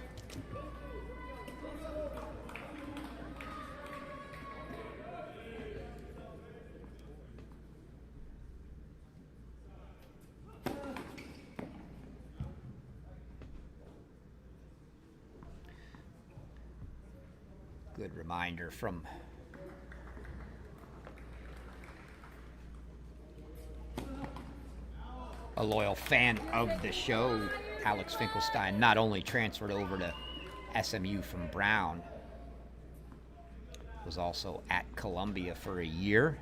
Good reminder from a loyal fan of the show, Alex Finkelstein, not only transferred over to SMU from Brown, was also at Columbia for a year.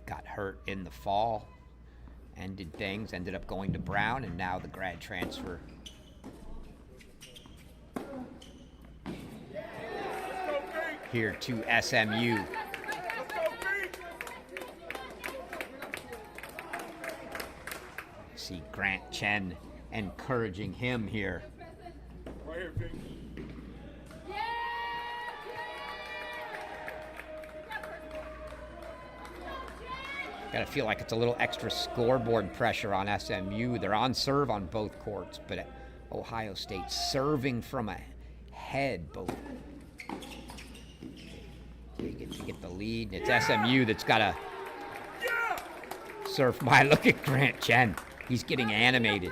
Got hurt in the fall. Ended things, ended up going to Brown, and now the grad transfer. Here to SMU. See Grant Chen encouraging him here. Right here, Pink. Gotta feel like it's a little extra scoreboard pressure on SMU. They're on serve on both courts, but Ohio State serving from ahead both. You get the lead, and it's SMU that's got to serve. Look at Grant Chen. He's getting animated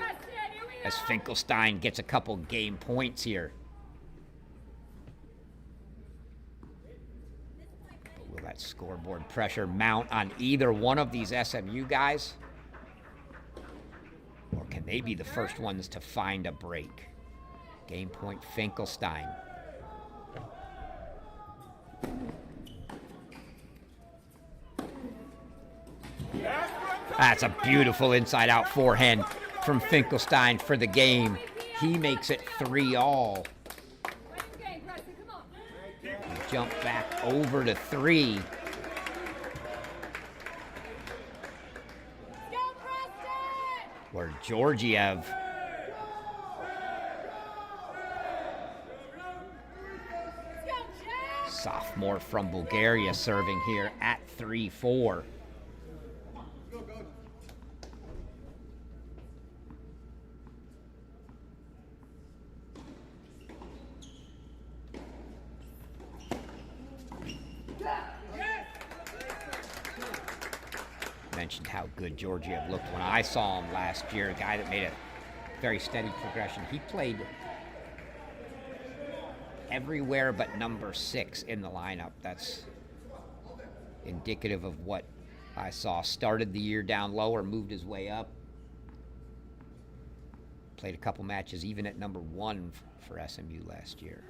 as Finkelstein gets a couple game points here. Will that scoreboard pressure mount on either one of these SMU guys? Or can they be the first ones to find a break? Game point Finkelstein. That's a beautiful inside-out forehand from Finkelstein for the game. He makes it 3-all. Jump back over to 3. Where Georgiev sophomore from Bulgaria serving here at 3-4. Mentioned how good Georgiev looked when I saw him last year, a guy that made a very steady progression. He played everywhere but number 6 in the lineup. That's indicative of what I saw. Started the year down lower, moved his way up. Played a couple matches even at number 1 for SMU last year.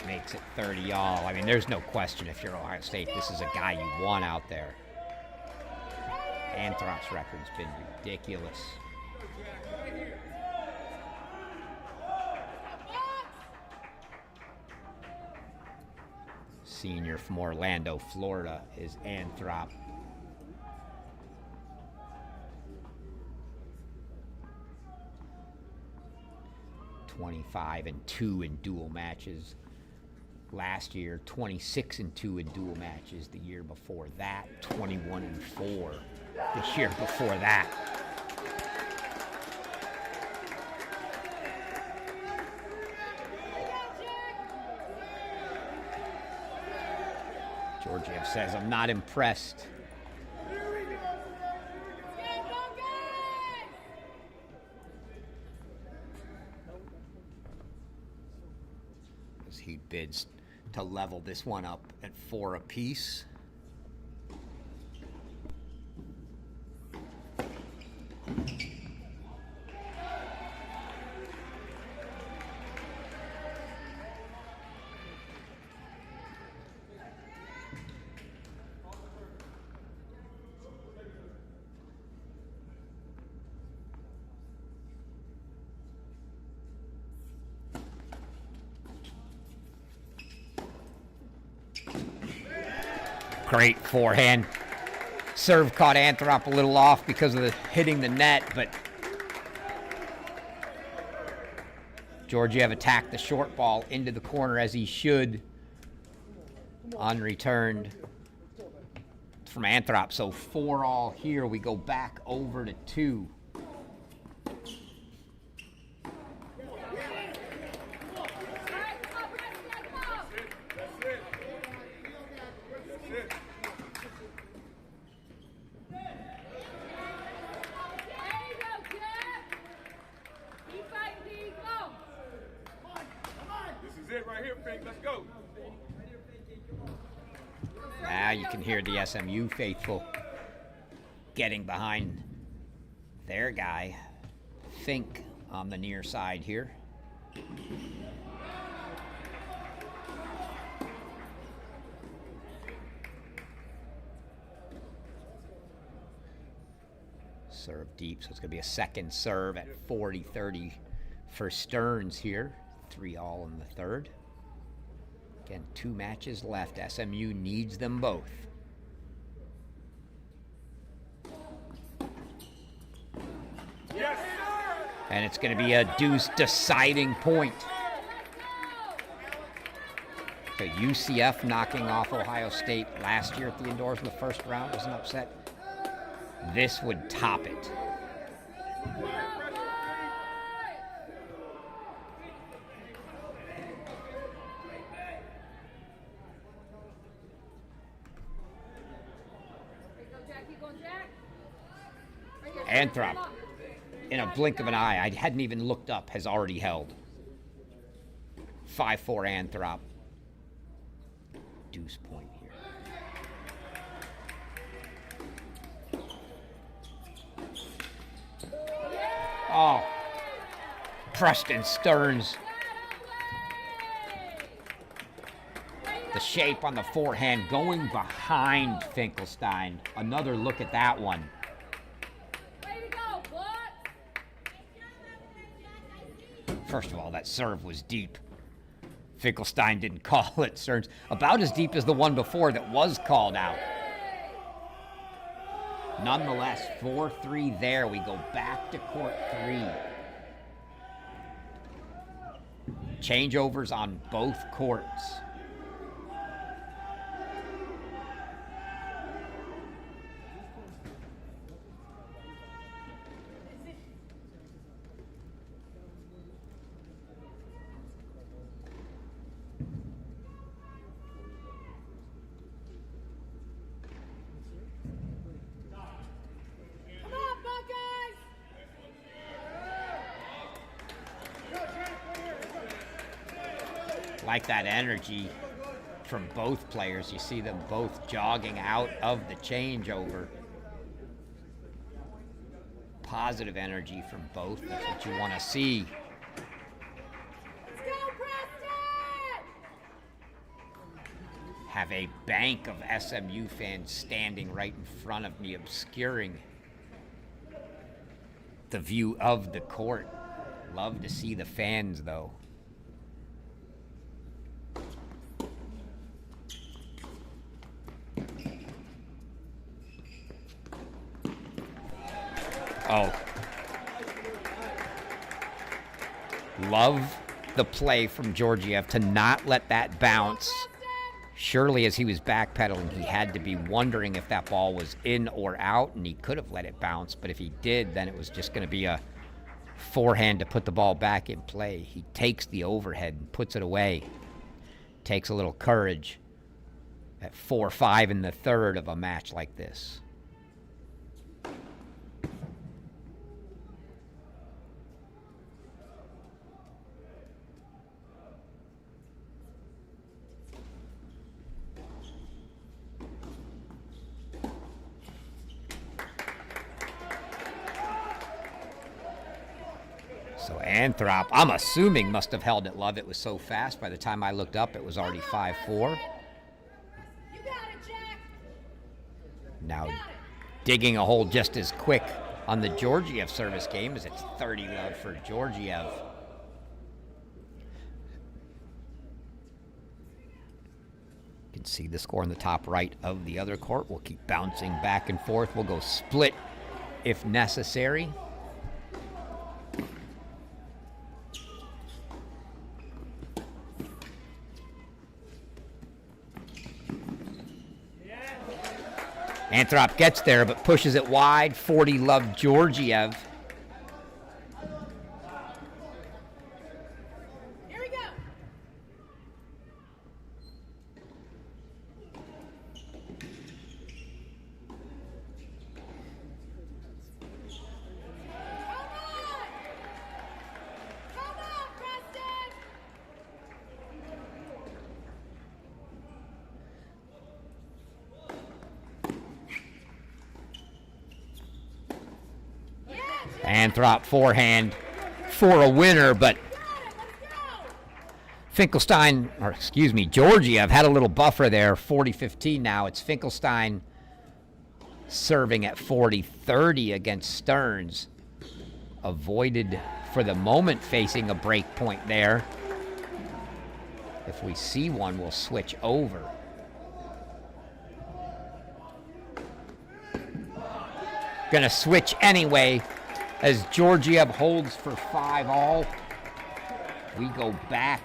Makes it 30-all. I mean, there's no question if you're Ohio State, this is a guy you want out there. Anthrop's record's been ridiculous. Senior from Orlando, Florida is Anthrop. (25-2) in dual matches. Last year, 26-2 in dual matches. The year before that, 21-4. The year before that. Georgiev says, I'm not impressed. As he bids to level this one up at 4 apiece. Great forehand. Serve caught Anthrop a little off because of the hitting the net, but Georgiev attacked the short ball into the corner as he should. Unreturned from Anthrop. So 4-all here. We go back over to 2. Now you can hear the SMU faithful getting behind their guy, Fink, on the near side here. serve deep, so it's going to be a second serve at 40-30 for Stearns here. 3-all in the third. Again, 2 matches left. SMU needs them both. Yes. And it's going to be a deuce deciding point. So UCF knocking off Ohio State last year at the indoors in the first round was an upset. This would top it. Anthrop, in a blink of an eye, I hadn't even looked up, has already held. 5-4 Anthrop. Deuce point here. Oh, Preston Stearns. The shape on the forehand going behind Finkelstein. Another look at that one. First of all, that serve was deep. Finkelstein didn't call it. Stearns about as deep as the one before that was called out. Nonetheless, 4-3 there. We go back to court 3. Changeovers on both courts. Like that energy from both players. You see them both jogging out of the changeover. Positive energy from both. That's what you want to see. Let's go, Preston! Have a bank of SMU fans standing right in front of me, obscuring the view of the court. Love to see the fans, though. Oh. Love the play from Georgiev to not let that bounce. Surely as he was backpedaling, he had to be wondering if that ball was in or out, and he could have let it bounce. But if he did, then it was just going to be a forehand to put the ball back in play. He takes the overhead and puts it away. Takes a little courage at 4-5 in the third of a match like this. So Anthrop, I'm assuming, must have held it, Love. It was so fast. By the time I looked up, it was already 5-4. Now digging a hole just as quick on the Georgiev service game as it's 30 love for Georgiev. You can see the score in the top right of the other court. We'll keep bouncing back and forth. We'll go split if necessary. Anthrop gets there, but pushes it wide. 40 love Georgiev. Here we go. Come on, Preston. Anthrop forehand for a winner, but Finkelstein, or excuse me, Georgiev had a little buffer there. 40-15 now. It's Finkelstein serving at 40-30 against Stearns. Avoided for the moment facing a break point there. If we see one, we'll switch over. Gonna switch anyway as Georgiev holds for 5-all. We go back.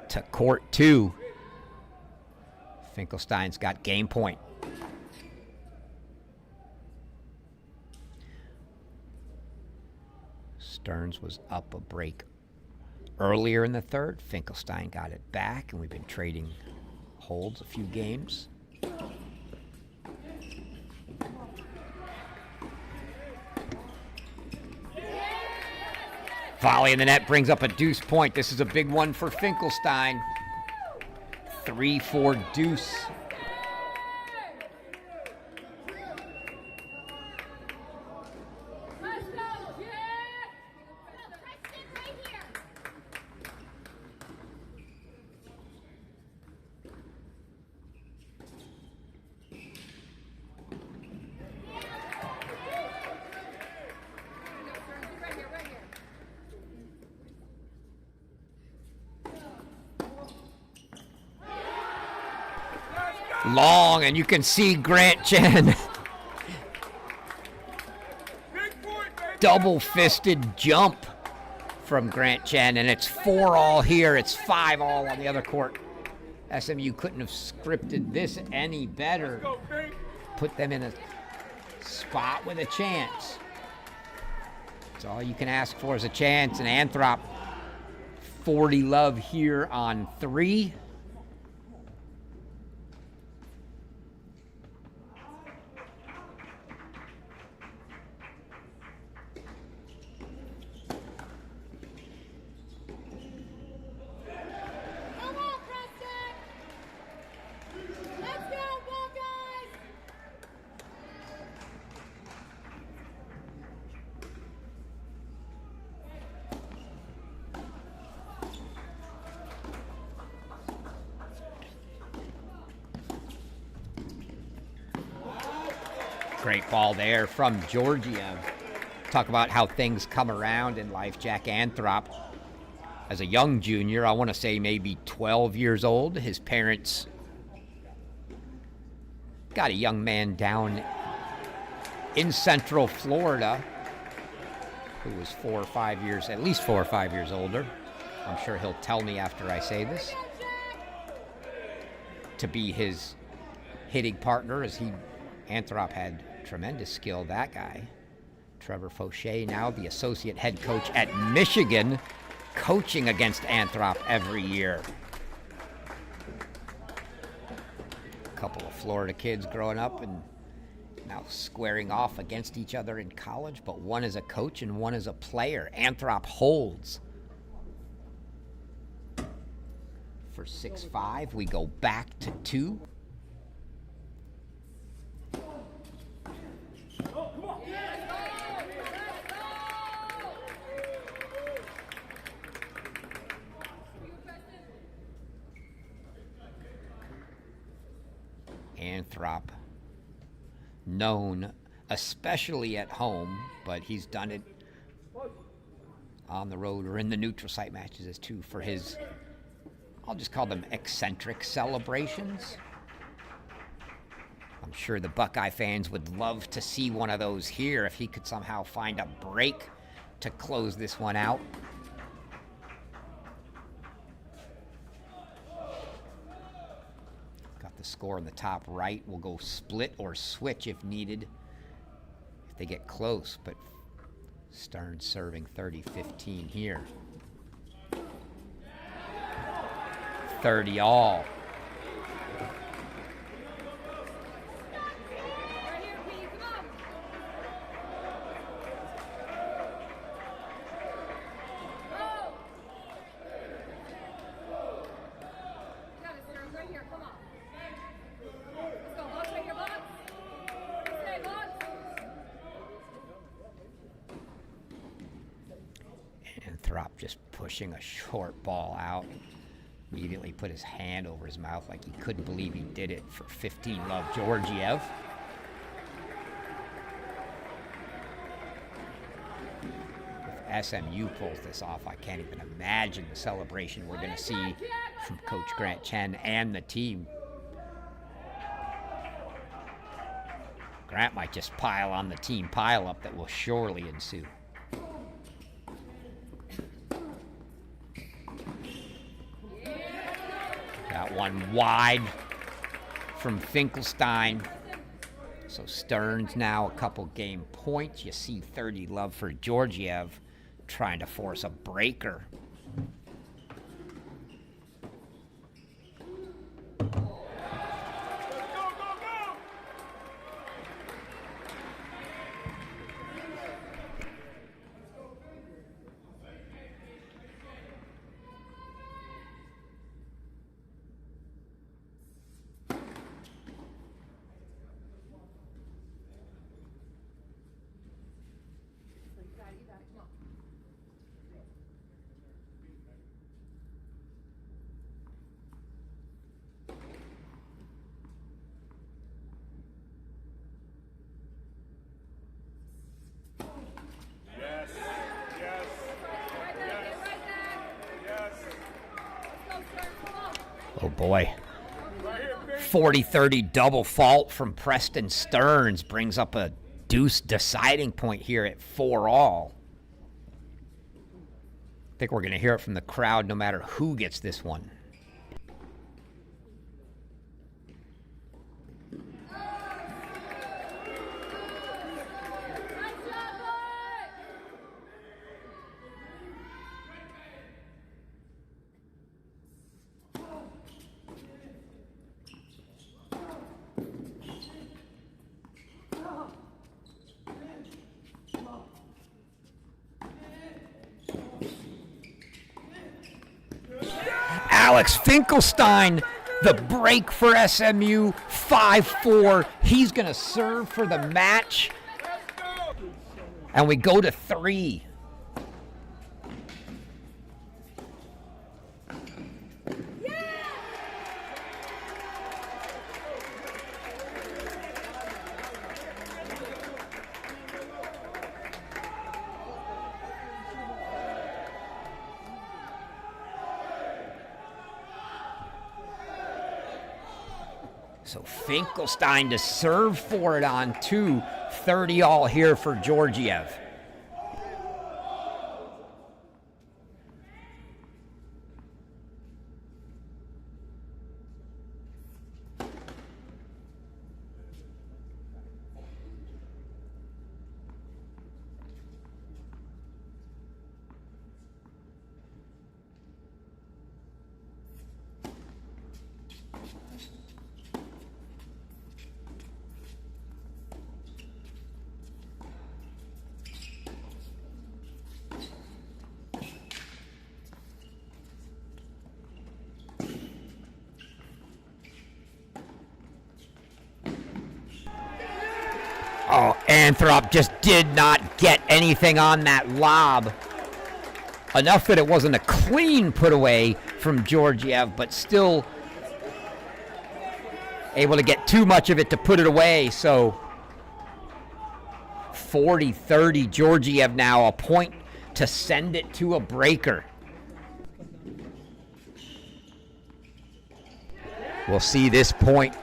To court 2. Finkelstein's got game point. Stearns was up a break earlier in the third. Finkelstein got it back, and we've been trading holds a few games. Volley in the net brings up a deuce point. This is a big one for Finkelstein. 3-4 deuce. Long, and you can see Grant Chen. Double-fisted jump from Grant Chen, and it's 4-all here. It's 5-all on the other court. SMU couldn't have scripted this any better. Put them in a spot with a chance. That's all you can ask for is a chance. And Anthrop, 40 love here on 3. Great ball there from Georgiev. Talk about how things come around in life. Jack Anthrop, as a young junior, I want to say maybe 12 years old, his parents got a young man down in Central Florida who was 4 or 5 years, at least 4 or 5 years older. I'm sure he'll tell me after I say this, to be his hitting partner, as Anthrop had tremendous skill, that guy. Trevor Fauché, now the associate head coach at Michigan, coaching against Anthrop every year. A couple of Florida kids growing up and now squaring off against each other in college, but one is a coach and one is a player. Anthrop holds for 6-5. We go back to 2. Anthrop, known especially at home, but he's done it on the road or in the neutral site matches too, for his, I'll just call them eccentric celebrations. I'm sure the Buckeye fans would love to see one of those here if he could somehow find a break to close this one out. The score in the top right will go split or switch if needed, if they get close, but Stearns serving 30-15 here. 30-all. Just pushing a short ball out. Immediately put his hand over his mouth like he couldn't believe he did it for 15-love Georgiev. If SMU pulls this off, I can't even imagine the celebration we're going to see from Coach Grant Chen and the team. Grant might just pile on the team pile-up that will surely ensue. Got one wide from Finkelstein. So Stearns now a couple game points. You see 30-love for Georgiev trying to force a breaker. Oh boy. 40-30 double fault from Preston Stearns brings up a deuce deciding point here at 4-all. I think we're going to hear it from the crowd no matter who gets this one. Alex Finkelstein, the break for SMU, 5-4. He's going to serve for the match. And we go to 3. So Finkelstein to serve for it on 2, 30-all here for Georgiev. Oh, Anthrop just did not get anything on that lob. Enough that it wasn't a clean put away from Georgiev, but still able to get too much of it to put it away. So 40-30, Georgiev now a point to send it to a breaker. We'll see this point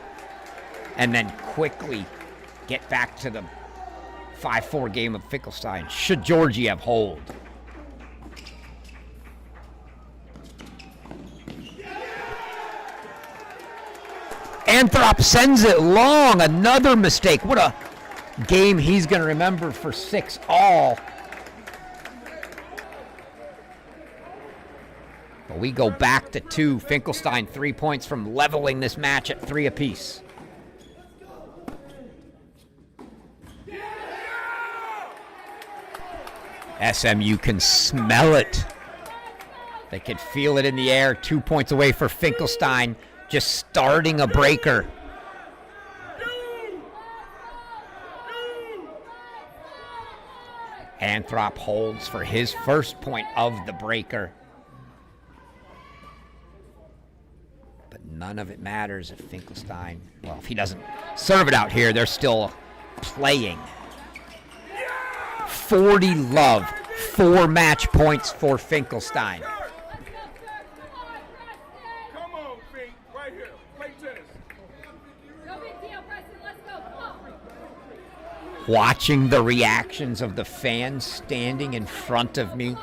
and then quickly get back to the 5-4 game of Finkelstein, should Georgiev hold. Anthrop sends it long, another mistake. What a game he's going to remember for 6-all. But we go back to 2. Finkelstein 3 points from leveling this match at 3 apiece. SMU can smell it. They can feel it in the air. 2 points away for Finkelstein, just starting a breaker. Anthrop holds for his first point of the breaker. none of it matters if Finkelstein, well, if he doesn't serve it out here, they're still playing. 40 love, 4 match points for Finkelstein. Come on, Fink. Right here. Play tennis. No big deal, Preston. Let's go. Come on. Watching the reactions of the fans standing in front of me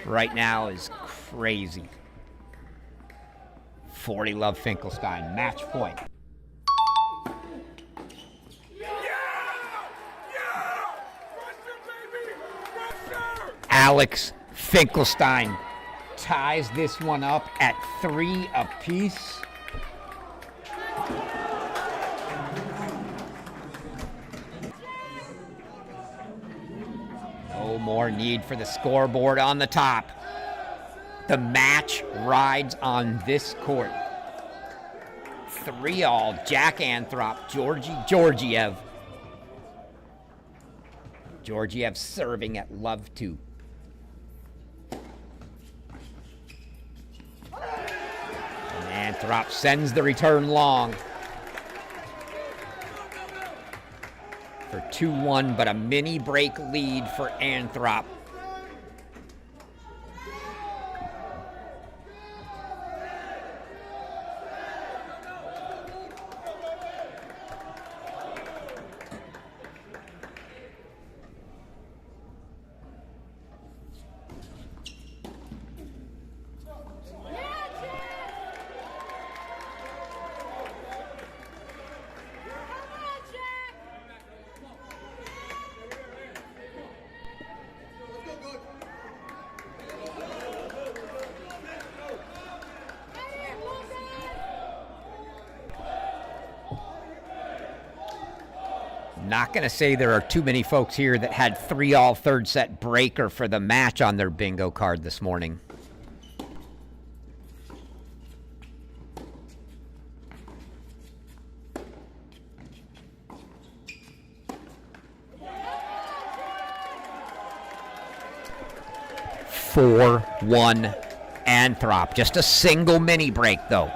right now is crazy. 40 love Finkelstein, match point. Alex Finkelstein ties this one up at 3 apiece. No more need for the scoreboard on the top. The match rides on this court. 3-all, Jack Anthrop, Georgiev. Georgiev serving at love 2. And Anthrop sends the return long. For 2-1, but a mini break lead for Anthrop. Not going to say there are too many folks here that had 3-all third set breaker for the match on their bingo card this morning. Four, 1, Anthrop. Just a single mini break, though.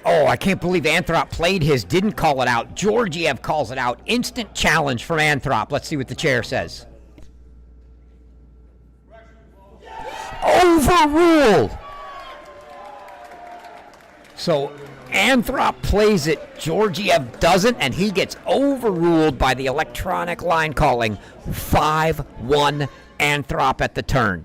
Oh, I can't believe Anthrop played his, didn't call it out. Georgiev calls it out. Instant challenge from Anthrop. Let's see what the chair says. Overruled! So Anthrop plays it, Georgiev doesn't, and he gets overruled by the electronic line calling. 5-1 Anthrop at the turn.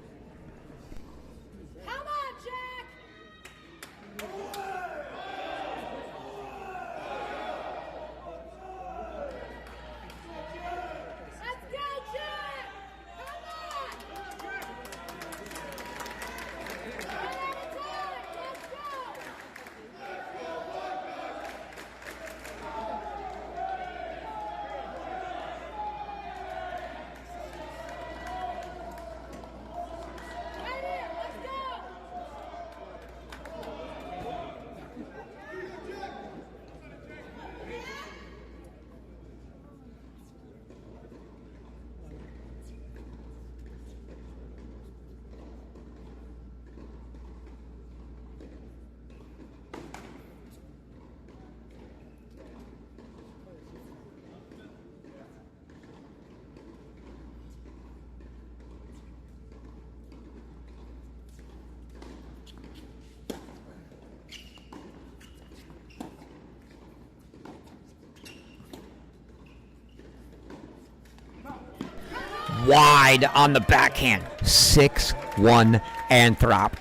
Wide on the backhand. 6-1 Anthrop.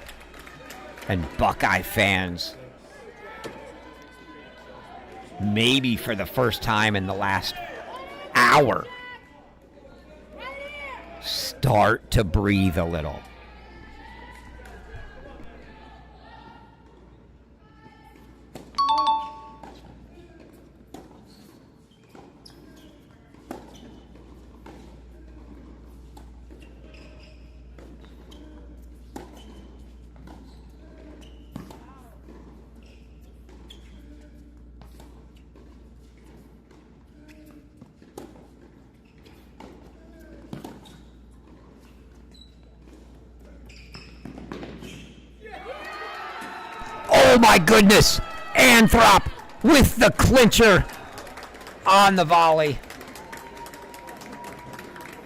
And Buckeye fans, maybe for the first time in the last power. Start to breathe a little. Oh my goodness! Anthrop with the clincher on the volley.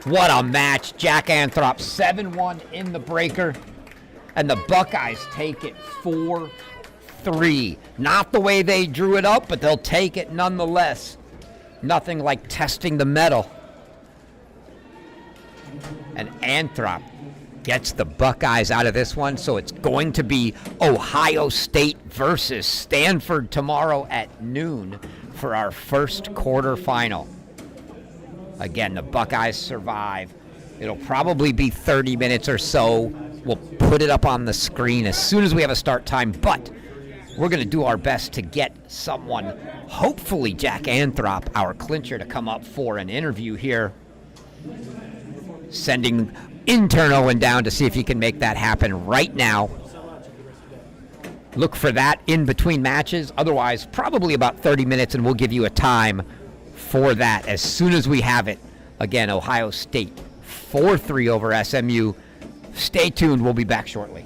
What a match. Jack Anthrop 7-1 in the breaker. And the Buckeyes take it 4-3. Not the way they drew it up, but they'll take it nonetheless. Nothing like testing the metal. And Anthrop gets the Buckeyes out of this one, so it's going to be Ohio State versus Stanford tomorrow at noon for our first quarterfinal. Again, the Buckeyes survive. It'll probably be 30 minutes or so. We'll put it up on the screen as soon as we have a start time, but we're going to do our best to get someone, hopefully Jack Anthrop, our clincher, to come up for an interview here. Sending intern Owen down to see if he can make that happen right now. Look for that in between matches. Otherwise, probably about 30 minutes, and we'll give you a time for that as soon as we have it. Again, Ohio State 4-3 over SMU. Stay tuned. We'll be back shortly.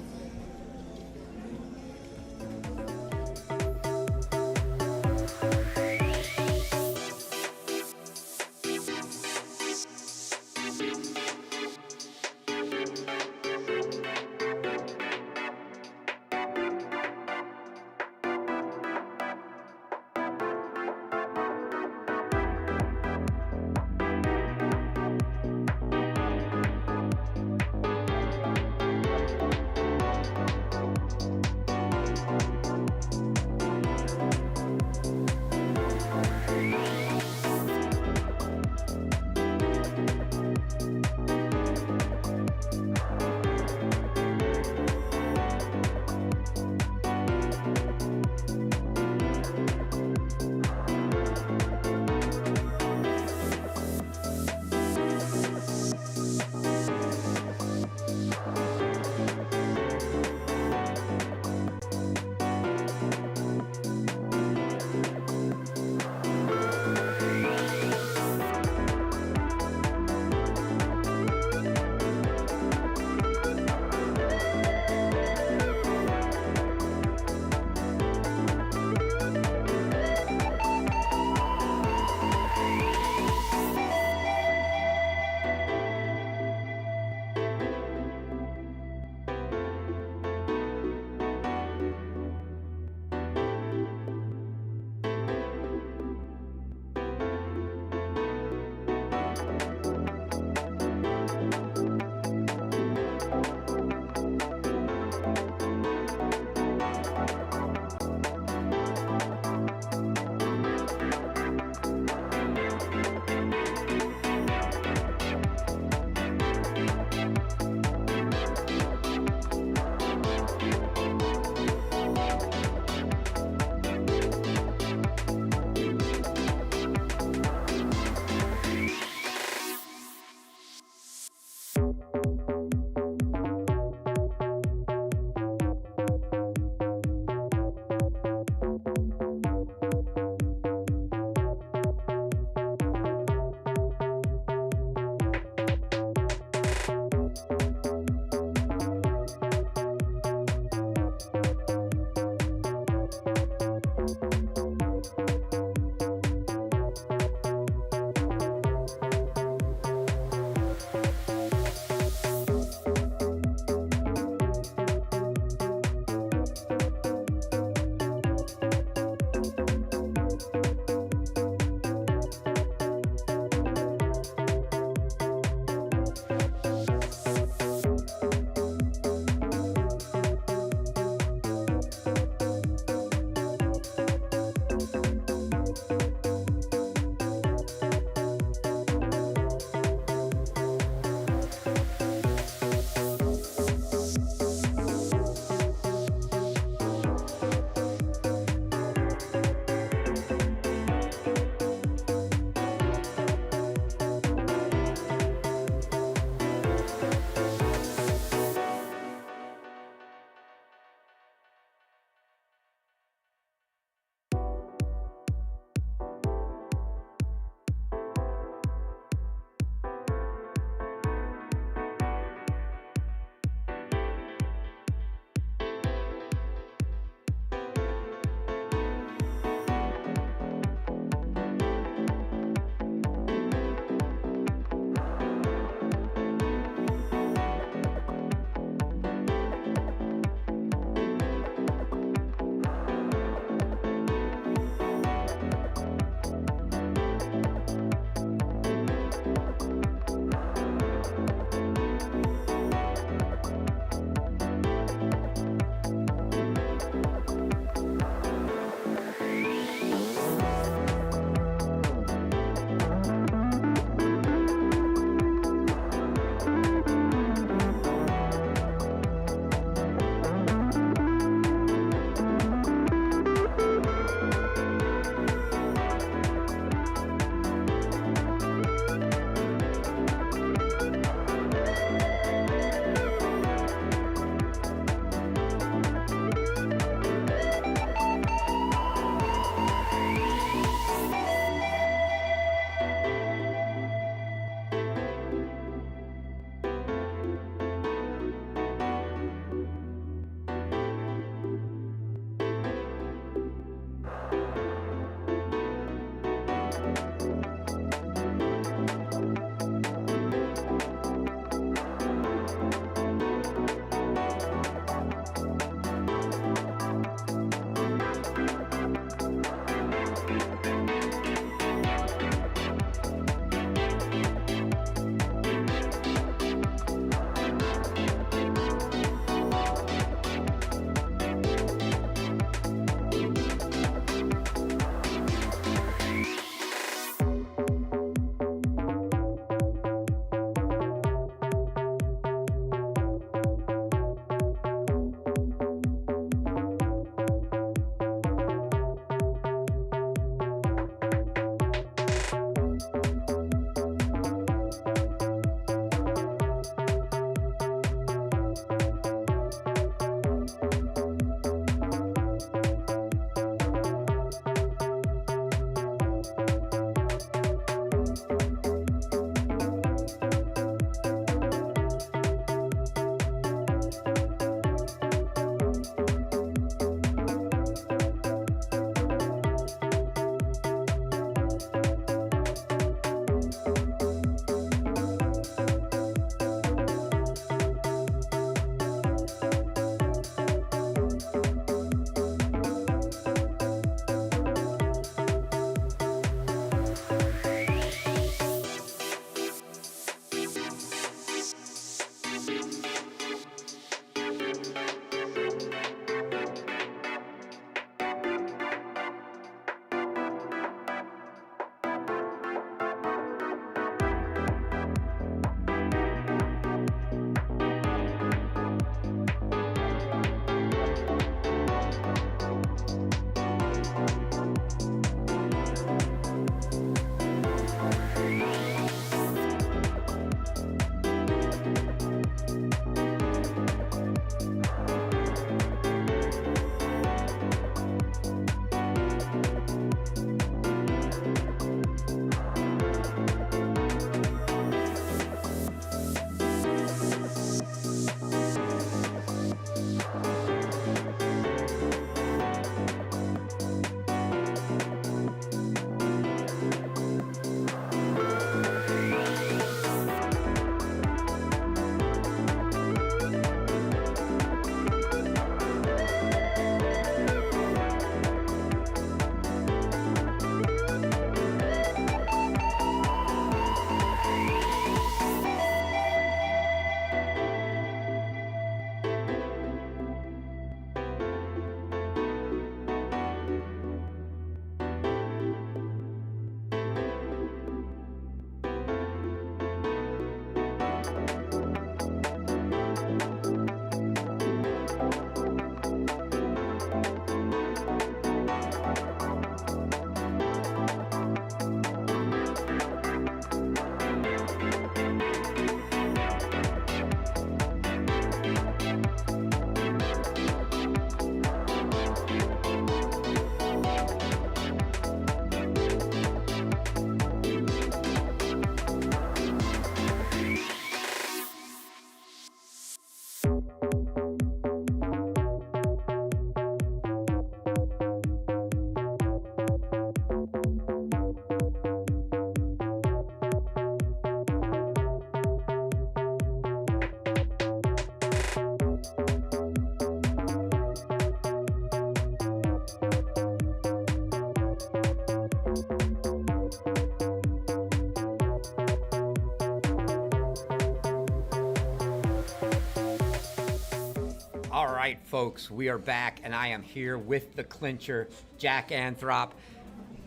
All right, folks, we are back, and I am here with the clincher, Jack Anthrop.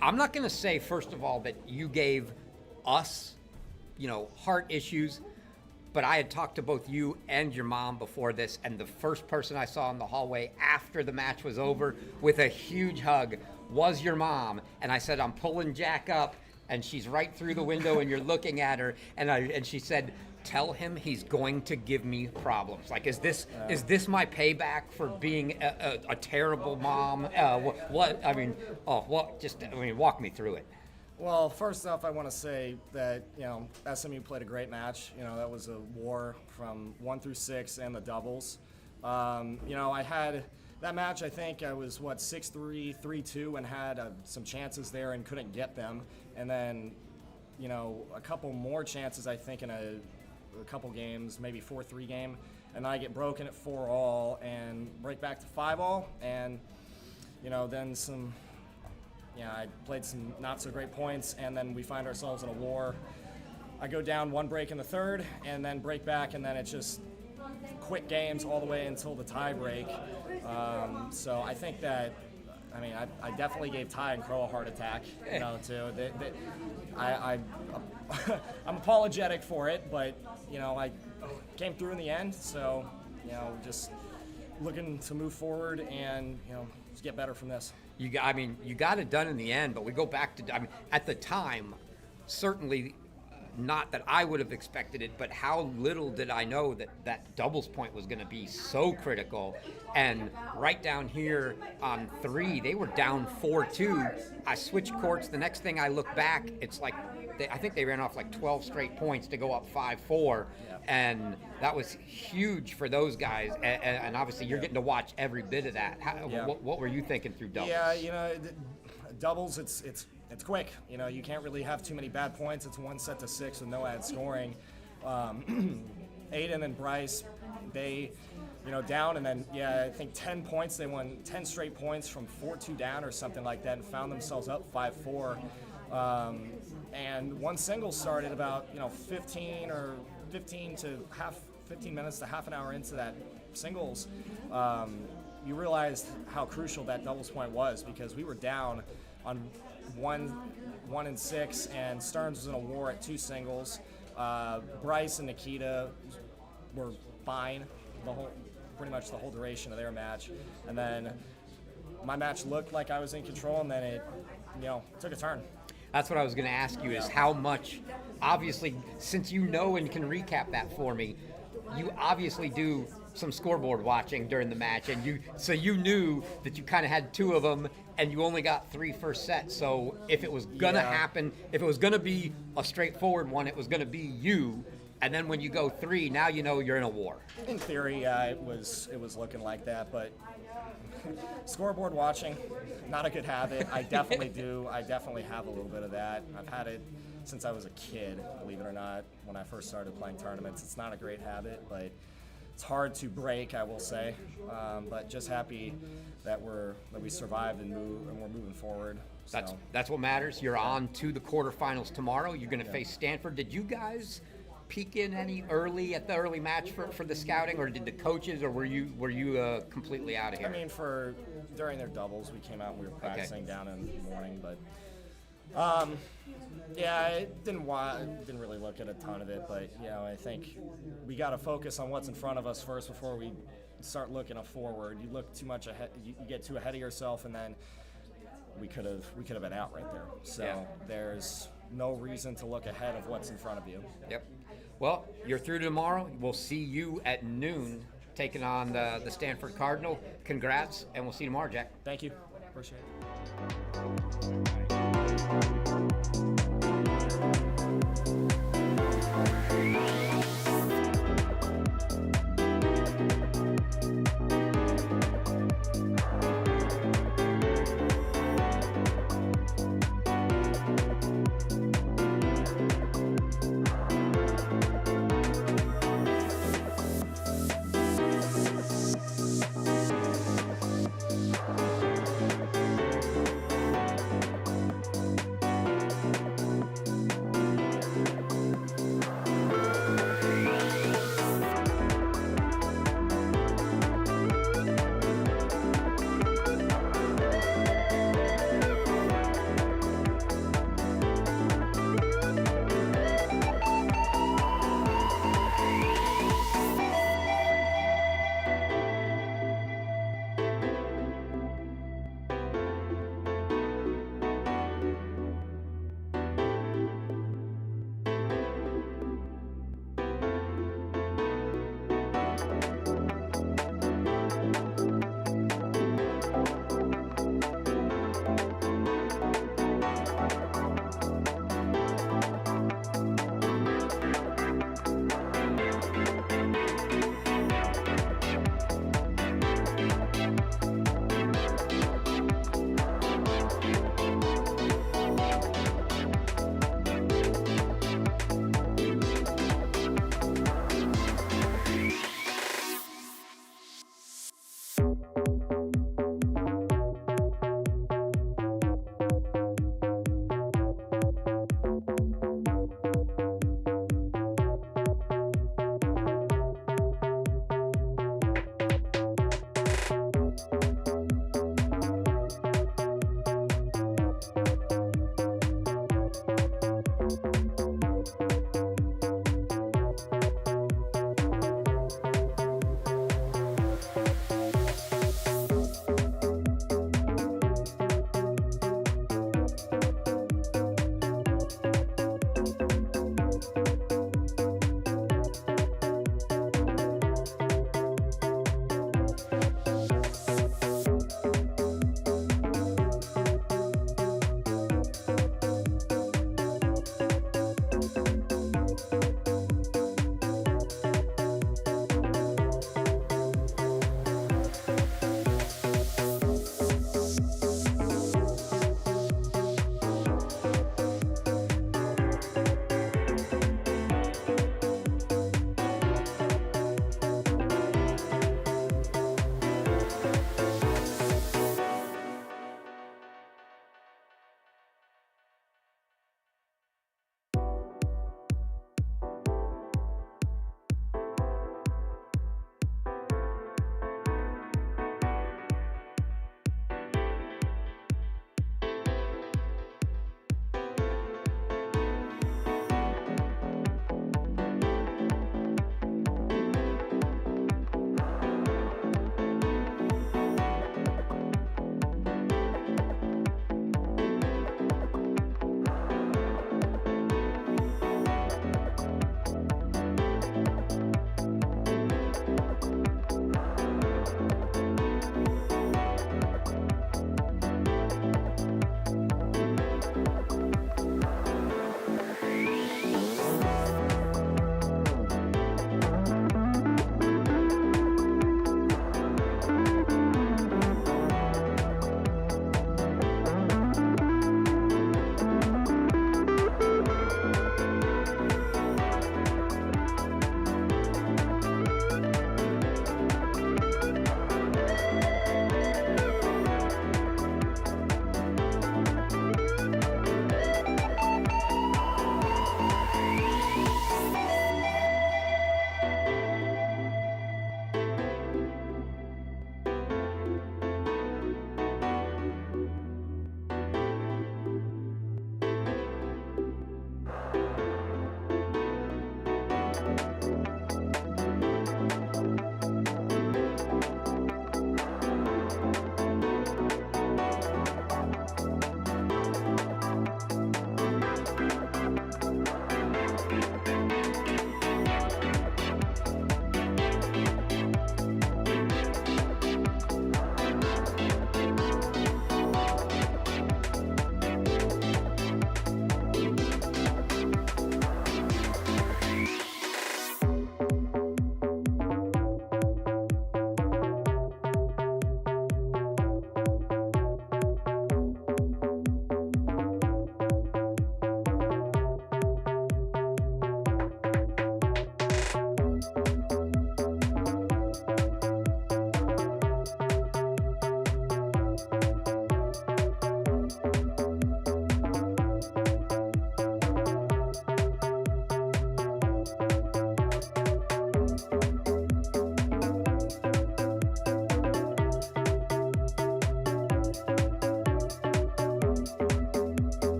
I'm not going to say, first of all, that you gave us, heart issues, but I had talked to both you and your mom before this, and the first person I saw in the hallway after the match was over with a huge hug was your mom. And I said, I'm pulling Jack up, and she's right through the window, and you're looking at her, and she said, tell him he's going to give me problems. Like, is this my payback for being a terrible mom? Walk me through it. Well, first off, I want to say that, SMU played a great match. That was a war from 1 through 6 and the doubles. I had That match, I think I was 6-3, 3-2, and had some chances there and couldn't get them. And then, a couple more chances, I think, in a couple games, maybe 4-3 game, and I get broken at 4-all and break back to 5-all, and then I played some not so great points, and then we find ourselves in a war. I go down 1 break in the third, and then break back, and then it's just quick games all the way until the tie break. So I think that, I definitely gave Ty and Crow a heart attack, too. I'm apologetic for it, but, I came through in the end. So, just looking to move forward and, just get better from this. You got it done in the end, but we go back to, at the time, certainly not that I would have expected it, but how little did I know that doubles point was going to be so critical. And right down here on 3, they were down 4-2. I switched courts. The next thing I look back, it's like, I think they ran off 12 straight points to go up 5-4. Yeah. And that was huge for those guys. And obviously you're getting to watch every bit of that. What were you thinking through doubles? Yeah, doubles, it's quick. You can't really have too many bad points. It's 1 set to 6 with no ad scoring. Aiden and Bryce, they, down, and then, I think 10 points. They won 10 straight points from 4-2 down or something like that and found themselves up 5-4. And one single started about, 15 minutes to half an hour into that singles. You realized how crucial that doubles point was, because we were down on 1 and 6, and Stearns was in a war at 2 singles. Bryce and Nikita were fine pretty much the whole duration of their match, and then my match looked like I was in control, and then it took a turn. That's what I was going to ask you, is how much, obviously, since and can recap that for me, you obviously do some scoreboard watching during the match, and you knew that you kind of had 2 of them, and you only got 3 first sets. So if it was going to happen, if it was going to be a straightforward one, it was going to be you. And then when you go 3, now you're in a war. In theory, it was looking like that, but scoreboard watching, not a good habit. I definitely do. I definitely have a little bit of that. I've had it since I was a kid, believe it or not, when I first started playing tournaments. It's not a great habit, but it's hard to break, I will say. But just happy that we survived and we're moving forward. So. That's what matters. You're on to the quarterfinals tomorrow. You're going to face Stanford. Did you guys peek in any at the early match for the scouting, or did the coaches, or were you completely out of here? During their doubles, we came out and we were practicing down in the morning, but I didn't really look at a ton of it, but I think we got to focus on what's in front of us first before we start looking forward. You look too much ahead, you get too ahead of yourself, and then we could have been out right there. So there's no reason to look ahead of what's in front of you. Yep. Well, you're through tomorrow. We'll see you at noon taking on the Stanford Cardinal. Congrats, and we'll see you tomorrow, Jack. Thank you. Appreciate it.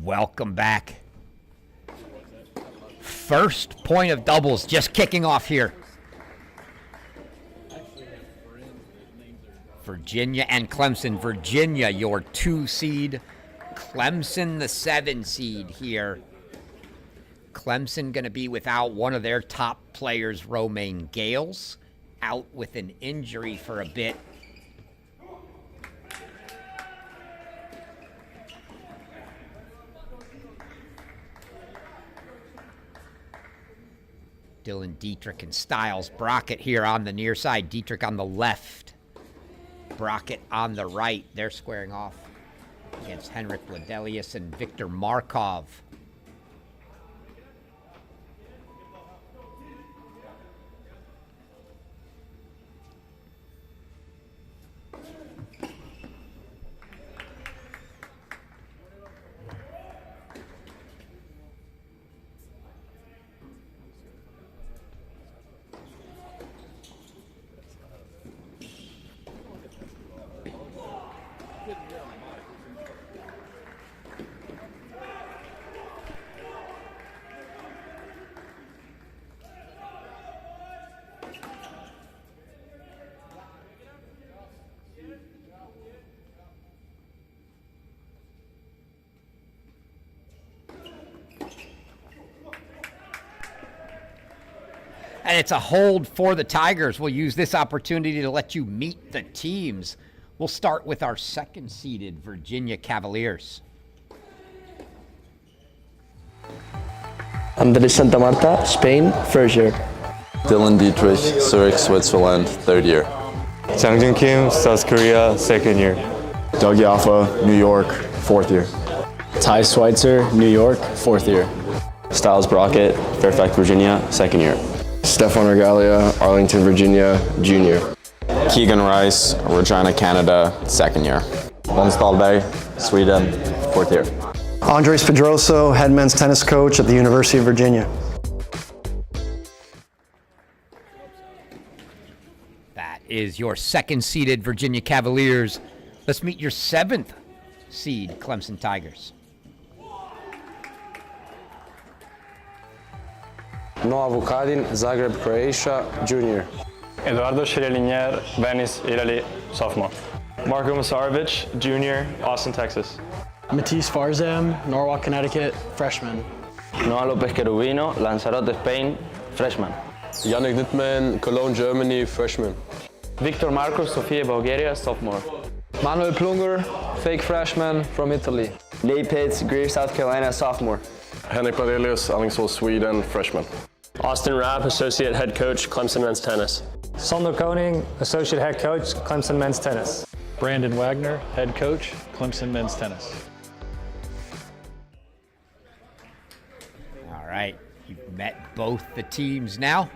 Welcome back. First point of doubles just kicking off here. Virginia and Clemson. Virginia, your 2 seed. Clemson, the 7 seed here. Clemson going to be without one of their top players, Romaine Gales, out with an injury for a bit. Dylan Dietrich and Styles Brockett here on the near side. Dietrich on the left. Brockett on the right. They're squaring off against Henrik Ledelius and Victor Markov. And it's a hold for the Tigers. We'll use this opportunity to let you meet the teams. We'll start with our second-seeded Virginia Cavaliers. Andres Santa Marta, Spain, first year. Dylan Dietrich, Zurich, Switzerland, third year. Changjin Kim, South Korea, second year. Doug Yaffa, New York, fourth year. Ty Schweitzer, New York, fourth year. Styles Brockett, Fairfax, Virginia, second year. Stefan Regalia, Arlington, Virginia, junior. Keegan Rice, Regina, Canada, second year. Måns Dahlberg, Sweden, fourth year. Andres Pedroso, head men's tennis coach at the University of Virginia. That is your second-seeded Virginia Cavaliers. Let's meet your 7th seed Clemson Tigers. Noah Vukadin, Zagreb, Croatia, junior. Eduardo Schirelinier, Venice, Italy, sophomore. Marco Masarovic, junior, Austin, Texas. Matisse Farzam, Norwalk, Connecticut, freshman. Noah Lopez Querubino, Lanzarote, Spain, freshman. Yannick Dittman, Cologne, Germany, freshman. Victor Marcos, Sofia, Bulgaria, sophomore. Manuel Plunger, fake freshman from Italy. Nate Pitts, Greer, South Carolina, sophomore. Henrik Padelius, Alingsås, Sweden, freshman. Austin Rapp, associate head coach, Clemson men's tennis. Sander Koning, associate head coach, Clemson men's tennis. Brandon Wagner, head coach, Clemson men's tennis. All right, you've met both the teams now.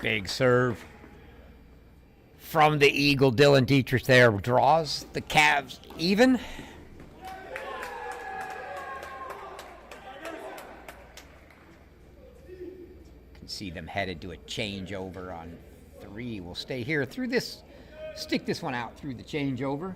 Big serve from the Eagle. Dylan Dietrich there draws the Cavs even. Can see them headed to a changeover on 3. We'll stay here through this, stick this one out through the changeover.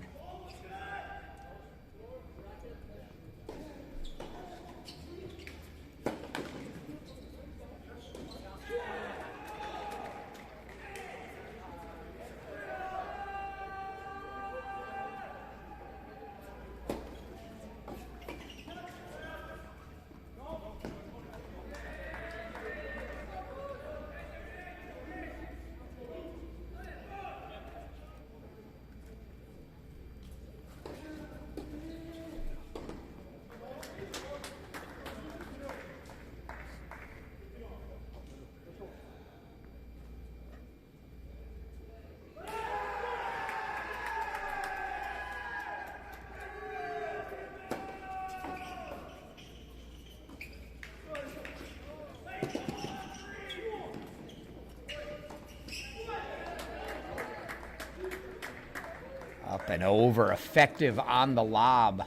Up and over, effective on the lob.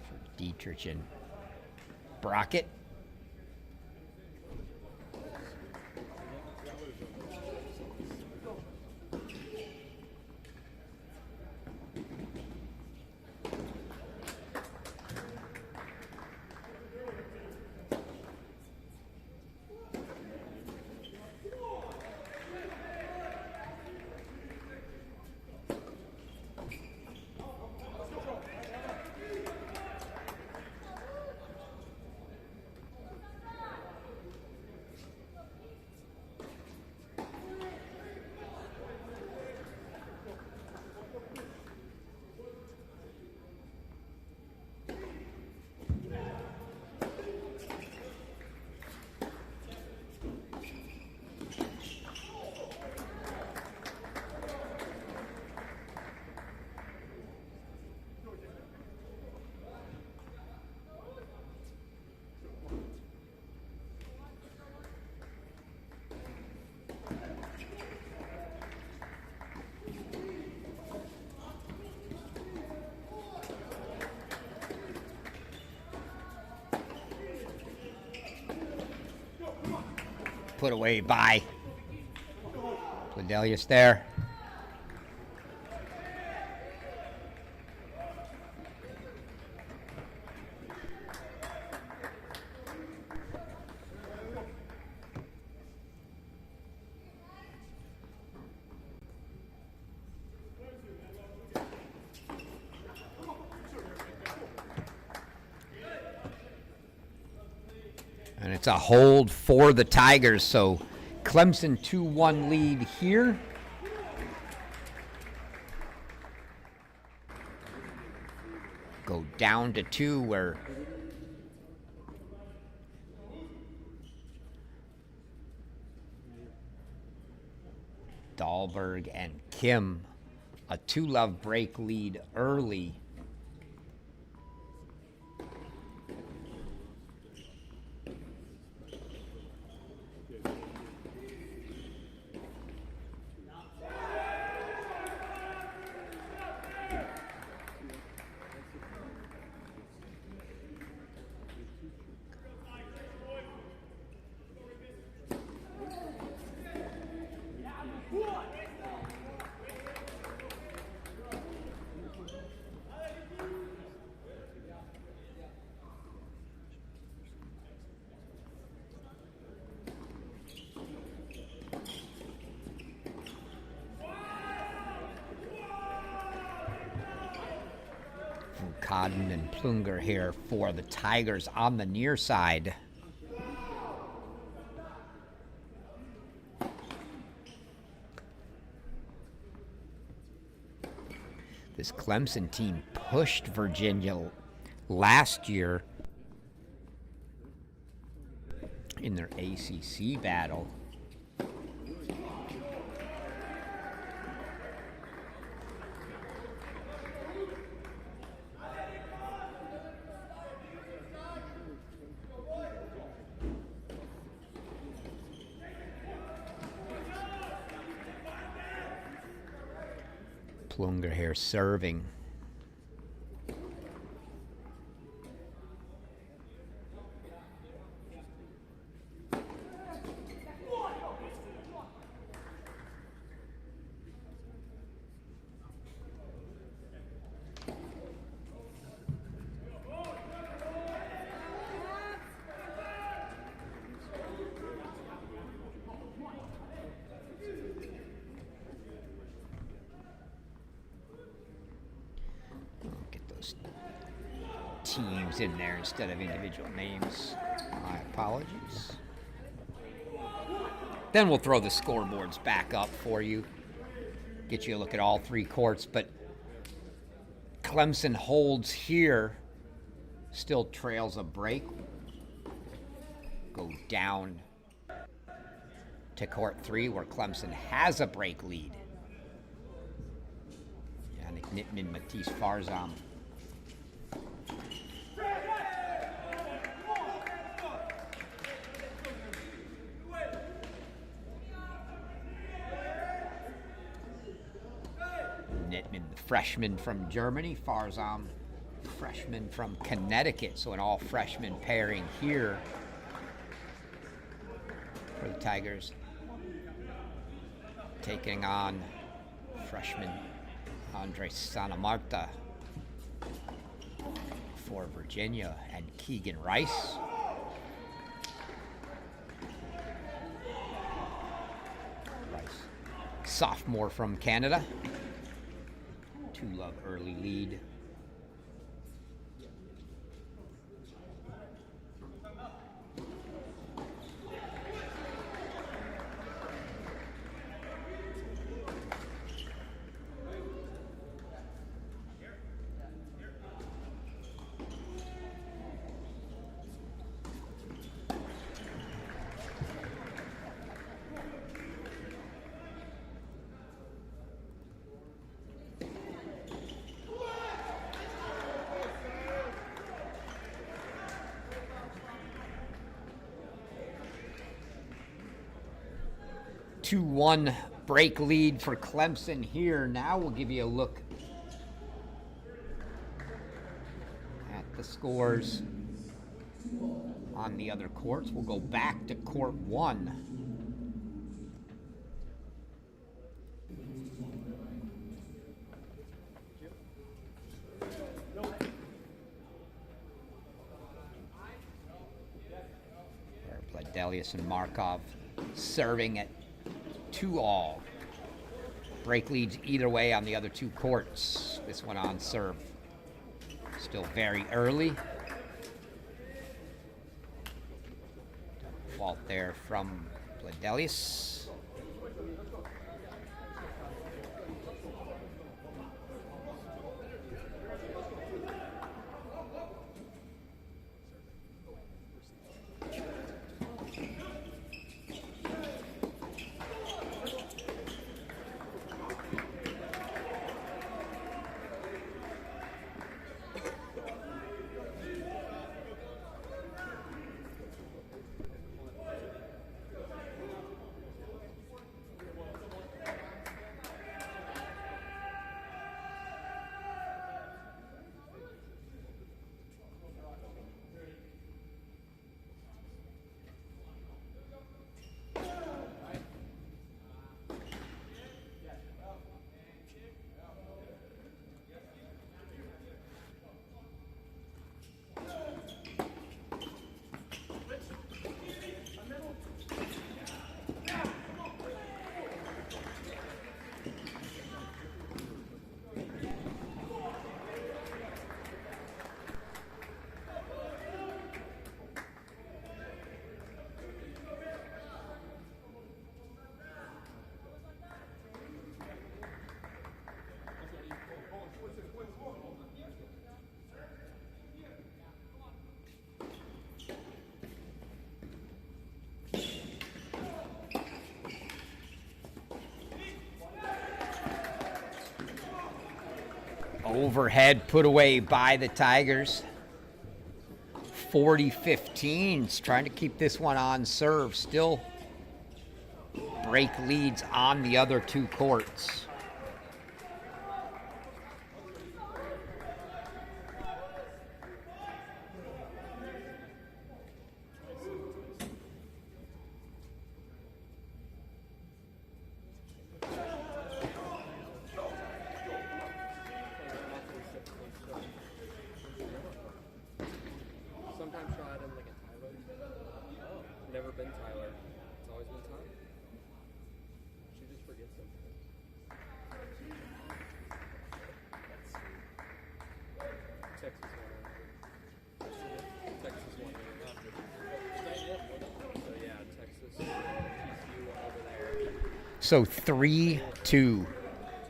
For Dietrich and Brockett. Put away by Pledelius there. And it's a hold for the Tigers, so Clemson 2-1 lead here. Go down to 2 where Dahlberg and Kim, a 2-love break lead early. Codden and Plunger here for the Tigers on the near side. This Clemson team pushed Virginia last year in their ACC battle. Plunger here serving. Teams in there instead of individual names. My apologies. Then we'll throw the scoreboards back up for you. Get you a look at all 3 courts, but Clemson holds here. Still trails a break. Go down to court 3 where Clemson has a break lead. Yannick Nittman and Matisse Farzam. Nittman, the freshman from Germany. Farzam, freshman from Connecticut. So an all-freshman pairing here for the Tigers. Taking on freshman Andre Sanamarta for Virginia, and Keegan Rice. Sophomore from Canada. 2-love early lead. Two 2-1 break lead for Clemson here. Now we'll give you a look at the scores on the other courts. We'll go back to court 1. Bledelius and Markov serving at 2-all. Break leads either way on the other two courts. This one on serve. Still very early. Fault there from Bledelius. Overhead put away by the Tigers. 40-15, trying to keep this one on serve. Still break leads on the other two courts. So 3-2,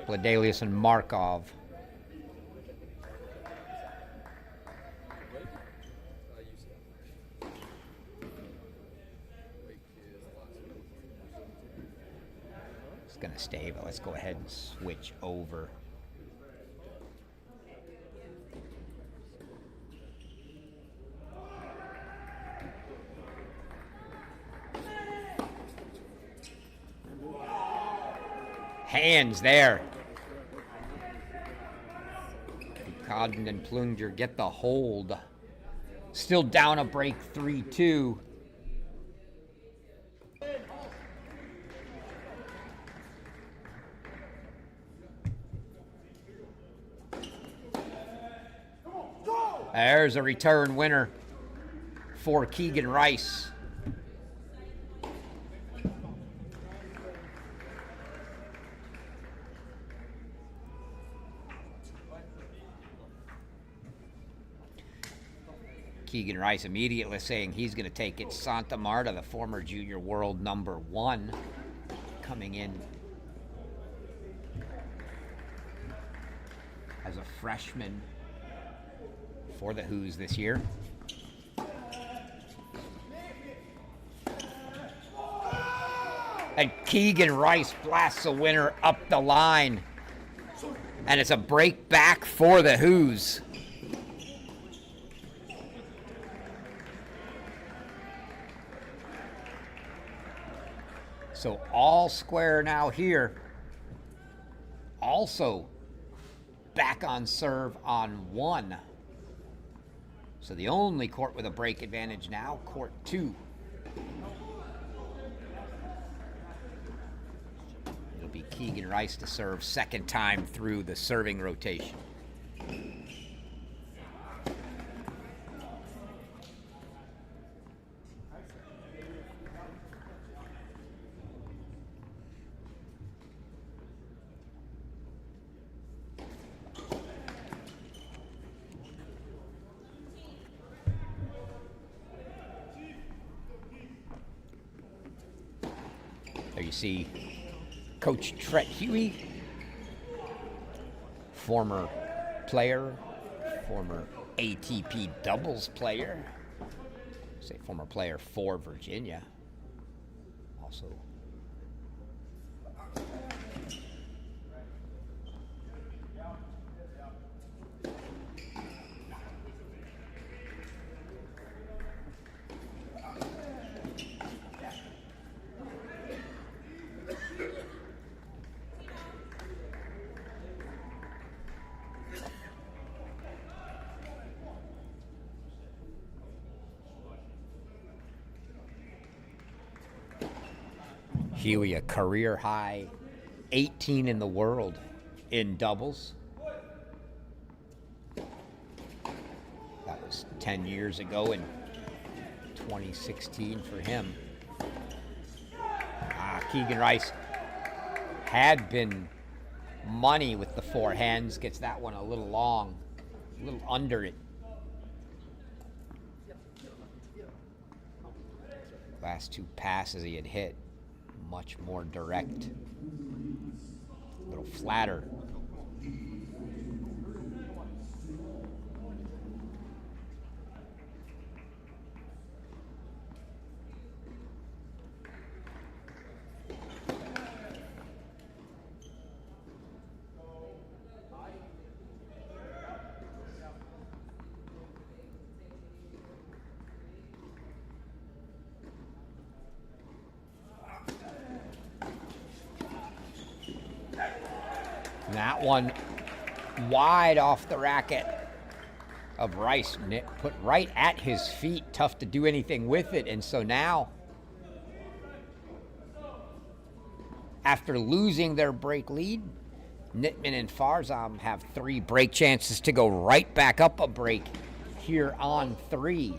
Bledelius and Markov. It's going to stay, but let's go ahead and switch over. Hands there. Codden and Plunger get the hold. Still down a break 3-2. There's a return winner for Keegan Rice. Keegan Rice immediately saying he's going to take it. Santa Marta, the former junior world #1, coming in as a freshman for the Who's this year. And Keegan Rice blasts a winner up the line. And it's a break back for the Who's. So all square now here. Also back on serve on 1. So the only court with a break advantage now, court 2. It'll be Keegan Rice to serve second time through the serving rotation. There you see Coach Tret Huey, former player, former ATP doubles player, say former player for Virginia, also. Huey, a career high 18 in the world in doubles. That was 10 years ago in 2016 for him. Keegan Rice had been money with the forehands, gets that one a little long, a little under it. Last 2 passes he had hit, much more direct, a little flatter. That one wide off the racket of Rice, put right at his feet. Tough to do anything with it. And so now, after losing their break lead, Nittman and Farzam have 3 break chances to go right back up a break here on 3.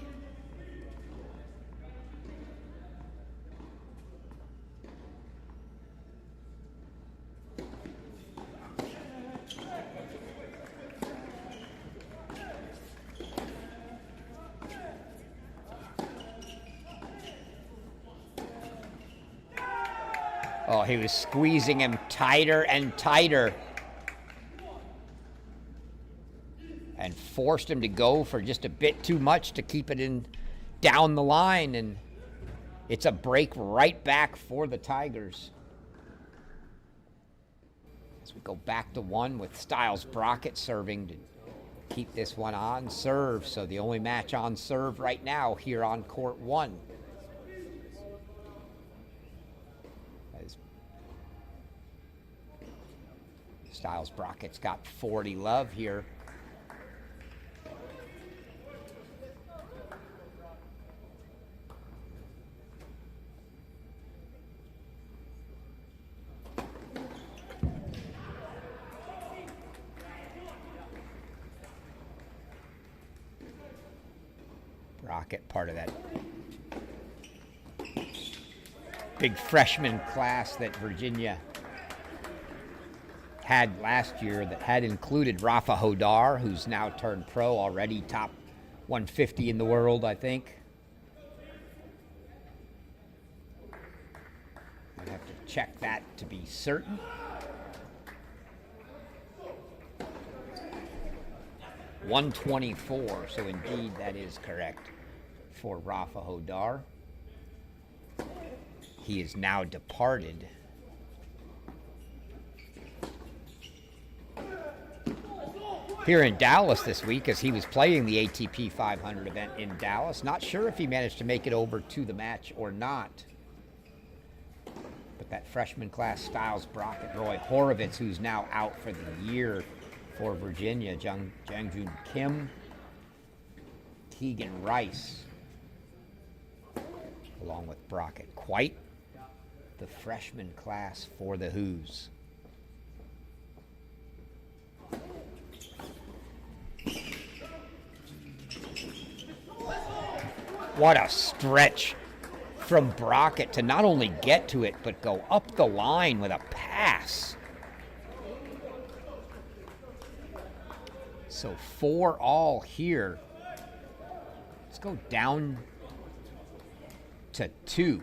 Oh, he was squeezing him tighter and tighter. And forced him to go for just a bit too much to keep it in down the line. And it's a break right back for the Tigers. As we go back to 1 with Styles Brockett serving to keep this one on serve. So the only match on serve right now here on court 1. Styles Brockett's got 40 love here Brockett, part of that big freshman class that Virginia had last year that had included Rafa Hodar, who's now turned pro already, top 150 in the world, I think. I'd have to check that to be certain. $124, so indeed that is correct for Rafa Hodar. He is now departed. Here in Dallas this week, as he was playing the ATP 500 event in Dallas. Not sure if he managed to make it over to the match or not. But that freshman class, Styles, Brockett, Roy Horovitz, who's now out for the year for Virginia, Jang-Joon Kim, Tegan Rice, along with Brockett. Quite the freshman class for the Who's. What a stretch from Brockett to not only get to it, but go up the line with a pass. So 4-all here. Let's go down to 2.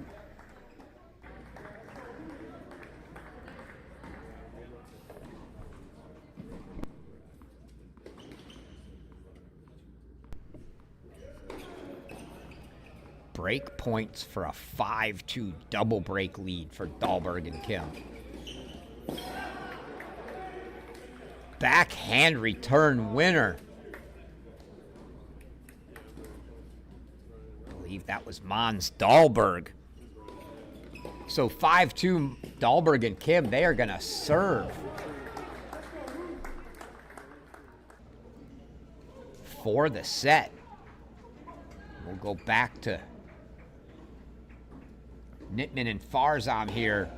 Break points for a 5-2 double break lead for Dahlberg and Kim. Backhand return winner. I believe that was Mons Dahlberg. So 5-2 Dahlberg and Kim, they are going to serve for the set. We'll go back to Nittman and Farzam here.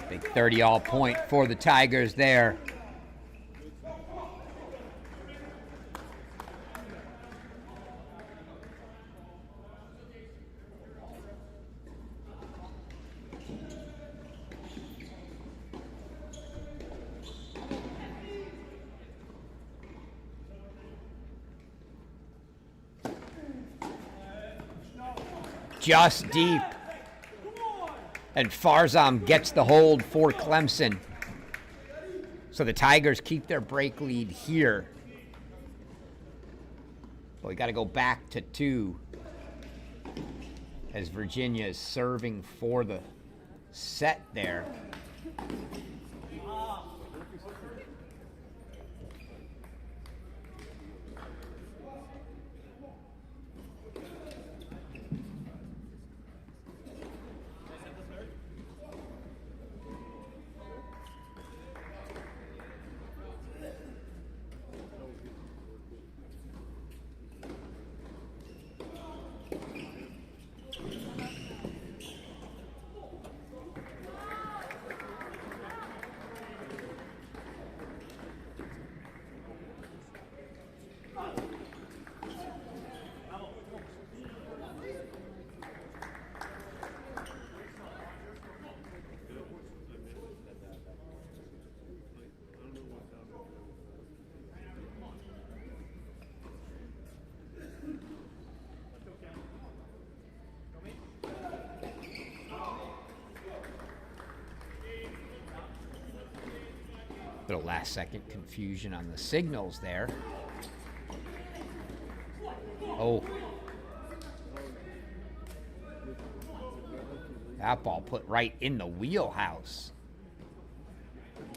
Big 30-all point for the Tigers there. Just deep. And Farzam gets the hold for Clemson. So the Tigers keep their break lead here. But we got to go back to 2 as Virginia is serving for the set there. Little last-second confusion on the signals there. Oh. That ball put right in the wheelhouse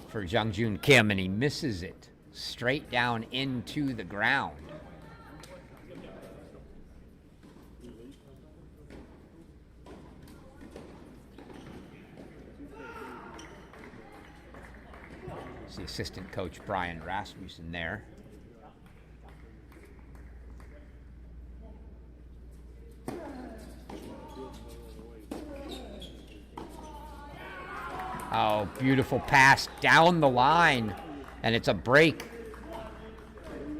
for Jang-Joon Kim, and he misses it straight down into the ground. The assistant coach Brian Rasmussen there. Oh, beautiful pass down the line, and it's a break.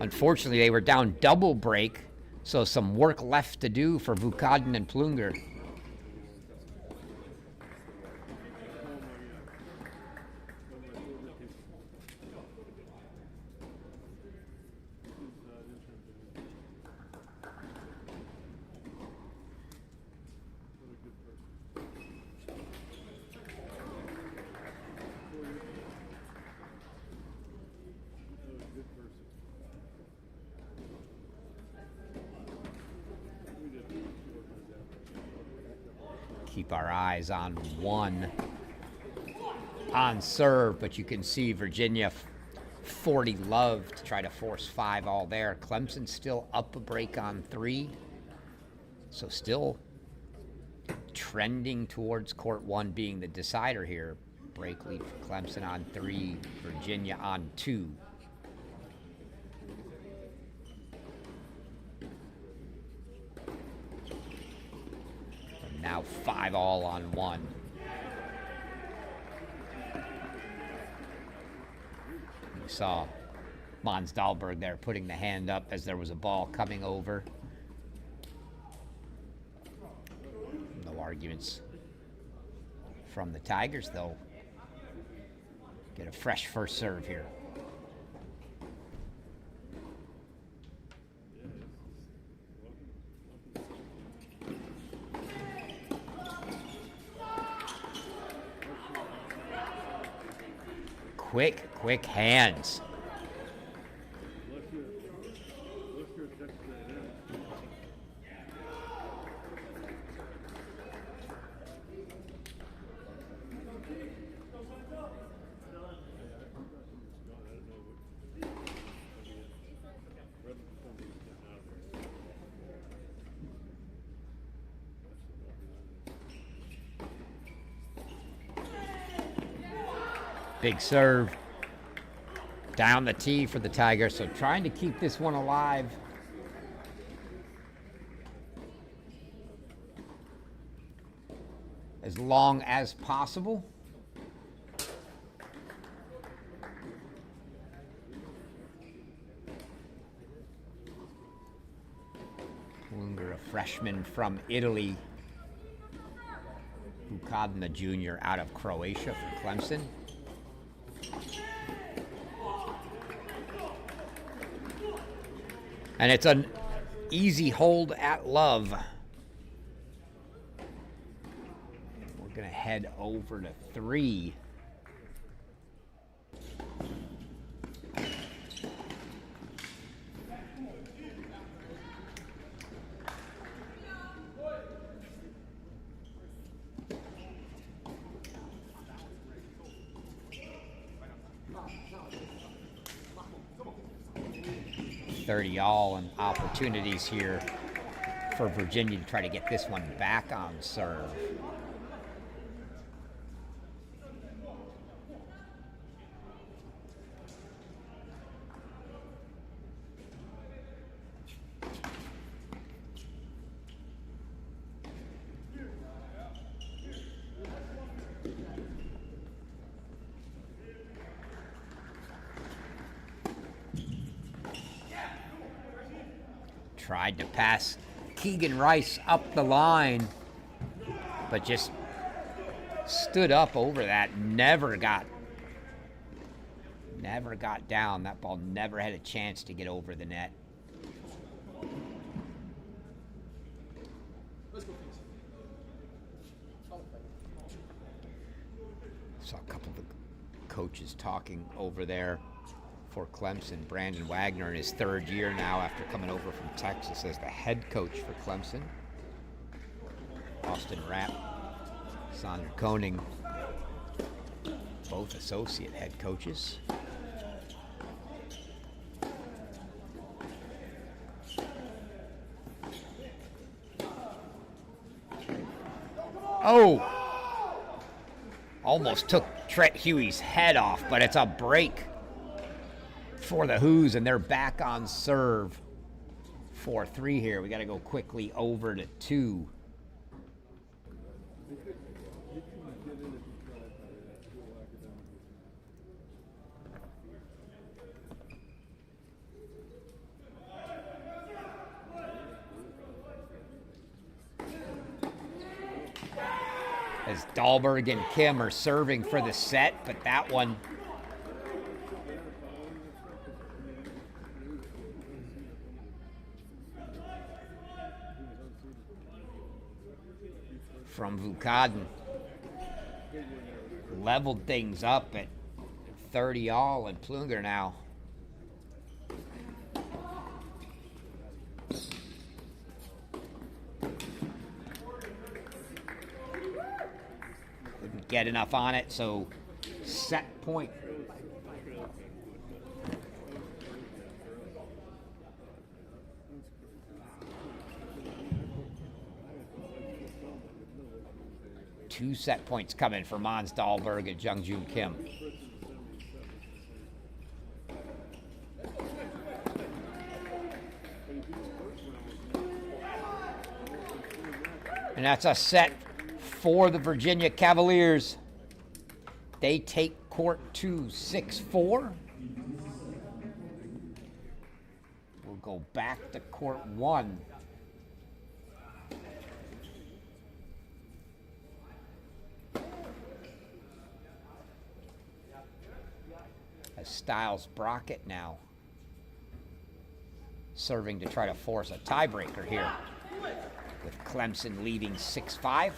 Unfortunately, they were down double break, so some work left to do for Vukaden and Plunger. Keep our eyes on one on serve, but you can see Virginia 40 love to try to force 5 all there. Clemson still up a break on 3, so still trending towards court 1 being the decider here. Break lead for Clemson on 3, Virginia on 2. Now 5 all on 1. You saw Mons Dahlberg there putting the hand up as there was a ball coming over. No arguments from the Tigers, though. Get a fresh first serve here. Quick hands. Big serve down the tee for the Tigers, so trying to keep this one alive. As long as possible. Plunger, a freshman from Italy. Vukaden, a junior out of Croatia for Clemson. And it's an easy hold at love. We're going to head over to 3. All and opportunities here for Virginia to try to get this one back on serve. Tried to pass Keegan Rice up the line, but just stood up over that. Never got down. That ball never had a chance to get over the net. Saw a couple of the coaches talking over there for Clemson. Brandon Wagner in his 3rd year now after coming over from Texas as the head coach for Clemson. Austin Rapp, Sandra Koenig, both associate head coaches. Oh! Almost took Trent Huey's head off, but it's a break for the Who's, and they're back on serve. 4-3 here. We got to go quickly over to 2. As Dahlberg and Kim are serving for the set, but that one from Vukaden leveled things up at 30 all, and Plunger now couldn't get enough on it, so set point. Two set points coming for Mons Dahlberg and Jungjoon Kim. And that's a set for the Virginia Cavaliers. They take court 2, 6-4. We'll go back to court 1. Styles Brockett now serving to try to force a tiebreaker here, with Clemson leading 6-5.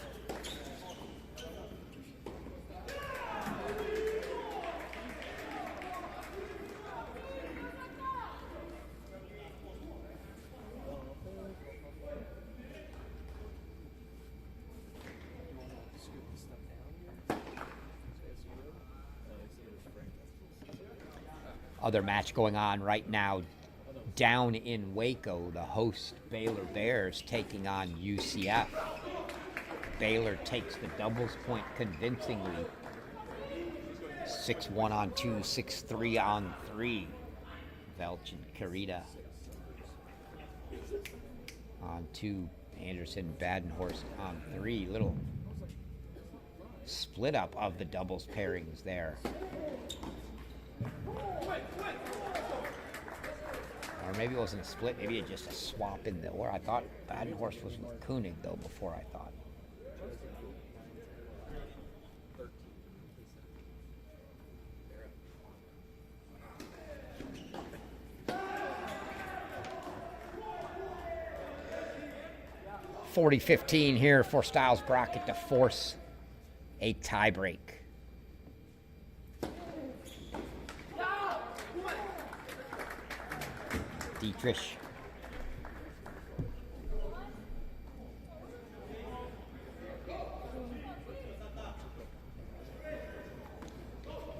Other match going on right now down in Waco, the host Baylor Bears taking on UCF. Baylor takes the doubles point convincingly. 6-1 on 2, 6-3 on 3. Velch and Carita on 2. Anderson, Badenhorst on 3. Little split up of the doubles pairings there. Or maybe it wasn't a split, maybe it's just a swap in the, or I thought Badenhorst was with Koenig though before, I thought. .40-15 here for Styles Brockett to force a tiebreak. Dietrich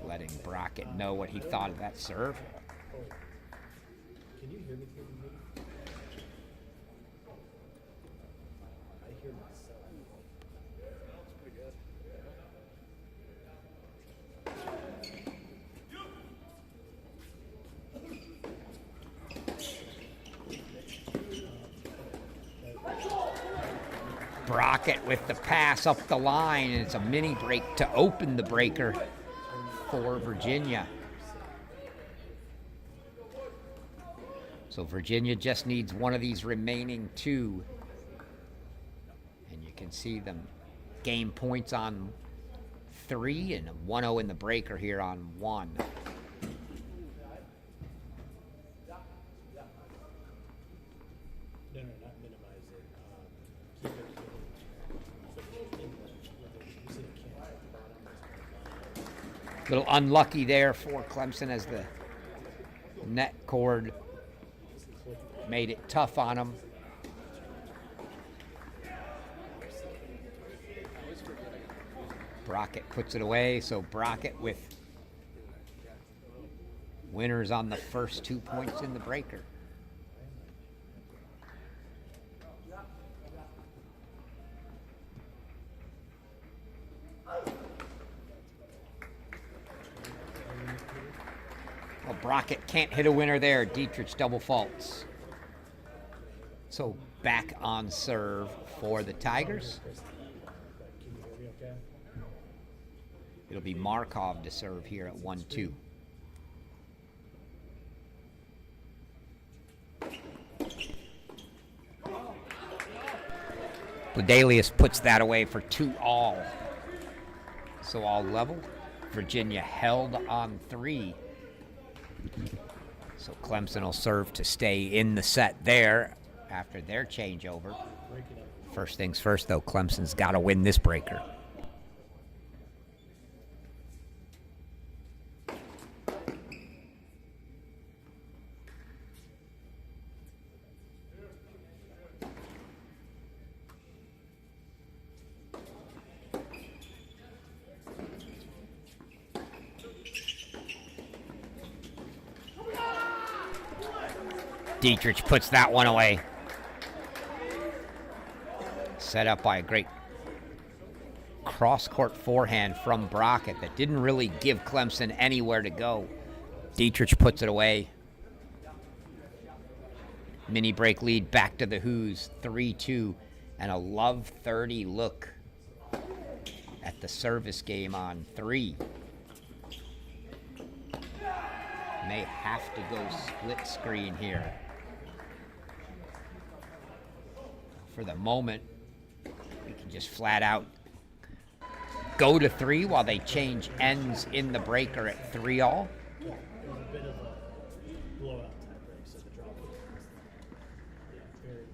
letting Brockett know what he thought of that serve. Can you hear me? I hear myself. That's pretty good. Brockett with the pass up the line, and it's a mini break to open the breaker for Virginia. So Virginia just needs one of these remaining 2. And you can see them gain points on 3 and 1-0 in the breaker here on 1. Little unlucky there for Clemson as the net cord made it tough on him. Brockett puts it away, so Brockett with winners on the first 2 points in the breaker. Well, Brockett can't hit a winner there. Dietrich double faults. So back on serve for the Tigers. It'll be Markov to serve here at 1-2. Bledelius puts that away for 2 all. So all level. Virginia held on 3. So Clemson will serve to stay in the set there after their changeover. First things first, though, Clemson's got to win this breaker. Dietrich puts that one away. Set up by a great cross-court forehand from Brockett that didn't really give Clemson anywhere to go. Dietrich puts it away. Mini break lead back to the Who's, 3-2, and a love 30 look at the service game on 3. May have to go split screen here. For the moment, we can just flat out go to 3 while they change ends in the breaker at 3-all. Yeah, it was a bit of a blowout tie break, so the drop. Yeah, very.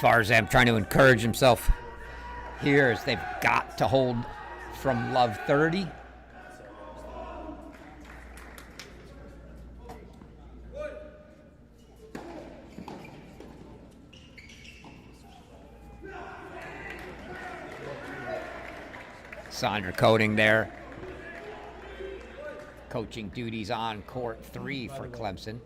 Farzam trying to encourage himself here as they've got to hold from love 30. Sandra Coding there. Coaching duties on court 3 for Clemson.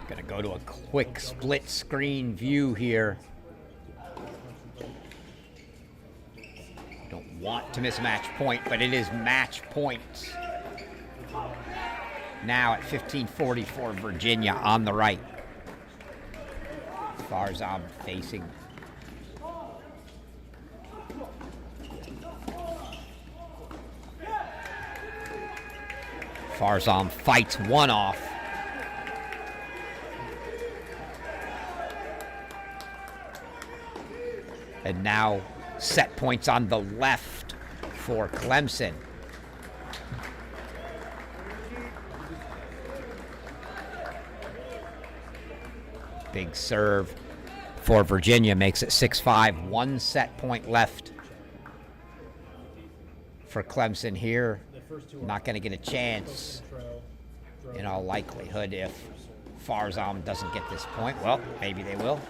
Gonna go to a quick split screen view here. Don't want to miss a match point, but it is match point. Now at 15:44, Virginia on the right. Farzam facing. Farzam fights one off. And now set points on the left for Clemson. Big serve for Virginia makes it 6-5. 1 set point left for Clemson here. Not going to get a chance in all likelihood if Farzam doesn't get this point. Well, maybe they will.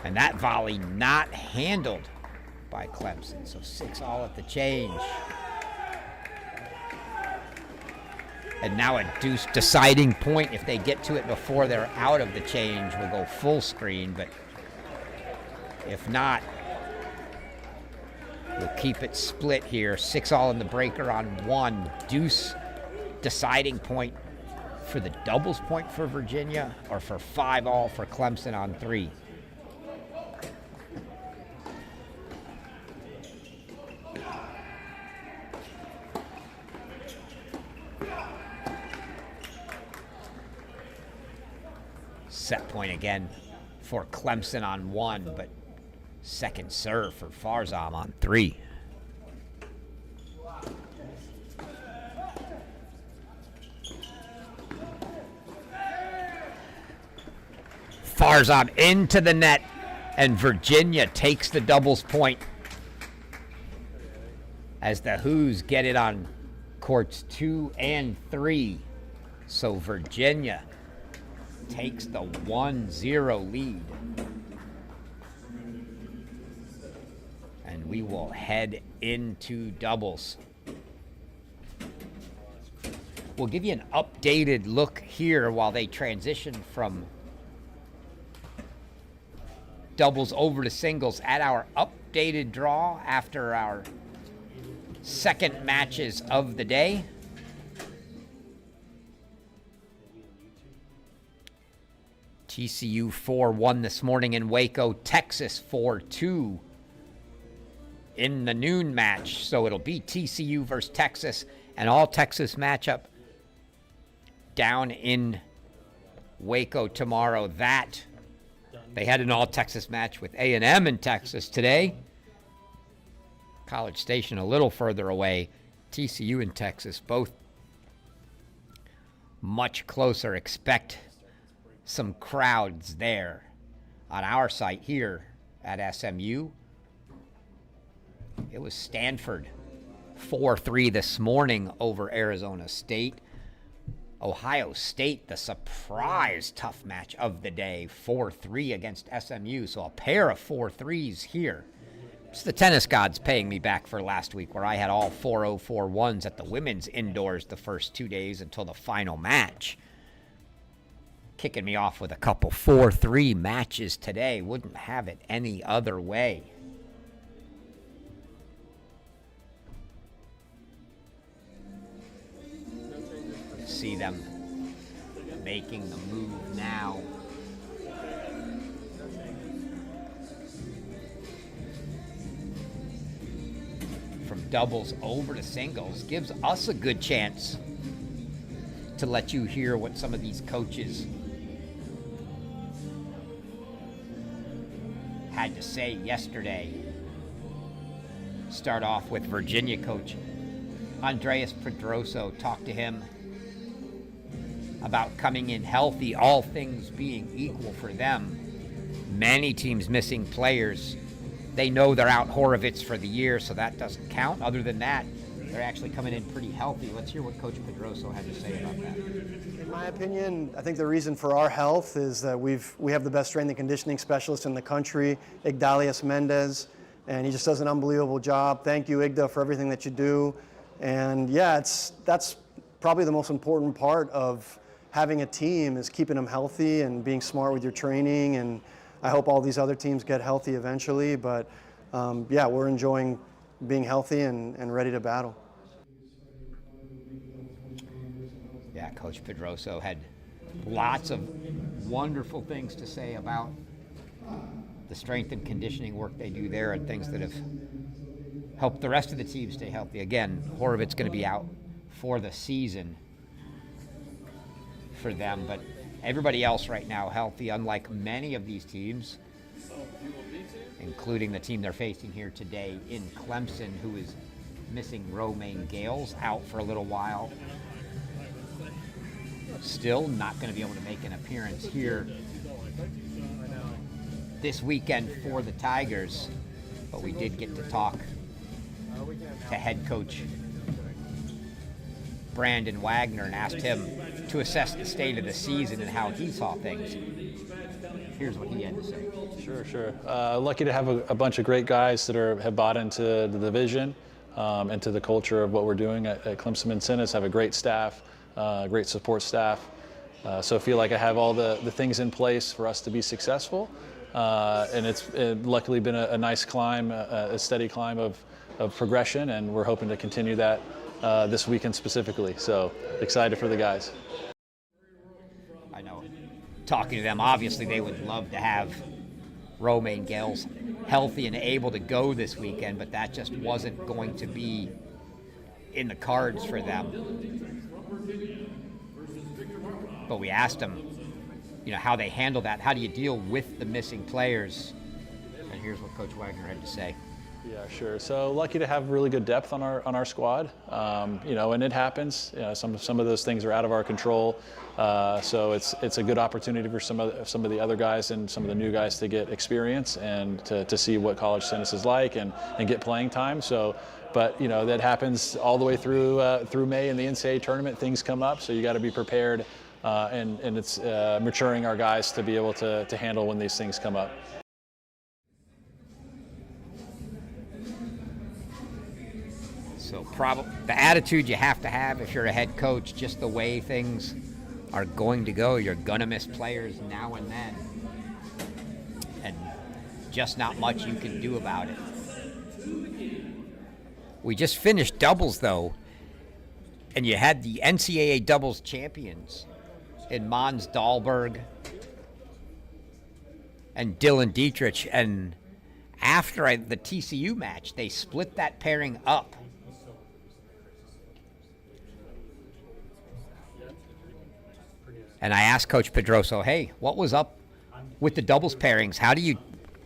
And that volley not handled by Clemson. So 6-all at the change. And now a deuce deciding point. If they get to it before they're out of the change, we'll go full screen. But if not, we'll keep it split here. 6-all in the breaker on 1. Deuce deciding point for the doubles point for Virginia, or for 5-all for Clemson on 3. Set point again for Clemson on 1, but second serve for Farzam on 3. Farzad into the net, and Virginia takes the doubles point as the Who's get it on courts 2 and 3. So Virginia takes the 1-0 lead. And we will head into doubles. We'll give you an updated look here while they transition from doubles over to singles at our updated draw after our second matches of the day. TCU 4-1 this morning in Waco. Texas 4-2 in the noon match. So it'll be TCU versus Texas, an all-Texas matchup down in Waco tomorrow. That they had an all-Texas match with A&M in Texas today. College Station a little further away. TCU and Texas both much closer. Expect some crowds there on our site here at SMU. It was Stanford 4-3 this morning over Arizona State. Ohio State, the surprise tough match of the day, 4-3 against SMU. So a pair of 4-3s here. It's the tennis gods paying me back for last week, where I had all 4-0, 4-1s at the women's indoors the first 2 days until the final match. Kicking me off with a couple 4-3 matches today. Wouldn't have it any other way. See them making the move now. From doubles over to singles gives us a good chance to let you hear what some of these coaches had to say yesterday. Start off with Virginia coach Andreas Pedroso. Talk to him about coming in healthy, all things being equal for them. Many teams missing players. They know they're out Horovitz for the year, so that doesn't count. Other than that, they're actually coming in pretty healthy. Let's hear what Coach Pedroso had to say about that. In my opinion, I think the reason for our health is that we have the best strength and conditioning specialist in the country, Igdalias Mendez, and he just does an unbelievable job. Thank you, Igda, for everything that you do. And yeah, that's probably the most important part of having a team, is keeping them healthy and being smart with your training. And I hope all these other teams get healthy eventually. But yeah, we're enjoying being healthy and ready to battle. Yeah, Coach Pedroso had lots of wonderful things to say about the strength and conditioning work they do there and things that have helped the rest of the team stay healthy. Again, Horovitz going to be out for the season for them, but everybody else right now healthy, unlike many of these teams, including the team they're facing here today in Clemson, who is missing Romaine Gales, out for a little while. Still not going to be able to make an appearance here this weekend for the Tigers, but we did get to talk to head coach Brandon Wagner and asked him to assess the state of the season and how he saw things. Here's what he had to say. Sure. Lucky to have a bunch of great guys that have bought into the vision and to the culture of what we're doing at Clemson Men's Tennis. Have a great staff, great support staff. So I feel like I have all the things in place for us to be successful. And it's luckily been a nice climb, a steady climb of progression, and we're hoping to continue that this weekend specifically. So excited for the guys. I know, talking to them, obviously they would love to have Romaine Gales healthy and able to go this weekend, but that just wasn't going to be in the cards for them. But we asked them, how they handle that. How do you deal with the missing players? And here's what Coach Wagner had to say. Yeah, sure. So lucky to have really good depth on our squad. You know, and it happens. You know, some of those things are out of our control. So it's a good opportunity for some of the other guys and some of the new guys to get experience and to see what college tennis is like and get playing time. So, but you know, that happens all the way through May in the NCAA tournament. Things come up, so you got to be prepared. And it's maturing our guys to be able to handle when these things come up. So the attitude you have to have if you're a head coach, just the way things are going to go. You're going to miss players now and then. And just not much you can do about it. We just finished doubles, though. And you had the NCAA doubles champions in Mons Dahlberg and Dylan Dietrich. And after the TCU match, they split that pairing up. And I asked Coach Pedroso, hey, what was up with the doubles pairings?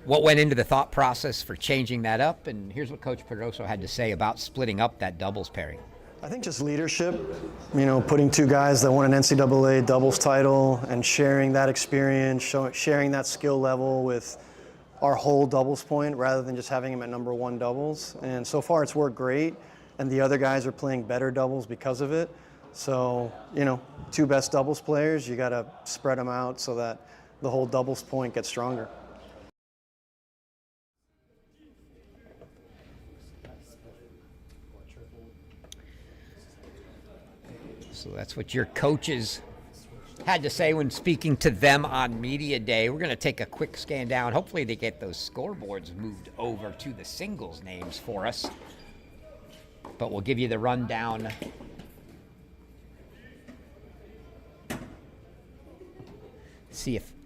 What went into the thought process for changing that up? And here's what Coach Pedroso had to say about splitting up that doubles pairing. I think just leadership, you know, putting two guys that won an NCAA doubles title and sharing that experience, sharing that skill level with our whole doubles point rather than just having him at number one doubles. And so far it's worked great, and the other guys are playing better doubles because of it. So, you know, two best doubles players, you got to spread them out so that the whole doubles point gets stronger. So that's what your coaches had to say when speaking to them on Media Day. We're going to take a quick scan down. Hopefully they get those scoreboards moved over to the singles names for us. But we'll give you the rundown.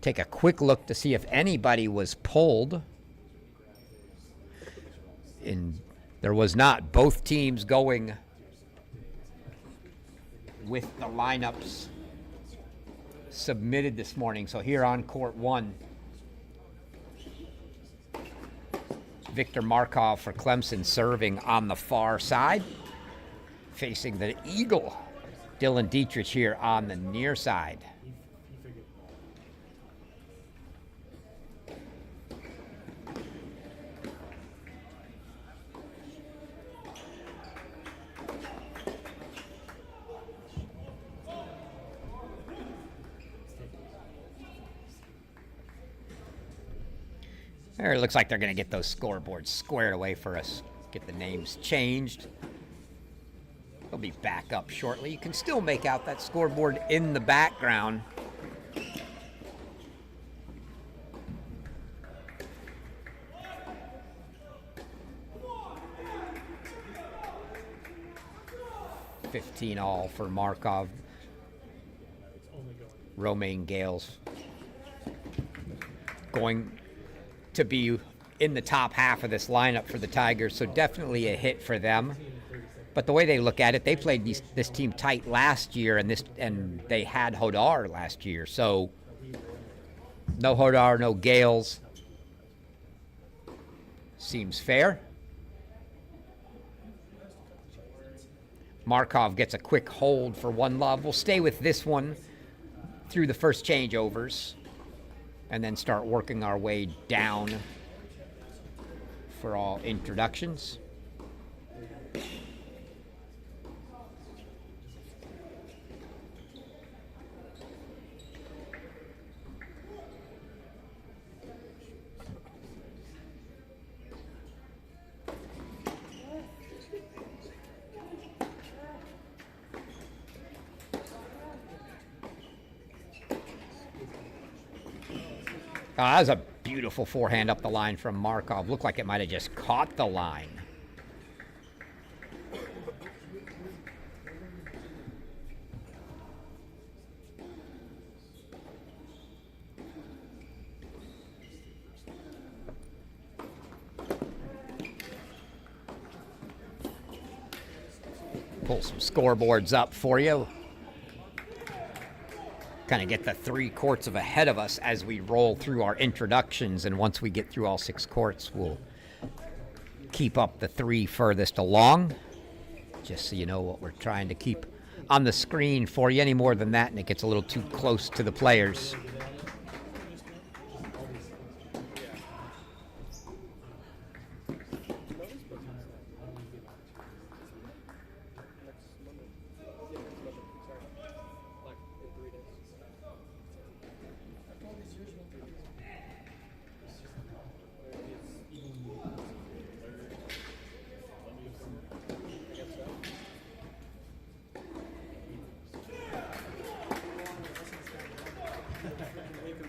Take a quick look to see if anybody was pulled. There was not. Both teams going with the lineups submitted this morning. So here on court one, Victor Markov for Clemson serving on the far side, facing the Eagle, Dylan Dietrich here on the near side. It looks like they're going to get those scoreboards squared away for us, get the names changed. They'll be back up shortly. You can still make out that scoreboard in the background. $15 all for Markov. Romaine Gales going to be in the top half of this lineup for the Tigers, so definitely a hit for them. But the way they look at it, they played this team tight last year, and they had Hodar last year. So no Hodar, no Gales. Seems fair. Markov gets a quick hold for one love. We'll stay with this one through the first changeovers and then start working our way down for all introductions. That was a beautiful forehand up the line from Markov. Looked like it might have just caught the line. Pull some scoreboards up for you. Kind of get the 3 courts of ahead of us as we roll through our introductions, and once we get through all 6 courts, we'll keep up the 3 furthest along, just so you know what we're trying to keep on the screen for you. Any more than that, and it gets a little too close to the players.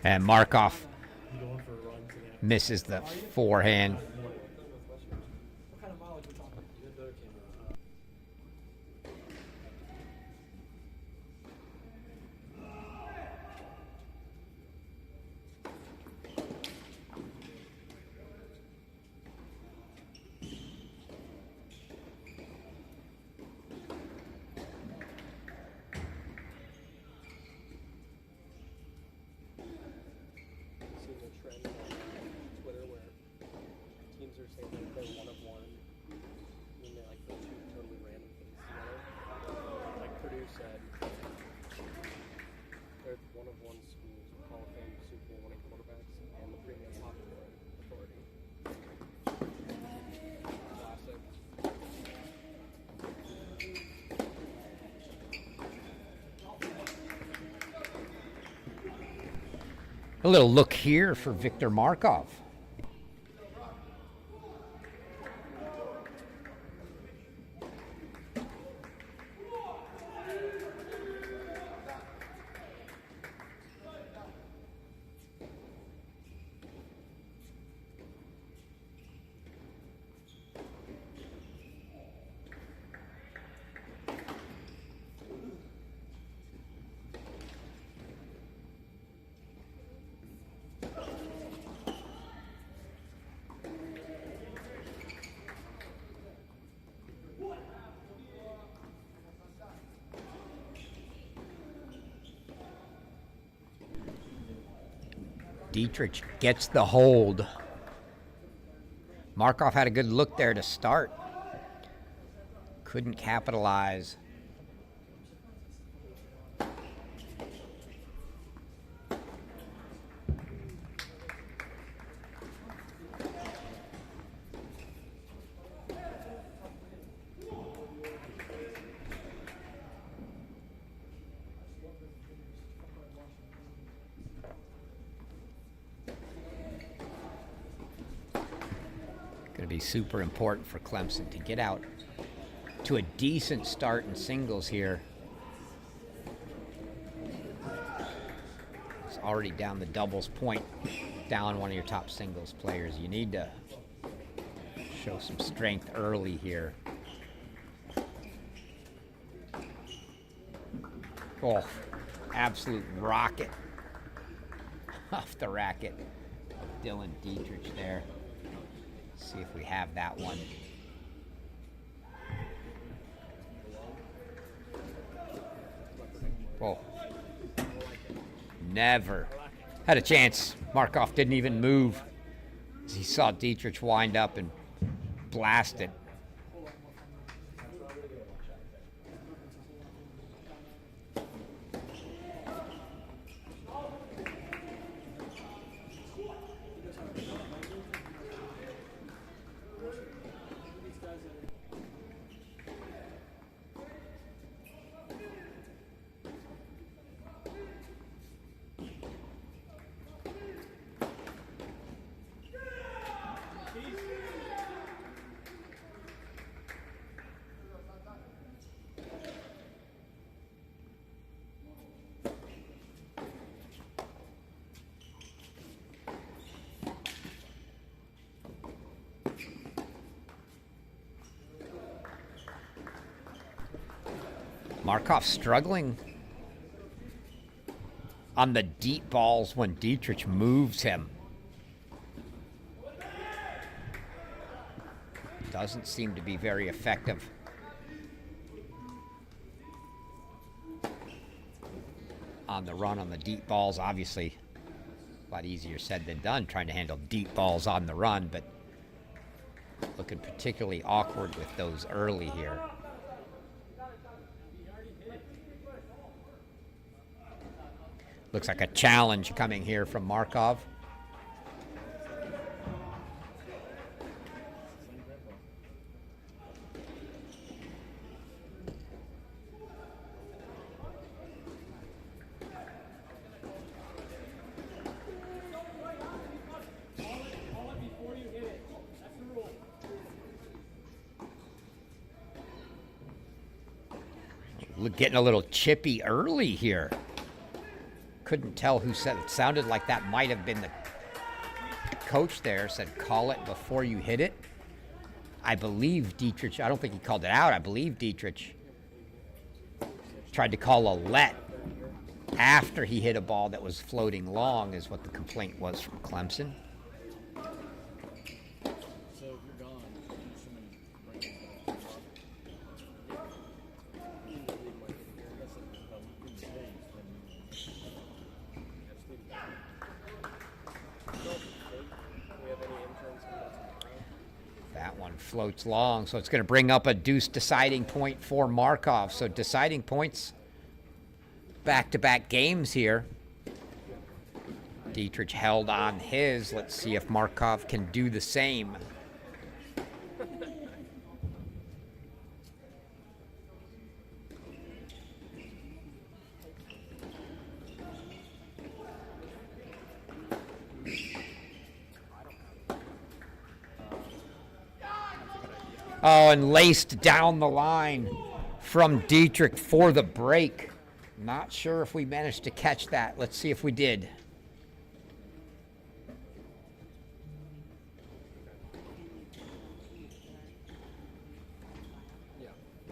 And Markov misses the forehand. A little look here for Viktor Markov. Dietrich gets the hold. Markov had a good look there to start. Couldn't capitalize. Going to be super important for Clemson to get out to a decent start in singles here. It's already down the doubles point, down one of your top singles players. You need to show some strength early here. Oh, absolute rocket off the racket of Dylan Dietrich there. See if we have that one. Oh, never had a chance. Markov didn't even move as he saw Dietrich wind up and blast it. Markov struggling on the deep balls when Dietrich moves him. Doesn't seem to be very effective. On the run on the deep balls, obviously a lot easier said than done trying to handle deep balls on the run, but Looking particularly awkward with those early here. Looks like a challenge coming here from Markov. Getting a little chippy early here. Couldn't tell who said it. Sounded like that might have been the coach there. Said, call it before you hit it. I believe Dietrich, I don't think he called it out. I believe Dietrich tried to call a let after he hit a ball that was floating long, is what the complaint was from Clemson. Floats long, so it's going to bring up a deuce deciding point for Markov. So deciding points, back-to-back games here. Dietrich held on his. Let's see if Markov can do the same. Oh, and laced down the line from Dietrich for the break. Not sure if we managed to catch that. Let's see if we did.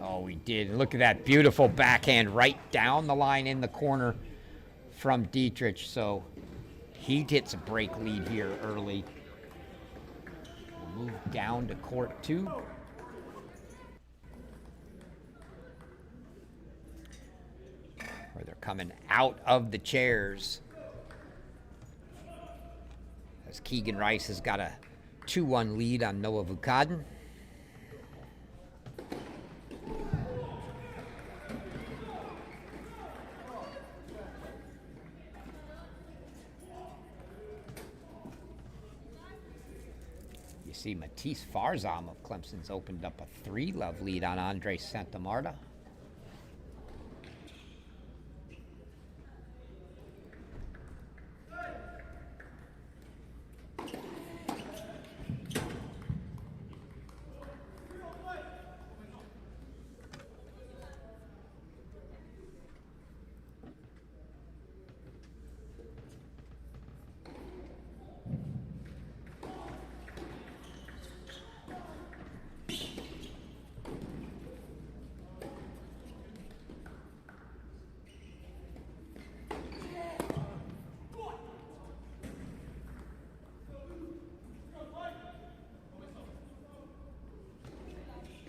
Oh, we did. Look at that beautiful backhand right down the line in the corner from Dietrich. So he gets a break lead here early. We'll move down to court 2. Where they're coming out of the chairs. As Keegan Rice has got a 2-1 lead on Noah Vukaden. You see Matisse Farzam of Clemson's opened up a 3-love lead on Andres Santamarta.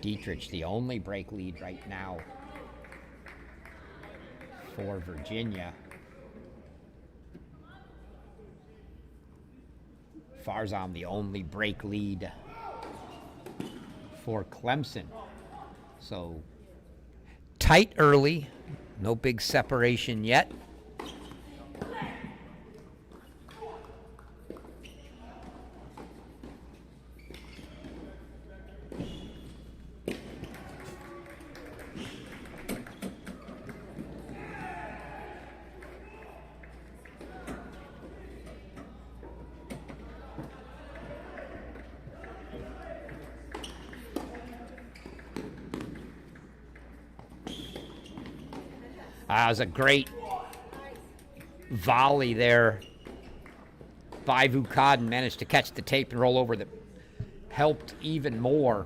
Dietrich, the only break lead right now for Virginia. Farzam, the only break lead for Clemson. So tight early, no big separation yet. That was a great volley there by Vukaden. Managed to catch the tape and roll over that helped even more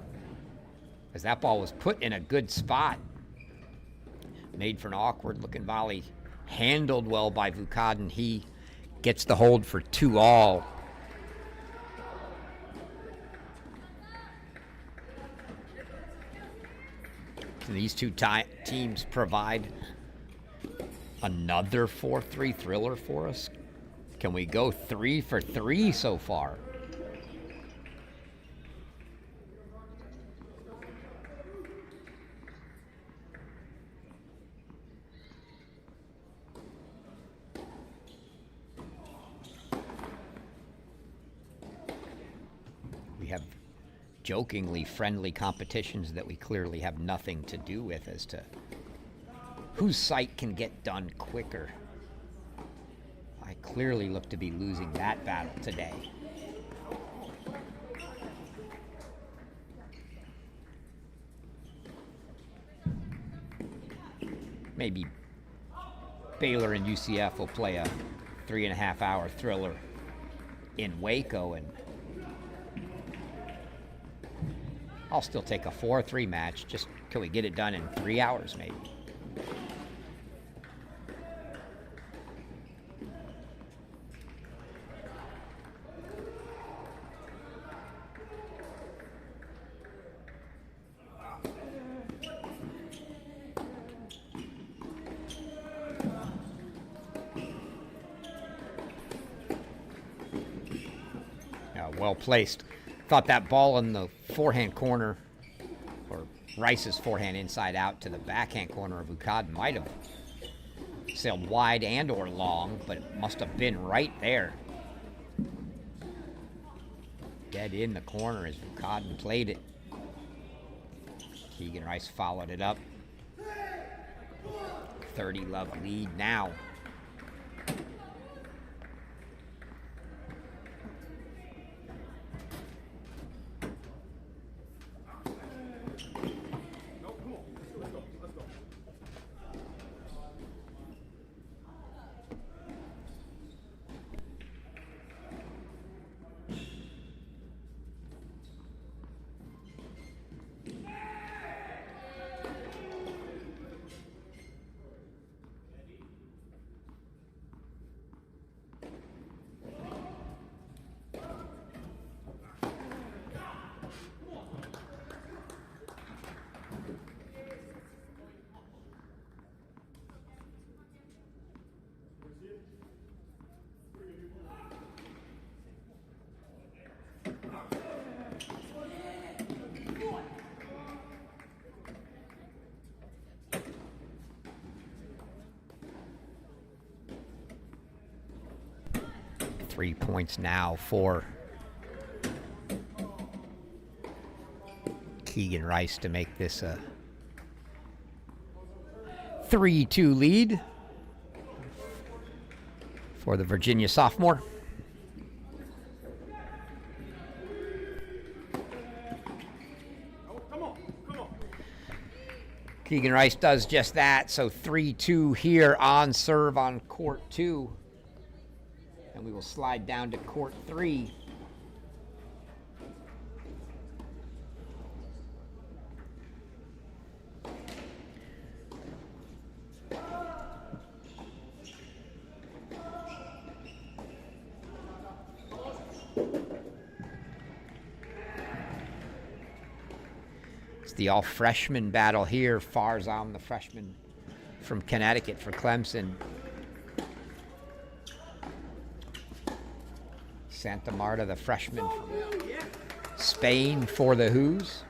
as that ball was put in a good spot. Made for an awkward looking volley. Handled well by Vukaden. He gets the hold for 2-all. Can these two teams provide another 4-3 thriller for us? Can we go 3 for 3 so far? jokingly friendly competitions that we clearly have nothing to do with as to whose site can get done quicker. I clearly look to be losing that battle today. Maybe Baylor and UCF will play a 3.5-hour thriller in Waco, and I'll still take a 4-3 match. Just can we get it done in 3 hours, maybe? Well placed. Thought that ball in the forehand corner, or Rice's forehand inside out to the backhand corner of Ukad, might have sailed wide and or long, but it must have been right there. Dead in the corner as Ukad played it. Keegan Rice followed it up. 30-love lead now. Three points now for Keegan Rice to make this a 3-2 lead for the Virginia sophomore. Keegan Rice does just that, so 3-2 here on serve on court 2. And we will slide down to court 3. It's the all-freshman battle here. Farzam, the freshman from Connecticut for Clemson. Santa Marta, the freshman from Spain for the Who's.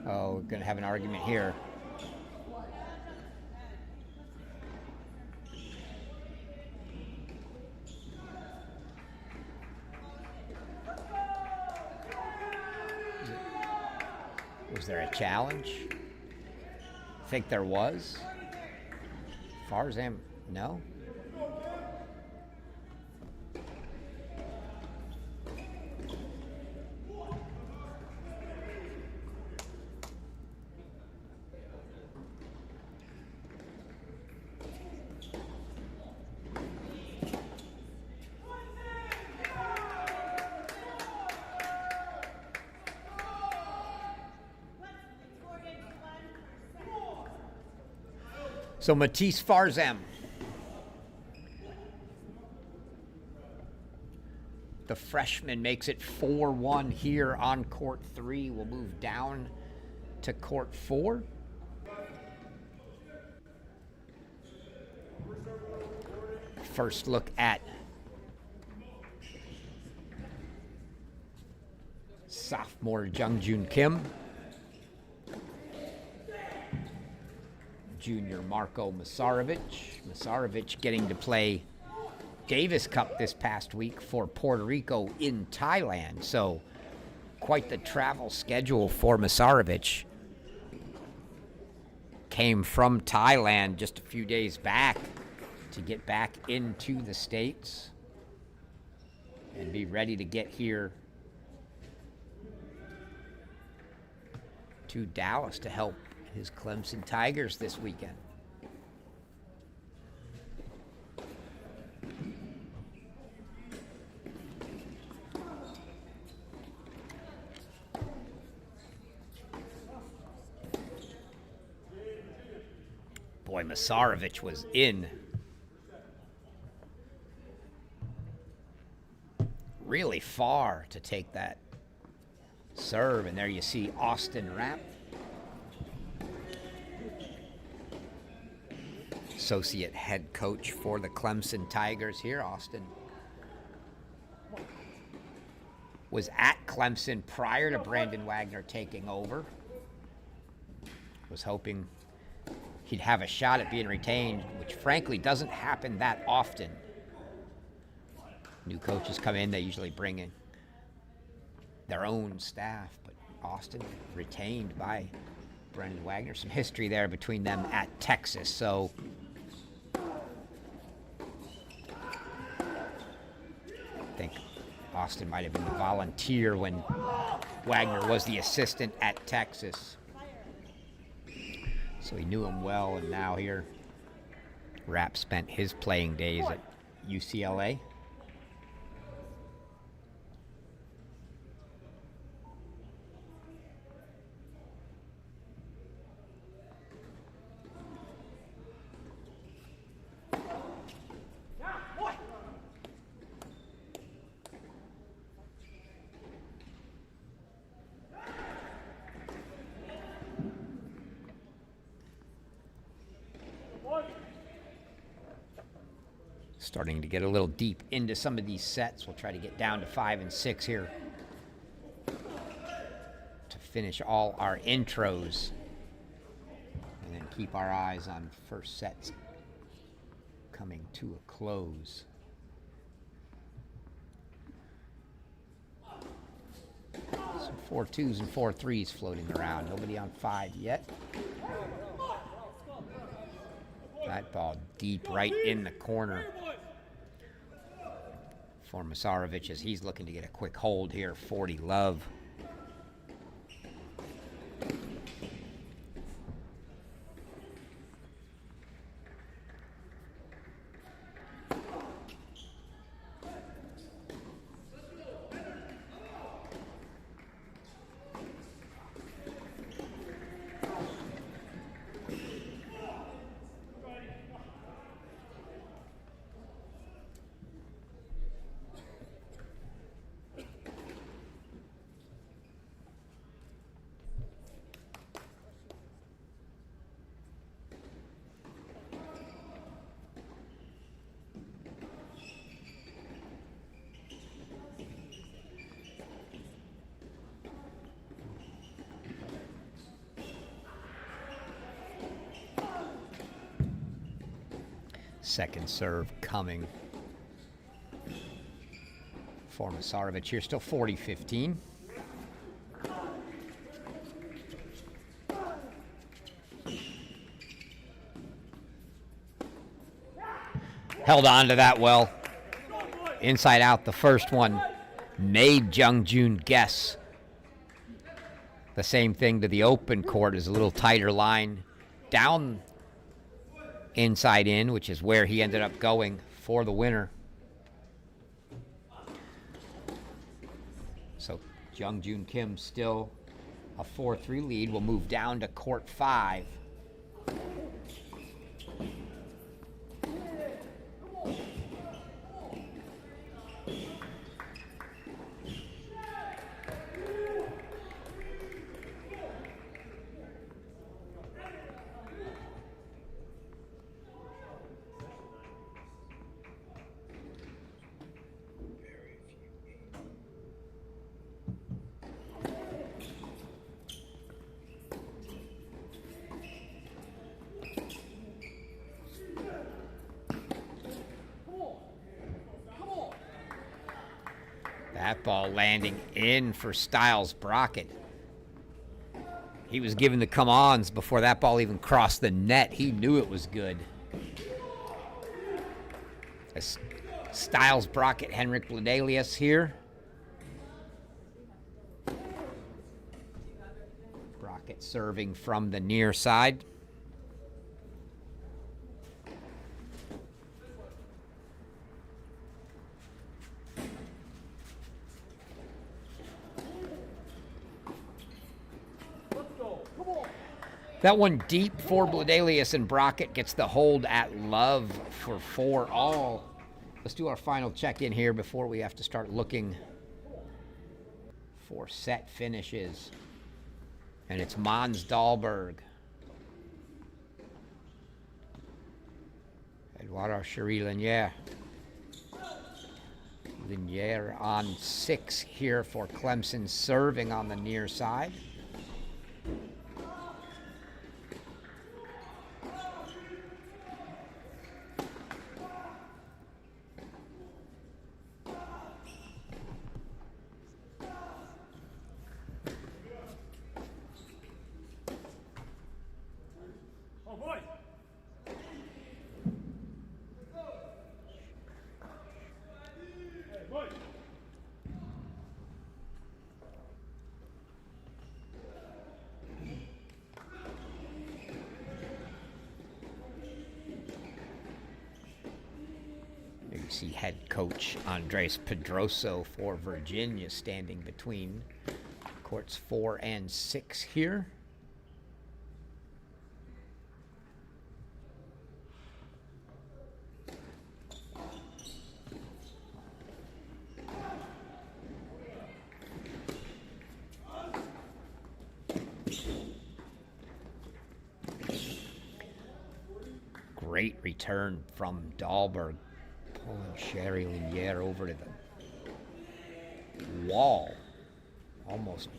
Oh, we're going to have an argument here. Was there a challenge? I think there was. Farzam, no? So Matisse Farzem, the freshman, makes it 4-1 here on court 3. We'll move down to court 4. First look at sophomore Jung-Joon Kim, junior Marco Masarovic. Masarovic getting to play Davis Cup this past week for Puerto Rico in Thailand. So quite the travel schedule for Masarovic. Came from Thailand just a few days back to get back into the States and be ready to get here to Dallas to help his Clemson Tigers this weekend. Boy, Masarovic was in really far to take that serve, and there you see Austin Rapp, associate head coach for the Clemson Tigers here. Austin was at Clemson prior to Brandon Wagner taking over. Was hoping he'd have a shot at being retained, which frankly doesn't happen that often. New coaches come in, they usually bring in their own staff, but Austin retained by Brendan Wagner. Some history there between them at Texas, so I think Austin might have been the volunteer when Wagner was the assistant at Texas. So he knew him well, and now here, Rapp spent his playing days at UCLA. Starting to get a little deep into some of these sets. We'll try to get down to 5 and 6 here to finish all our intros, and then keep our eyes on first sets coming to a close. Some 4-2s and 4-3s floating around. Nobody on 5 yet. That ball deep right in the corner for Masarovic as he's looking to get a quick hold here. 40 love. Second serve coming for Masarovic here. Still 40-15. Held on to that well. Inside out, the first one made Jung-Joon guess the same thing to the open court, is a little tighter line down inside in, which is where he ended up going for the winner. So Jung-Joon Kim still a 4-3 lead. Will move down to court 5. That ball landing in for Styles Brockett. He was given the come-ons before that ball even crossed the net. He knew it was good. As Styles Brockett, Henrik Bladelius here. Brockett serving from the near side. That one deep for Bladelius, and Brockett gets the hold at love for 4-all. Let's do our final check-in here before we have to start looking for set finishes. And it's Mons Dahlberg. Eduardo Cherie Linier. Linier on 6 here for Clemson, serving on the near side. See head coach Andres Pedroso for Virginia standing between courts 4 and 6 here. Great return from Dahlberg. Pulling Cherie Linier over to the wall. Almost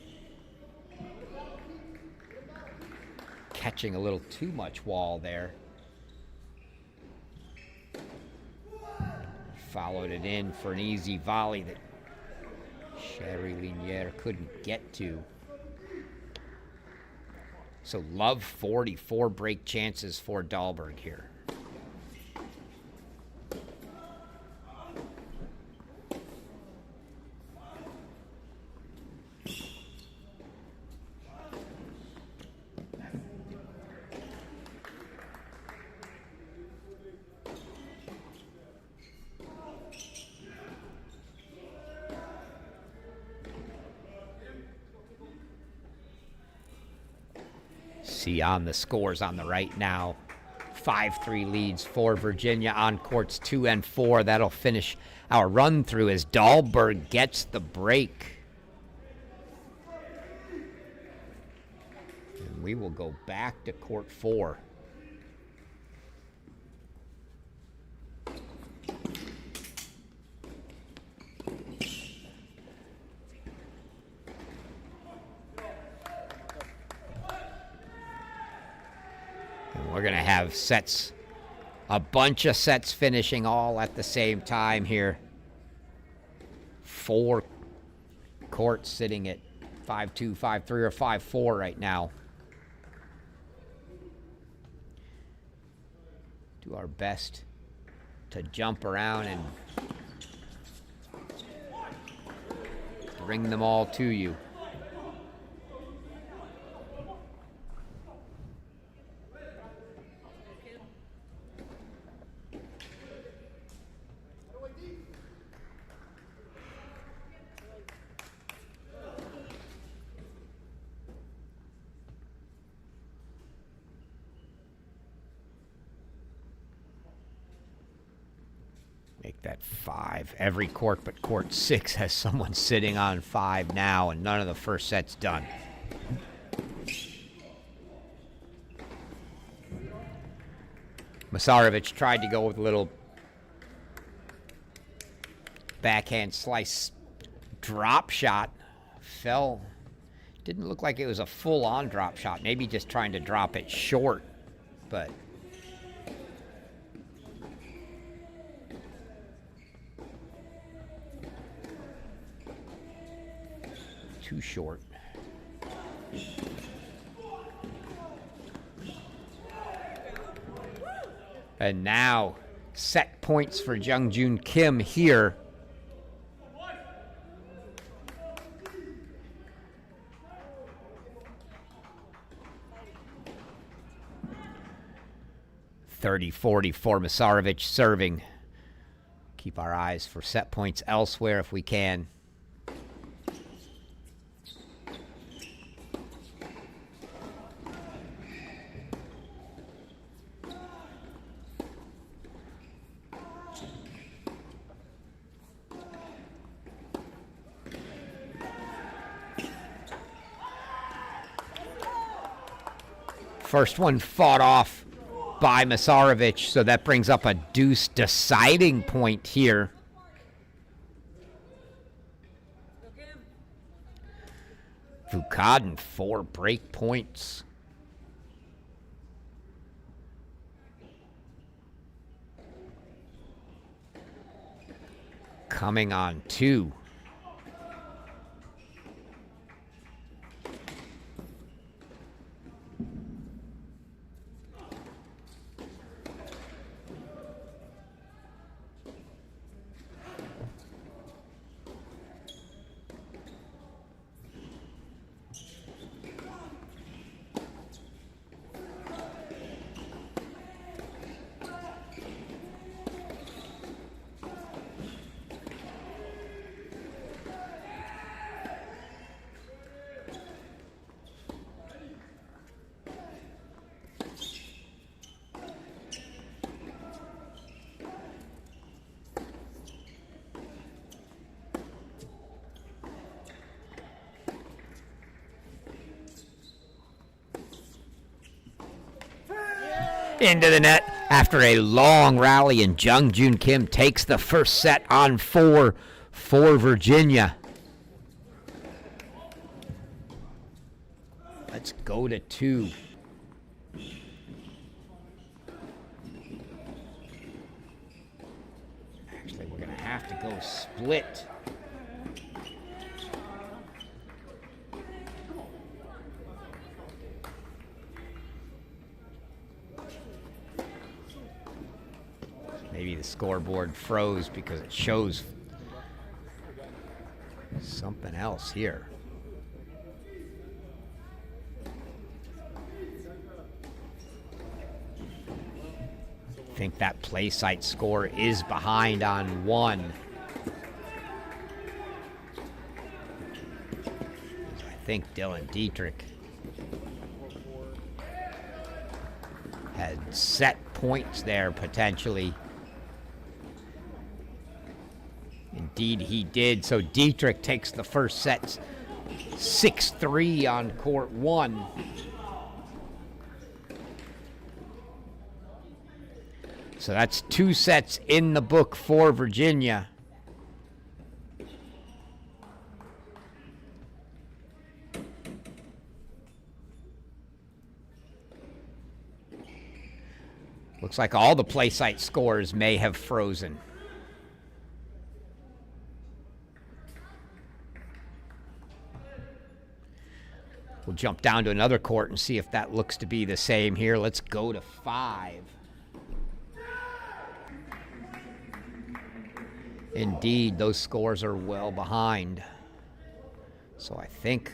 catching a little too much wall there. Followed it in for an easy volley that Cherie Linier couldn't get to. So love 44 break chances for Dahlberg here. See on the scores on the right now. 5-3 leads for Virginia on courts 2 and 4. That'll finish our run through as Dahlberg gets the break. And we will go back to court 4. We're going to have sets, a bunch of sets finishing all at the same time here. 4 courts sitting at 5-2, 5-3, or 5-4 right now. Do our best to jump around and bring them all to you. Make that 5. Every court but court 6 has someone sitting on 5 now, and none of the first set's done. Masarovic tried to go with a little backhand slice drop shot. Fell. Didn't look like it was a full-on drop shot. Maybe just trying to drop it short, but too short. And now, set points for Jung-Joon Kim here. .30-40 for Masarovic serving. Keep our eyes for set points elsewhere if we can. First one fought off by Masarovic, so that brings up a deuce deciding point here. Vukadan 4 break points. Coming on 2. Into the net after a long rally, and Jung-Joon Kim takes the first set on 4 for Virginia. Let's go to 2. Actually, we're going to have to go split. Maybe the scoreboard froze because it shows something else here. I think that play site score is behind on 1. I think Dylan Dietrich had set points there potentially. Indeed, he did. So Dietrich takes the first set 6-3 on court 1. So that's 2 sets in the book for Virginia. Looks like all the play site scores may have frozen. We'll jump down to another court and see if that looks to be the same here. Let's go to 5. Indeed, those scores are well behind. So I think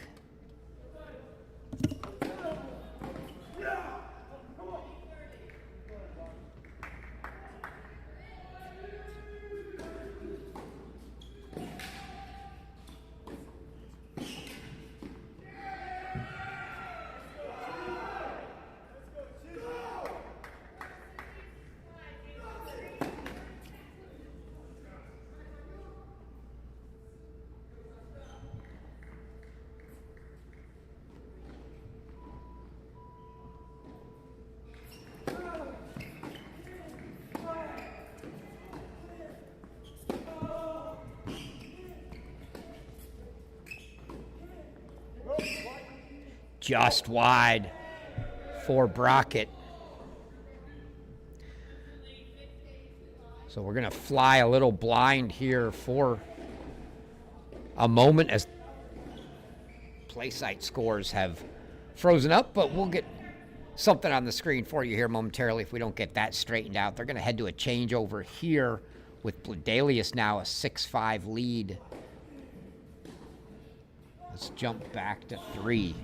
just wide for Brockett. So we're going to fly a little blind here for a moment as play site scores have frozen up, but we'll get something on the screen for you here momentarily if we don't get that straightened out. They're going to head to a changeover here with Bledelius now a 6-5 lead. Let's jump back to 3.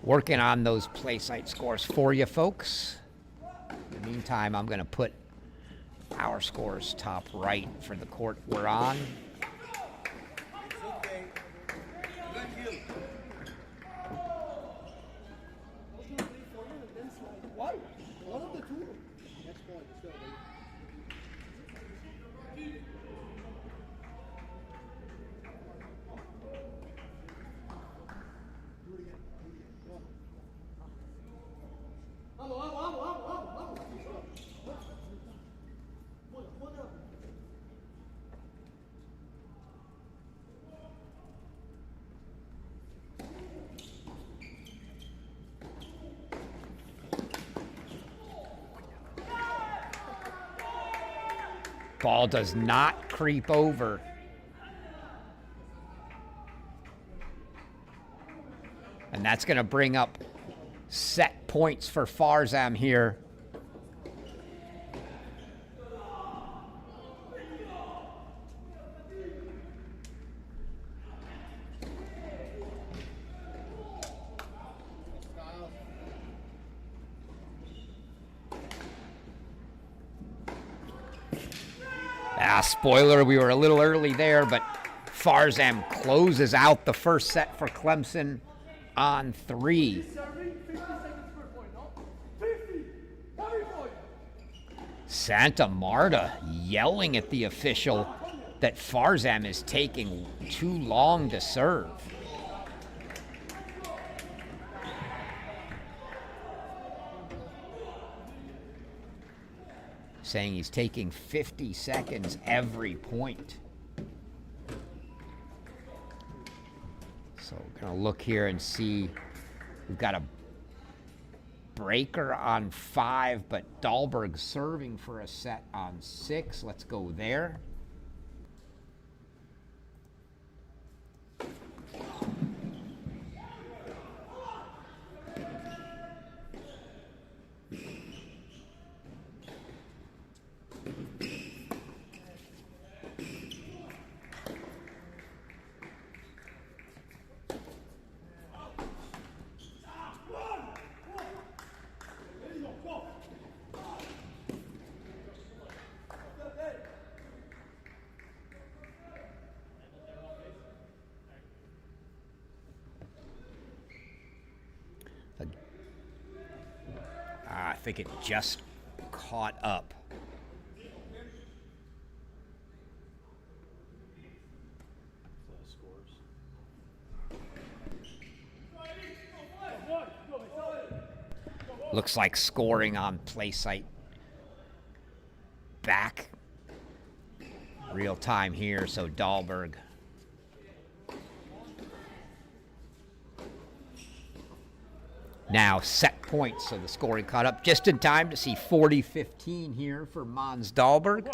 Working on those play site scores for you folks. In the meantime, I'm going to put our scores top right for the court we're on. Ball does not creep over. And that's going to bring up set points for Farzam here. Spoiler, we were a little early there, but Farzam closes out the first set for Clemson on 3. Santa Marta yelling at the official that Farzam is taking too long to serve. Saying he's taking 50 seconds every point. So we're going to look here and see. We've got a breaker on 5, but Dahlberg serving for a set on 6. Let's go there. think it just caught up. Looks like scoring on play site back. Real time here, so Dahlberg. Now set point, so the scoring caught up just in time to see 40-15 here for Mons Dahlberg.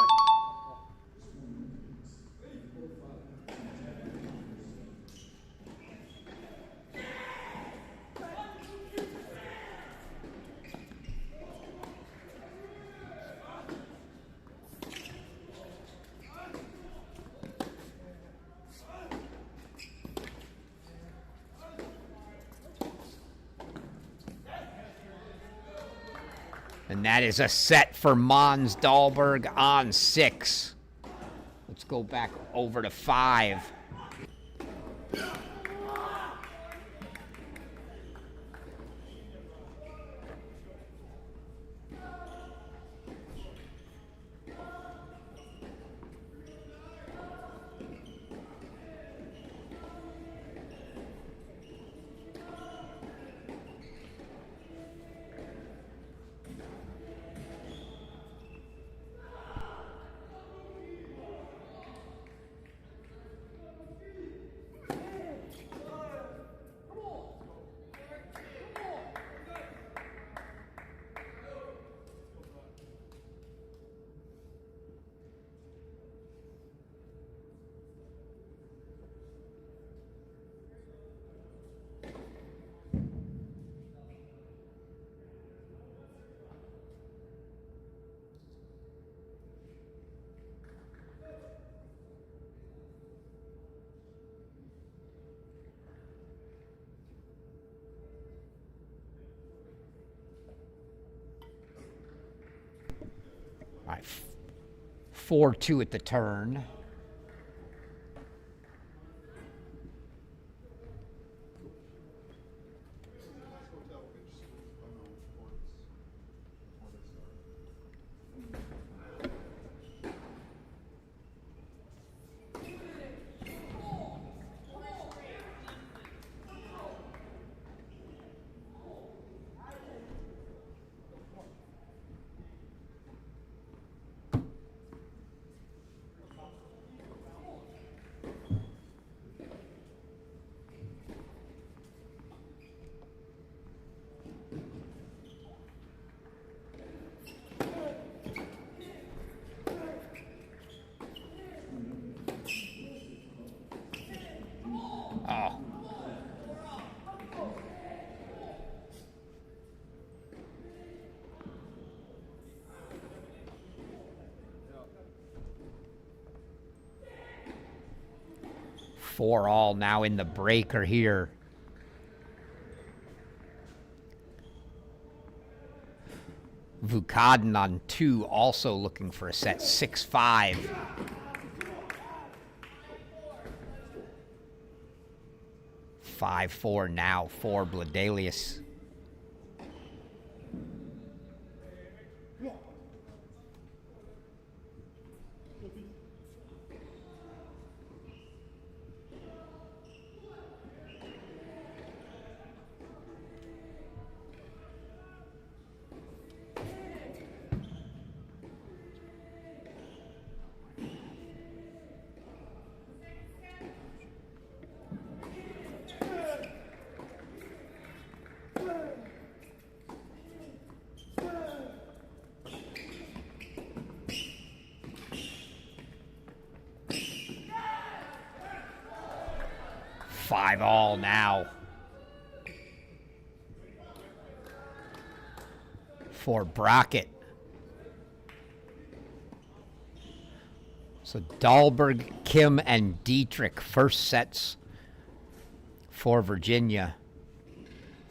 And that is a set for Mons Dahlberg on 6. Let's go back over to 5. All right, 4-2 at the turn. Oh. Four all now in the breaker here. Vukaden on 2, also looking for a set, 6-5. Five-four now for Bladelius. Five all now for Brockett. So Dahlberg, Kim, and Dietrich first sets for Virginia.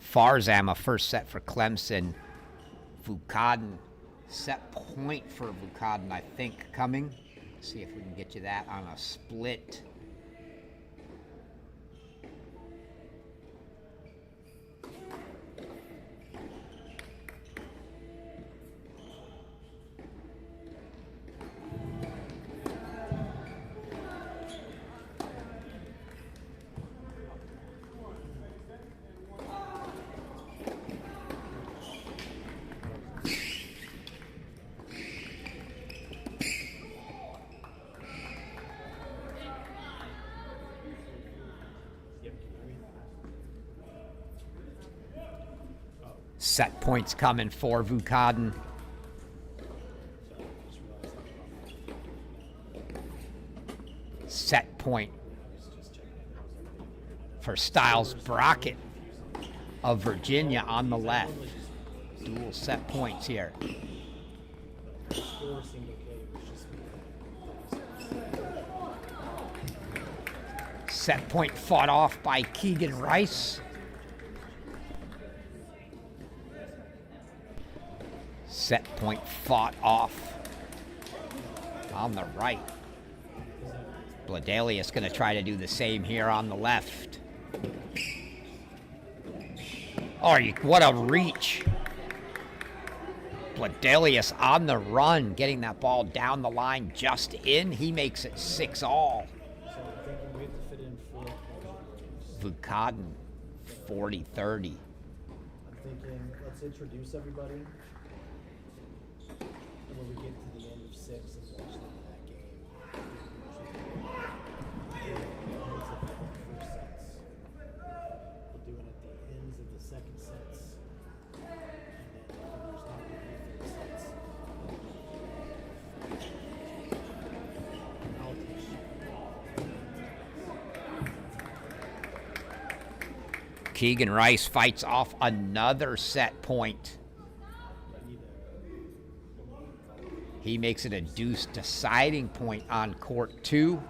Farzam a first set for Clemson. Vukaden, set point for Vukaden, I think, coming. See if we can get you that on a split. Set points coming for Vukaden. Set point for Styles Brockett of Virginia on the left. Dual set points here. Set point fought off by Keegan Rice. Set point fought off on the right. Bladelius going to try to do the same here on the left. Oh, what a reach. Bladelius on the run, getting that ball down the line just in. He makes it 6-all. Vukaden, 40-30. I'm thinking, let's introduce everybody. And when we get to the end of 6 and watch them in that game. We'll do it at the ends of the second sets. And then we'll stop the third sets. Keegan Rice fights off another set point. He makes it a deuce deciding point on court 2.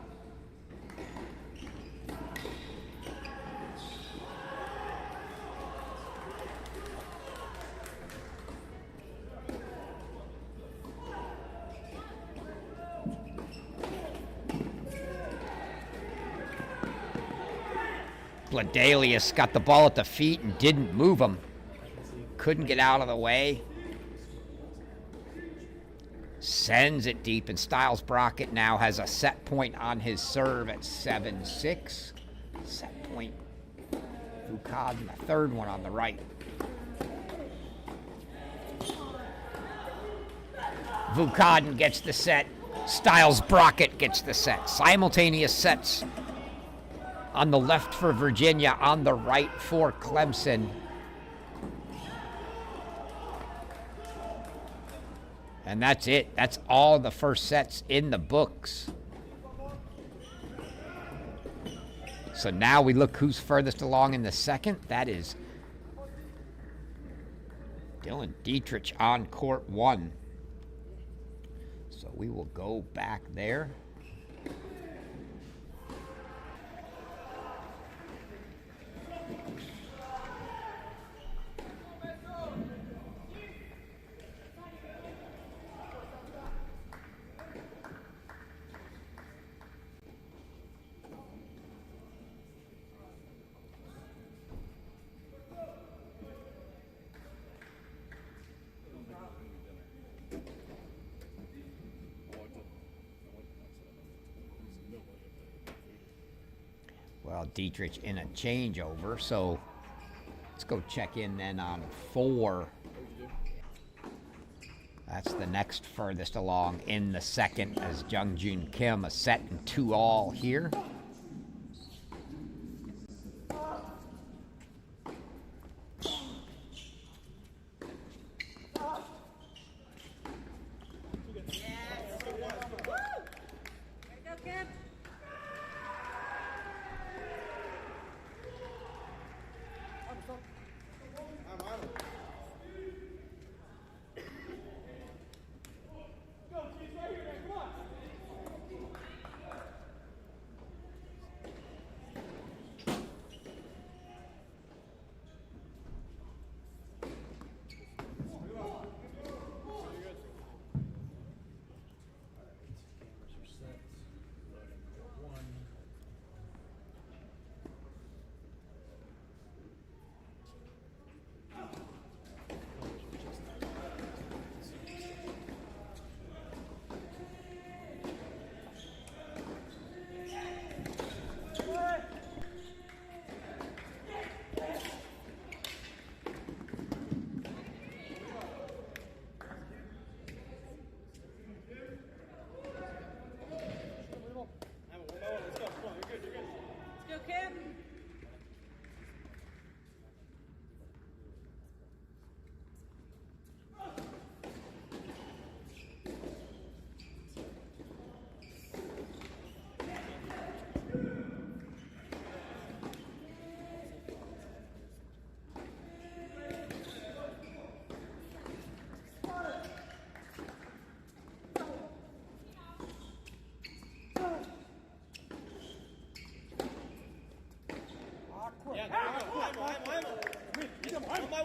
Bladelius got the ball at the feet and didn't move him. Couldn't get out of the way. Sends it deep, and Styles Brockett now has a set point on his serve at 7-6. Set point. Vukaden, the third one on the right. Vukaden gets the set. Styles Brockett gets the set. Simultaneous sets on the left for Virginia, on the right for Clemson. And that's it. That's all the first sets in the books. So now we look who's furthest along in the second. That is Dylan Dietrich on court 1. So we will go back there. Well, Dietrich in a changeover, so let's go check in then on 4. That's the next furthest along in the second as Jung-Jun Kim, a set and 2-all here.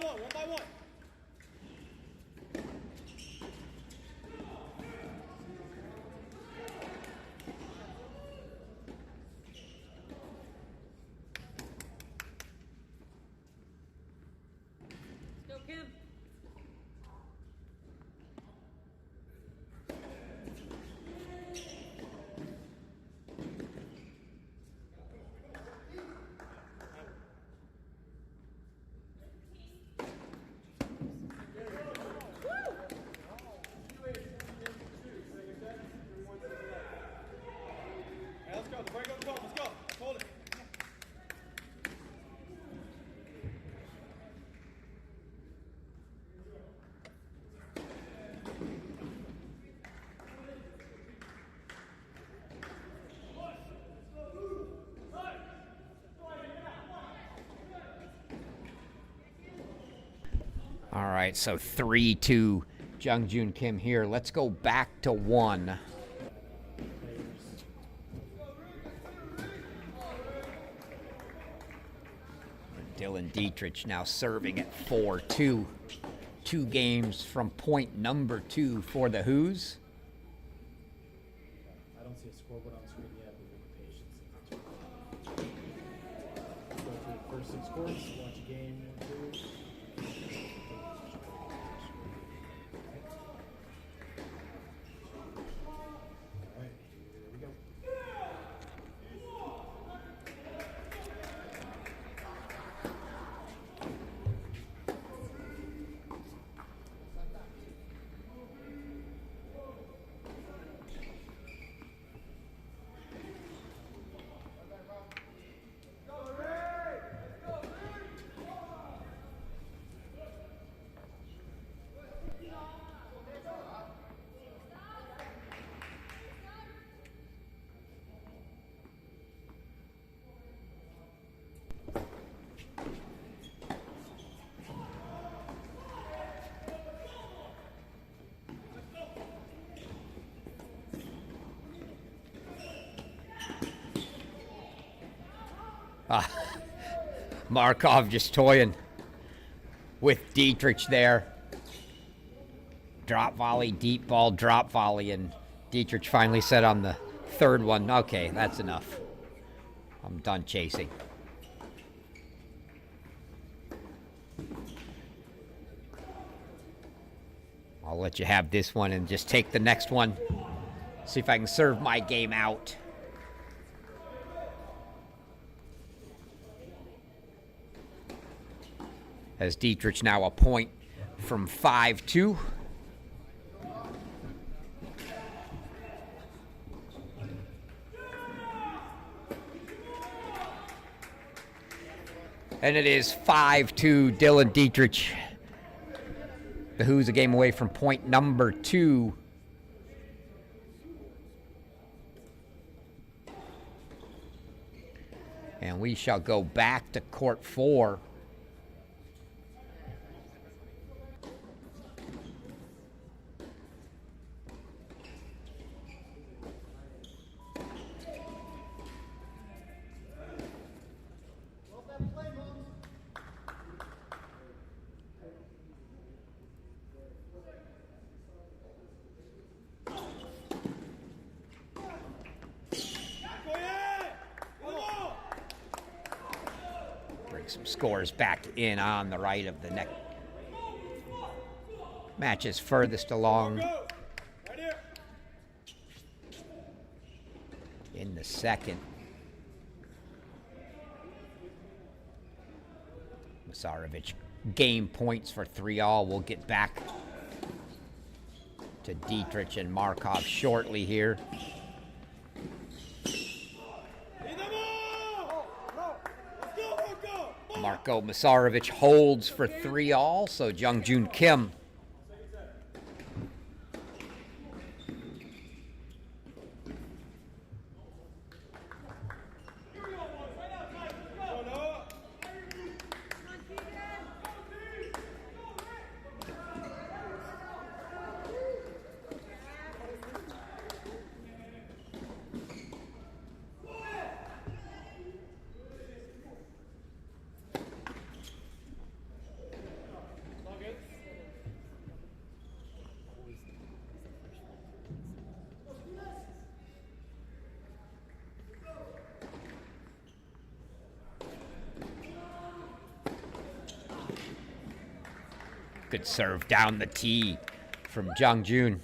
1 by 1. Go, Kim. Let's go. The break up the ball. Let's go. Hold it. All right, so 3-2 Jung-Joon Kim here. Let's go back to 1. Dylan Dietrich now serving at 4-2. 2 games from point number 2 for the Who's. I don't see a scoreboard on screen yet, but with patience. Go through the first 6 courts, watch a game or 2. Alright, here we go. Markov just toying with Dietrich there. Drop volley, deep ball, drop volley, and Dietrich finally said on the 3rd one, okay, that's enough. I'm done chasing. I'll let you have this one and just take the next one. See if I can serve my game out. As Dietrich now a point from 5-2. And it is 5-2 Dylan Dietrich. The Who's a game away from point number 2. And we shall go back to court 4. Some scores back in on the right of the neck. Match is furthest along in the 2nd. Masarovic game points for 3-all. We'll get back to Dietrich and Markov shortly here. Marko Masarovic holds for 3-all, so Jung-Joon Kim Good serve down the tee from Jung Joon.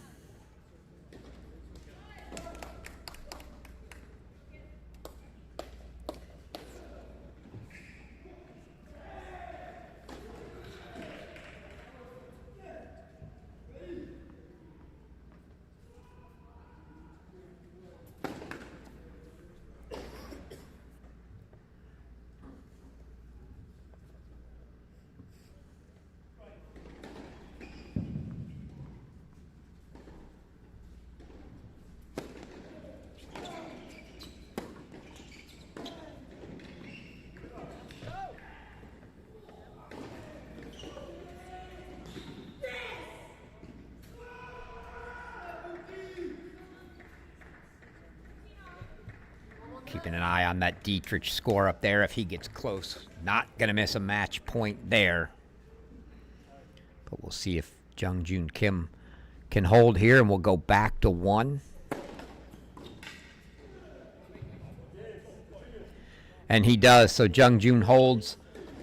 Keeping an eye on that Dietrich score up there if he gets close. Not going to miss a match point there. But we'll see if Jung Joon Kim can hold here, and we'll go back to 1. And he does, so Jung Joon holds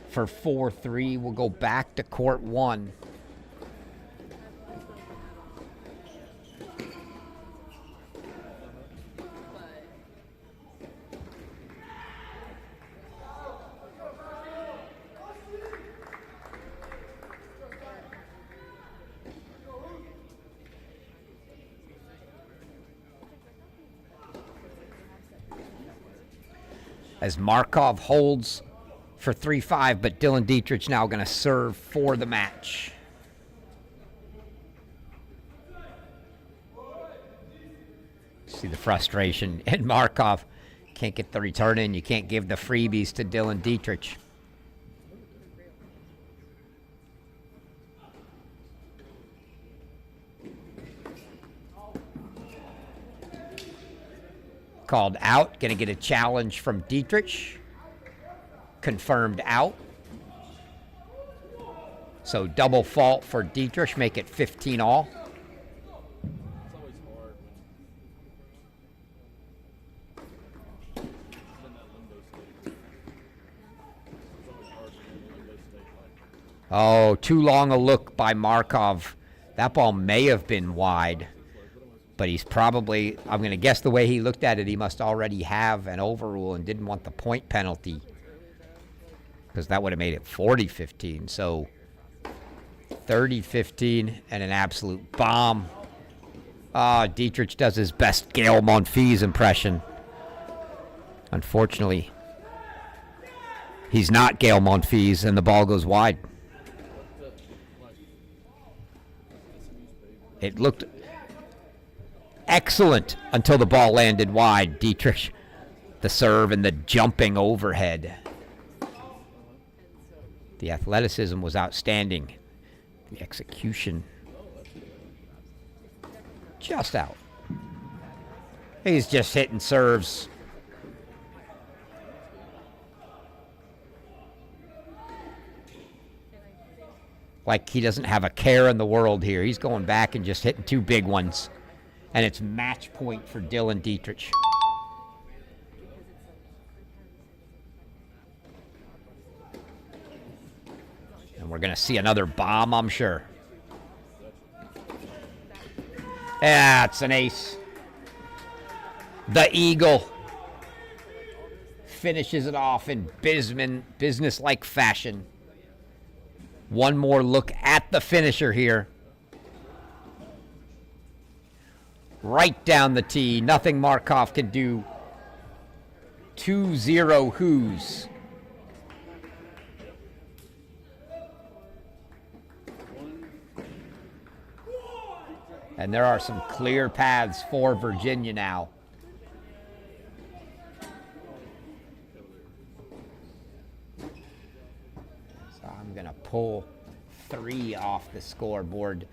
for 4-3. We'll go back to court 1. As Markov holds for 3-5, but Dylan Dietrich now going to serve for the match. See the frustration in Markov. Can't get the return in. You can't give the freebies to Dylan Dietrich. Called out. Going to get a challenge from Dietrich. Confirmed out. So double fault for Dietrich. Make it 15 all. Oh, too long a look by Markov. That ball may have been wide. But he's probably, I'm going to guess the way he looked at it, he must already have an overrule and didn't want the point penalty. Because that would have made it 40-15. So 30-15 and an absolute bomb. Dietrich does his best Gael Monfils impression. Unfortunately, he's not Gael Monfils, and the ball goes wide. It looked excellent until the ball landed wide. Dietrich, the serve and the jumping overhead. The athleticism was outstanding. The execution just out. He's just hitting serves. Like he doesn't have a care in the world here. He's going back and just hitting 2 big ones. And it's match point for Dylan Dietrich. And we're going to see another bomb, I'm sure. Yeah, it's an ace. The Eagle finishes it off in business-like fashion. One more look at the finisher here. Right down the tee. Nothing Markov can do. 2-0 Who's. And there are some clear paths for Virginia now. So I'm going to pull 3 off the scoreboard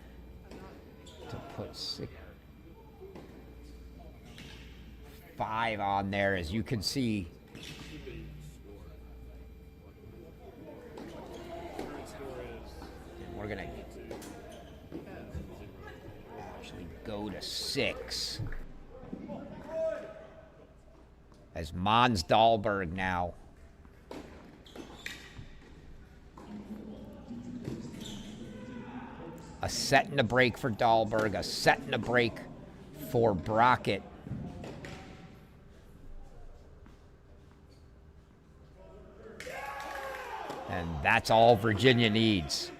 to put 5 on there, as you can see. And we're going to actually go to 6. As Mons Dahlberg now. A set and a break for Dahlberg, a set and a break for Brockett. And that's all Virginia needs,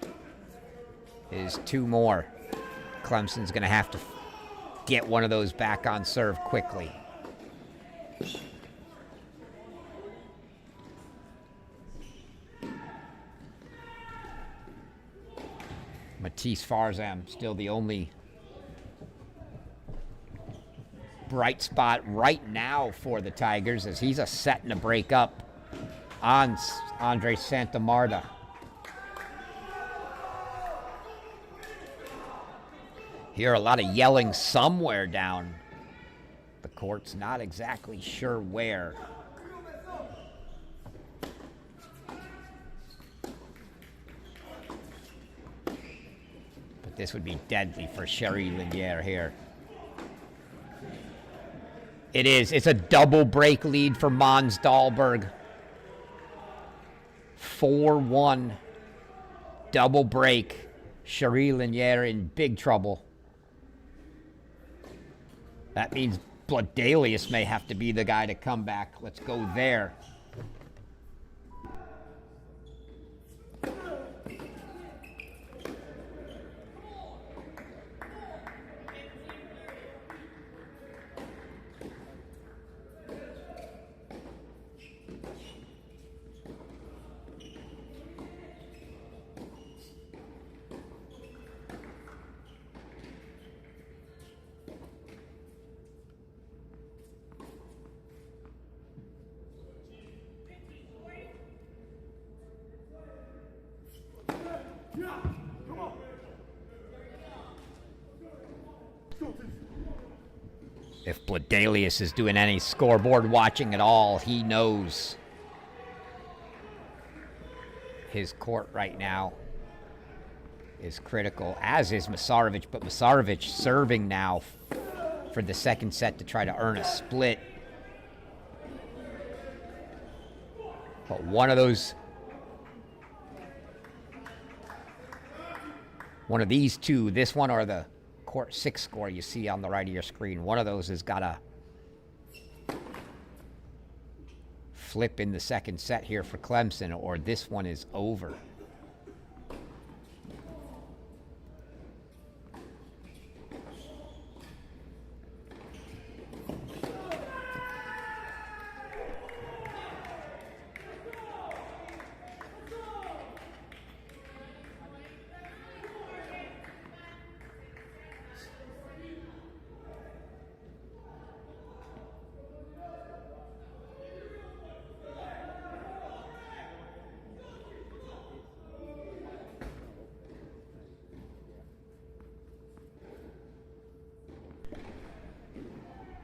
is 2 more. Clemson's going to have to get one of those back on serve quickly. Matisse Farzam still the only bright spot right now for the Tigers, as he's a set and a break up on Andre Santamarta. Hear a lot of yelling somewhere down the court's not exactly sure where. But this would be deadly for Sherry Linier here. It is. It's a double break lead for Mons Dahlberg. 4-1. Double break. Sherry Linier in big trouble. That means Bladelius may have to be the guy to come back. Let's go there. If Bladelius is doing any scoreboard watching at all, he knows his court right now is critical, as is Masarovic, but Masarovic serving now for the second set to try to earn a split. But one of these two, this one or the court 6 score you see on the right of your screen, one of those has got to flip in the second set here for Clemson, or this one is over.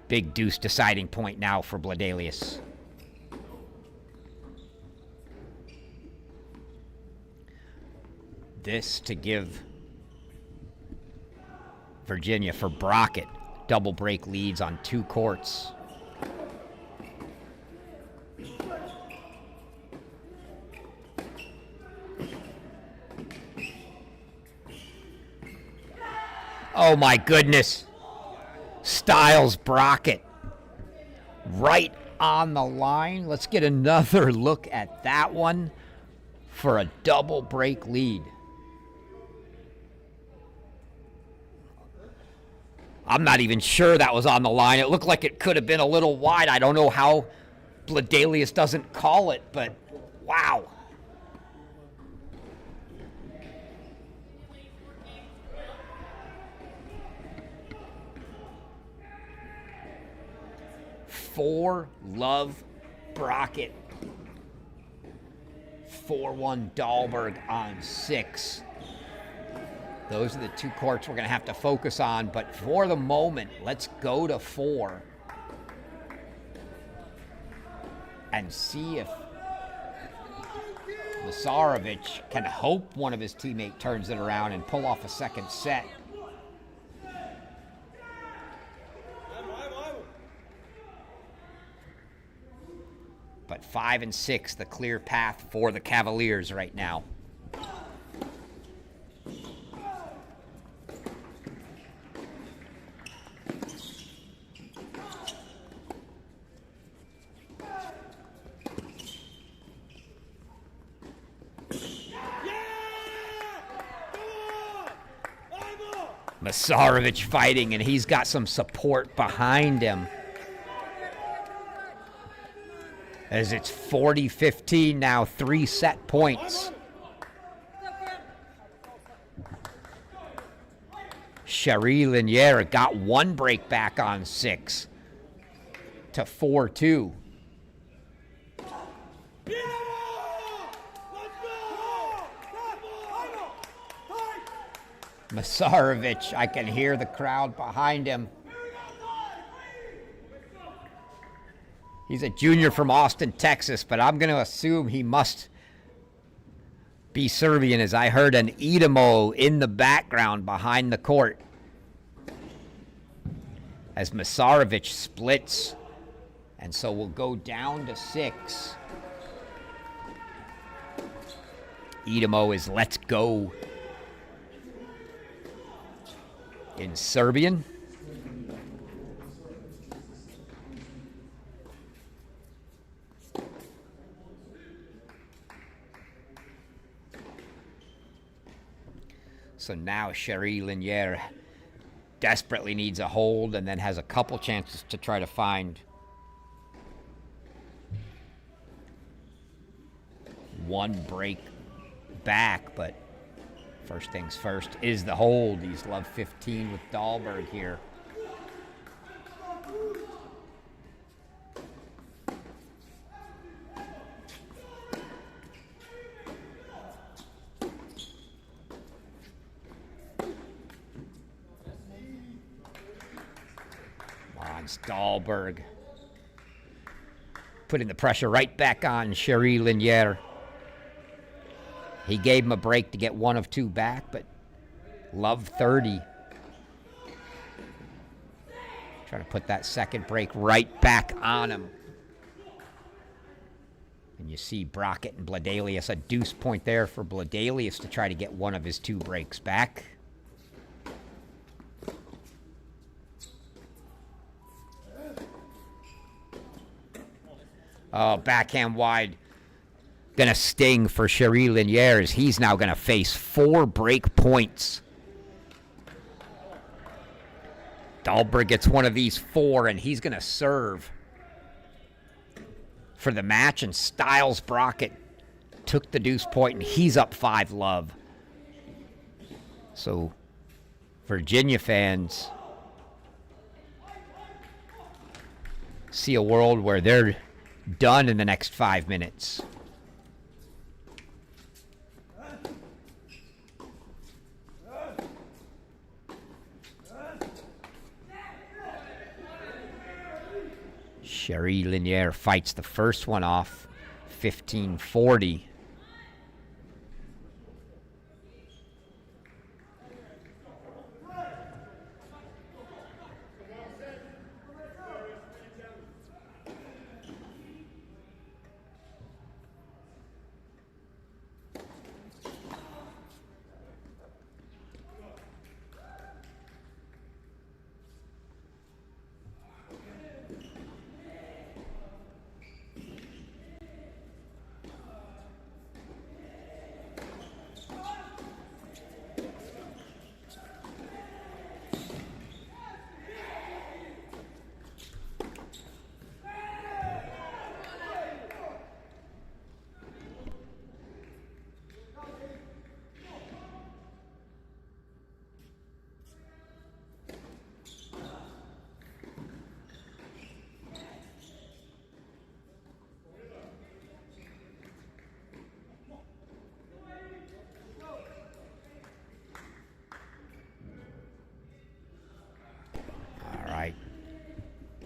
Big deuce deciding point now for Bladelius. This to give Virginia for Brockett. Double break leads on 2 courts. Oh my goodness. Styles Brockett right on the line. Let's get another look at that one for a double break lead. I'm not even sure that was on the line. It looked like it could have been a little wide. I don't know how Bladelius doesn't call it, but wow. For Love Brockett. 4-1 Dahlberg on 6. Those are the 2 courts we're going to have to focus on, but for the moment, let's go to 4 and see if Masarovic can hope one of his teammates turns it around and pull off a second set. But 5 and 6, the clear path for the Cavaliers right now. Masarovic fighting, and he's got some support behind him. As it's 40-15 now, 3 set points. Cherie Linier got 1 break back on 6 to 4-2. Masarovic, I can hear the crowd behind him. He's a junior from Austin, Texas, but I'm going to assume he must be Serbian, as I heard an Idemo in the background behind the court. As Masarovic splits, and so we'll go down to 6. Idemo is let's go in Serbian. So now Cherie Linier desperately needs a hold and then has a couple chances to try to find one break back, but first things first is the hold. He's love 15 with Dahlberg here. Dahlberg putting the pressure right back on Cherie Linier. He gave him a break to get 1 of 2 back, but love 30. Trying to put that second break right back on him. And you see Brockett and Bladelius, a deuce point there for Bladelius to try to get 1 of his 2 breaks back. Oh, backhand wide. Gonna sting for Cherie Linier as he's now gonna face 4 break points. Dahlberg gets 1 of these 4, and he's gonna serve for the match, and Styles Brockett took the deuce point, and he's up 5 love. So, Virginia fans see a world where they're done in the next 5 minutes. Cherie Linier fights the first one off, 15-40.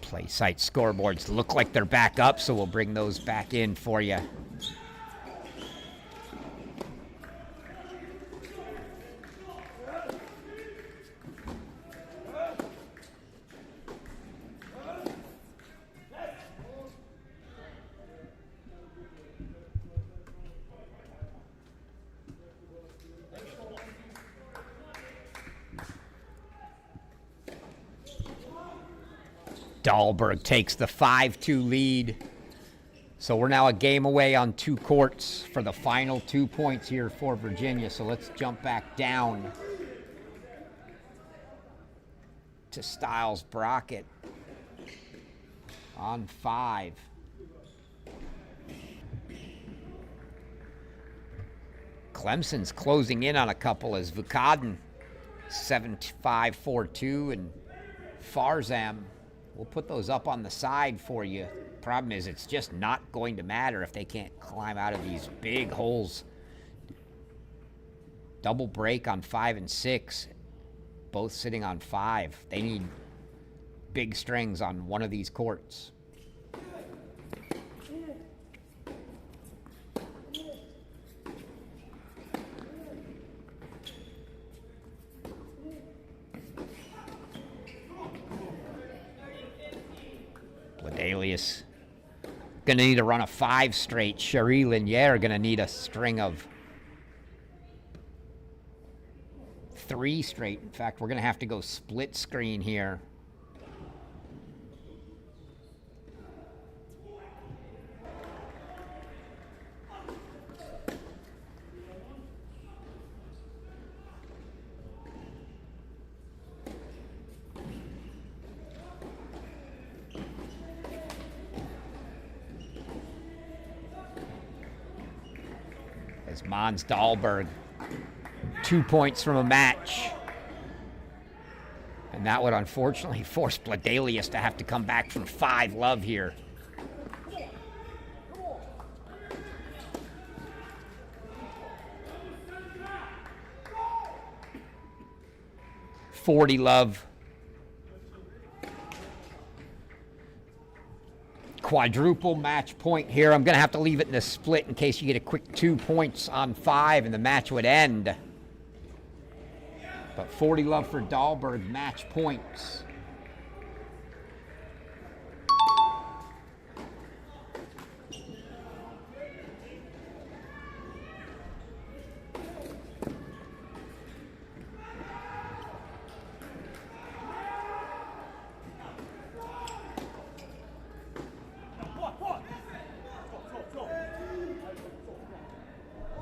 Play site scoreboards look like they're back up, so we'll bring those back in for you. Dahlberg takes the 5-2 lead. So we're now a game away on 2 courts for the final 2 points here for Virginia. So let's jump back down. to Styles Brockett on 5. Clemson's closing in on a couple as Vukaden 7-5, 4-2, and Farzam. We'll put those up on the side for you. Problem is, it's just not going to matter if they can't climb out of these big holes. Double break on 5 and 6, both sitting on 5. They need big strings on one of these courts. Bladelius gonna need to run a 5 straight. Cherie Linier gonna need a string of 3 straight. In fact, we're gonna have to go split screen here. As Mons Dahlberg, 2 points from a match. And that would unfortunately force Bladelius to have to come back from 5-love here. $40-love. Quadruple match point here. I'm going to have to leave it in a split in case you get a quick 2 points on 5 and the match would end. But 40-love for Dahlberg, match points.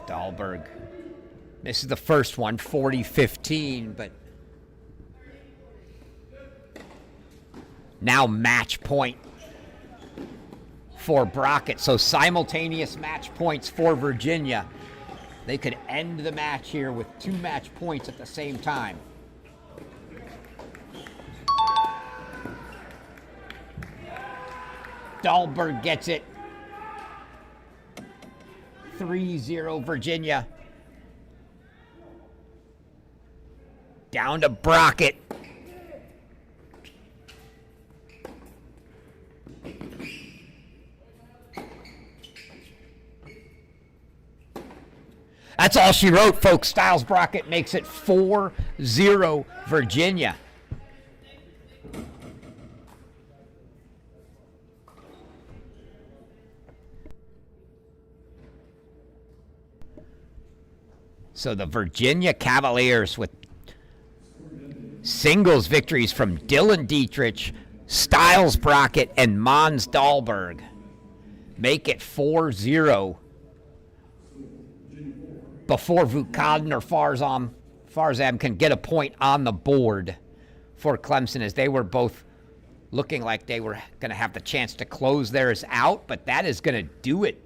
Dahlberg. This is the first one, 40-15, but now match point for Brockett. So simultaneous match points for Virginia. They could end the match here with 2 match points at the same time. Dahlberg gets it. 3-0 Virginia. Down to Brockett. That's all she wrote, folks. Styles Brockett makes it 4-0 Virginia. So the Virginia Cavaliers with singles victories from Dylan Dietrich, Styles Brockett, and Mons Dahlberg make it 4-0 before Vukaden or Farzam can get a point on the board for Clemson, as they were both looking like they were going to have the chance to close theirs out, but that is going to do it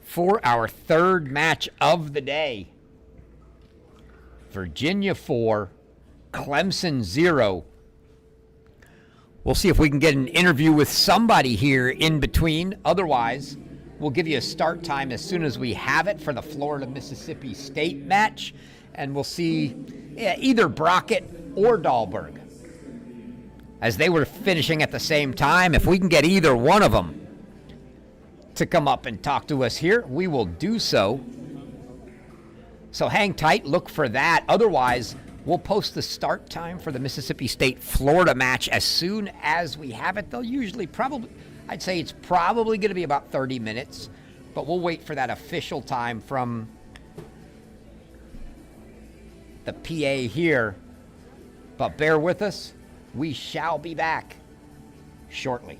for our third match of the day. Virginia 4, Clemson 0. We'll see if we can get an interview with somebody here in between. Otherwise, we'll give you a start time as soon as we have it for the Florida-Mississippi State match, and we'll see either Brockett or Dahlberg, as they were finishing at the same time. If we can get either one of them to come up and talk to us here, we will do so. So hang tight, look for that. Otherwise, we'll post the start time for the Mississippi State-Florida match as soon as we have it. They'll usually I'd say it's probably going to be about 30 minutes, but we'll wait for that official time from the PA here. But bear with us. We shall be back shortly.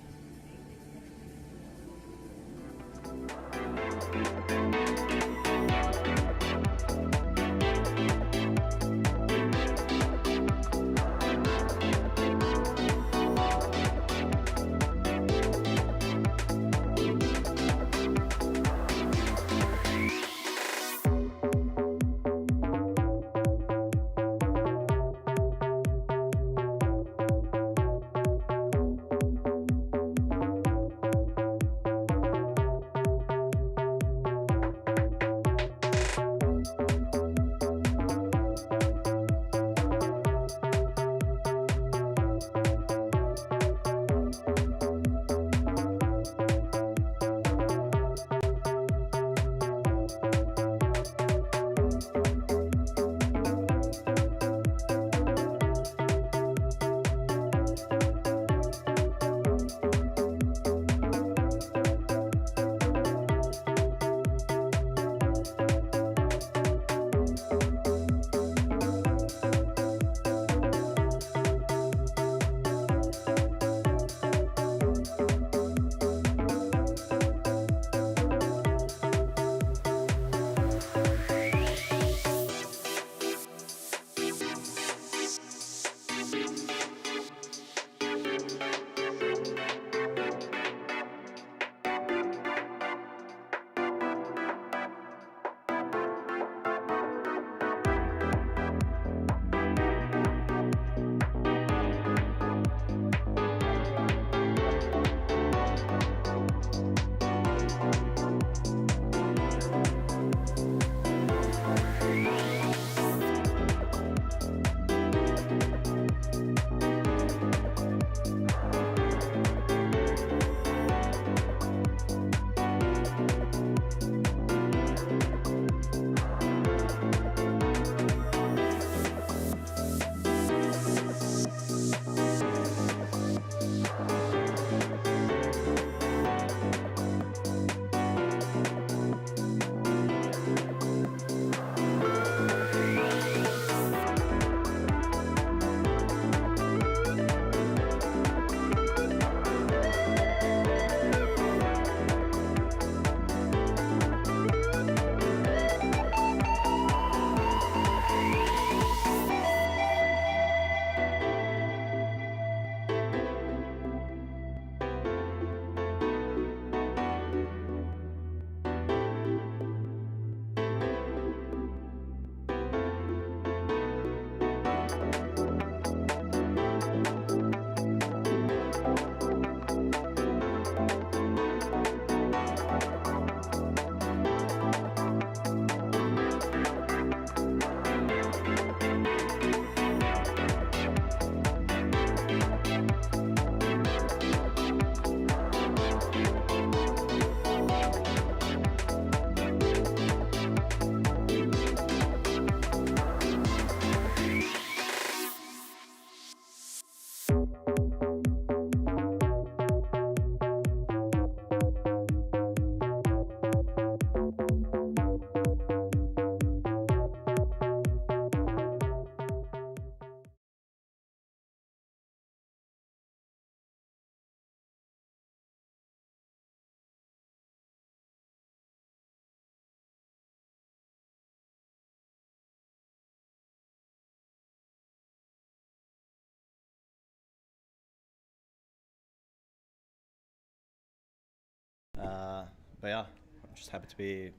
But yeah, I'm just happy to be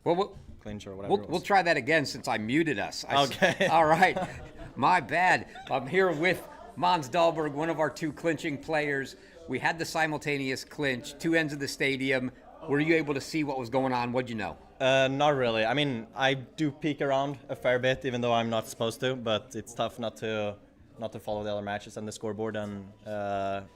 clinch or whatever. We'll try that again since I muted us. Okay. All right. My bad. I'm here with Mons Dahlberg, one of our two clinching players. We had the simultaneous clinch, two ends of the stadium. Were you able to see what was going on? What'd you know? Not really. I mean, I do peek around a fair bit, even though I'm not supposed to. But it's tough not to follow the other matches and the scoreboard. And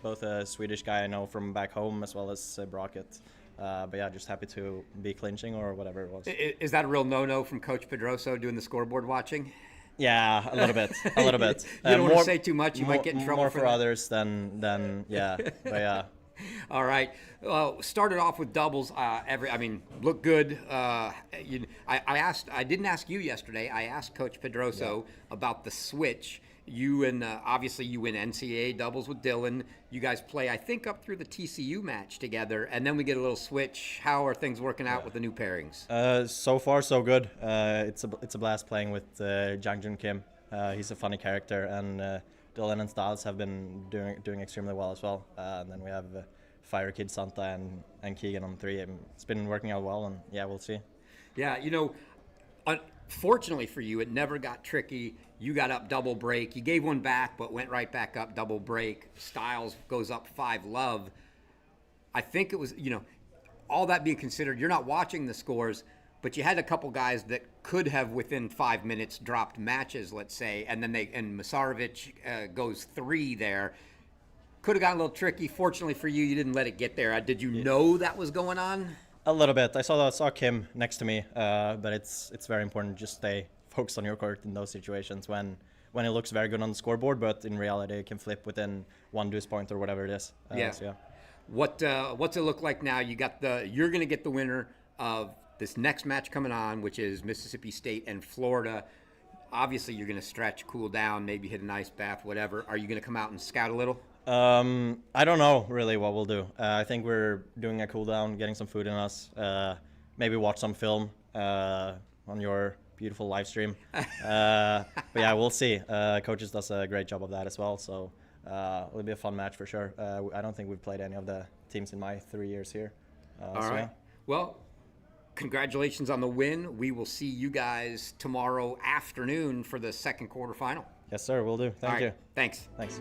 both a Swedish guy I know from back home as well as Bracket. But yeah, just happy to be clinching or whatever it was. Is that a real no-no from Coach Pedroso doing the scoreboard watching? Yeah, a little bit. A little bit. You don't want to say too much. You might get in trouble more for for that. others than yeah. But yeah. All right. Started off with doubles. Look good. I didn't ask you yesterday. I asked Coach Pedroso about the switch. You and obviously you win NCAA doubles with Dylan. You guys play, I think, up through the TCU match together, and then we get a little switch. How are things working out with the new pairings? So far, so good. It's a blast playing with Jang Kim. He's a funny character, and Dylan and Styles have been doing extremely well as well. And then we have Fire Kid Santa and Keegan on 3. It's been working out well, and yeah, we'll see. Yeah, fortunately for you, it never got tricky. You got up double break. You gave one back, but went right back up double break. Styles goes up 5-love. I think it was, all that being considered, you're not watching the scores, but you had a couple guys that could have within 5 minutes dropped matches, let's say, and then Masarovic goes 3 there. Could have gotten a little tricky. Fortunately for you, you didn't let it get there. Did you know that was going on? A little bit. I saw Kim next to me, but it's very important to just stay focused on your court in those situations when it looks very good on the scoreboard, but in reality it can flip within one deuce point or whatever it is. So yeah. What's it look like now? You're going to get the winner of this next match coming on, which is Mississippi State and Florida. Obviously, you're going to stretch, cool down, maybe hit an ice bath, whatever. Are you going to come out and scout a little? I don't know really what we'll do. I think we're doing a cool down, getting some food in us, maybe watch some film on your beautiful live stream. But yeah, we'll see. Coaches does a great job of that as well. So it'll be a fun match for sure. I don't think we've played any of the teams in my 3 years here. All right. Yeah. Well, congratulations on the win. We will see you guys tomorrow afternoon for the second quarterfinal. Yes, sir. We'll do. Thank you. Thanks. Thanks.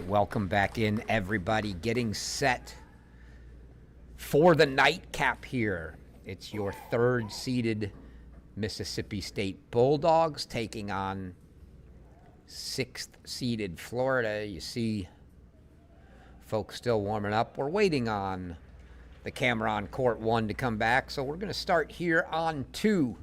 welcome back in, everybody. Getting set for the nightcap here. It's your third-seeded Mississippi State Bulldogs taking on sixth-seeded Florida. You see folks still warming up. We're waiting on the camera on court 1 to come back, so we're going to start here on 2.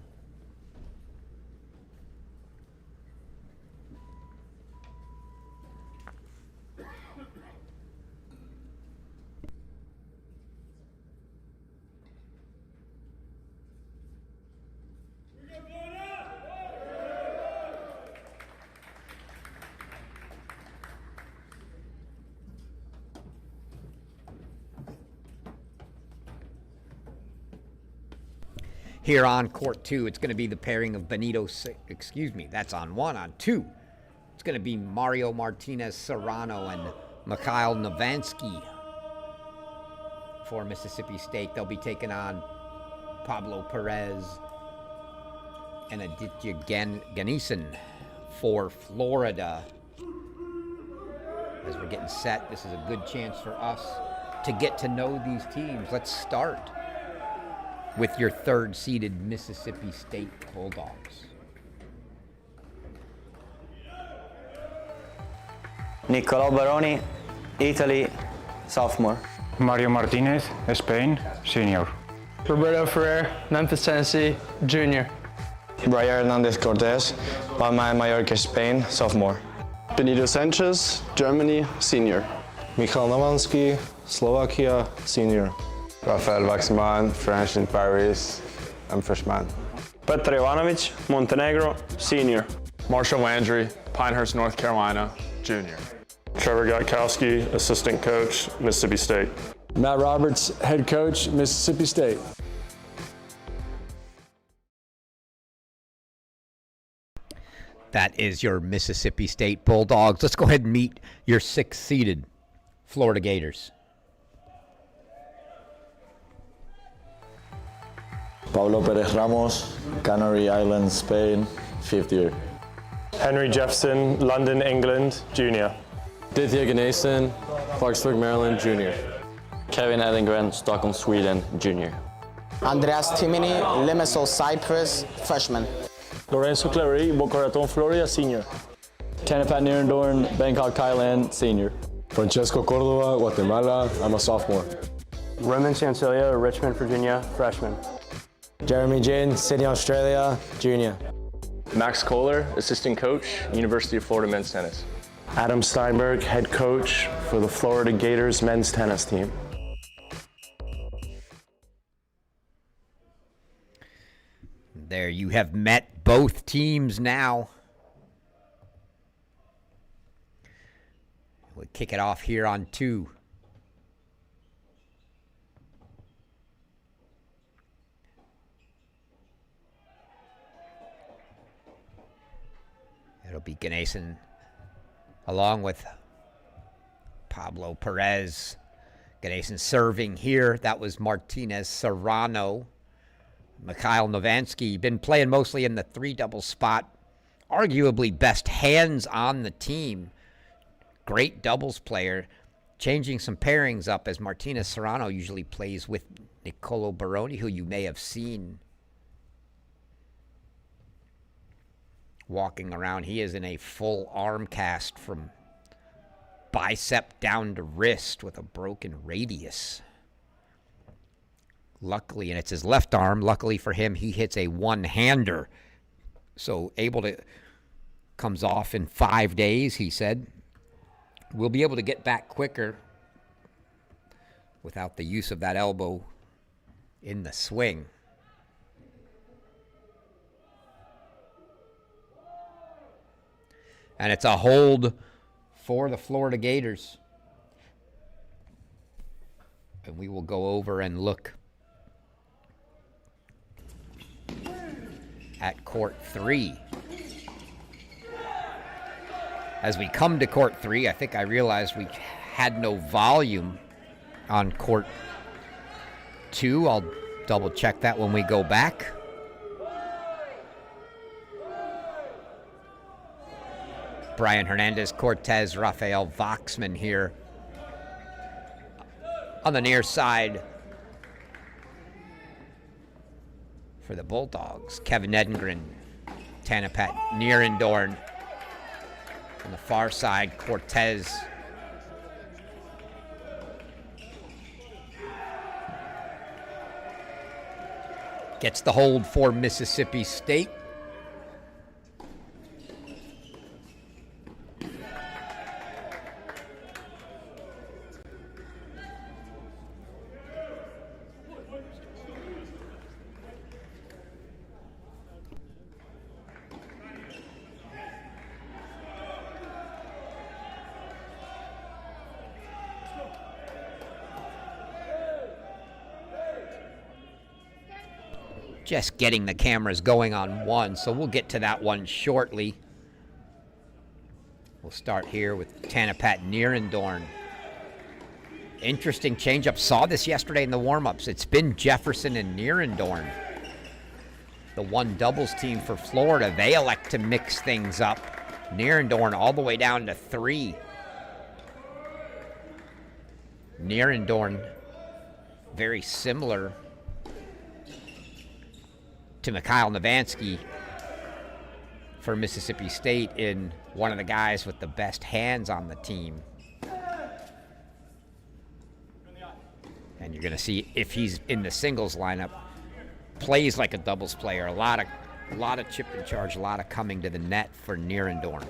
Here on court 2, it's going to be the pairing of that's on 1. On 2, it's going to be Mario Martinez Serrano and Mikhail Novansky for Mississippi State. They'll be taking on Pablo Perez and Aditya Ganesan for Florida. As we're getting set, this is a good chance for us to get to know these teams. Let's start with your third-seeded Mississippi State Bulldogs. Nicolò Baroni, Italy, sophomore. Mario Martinez, Spain, senior. Roberto Ferrer, Memphis, Tennessee, junior. Brian Hernandez Cortez, Palma de Mallorca, Spain, sophomore. Benito Sanchez, Germany, senior. Mikhail Novansky, Slovakia, senior. Rafael Vaxman, French in Paris. I'm freshman. Petr Ivanovic, Montenegro, senior. Marshall Landry, Pinehurst, North Carolina, junior. Trevor Gotkowski, assistant coach, Mississippi State. Matt Roberts, head coach, Mississippi State. That is your Mississippi State Bulldogs. Let's go ahead and meet your sixth-seeded Florida Gators. Pablo Perez Ramos, Canary Islands, Spain, 5th year. Henry Jeffson, London, England, junior. Aditya Ganesan, Clarksburg, Maryland, junior. Kevin Edengren, Stockholm, Sweden, junior. Andreas Timini, Limassol, Cyprus, freshman. Lorenzo Clary, Boca Raton, Florida, senior. Tanapat Nirendorn, Bangkok, Thailand, senior. Francesco Cordova, Guatemala, I'm a sophomore. Roman Sansolia, Richmond, Virginia, freshman. Jeremy Jane, Sydney, Australia, junior. Max Kohler, assistant coach, University of Florida men's tennis. Adam Steinberg, head coach for the Florida Gators men's tennis team. There you have met both teams now. We'll kick it off here on 2. It'll be Ganesan along with Pablo Perez. Ganesan serving here. That was Martinez Serrano. Mikhail Novansky, been playing mostly in the 3-double spot. Arguably best hands on the team. Great doubles player. Changing some pairings up as Martinez Serrano usually plays with Nicolò Baroni, who you may have seen walking around. He is in a full arm cast from bicep down to wrist with a broken radius. Luckily, and it's his left arm, luckily for him, he hits a one-hander. So able to, comes off in 5 days, he said. We'll be able to get back quicker without the use of that elbow in the swing. And it's a hold for the Florida Gators. And we will go over and look at court 3. As we come to court 3, I think I realized we had no volume on court 2. I'll double check that when we go back. Brian Hernandez-Cortez, Rafael Voxman here on the near side for the Bulldogs. Kevin Edengren, Tanapat Nierendorn. On the far side, Cortez. Gets the hold for Mississippi State. Just getting the cameras going on one, so we'll get to that one shortly. We'll start here with Tanapat Nierendorn. Interesting changeup. Saw this yesterday in the warm-ups. It's been Jefferson and Nierendorn, the one doubles team for Florida. They elect to mix things up. Nierendorn all the way down to 3. Nierendorn, very similar to Mikhail Novansky for Mississippi State in one of the guys with the best hands on the team. And you're going to see if he's in the singles lineup, plays like a doubles player. A lot of chip and charge, a lot of coming to the net for Nierendorn.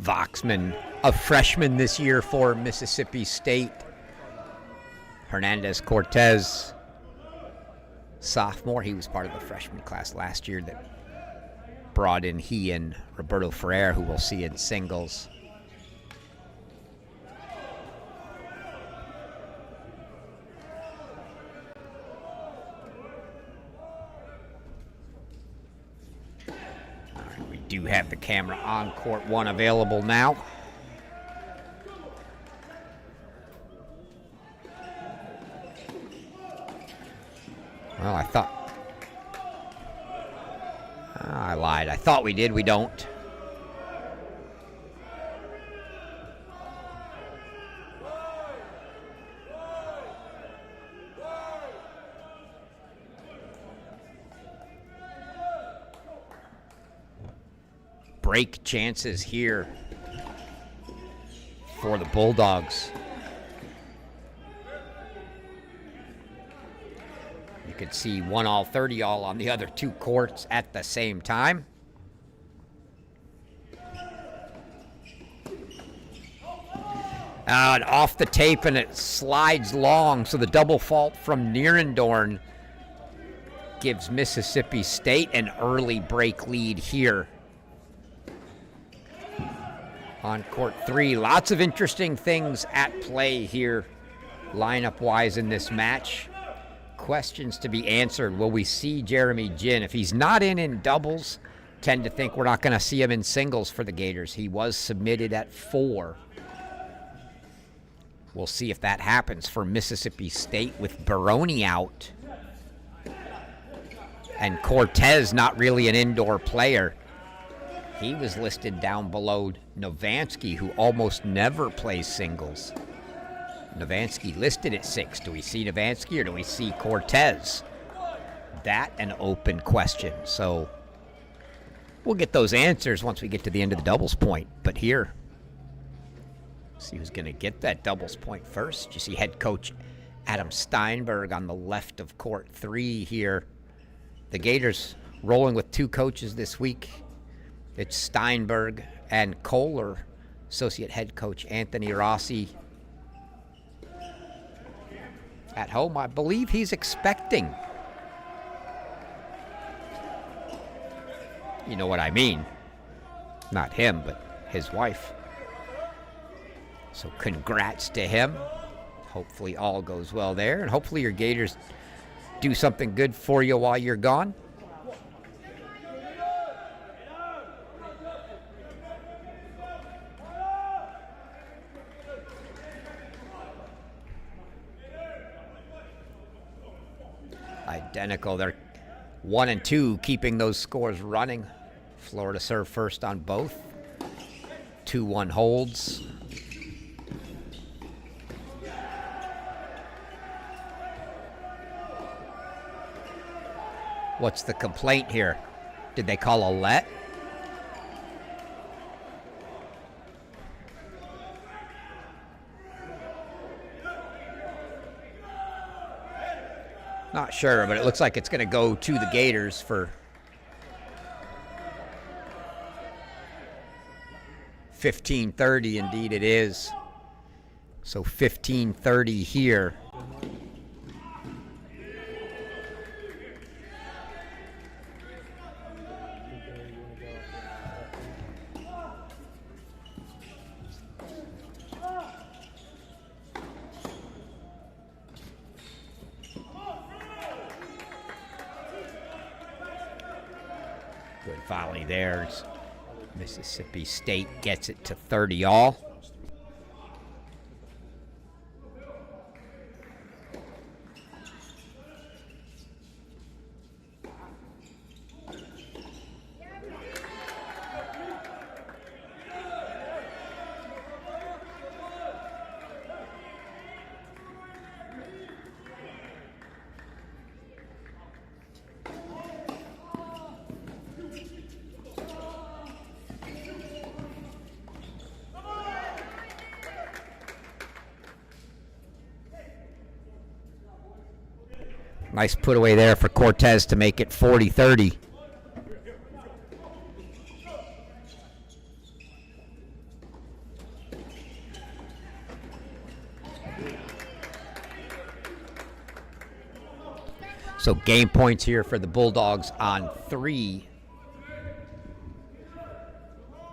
Voxman, a freshman this year for Mississippi State. Hernandez-Cortez, sophomore. He was part of the freshman class last year that brought in he and Roberto Ferrer, who we'll see in singles. Do have the camera on court 1 available now. Well, I lied. I thought we did. We don't. Break chances here for the Bulldogs. You could see 1-all, 30-all on the other 2 courts at the same time. And off the tape, and it slides long, so the double fault from Nierendorn gives Mississippi State an early break lead here. On court 3, lots of interesting things at play here, lineup-wise in this match. Questions to be answered. Will we see Jeremy Jin? If he's not in doubles, tend to think we're not going to see him in singles for the Gators. He was submitted at 4. We'll see if that happens for Mississippi State with Baroni out. And Cortez not really an indoor player. He was listed down below Novansky, who almost never plays singles. Novansky listed at 6. Do we see Novansky or do we see Cortez? That an open question. So We'll get those answers once we get to the end of the doubles point. But here, see who's going to get that doubles point first. You see head coach Adam Steinberg on the left of court 3 here. The Gators rolling with 2 coaches this week. It's Steinberg and Kohler. Associate head coach Anthony Rosi. At home, I believe he's expecting. You know what I mean. Not him, but his wife. So congrats to him. Hopefully all goes well there. And hopefully your Gators do something good for you while you're gone. Identical. They're 1 and 2, keeping those scores running. Florida serve first on both. 2-1 holds. What's the complaint here? Did they call a let? Not sure, but it looks like it's going to go to the Gators for 15:30. Indeed it is. So 15:30 here. Good volley there. Mississippi State gets it to 30 all. Nice put away there for Cortez to make it 40-30. So game points here for the Bulldogs on 3.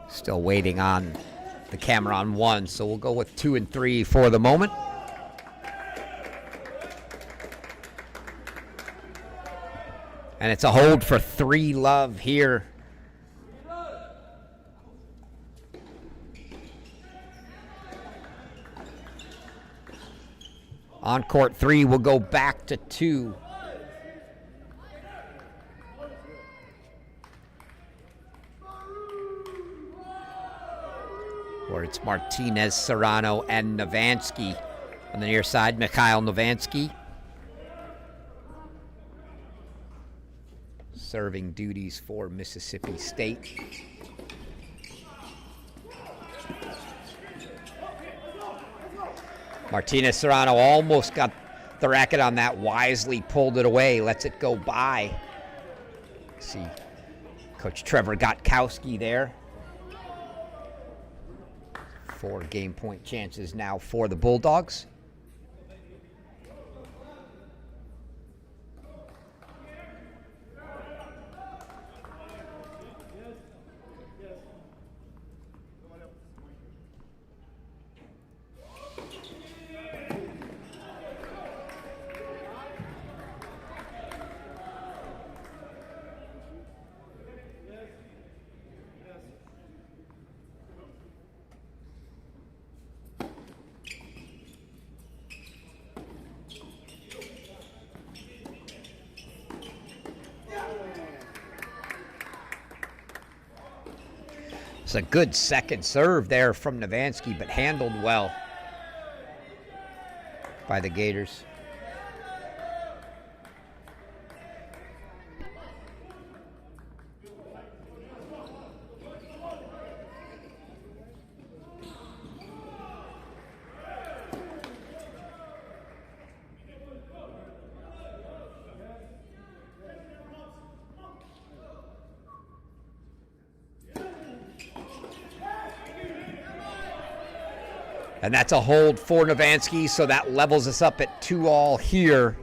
Still waiting on the camera on 1, so we'll go with 2 and 3 for the moment. And it's a hold for 3 love here. On court 3, we'll go back to 2. Where it's Martinez, Serrano, and Novansky. On the near side, Mikhail Novansky. Serving duties for Mississippi State. Martinez Serrano almost got the racket on that, wisely pulled it away, lets it go by. See Coach Trevor Gotkowski there. 4 game point chances now for the Bulldogs. It's a good second serve there from Novansky, but handled well by the Gators. And that's a hold for Novansky, so that levels us up at 2-all here.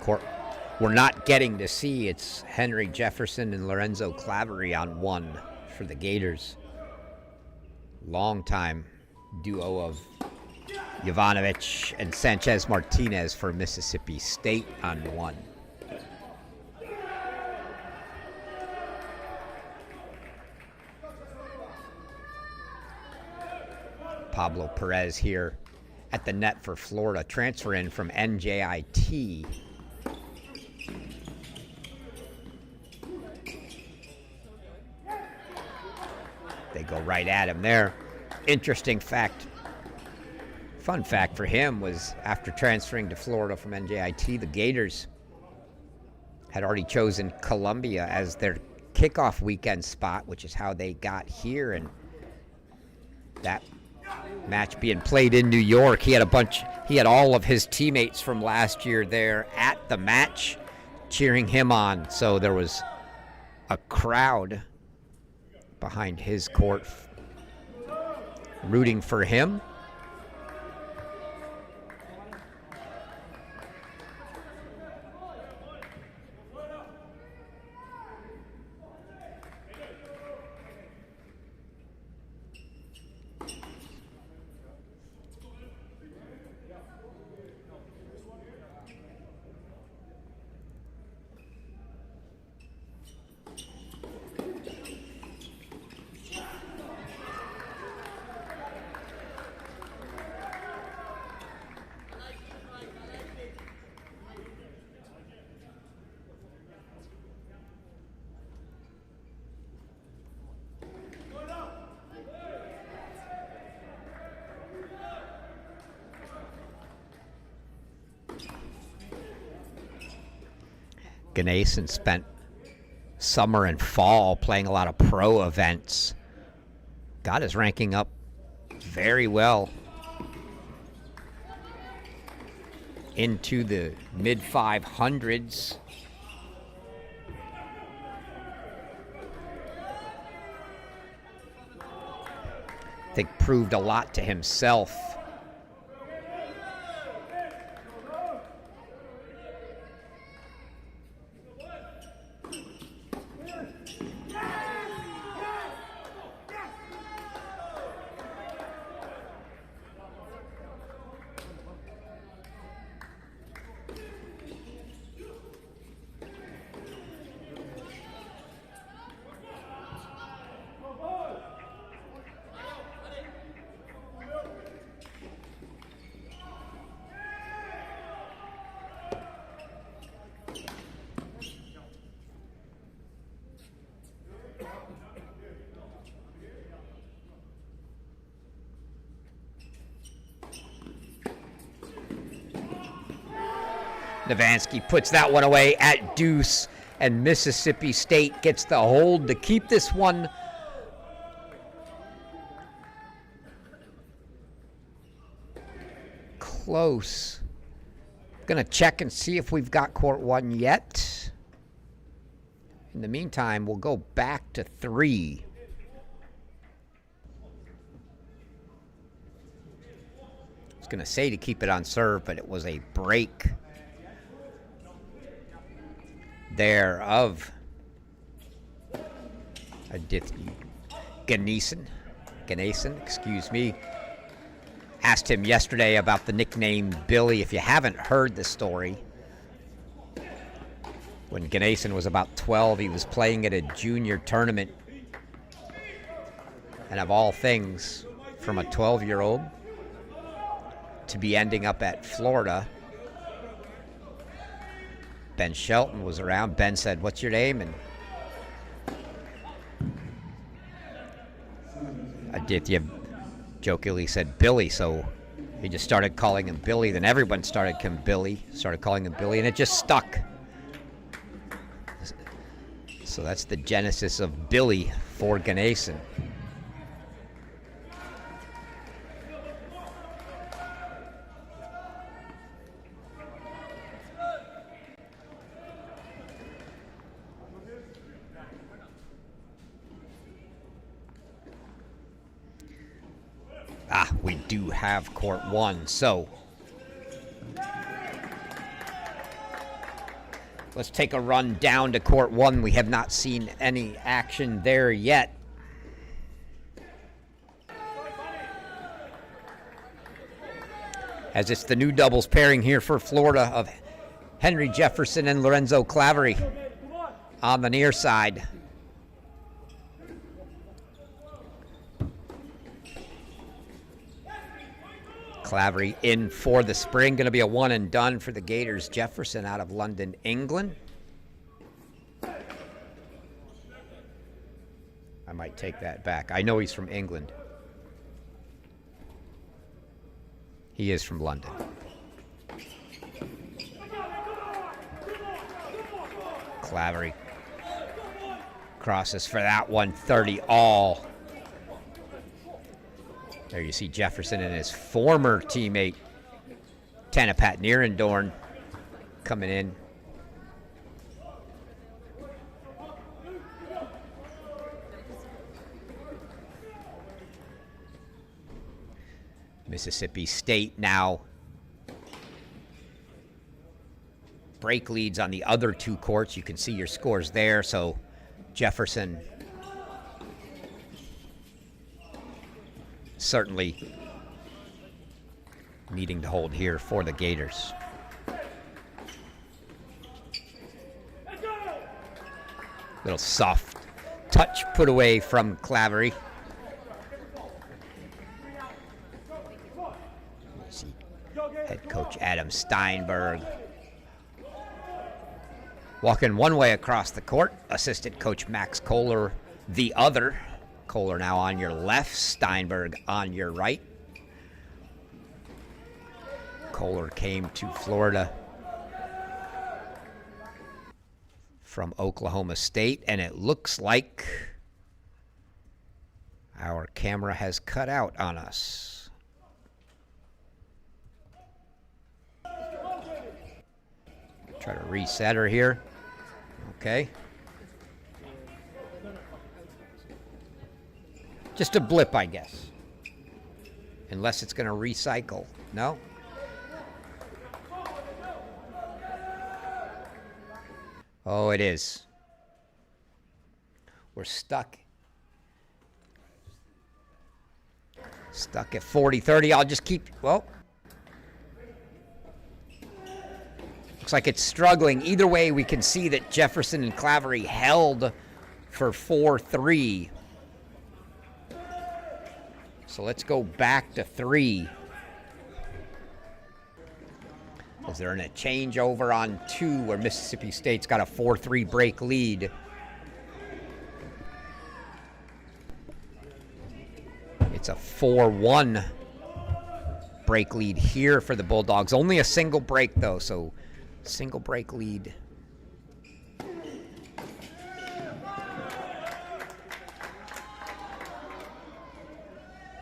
Court we're not getting to see, it's Henry Jefferson and Lorenzo Clavery on 1 for the Gators. Longtime duo of Jovanovic and Sanchez Martinez for Mississippi State on 1. Pablo Perez here at the net for Florida, transfer in from NJIT. They go right at him there. Interesting fact, fun fact for him was after transferring to Florida from NJIT, the Gators had already chosen Columbia as their kickoff weekend spot, which is how they got here. And that match being played in New York, he had all of his teammates from last year there at the match cheering him on. So there was a crowd behind his court rooting for him. Gnason spent summer and fall playing a lot of pro events. Got his ranking up very well into the mid 500s. I think proved a lot to himself. Novansky puts that one away at deuce, and Mississippi State gets the hold to keep this one. Close. Gonna check and see if we've got court 1 yet. In the meantime, we'll go back to 3. I was gonna say to keep it on serve, but it was a break there of Gnason, excuse me. Asked him yesterday about the nickname Billy. If you haven't heard the story, when Gnason was about 12, he was playing at a junior tournament. And of all things, from a 12-year-old, to be ending up at Florida. Ben Shelton was around. Ben said, "What's your name?" And Aditya jokingly said Billy, so he just started calling him Billy. Then everyone started calling him Billy, and it just stuck. So that's the genesis of Billy for Ganesan. We do have court one, so let's take a run down to court one. We have not seen any action there yet. As it's the new doubles pairing here for Florida of Henry Jefferson and Lorenzo Clavery on the near side. Clavery in for the spring. Going to be a one and done for the Gators. Jefferson out of London, England. I might take that back. I know he's from England. He is from London. Clavery crosses for that one, 30 all. There you see Jefferson and his former teammate, Tanapat Nierendorn, coming in. Mississippi State now break leads on the other two courts. You can see your scores there. So Jefferson certainly needing to hold here for the Gators. Little soft touch put away from Clavery. See head coach Adam Steinberg walking one way across the court. Assistant coach Max Kohler the other. Kohler now on your left, Steinberg on your right. Kohler came to Florida from Oklahoma State, and it looks like our camera has cut out on us. Try to reset her here. Okay. Just a blip, I guess. Unless it's going to recycle. No? Oh, it is. We're stuck. Stuck at 40-30. I'll just keep, well. Looks like it's struggling. Either way, we can see that Jefferson and Clavery held for 4-3. So let's go back to 3. Is there a changeover on 2 where Mississippi State's got a 4-3 break lead? It's a 4-1 break lead here for the Bulldogs. Only a single break, though, so single break lead.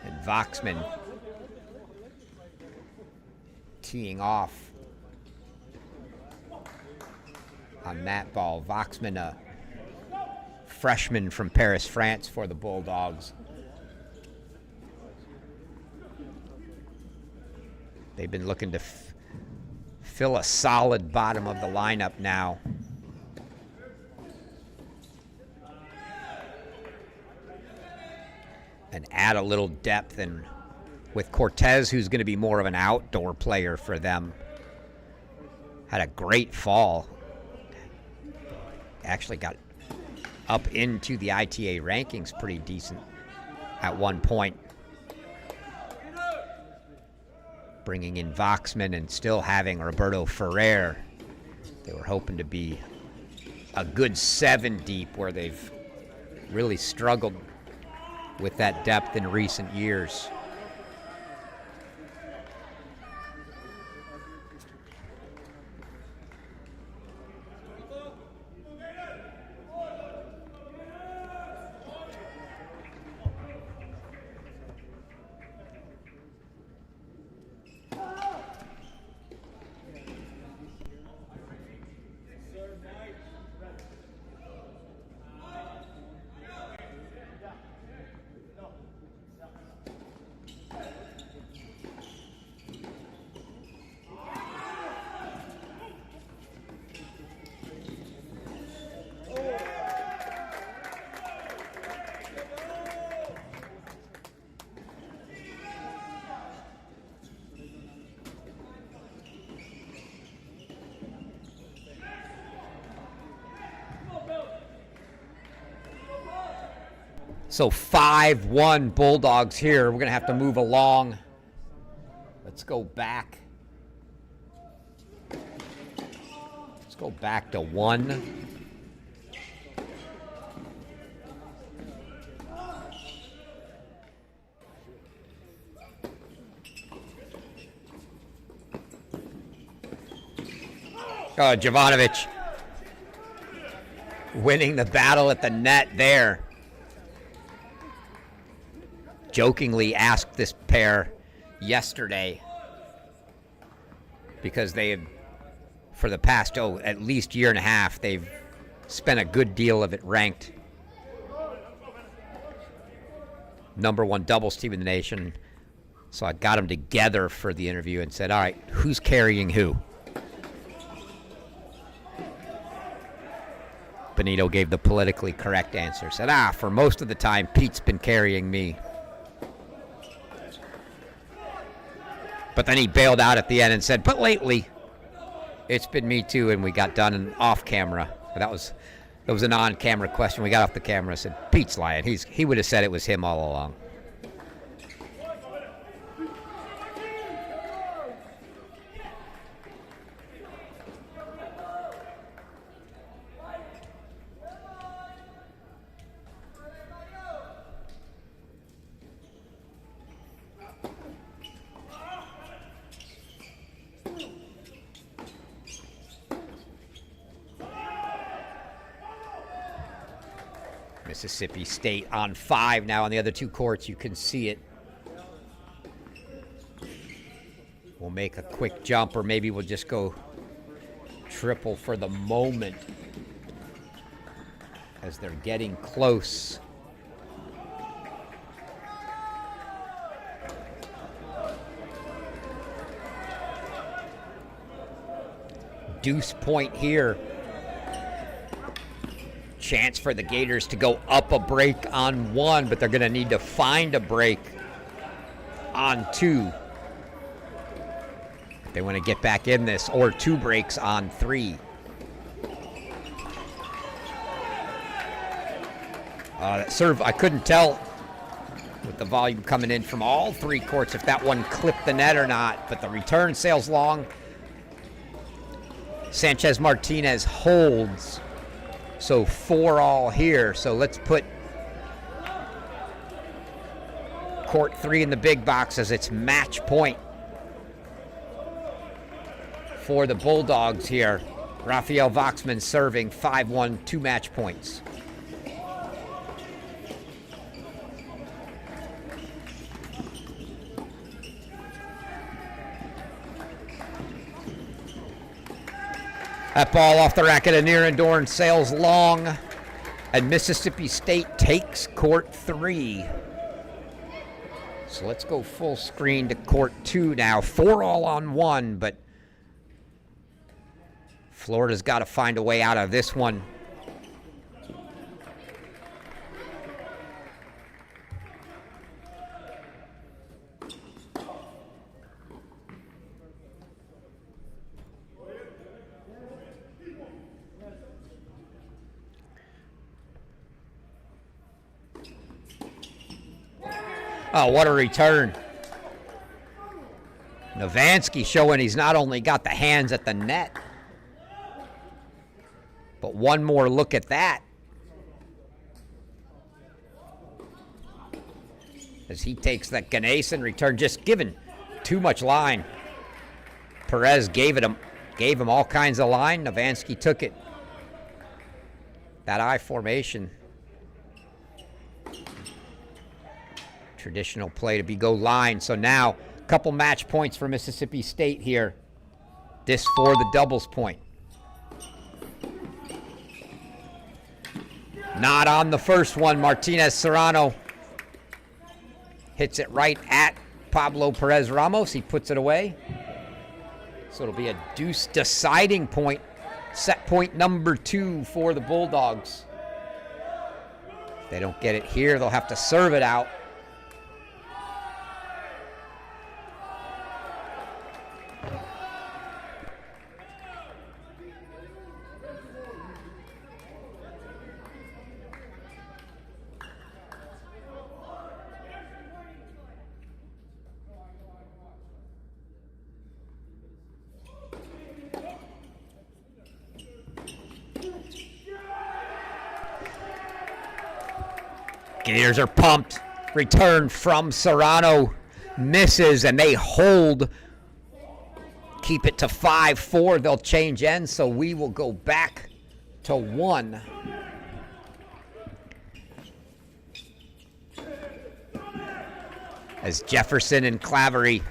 And Voxman teeing off on that ball. Voxman, a freshman from Paris, France for the Bulldogs. They've been looking to fill a solid bottom of the lineup now. And add a little depth, and with Cortez, who's going to be more of an outdoor player for them. Had a great fall. Actually got up into the ITA rankings pretty decent at one point. bringing in Voxman and still having Roberto Ferrer. They were hoping to be a good 7 deep, where they've really struggled with that depth in recent years. So 5-1 Bulldogs here. We're going to have to move along. Let's go back. Let's go back to 1. Jovanovic winning the battle at the net there. Jokingly asked this pair yesterday, because they had, for the past, at least year and a half, they've spent a good deal of it ranked #1 doubles team in the nation. So I got them together for the interview and said, all right, who's carrying who? Benito gave the politically correct answer. Said, for most of the time, Pete's been carrying me. But then he bailed out at the end and said, but lately, it's been me too, and we got done off camera. That was an on-camera question. We got off the camera and said, Pete's lying. He would have said it was him all along. Mississippi State on 5 now on the other 2 courts. You can see it. We'll make a quick jump, or maybe we'll just go triple for the moment as they're getting close. Deuce point here. Chance for the Gators to go up a break on 1, but they're going to need to find a break on 2 if they want to get back in this, or 2 breaks on 3. That serve, I couldn't tell with the volume coming in from all 3 courts if that one clipped the net or not, but the return sails long. Sanchez Martinez holds. So 4 all here. So let's put court 3 in the big box as it's match point for the Bulldogs here. Rafael Voxman serving 5-1, 2 match points. That ball off the racket of Nierendorn sails long, and Mississippi State takes court 3. So let's go full screen to court 2 now. 4 all on 1, but Florida's got to find a way out of this one. Oh, what a return. Novansky showing he's not only got the hands at the net, but one more look at that. As he takes that Ganesan return, just given too much line. Perez gave him all kinds of line. Novansky took it. That I formation. Traditional play to be go line. So now, a couple match points for Mississippi State here. This for the doubles point. Not on the first one. Martinez Serrano hits it right at Pablo Perez Ramos. He puts it away. So it'll be a deuce deciding point. Set point number 2 for the Bulldogs. If they don't get it here, they'll have to serve it out. Gators are pumped. Return from Serrano misses, and they hold. Keep it to 5-4. They'll change ends, so we will go back to 1. As Jefferson and Clavery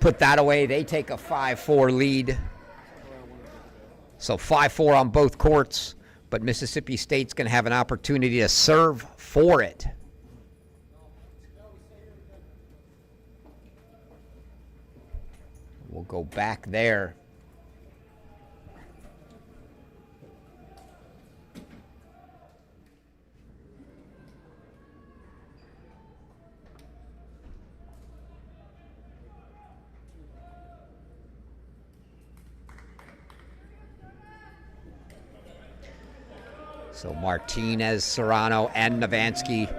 put that away, they take a 5-4 lead. So 5-4 on both courts. But Mississippi State's going to have an opportunity to serve for it. We'll go back there. So Martinez, Serrano, and Novansky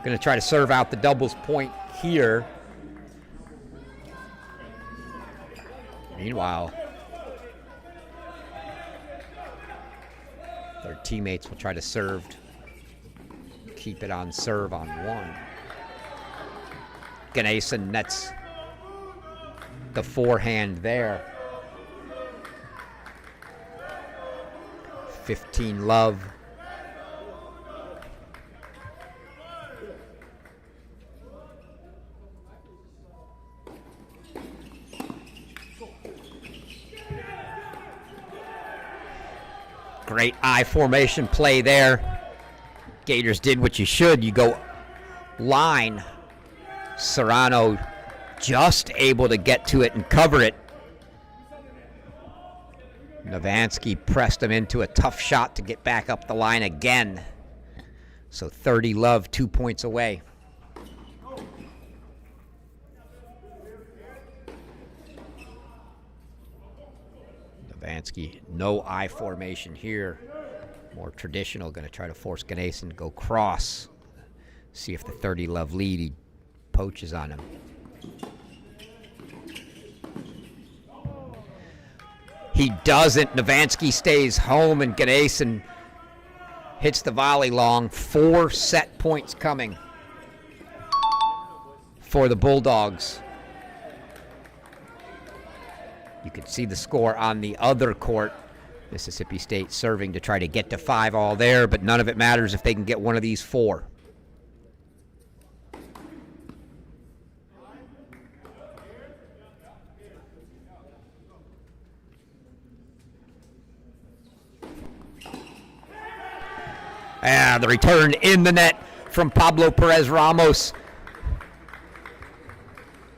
going to try to serve out the doubles point here. Meanwhile, their teammates will try to serve, keep it on serve on 1. Ganesan nets the forehand there. 15 love. Great I formation play there. Gators did what you should. You go line. Serrano just able to get to it and cover it. Novansky pressed him into a tough shot to get back up the line again. So 30 love, 2 points away. Novansky, no I formation here. More traditional, going to try to force Ganesan to go cross. See if the 30 love lead, he poaches on him. He doesn't. Novansky stays home, and Ganesan hits the volley long. 4 set points coming for the Bulldogs. You can see the score on the other court. Mississippi State serving to try to get to 5 all there, but none of it matters if they can get one of these 4. The return in the net from Pablo Perez Ramos.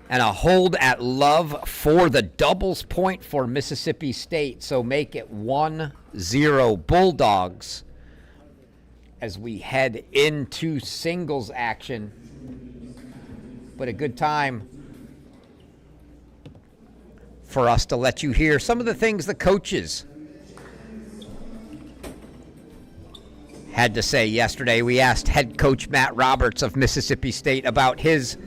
And a hold at love for the doubles point for Mississippi State. So make it 1-0 Bulldogs as we head into singles action. But a good time for us to let you hear some of the things the coaches had to say yesterday. We asked head coach Matt Roberts of Mississippi State about his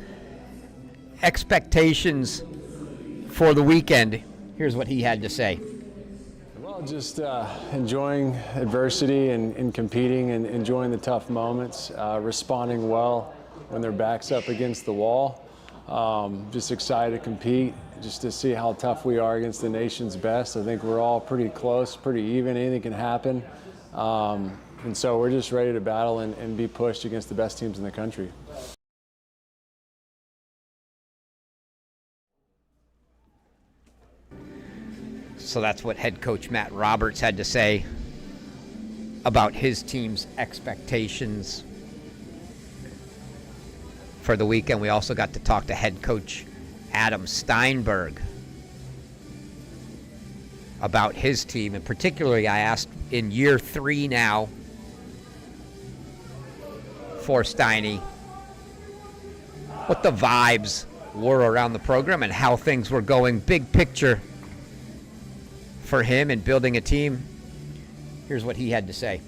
expectations for the weekend. Here's what he had to say. Well, just enjoying adversity and competing and enjoying the tough moments, responding well when their back's up against the wall. Just excited to compete, just to see how tough we are against the nation's best. I think we're all pretty close, pretty even. Anything can happen. And so we're just ready to battle and be pushed against the best teams in the country. So that's what head coach Matt Roberts had to say about his team's expectations for the weekend. We also got to talk to head coach Adam Steinberg about his team, and particularly I asked in year 3 now for Steiny what the vibes were around the program and how things were going, big picture for him in building a team. Here's what he had to say.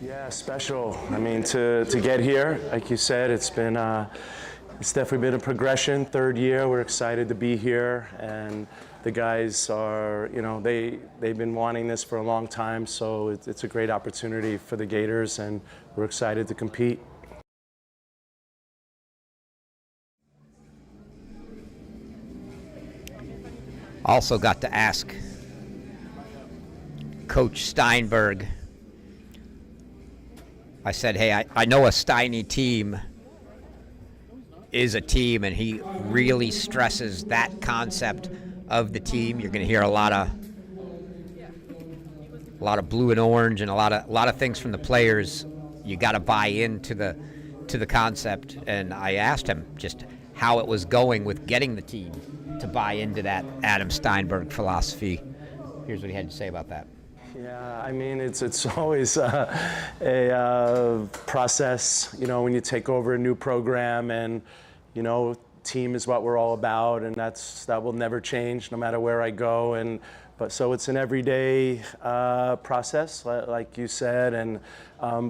Yeah, special. I mean, to get here, like you said, it's definitely been a progression. 3rd year, we're excited to be here, and the guys are, they've been wanting this for a long time, so it's a great opportunity for the Gators, and we're excited to compete. Also got to ask Coach Steinberg. I said, hey, I know a Steiny team is a team, and he really stresses that concept of the team. You're going to hear a lot of blue and orange and a lot of things from the players. You got to buy into the concept, and I asked him just how it was going with getting the team to buy into that Adam Steinberg philosophy. Here's what he had to say about that. Yeah, I mean, it's always a process, when you take over a new program, and, team is what we're all about, and that will never change no matter where I go. So it's an everyday process, like you said, and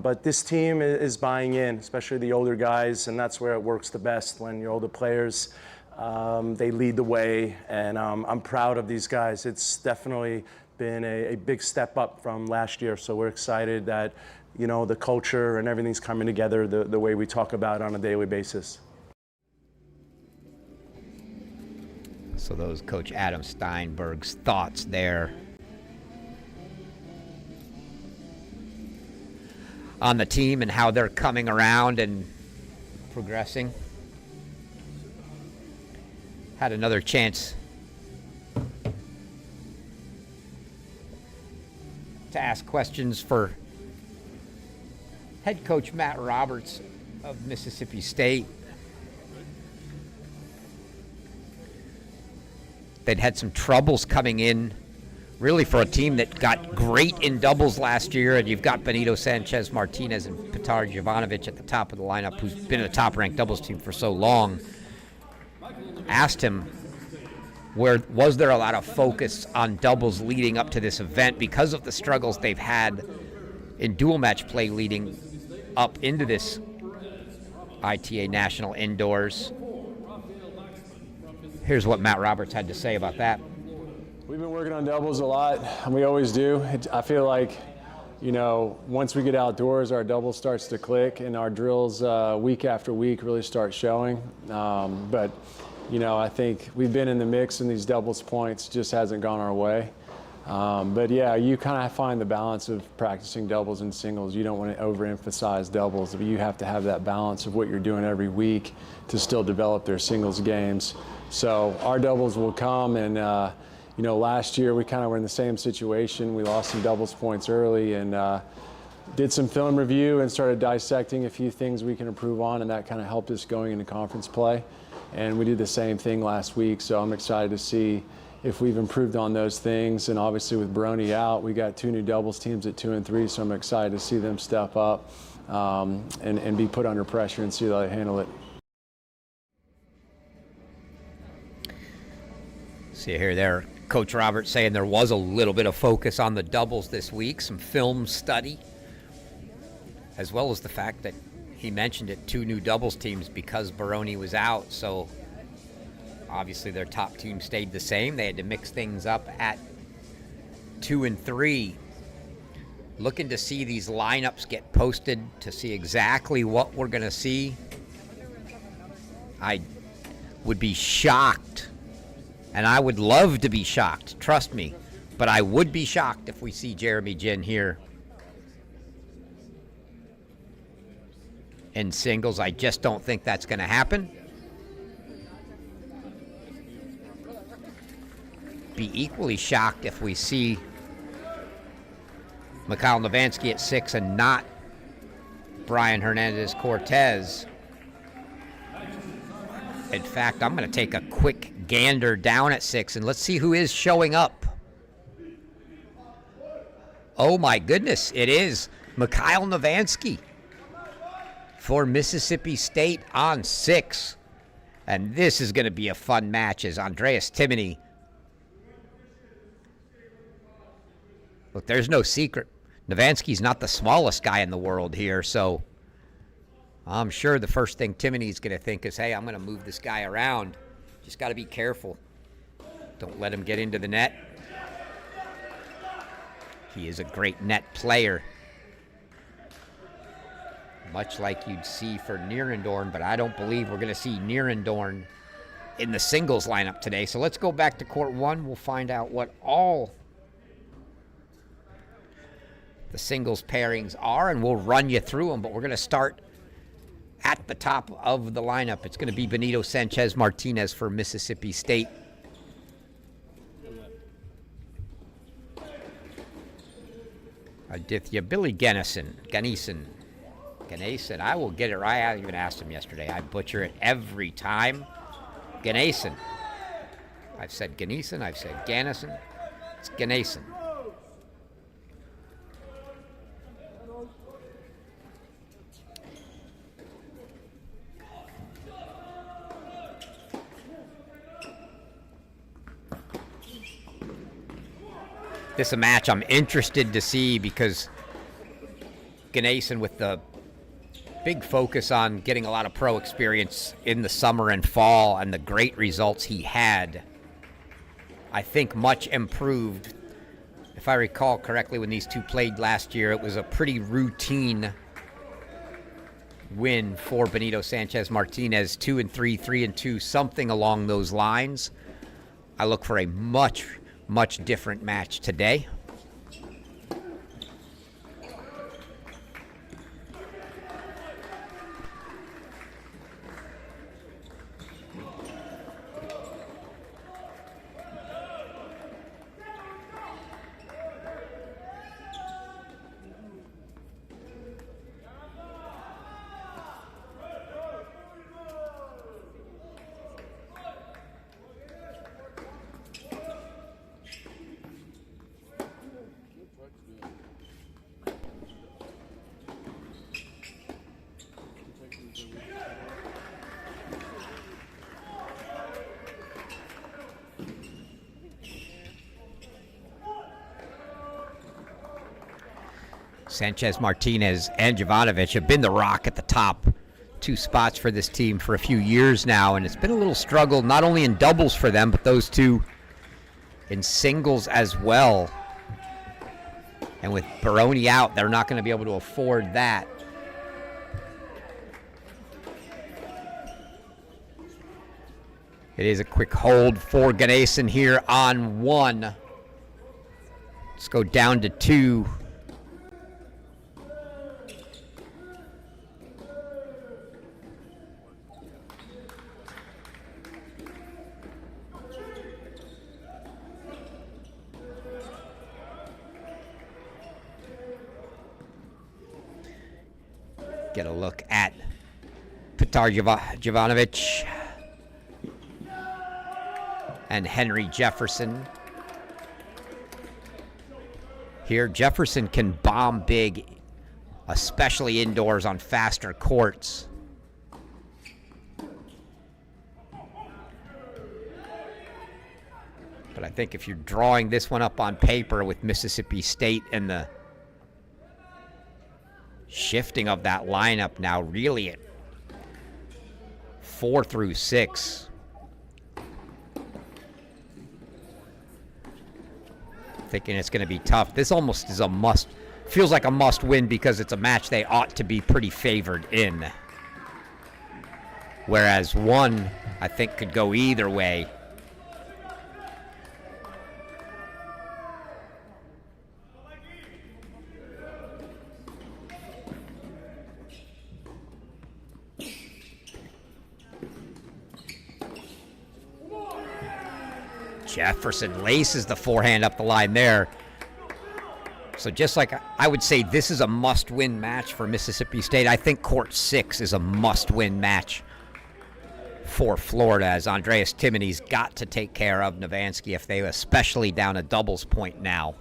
but this team is buying in, especially the older guys, and that's where it works the best, when your older players, they lead the way, and I'm proud of these guys. It's definitely been a big step up from last year, so we're excited that the culture and everything's coming together the way we talk about on a daily basis. So those Coach Adam Steinberg's thoughts there on the team and how they're coming around and progressing. Had another chance to ask questions for head coach Matt Roberts of Mississippi State. They'd had some troubles coming in, really, for a team that got great in doubles last year, and you've got Benito Sanchez Martinez and Petar Jovanovic at the top of the lineup, who's been a top-ranked doubles team for so long. Asked him, was there a lot of focus on doubles leading up to this event because of the struggles they've had in dual match play leading up into this ITA National Indoors? Here's what Matt Roberts had to say about that. We've been working on doubles a lot, and we always do. I feel like, once we get outdoors, our doubles starts to click, and our drills week after week really start showing. But I think we've been in the mix, and these doubles points just hasn't gone our way. But yeah, you kind of find the balance of practicing doubles and singles. You don't want to overemphasize doubles, but you have to have that balance of what you're doing every week to still develop their singles games. So our doubles will come, and last year we kind of were in the same situation. We lost some doubles points early, and did some film review and started dissecting a few things we can improve on, and that kind of helped us going into conference play. And we did the same thing last week, so I'm excited to see if we've improved on those things. And obviously with Brony out, we got 2 new doubles teams at 2 and 3, so I'm excited to see them step up and be put under pressure and see how they handle it. See here, there, Coach Roberts saying there was a little bit of focus on the doubles this week, some film study as well as the fact that he mentioned it, 2 new doubles teams because Banerjee was out. So obviously their top team stayed the same. They had to mix things up at 2 and 3. Looking to see these lineups get posted to see exactly what we're going to see. I would be shocked, and I would love to be shocked, trust me, but I would be shocked if we see Jeremy Jin here in singles. I just don't think that's going to happen. Be equally shocked if we see Mikhail Novansky at 6 and not Brian Hernandez-Cortez. In fact, I'm going to take a quick gander down at 6 and let's see who is showing up. Oh my goodness, it is Mikhail Novansky for Mississippi State on 6. And this is going to be a fun match as Andreas Timoney. Look, there's no secret. Novansky's not the smallest guy in the world here, so I'm sure the first thing Timoney's going to think is, hey, I'm going to move this guy around. Just got to be careful. Don't let him get into the net. He is a great net player, much like you'd see for Nierendorn, but I don't believe we're going to see Nierendorn in the singles lineup today. So let's go back to court 1. We'll find out what all the singles pairings are, and we'll run you through them, but we're going to start at the top of the lineup. It's going to be Benito Sanchez Martinez for Mississippi State. Aditya Billy Ganesan, I will get it right. I even asked him yesterday. I butcher it every time. Ganesan. I've said Ganesan, I've said Ganesan. It's Ganesan. This is a match I'm interested to see because Ganesan, with the big focus on getting a lot of pro experience in the summer and fall and the great results he had, I think much improved. If I recall correctly, when these two played last year, it was a pretty routine win for Benito Sanchez Martinez, 2 and 3, 3 and 2, something along those lines. I look for a much different match today. Sanchez Martinez and Jovanovic have been the rock at the top 2 spots for this team for a few years now, and it's been a little struggle not only in doubles for them, but those two in singles as well. And with Banerjee out, they're not going to be able to afford that. It is a quick hold for Ganesan here on 1. Let's go down to 2. Get a look at Petar Jovanovic and Henry Jefferson. Here, Jefferson can bomb big, especially indoors on faster courts. But I think if you're drawing this one up on paper with Mississippi State and the shifting of that lineup now really at 4 through 6. Thinking it's going to be tough. This almost is a must. Feels like a must win because it's a match they ought to be pretty favored in. Whereas one, I think, could go either way. Jefferson laces the forehand up the line there. So just like I would say this is a must-win match for Mississippi State, I think court 6 is a must-win match for Florida, as Andreas Timoney's got to take care of Novansky if they especially down a doubles point now.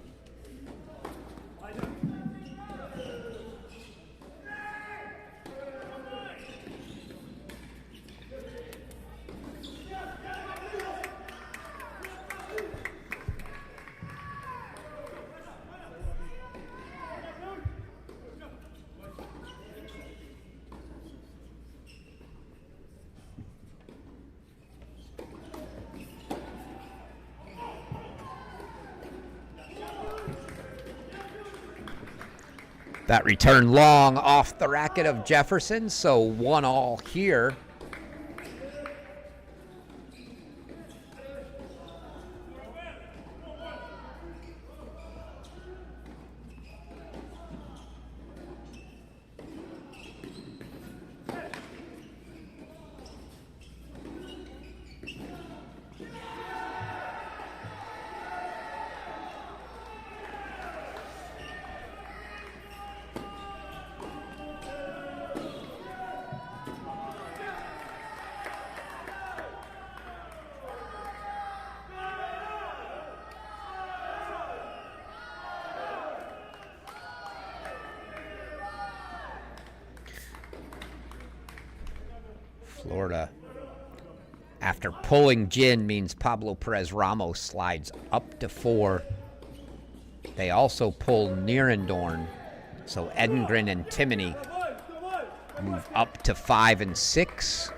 That return long off the racket of Jefferson, so 1-all here. Florida, after pulling Jin, means Pablo Perez Ramos slides up to 4. They also pull Nierendorn, so Edengren and Timoney move up to 5 and 6.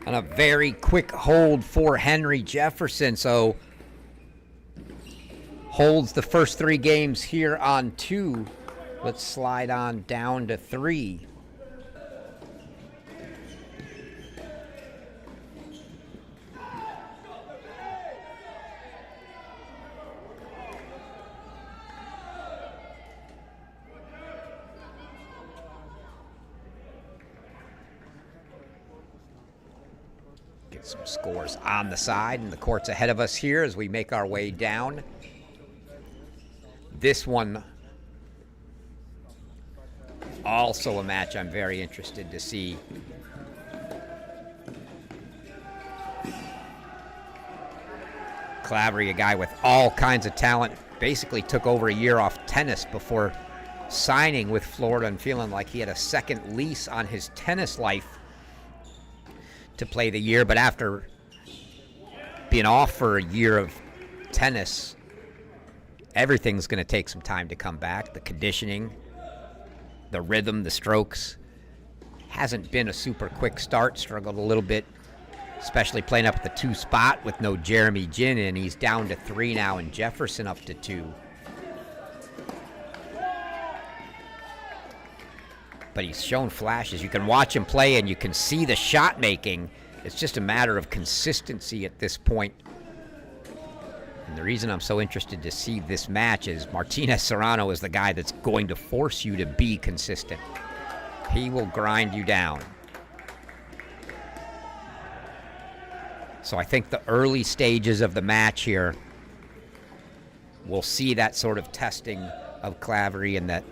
And a very quick hold for Henry Jefferson. So holds the first 3 games here on 2. Let's slide on down to 3. Some scores on the side, and the court's ahead of us here as we make our way down. This one, also a match I'm very interested to see. Clavry, a guy with all kinds of talent, basically took over a year off tennis before signing with Florida and feeling like he had a second lease on his tennis life to play the year, but after being off for a year of tennis, everything's going to take some time to come back. The conditioning, the rhythm, the strokes. Hasn't been a super quick start, struggled a little bit, especially playing up at the 2 spot with no Jeremy Jin in. He's down to 3 now, and Jefferson up to 2. But he's shown flashes. You can watch him play and you can see the shot making. It's just a matter of consistency at this point. And the reason I'm so interested to see this match is Martinez Serrano is the guy that's going to force you to be consistent. He will grind you down. So I think the early stages of the match here, we'll see that sort of testing of Claverie and that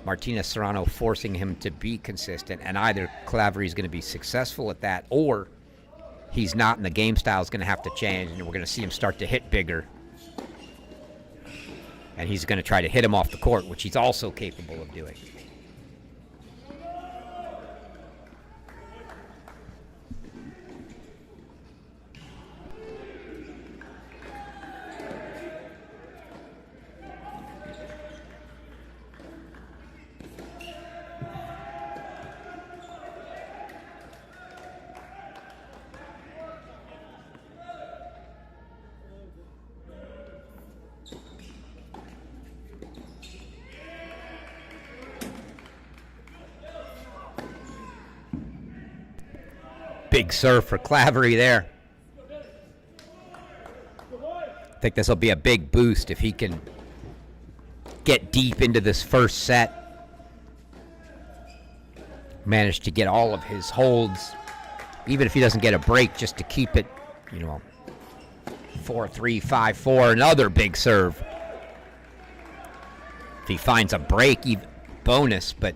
Martinez Serrano forcing him to be consistent, and either Claverie is going to be successful at that or he's not, and the game style is going to have to change, and we're going to see him start to hit bigger. And he's going to try to hit him off the court, which he's also capable of doing. Big serve for Claverie there. I think this will be a big boost if he can get deep into this first set. Manage to get all of his holds, even if he doesn't get a break, just to keep it, 4-3, 5-4, another big serve. If he finds a break, even bonus, but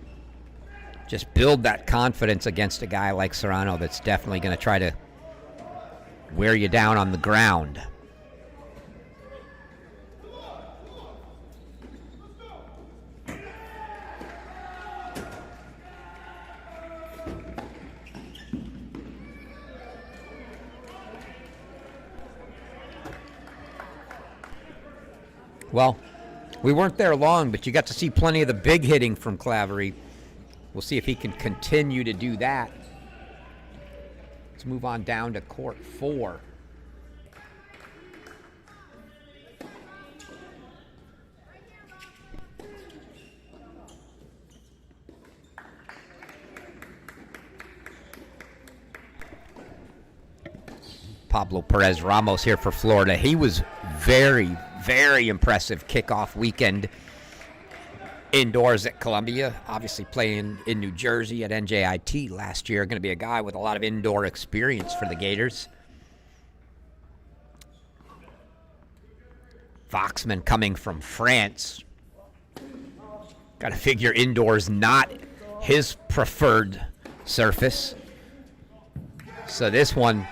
just build that confidence against a guy like Serrano that's definitely going to try to wear you down on the ground. Well, we weren't there long, but you got to see plenty of the big hitting from Claverie. We'll see if he can continue to do that. Let's move on down to court 4. Pablo Perez Ramos here for Florida. He was very, very impressive kickoff weekend indoors at Columbia, obviously playing in New Jersey at NJIT last year. Going to be a guy with a lot of indoor experience for the Gators. Foxman coming from France. Got to figure indoors not his preferred surface. So this one,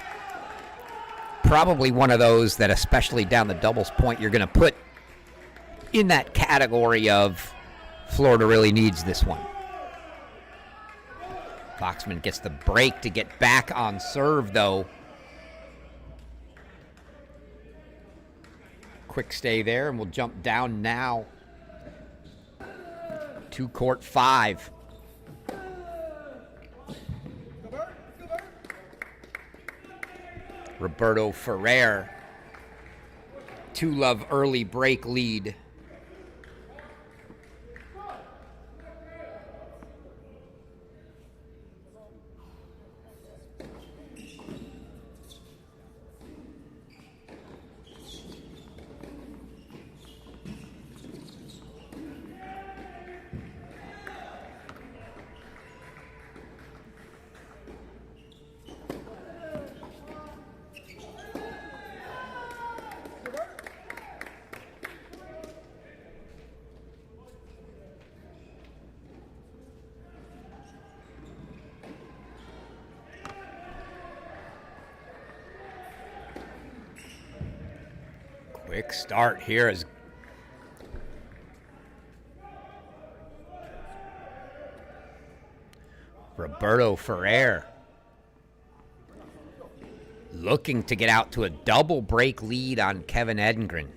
probably one of those that, especially down the doubles point, you're going to put in that category of Florida really needs this one. Foxman gets the break to get back on serve, though. Quick stay there, and we'll jump down now to court 5. Roberto Ferrer. 2-love early break lead. Quick start here as Roberto Ferrer looking to get out to a double break lead on Kevin Edengren.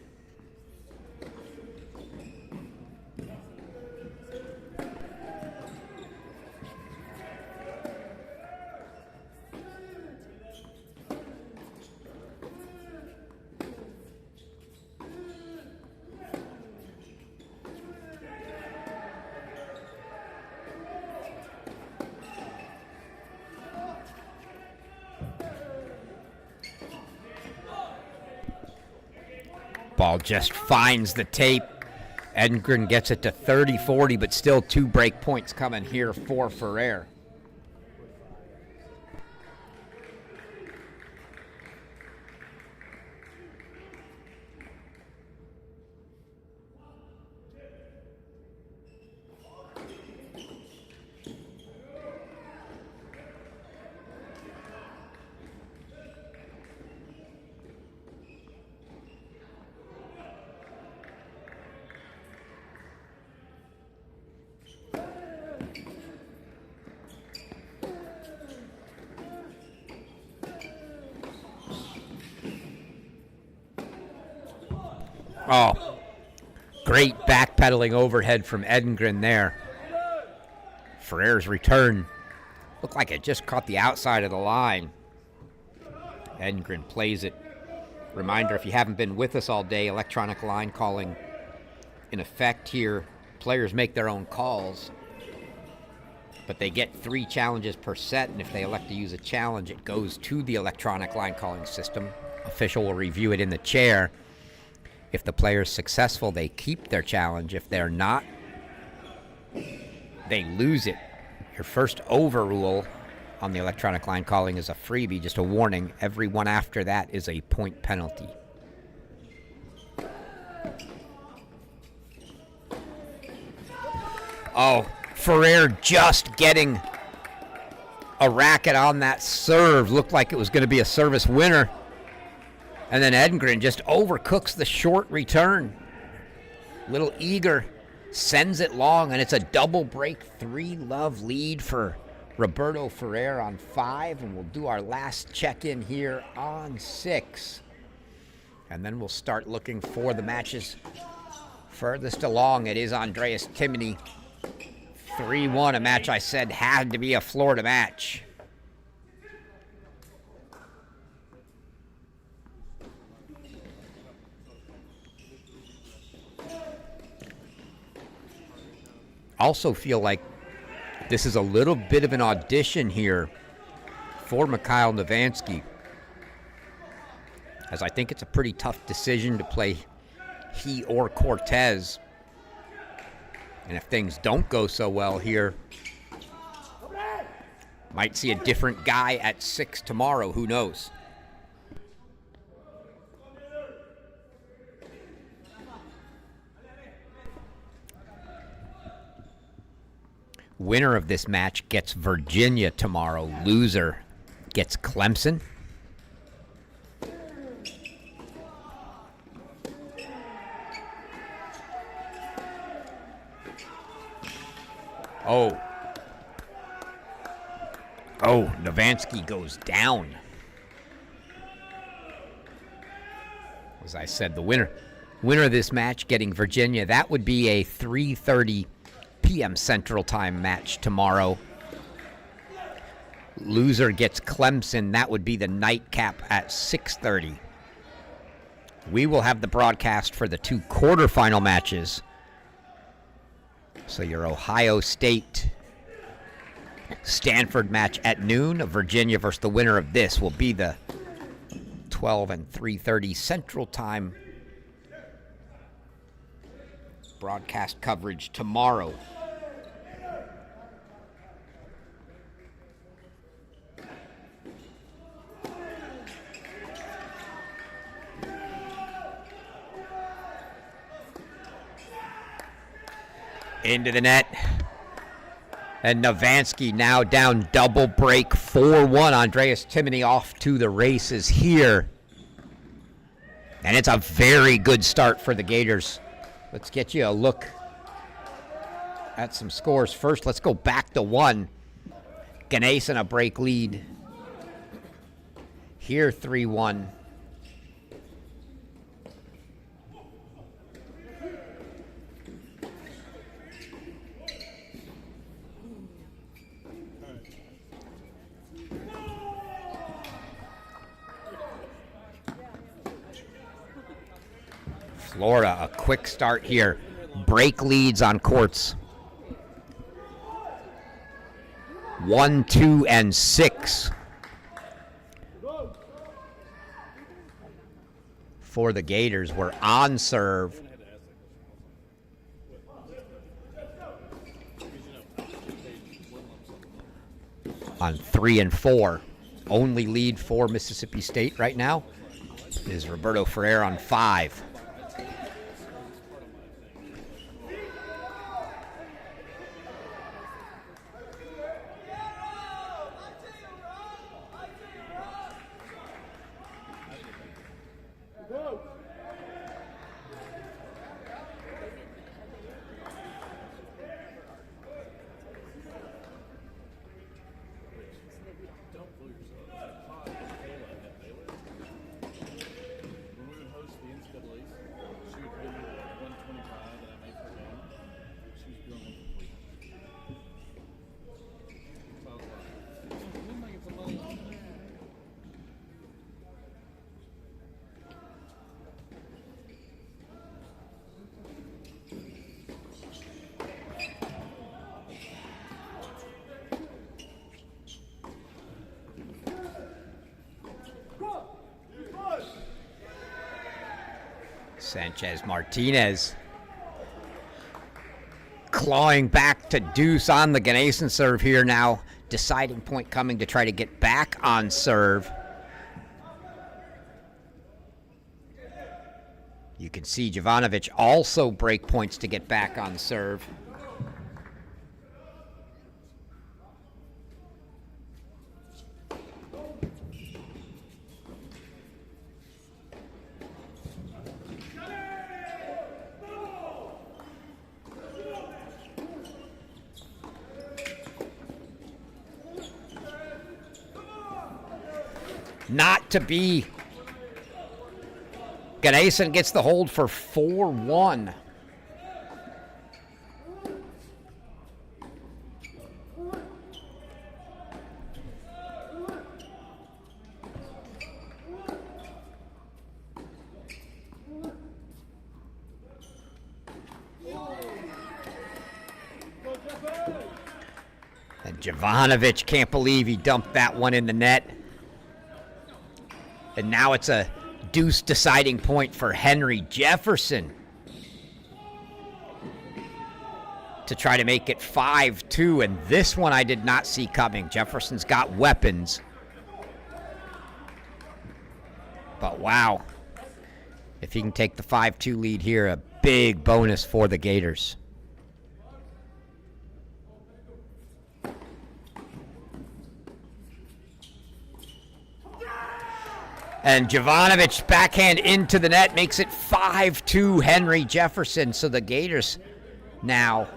Ball just finds the tape. Edengren gets it to 30-40, but still 2 break points coming here for Ferrer. Oh, great backpedaling overhead from Edengren there. Ferrer's return looked like it just caught the outside of the line. Edengren plays it. Reminder, if you haven't been with us all day, electronic line calling in effect here. Players make their own calls, but they get 3 challenges per set, and if they elect to use a challenge, it goes to the electronic line calling system. Official will review it in the chair. If the player's successful, they keep their challenge. If they're not, they lose it. Your first overrule on the electronic line calling is a freebie, just a warning. Every one after that is a point penalty. Oh, Ferrer just getting a racket on that serve. Looked like it was going to be a service winner. And then Edengren just overcooks the short return. Little eager, sends it long, and it's a double break 3-love lead for Roberto Ferrer on 5, and we'll do our last check-in here on 6. And then we'll start looking for the matches furthest along. It is Andreas Timoney, 3-1, a match I said had to be a Florida match. Also feel like this is a little bit of an audition here for Mikhail Novansky, as I think it's a pretty tough decision to play he or Cortez. And if things don't go so well here, might see a different guy at 6 tomorrow, who knows? Winner of this match gets Virginia tomorrow. Loser gets Clemson. Oh, Novansky goes down. As I said, the winner of this match getting Virginia. That would be a 3:30 p.m. Central Time match tomorrow. Loser gets Clemson. That would be the nightcap at 6:30. We will have the broadcast for the 2 quarterfinal matches. So your Ohio State Stanford match at noon. Virginia versus the winner of this will be the 12 and 3:30 Central Time broadcast coverage tomorrow. Into the net. And Novansky now down double break 4-1. Andreas Timoney off to the races here. And it's a very good start for the Gators. Let's get you a look at some scores first. Let's go back to 1. Ganesan a break lead. Here 3-1. Florida, a quick start here. Break leads on courts 1, 2, and 6 for the Gators. We're on serve. On 3 and 4. Only lead for Mississippi State right now is Roberto Ferrer on 5. Sanchez Martinez clawing back to deuce on the Ganesan serve here now. Deciding point coming to try to get back on serve. You can see Jovanovic also break points to get back on serve. Not to be. Ganesan gets the hold for 4-1. And Jovanovic can't believe he dumped that one in the net. And now it's a deuce deciding point for Henry Jefferson to try to make it 5-2. And this one I did not see coming. Jefferson's got weapons. But wow. If he can take the 5-2 lead here, a big bonus for the Gators. And Jovanovic backhand into the net makes it 5-2 Henry Jefferson. So the Gators now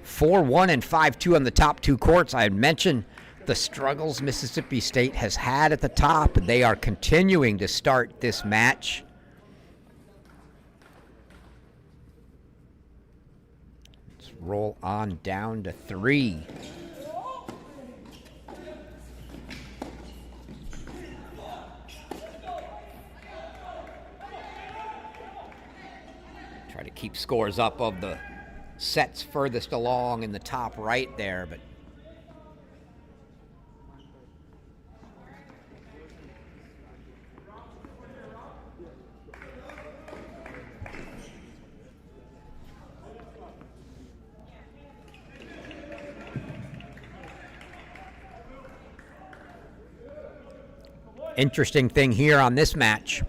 4-1 and 5-2 on the top two courts. I had mentioned the struggles Mississippi State has had at the top, and they are continuing to start this match. Let's roll on down to 3. Try to keep scores up of the sets furthest along in the top right there, but interesting thing here on this match.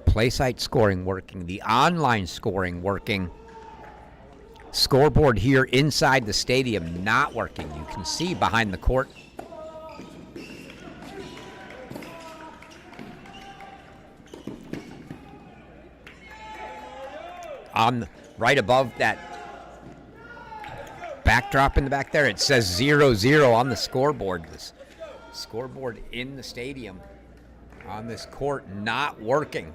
Playsite scoring working, the online scoring working. Scoreboard here inside the stadium not working. You can see behind the court. Right above that backdrop in the back there, it says 0-0 on the scoreboard. This scoreboard in the stadium on this court not working.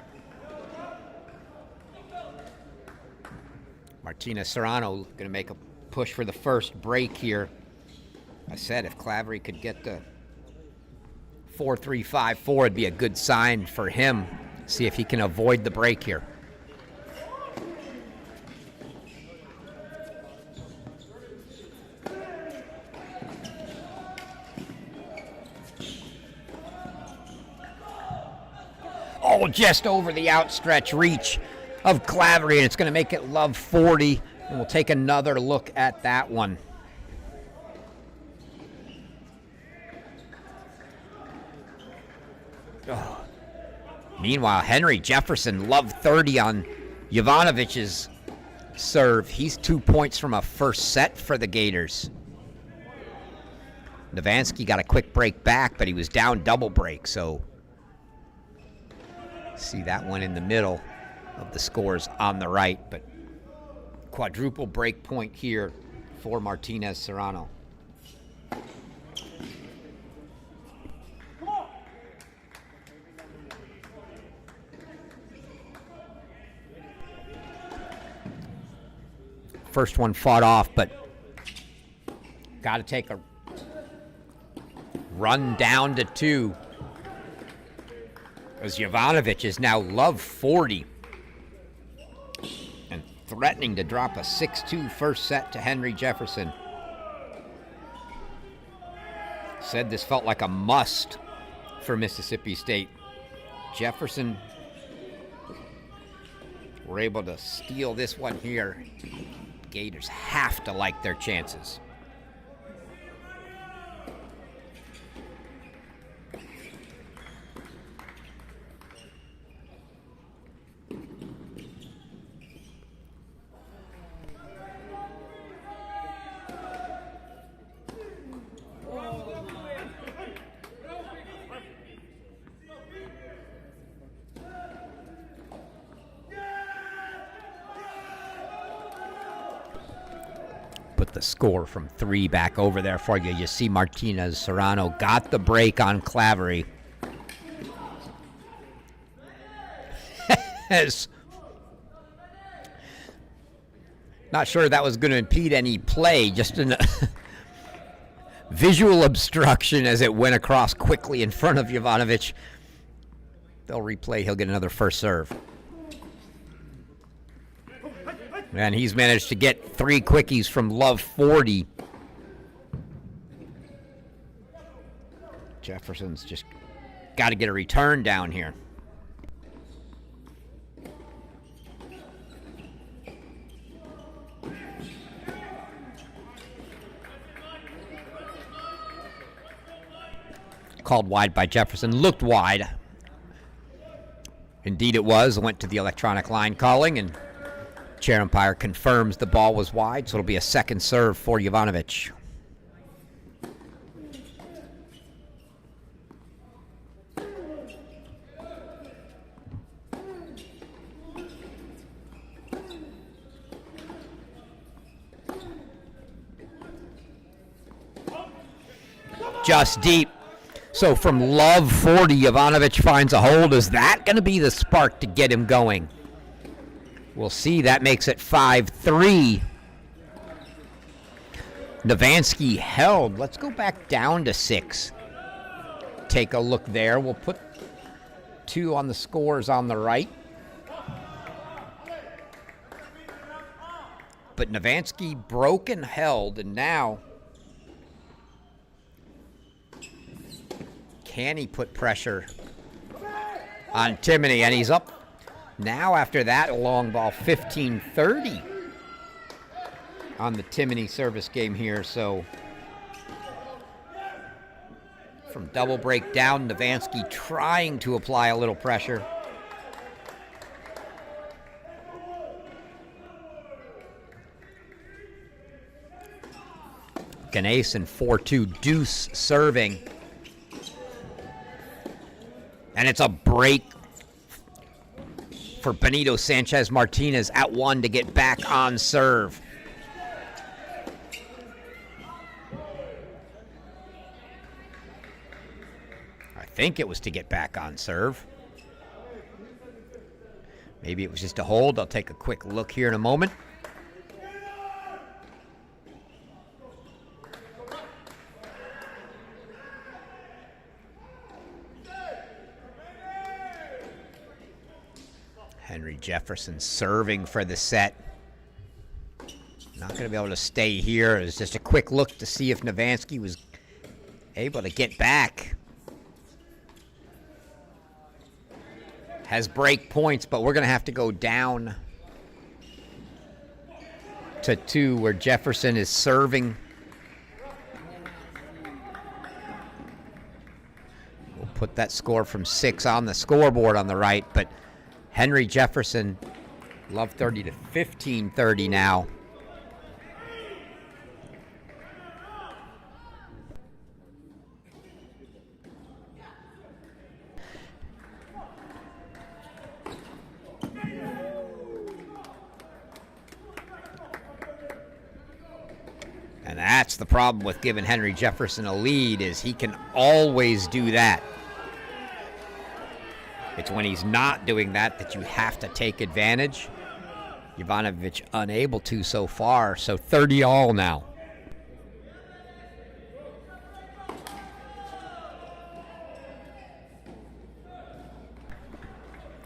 Martinez Serrano going to make a push for the first break here. I said if Clavery could get to 4-3-5-4, it'd be a good sign for him. See if he can avoid the break here. Oh, just over the outstretched reach of Clavery, and it's going to make it love 40, and we'll take another look at that one. Oh. Meanwhile, Henry Jefferson love 30 on Jovanovic's serve. He's 2 points from a first set for the Gators. Novansky got a quick break back, but he was down double break, so see that one in the middle of the scores on the right, but quadruple break point here for Martinez Serrano. First one fought off, but got to take a run down to 2. As Jovanovic is now love 40 and threatening to drop a 6-2 first set to Henry Jefferson. Said this felt like a must for Mississippi State. Jefferson were able to steal this one here. Gators have to like their chances. Put the score from 3 back over there for you. You see Martinez Serrano got the break on Clavery. Not sure that was going to impede any play, just a visual obstruction as it went across quickly in front of Jovanovic. They'll replay. He'll get another first serve. And he's managed to get 3 quickies from Love 40. Jefferson's just got to get a return down here. Called wide by Jefferson. Looked wide. Indeed it was. Went to the electronic line calling, and chair umpire confirms the ball was wide, so it'll be a second serve for Jovanovic. Just deep. So from Love 40, Jovanovic finds a hold. Is that going to be the spark to get him going? We'll see. That makes it 5-3. Novansky held. Let's go back down to 6. Take a look there. We'll put 2 on the scores on the right. But Novansky broke and held, and now can he put pressure on Timoney? And he's up. Now after that, a long ball, 15-30 on the Timoney service game here. So from double break down, Novansky trying to apply a little pressure. Ganason 4-2 deuce serving. And it's a break for Benito Sanchez Martinez at 1 to get back on serve. I think it was to get back on serve. Maybe it was just a hold. I'll take a quick look here in a moment. Henry Jefferson serving for the set. Not going to be able to stay here. It's just a quick look to see if Novansky was able to get back. Has break points, but we're going to have to go down to 2 where Jefferson is serving. We'll put that score from 6 on the scoreboard on the right, but Henry Jefferson, Love 30 to 15-30 now. And that's the problem with giving Henry Jefferson a lead, is he can always do that. It's when he's not doing that that you have to take advantage. Jovanovic unable to so far, so 30-all now.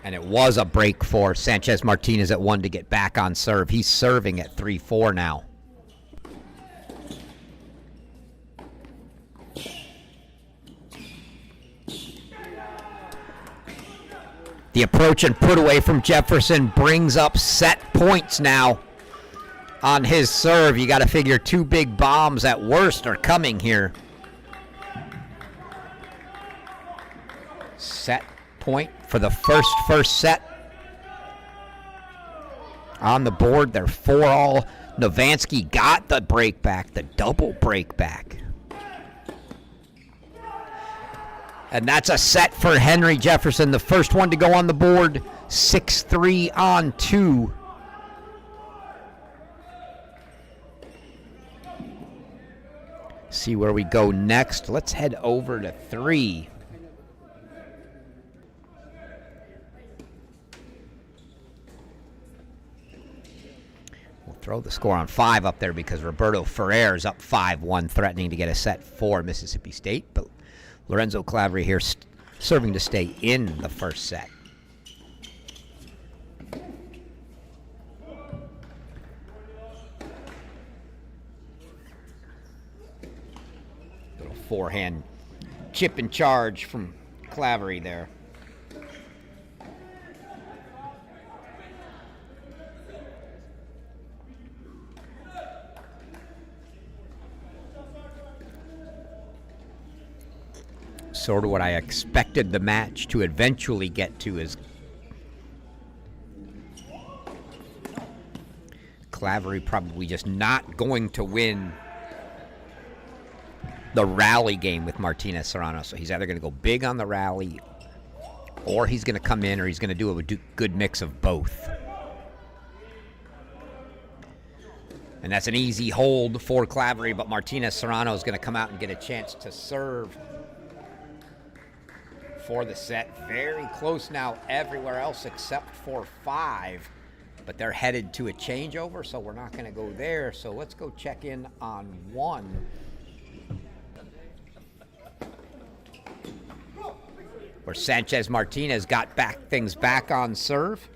And it was a break for Sanchez Martinez at 1 to get back on serve. He's serving at 3-4 now. The approach and put away from Jefferson brings up set points now on his serve. You got to figure 2 big bombs at worst are coming here. Set point for the first set. On the board, they're 4-all. Novansky got the break back, the double break back. And that's a set for Henry Jefferson, the first one to go on the board. 6-3 on 2. See where we go next. Let's head over to 3. We'll throw the score on 5 up there because Roberto Ferrer is up 5-1, threatening to get a set for Mississippi State. But Lorenzo Claveri here serving to stay in the first set. Little forehand chip and charge from Claveri there. Sort of what I expected the match to eventually get to is Claveri probably just not going to win the rally game with Martinez Serrano. So he's either going to go big on the rally or he's going to come in or he's going to do a good mix of both. And that's an easy hold for Claveri, but Martinez Serrano is going to come out and get a chance to serve for the set. Very close now everywhere else except for 5. But they're headed to a changeover, so we're not going to go there. So let's go check in on 1. Where Sanchez Martinez got things back on serve.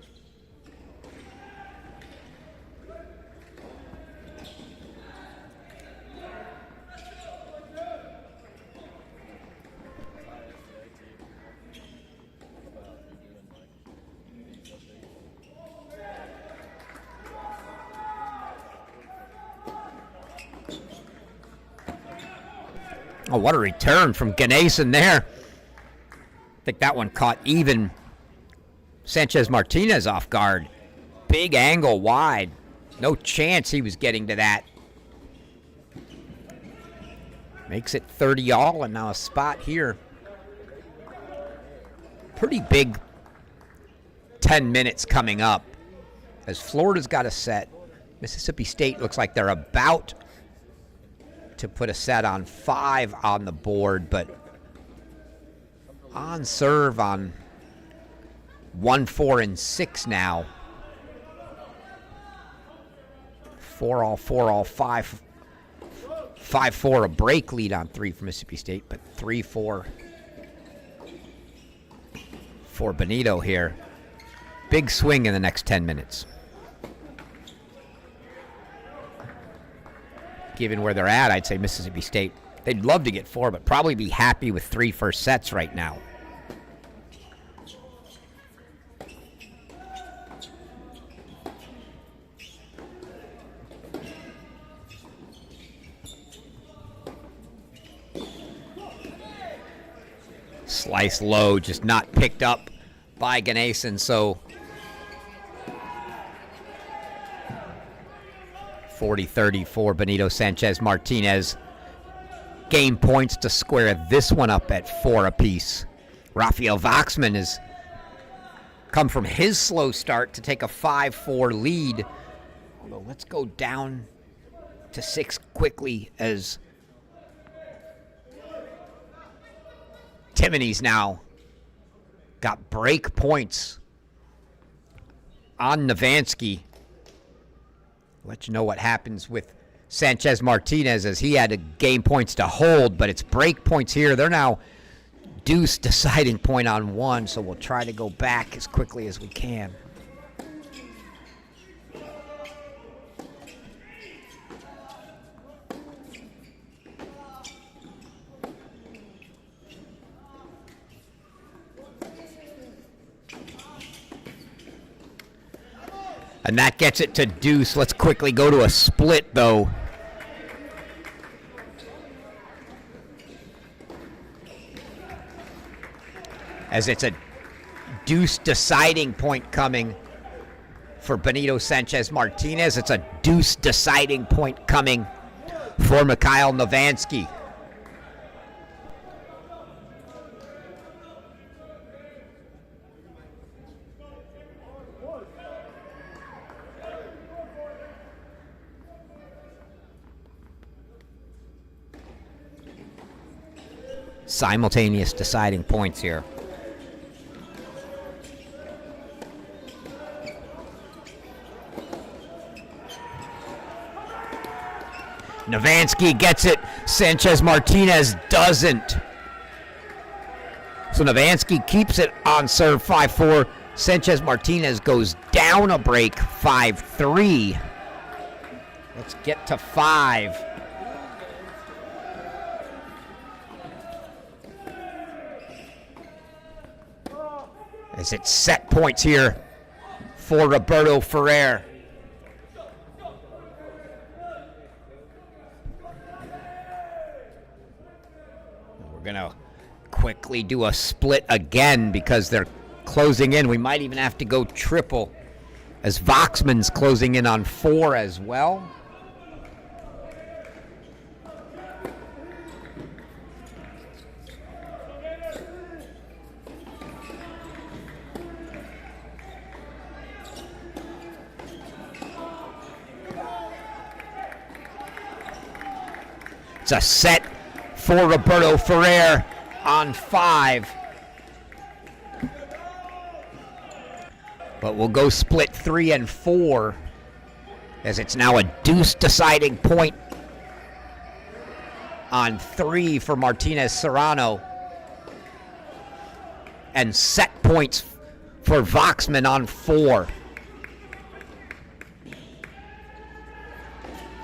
Oh, what a return from Ganesan there. I think that one caught even Sanchez Martinez off guard. Big angle wide. No chance he was getting to that. Makes it 30-all and now a spot here. Pretty big 10 minutes coming up as Florida's got a set. Mississippi State looks like they're about to put a set on 5 on the board, but on serve on 1, 4, and 6 now. 4-all, 4-all, 5, 5-4, a break lead on 3 for Mississippi State, but 3-4 for Benito here. Big swing in the next 10 minutes. Given where they're at, I'd say Mississippi State, they'd love to get 4, but probably be happy with 3 first sets right now. Slice low, just not picked up by Ganesan, so 40-30 for Benito Sanchez Martinez. Game points to square this one up at 4 apiece. Rafael Waxman has come from his slow start to take a 5-4 lead. Although let's go down to 6 quickly as Timoney's now got break points on Novansky. Let you know what happens with Sanchez Martinez as he had game points to hold, but it's break points here. They're now deuce deciding point on 1, so we'll try to go back as quickly as we can. And that gets it to deuce. Let's quickly go to a split, though. As it's a deuce deciding point coming for Benito Sanchez Martinez. It's a deuce deciding point coming for Mikhail Novansky. Simultaneous deciding points here. Novansky gets it. Sanchez Martinez doesn't. So Novansky keeps it on serve 5-4. Sanchez Martinez goes down a break 5-3. Let's get to 5. As it's set points here for Roberto Ferrer. We're going to quickly do a split again because they're closing in. We might even have to go triple as Voxman's closing in on 4 as well. It's a set for Roberto Ferrer on 5. But we'll go split 3 and 4 as it's now a deuce deciding point on 3 for Martinez Serrano. And set points for Voxman on 4.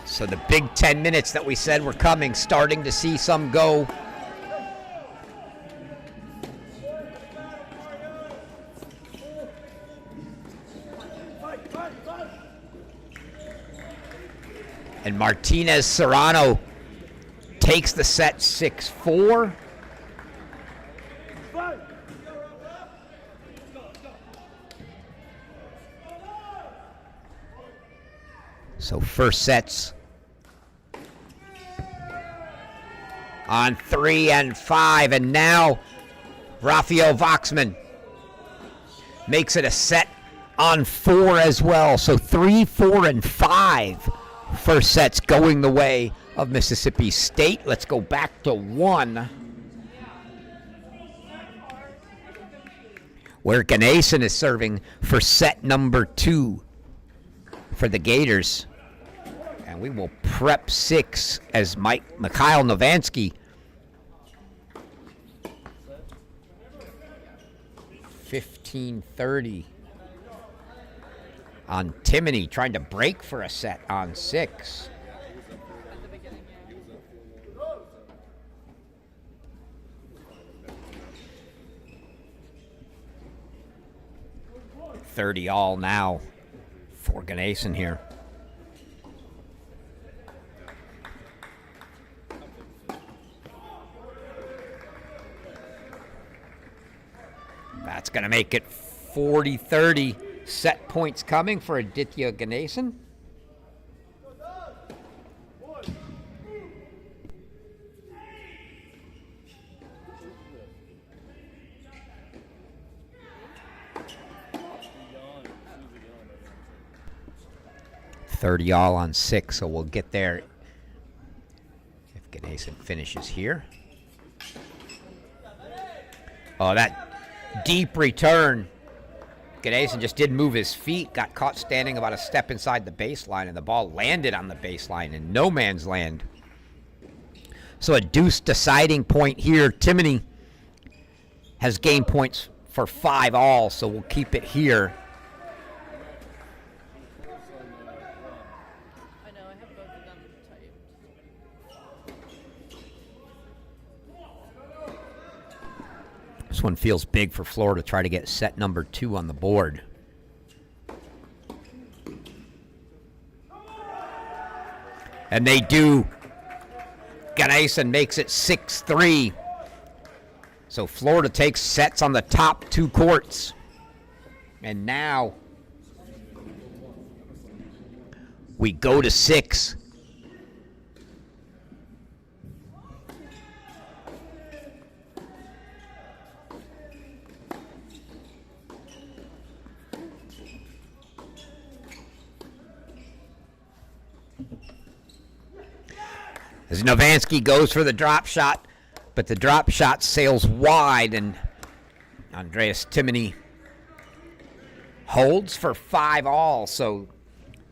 So the big 10 minutes that we said were coming, starting to see some go. And Martinez Serrano takes the set 6-4. So first sets on 3 and 5, and now Rafael Voxman makes it a set on 4 as well. So 3, 4, and 5 first sets going the way of Mississippi State. Let's go back to 1, where Ganesan is serving for set number 2 for the Gators. And we will prep 6 as Mikhail Novansky 15-30 on Timoney, trying to break for a set on 6. $30 all now for Ganesan here. That's going to make it 40-30. Set points coming for Aditya Ganesan. $30 all on 6, so we'll get there if Ganesan finishes here. Oh, that deep return. Ganesan just didn't move his feet, got caught standing about a step inside the baseline, and the ball landed on the baseline in no man's land. So a deuce deciding point here. Timoney has game points for 5 all, so we'll keep it here. This one feels big for Florida to try to get set number 2 on the board. And they do. Ganesan makes it 6-3. So Florida takes sets on the top two courts. And now we go to 6. As Novansky goes for the drop shot, but the drop shot sails wide, and Andreas Timoney holds for 5-all. So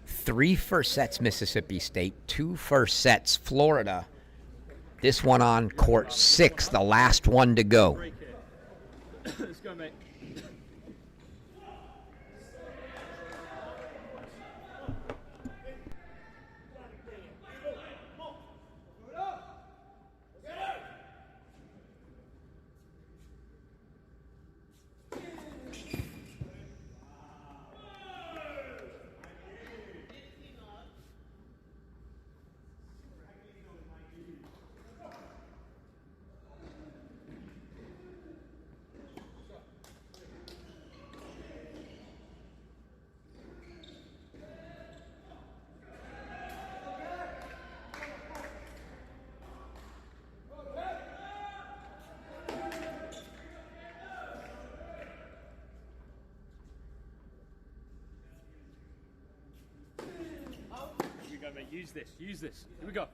3 first sets Mississippi State, 2 first sets Florida. This one on court 6, the last one to go. Let's go, mate. Use this, use this. Here we go.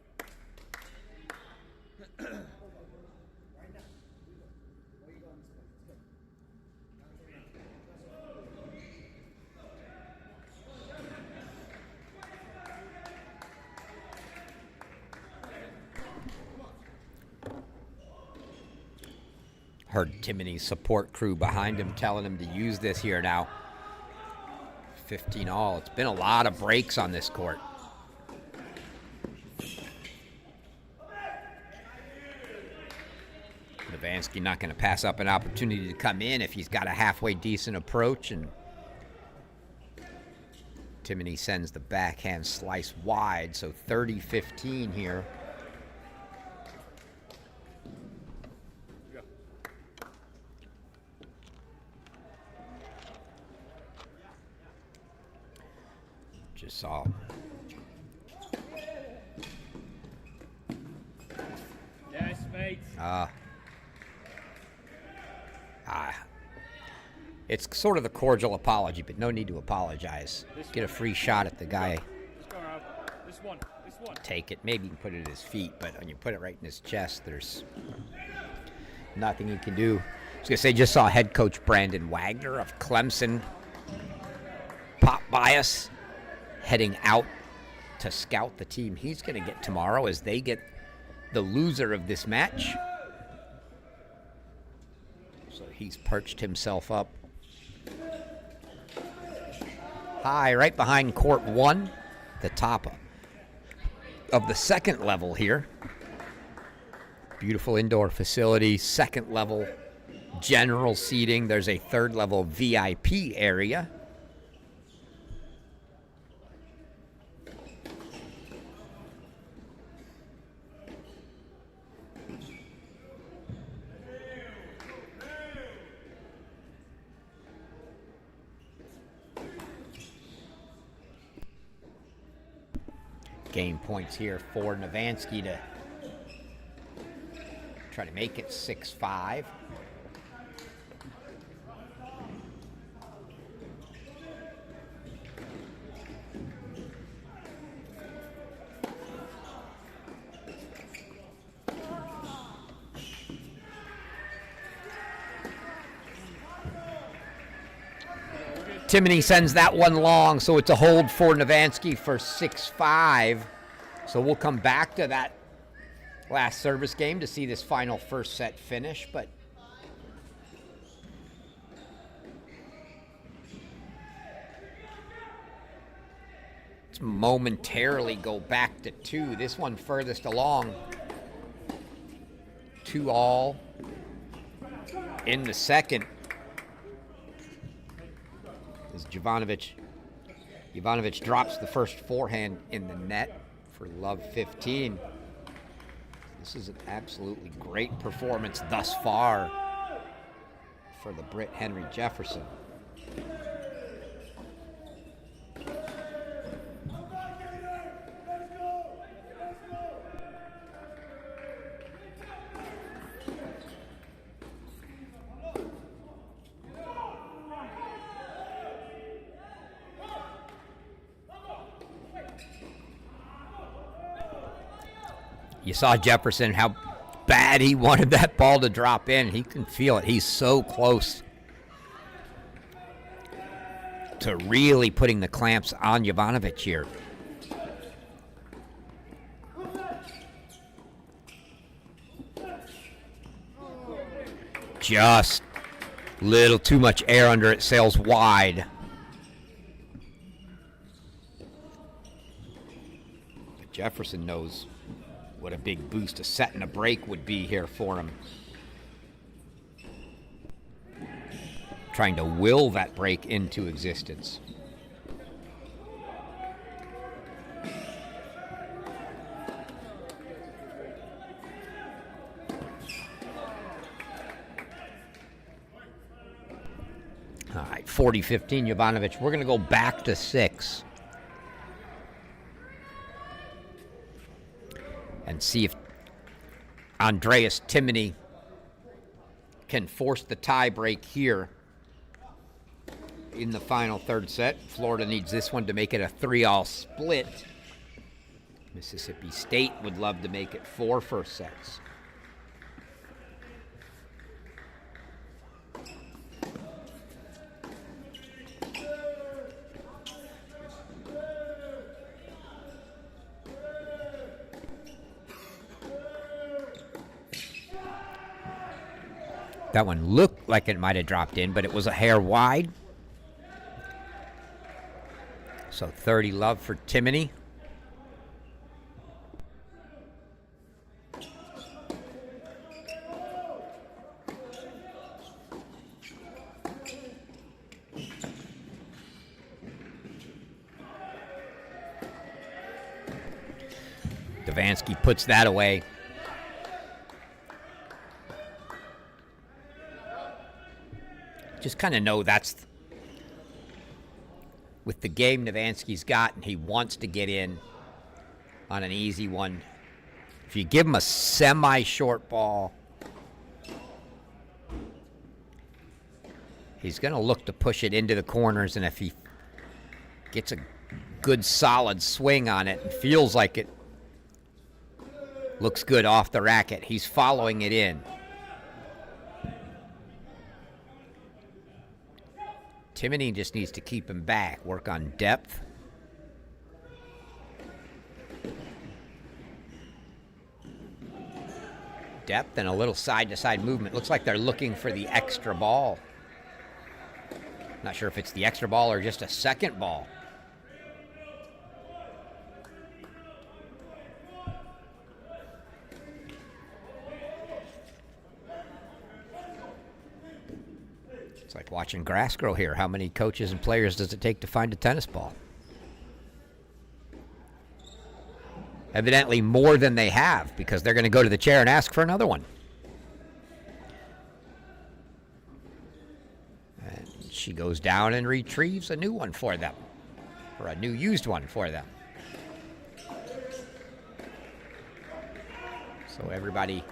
Heard Timoney's support crew behind him telling him to use this here now. 15-all. It's been a lot of breaks on this court. Novansky not going to pass up an opportunity to come in if he's got a halfway decent approach, and Timoney sends the backhand slice wide, so 30-15 here. Just saw. Yes, mate. It's sort of a cordial apology, but no need to apologize. Get a free shot at the guy. This one. Take it. Maybe you can put it at his feet, but when you put it right in his chest, there's nothing he can do. I was going to say, just saw head coach Brandon Wagner of Clemson pop by us, heading out to scout the team he's going to get tomorrow as they get the loser of this match. So he's perched himself up high right behind court 1, the top of the second level here. Beautiful indoor facility, second level general seating. There's a third level VIP area. Game points here for Novansky to try to make it 6-5. Timoney sends that one long, so it's a hold for Novansky for 6-5. So we'll come back to that last service game to see this final first set finish, but let's momentarily go back to 2. This one furthest along. 2-all in the second. As Jovanovic drops the first forehand in the net for love 15. This is an absolutely great performance thus far for the Brit Henry Jefferson. You saw Jefferson, how bad he wanted that ball to drop in. He can feel it. He's so close to really putting the clamps on Jovanovic here. Just a little too much air under it, sails wide. But Jefferson knows what a big boost a set and a break would be here for him. Trying to will that break into existence. All right, 40-15 Jovanovic. We're going to go back to 6. And see if Andreas Timoney can force the tie break here in the final third set. Florida needs this one to make it a 3-all split. Mississippi State would love to make it 4 first sets. That one looked like it might have dropped in, but it was a hair wide. So 30 love for Timoney. Devansky puts that away. Just kind of know that's with the game Devansky's got, and he wants to get in on an easy one. If you give him a semi-short ball, he's going to look to push it into the corners, and if he gets a good solid swing on it and feels like it looks good off the racket, he's following it in. Timoney just needs to keep him back, work on depth. Depth and a little side-to-side movement. Looks like they're looking for the extra ball. Not sure if it's the extra ball or just a second ball. It's like watching grass grow here. How many coaches and players does it take to find a tennis ball? Evidently more than they have, because they're going to go to the chair and ask for another one. And she goes down and retrieves a new one for them, or a new used one for them. So everybody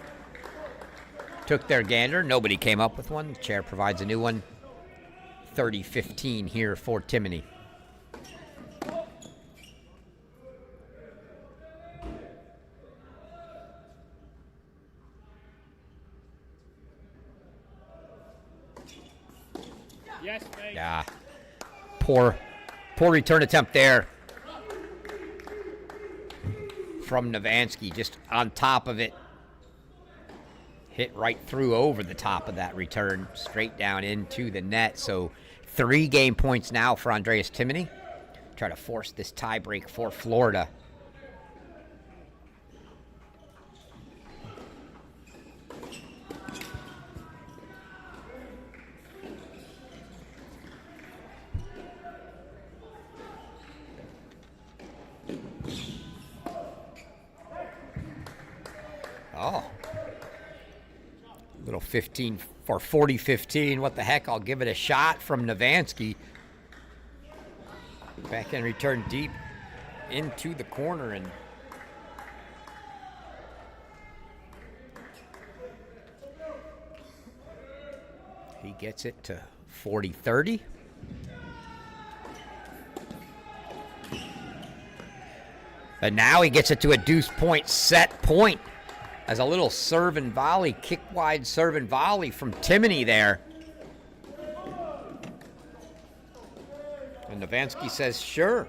took their gander. Nobody came up with one. The chair provides a new one. 30-15 here for Timoney. Yes, mate. Yeah. Poor return attempt there from Novansky, just on top of it. Hit right through over the top of that return, straight down into the net. So 3 game points now for Andreas Timoney. Try to force this tie break for Florida. little 15 for 40-15. What the heck? I'll give it a shot from Novansky. Backhand return deep into the corner, and he gets it to 40-30. And now he gets it to a deuce point, set point, as a little serve and volley, kick wide serve and volley from Timoney there. And Novansky says, sure,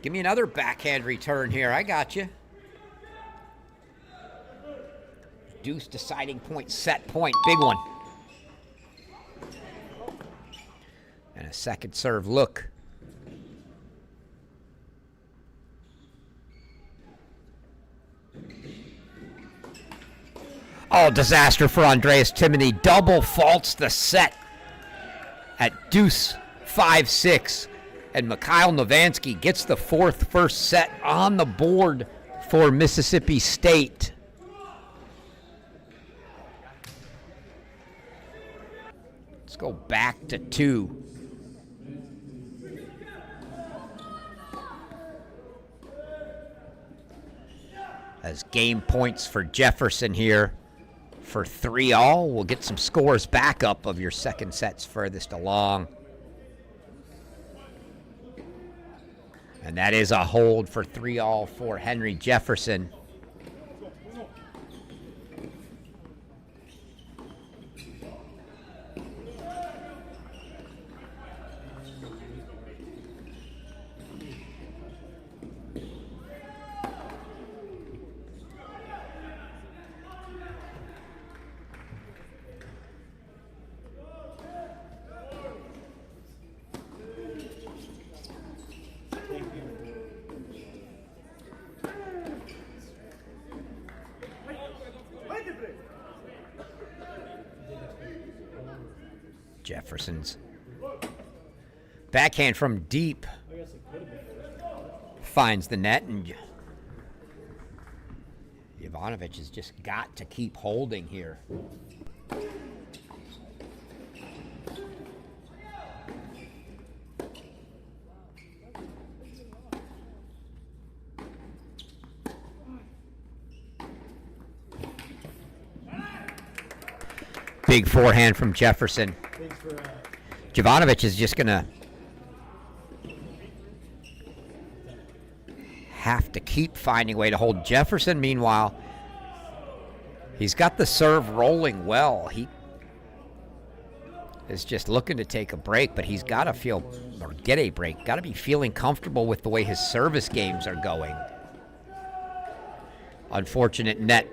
give me another backhand return here. I got you. Deuce deciding point, set point, big one. And a second serve look. Oh, disaster for Andreas Timoney. Double faults the set at deuce 5-6. And Mikhail Novansky gets the fourth first set on the board for Mississippi State. Let's go back to 2. As game points for Jefferson here for 3-all. We'll get some scores back up of your second sets furthest along. And that is a hold for 3-all for Henry Jefferson. Jefferson's backhand from deep finds the net, and Jovanovic has just got to keep holding here. Big forehand from Jefferson. Jovanovic is just going to have to keep finding a way to hold Jefferson. Meanwhile, he's got the serve rolling well. He is just looking to take a break, but he's got to feel, or get a break, got to be feeling comfortable with the way his service games are going. Unfortunate net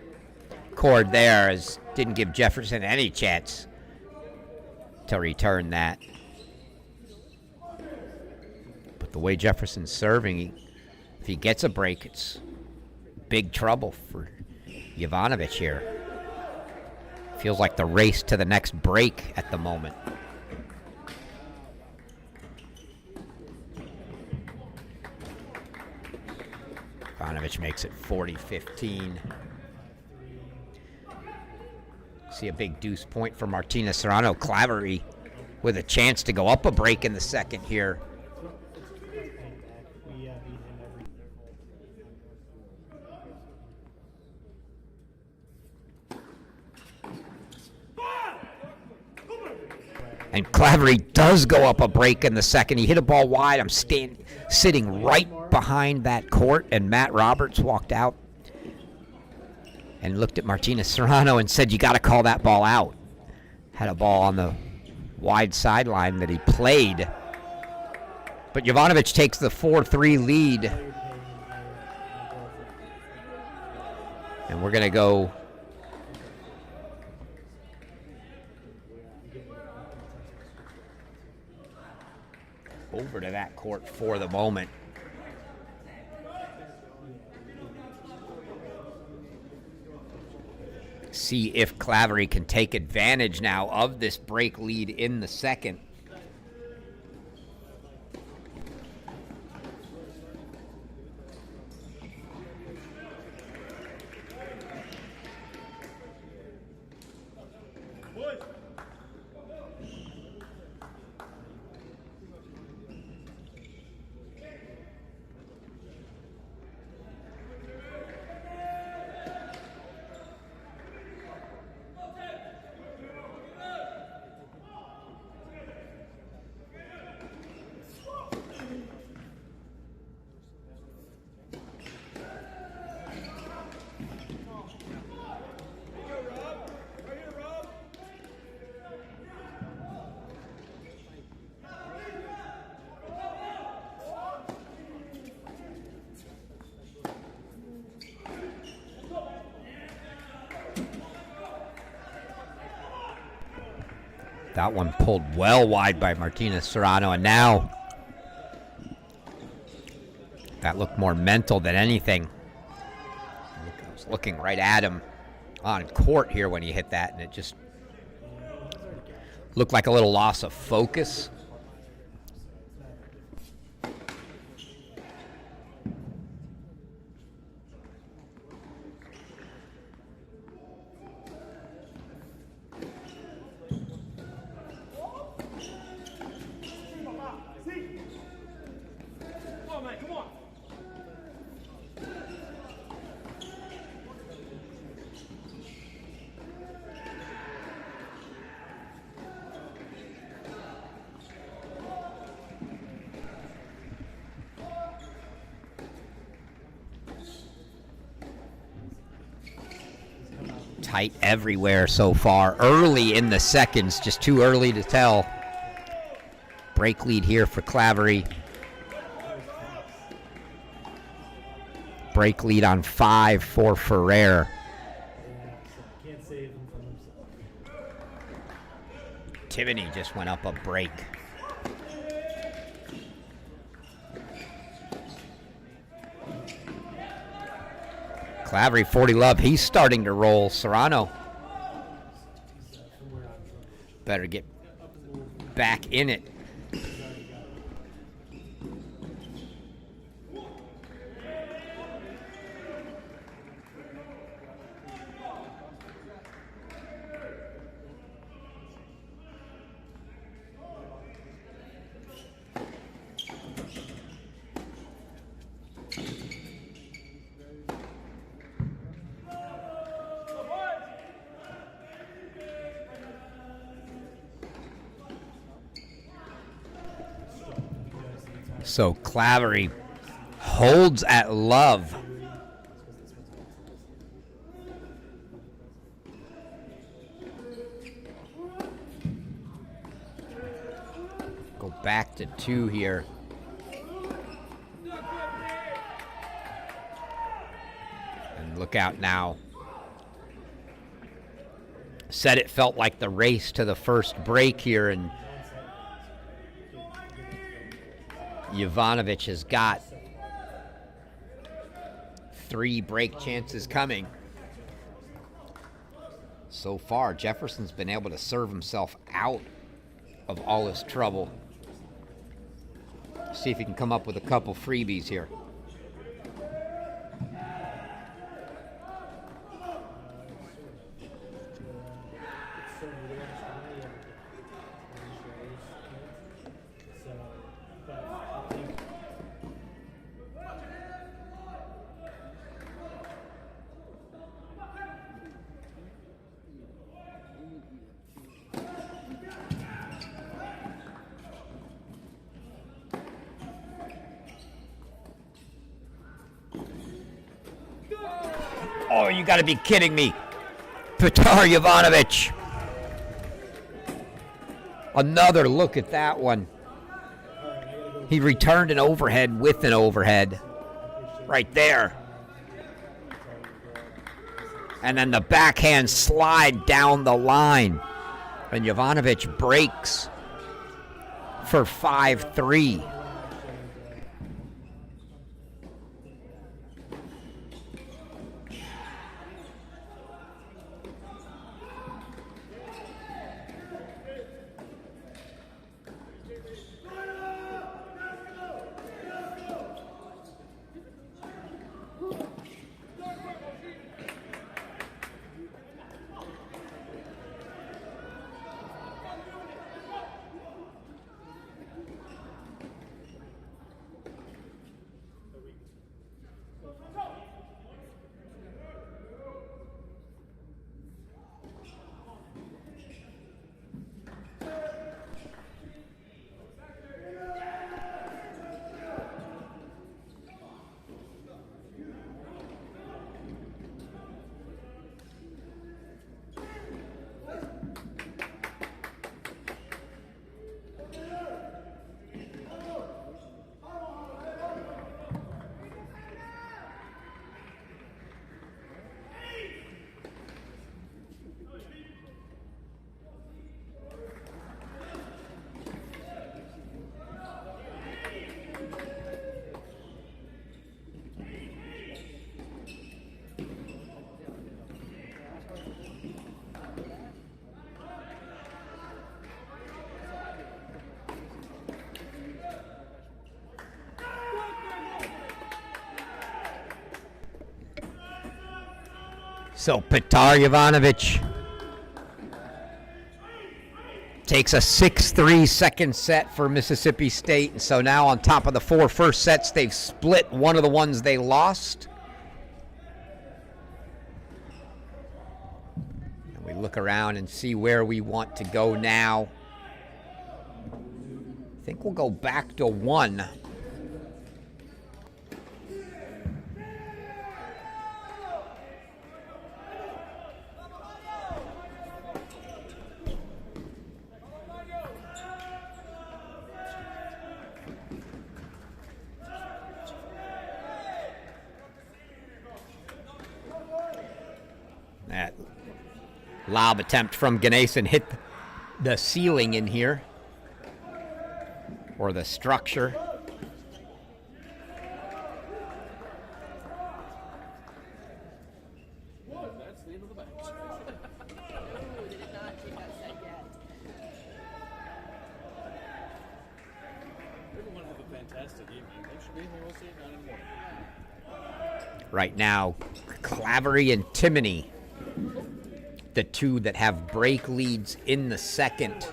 cord there, as didn't give Jefferson any chance to return that. But the way Jefferson's serving, if he gets a break, it's big trouble for Jovanovic here. Feels like the race to the next break at the moment. Jovanovic makes it 40-15. See a big deuce point for Martina Serrano. Clavery with a chance to go up a break in the second here. And Clavery does go up a break in the second. He hit a ball wide. I'm sitting right behind that court, and Matt Roberts walked out and looked at Martina Serrano and said, you got to call that ball out. Had a ball on the wide sideline that he played. But Jovanovic takes the 4-3 lead. And we're going to go over to that court for the moment. See if Clavery can take advantage now of this break lead in the second. That one pulled well wide by Martinez Serrano, and now that looked more mental than anything. I was looking right at him on court here when he hit that, and it just looked like a little loss of focus. Tight everywhere so far. Early in the seconds, just too early to tell. Break lead here for Clavery. Break lead on 5 for Ferrer. Can't save him from himself. Timoney just went up a break. Clavery 40 love. He's starting to roll. Serrano better get back in it. So Clavery holds at love. Go back to 2 here. And look out now. Said it felt like the race to the first break here, and Jovanovic has got 3 break chances coming. So far, Jefferson's been able to serve himself out of all his trouble. See if he can come up with a couple freebies here. Oh, you got to be kidding me. Petar Jovanovic. Another look at that one. He returned an overhead with an overhead. Right there. And then the backhand slide down the line. And Jovanovic breaks for 5-3. So Petar Jovanovic takes a 6-3 second set for Mississippi State. And so now on top of the 4 first sets, they've split one of the ones they lost. And we look around and see where we want to go now. I think we'll go back to 1. That lob attempt from Ganesan hit the ceiling in here, or the structure. That's the end of the match. Everyone have a fantastic evening. Thanks for being here. We'll see you 9 in the morning. Right now, Clavery and Timoney, the two that have break leads in the second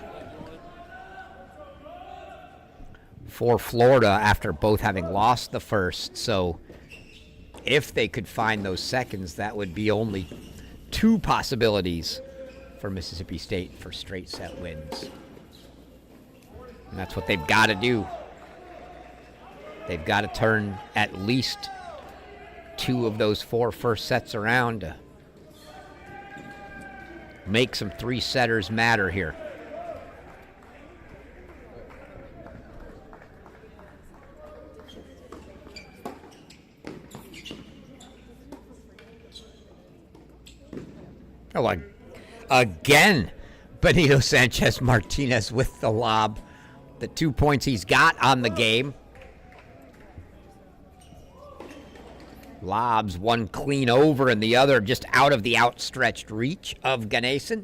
for Florida after both having lost the first. So if they could find those seconds, that would be only 2 possibilities for Mississippi State for straight set wins. And that's what they've got to do. They've got to turn at least 2 of those 4 first sets around to make some 3-setters matter here. Oh, again, Benito Sanchez Martinez with the lob. The 2 points he's got on the game. Lobs, one clean over and the other just out of the outstretched reach of Ganesan.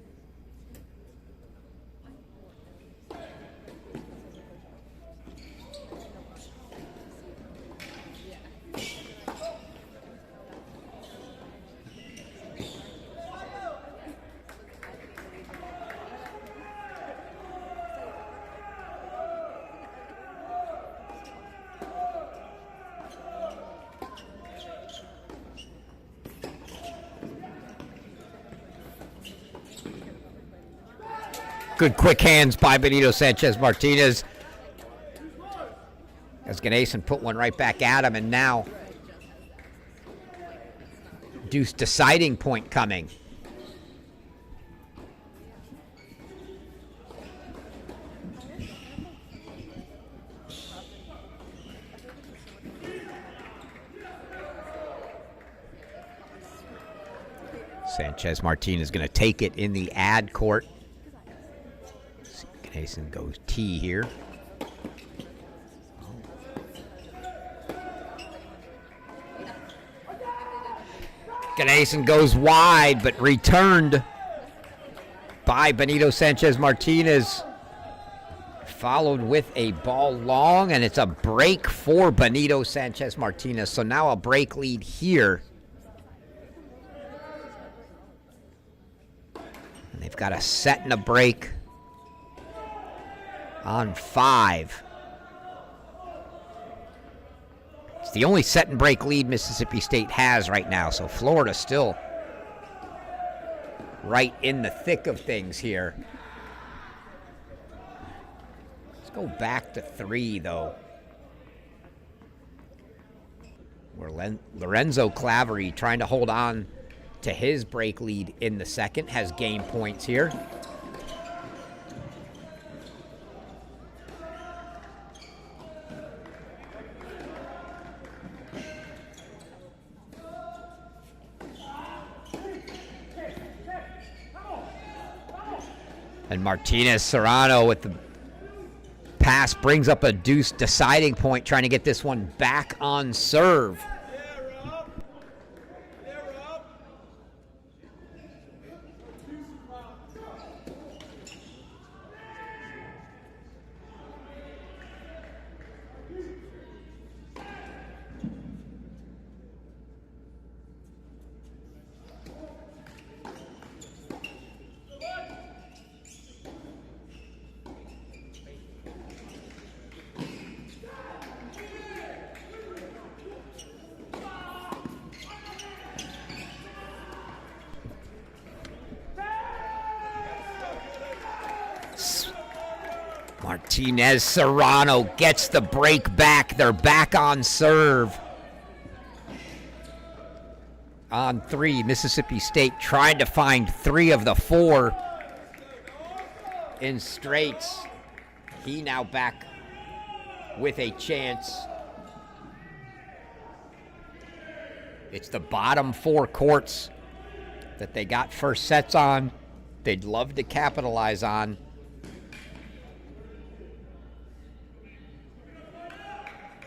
Good quick hands by Benito Sanchez Martinez. As Ganesan put one right back at him, and now deuce deciding point coming. Sanchez Martinez is going to take it in the ad court. Ganesan goes T here. Ganesan goes wide, but returned by Benito Sanchez Martinez. Followed with a ball long, and it's a break for Benito Sanchez Martinez. So now a break lead here. And they've got a set and a break on 5. It's the only set and break lead Mississippi State has right now, so Florida still right in the thick of things here. Let's go back to 3, though. Where Lorenzo Clavery, trying to hold on to his break lead in the second, has game points here. And Martinez Serrano with the pass brings up a deuce deciding point, trying to get this one back on serve. Martinez Serrano gets the break back. They're back on serve. On 3, Mississippi State trying to find 3 of the 4 in straights. He now back with a chance. It's the bottom 4 courts that they got first sets on. They'd love to capitalize on.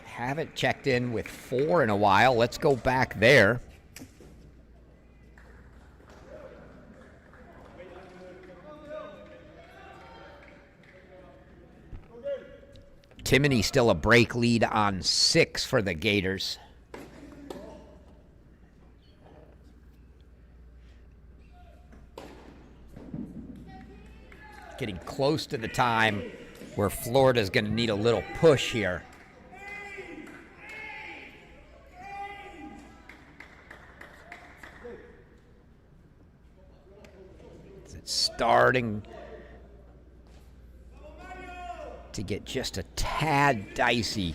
Haven't checked in with 4 in a while. Let's go back there. Timoney still a break lead on 6 for the Gators. Getting close to the time where Florida's going to need a little push here. It's starting to get just a tad dicey.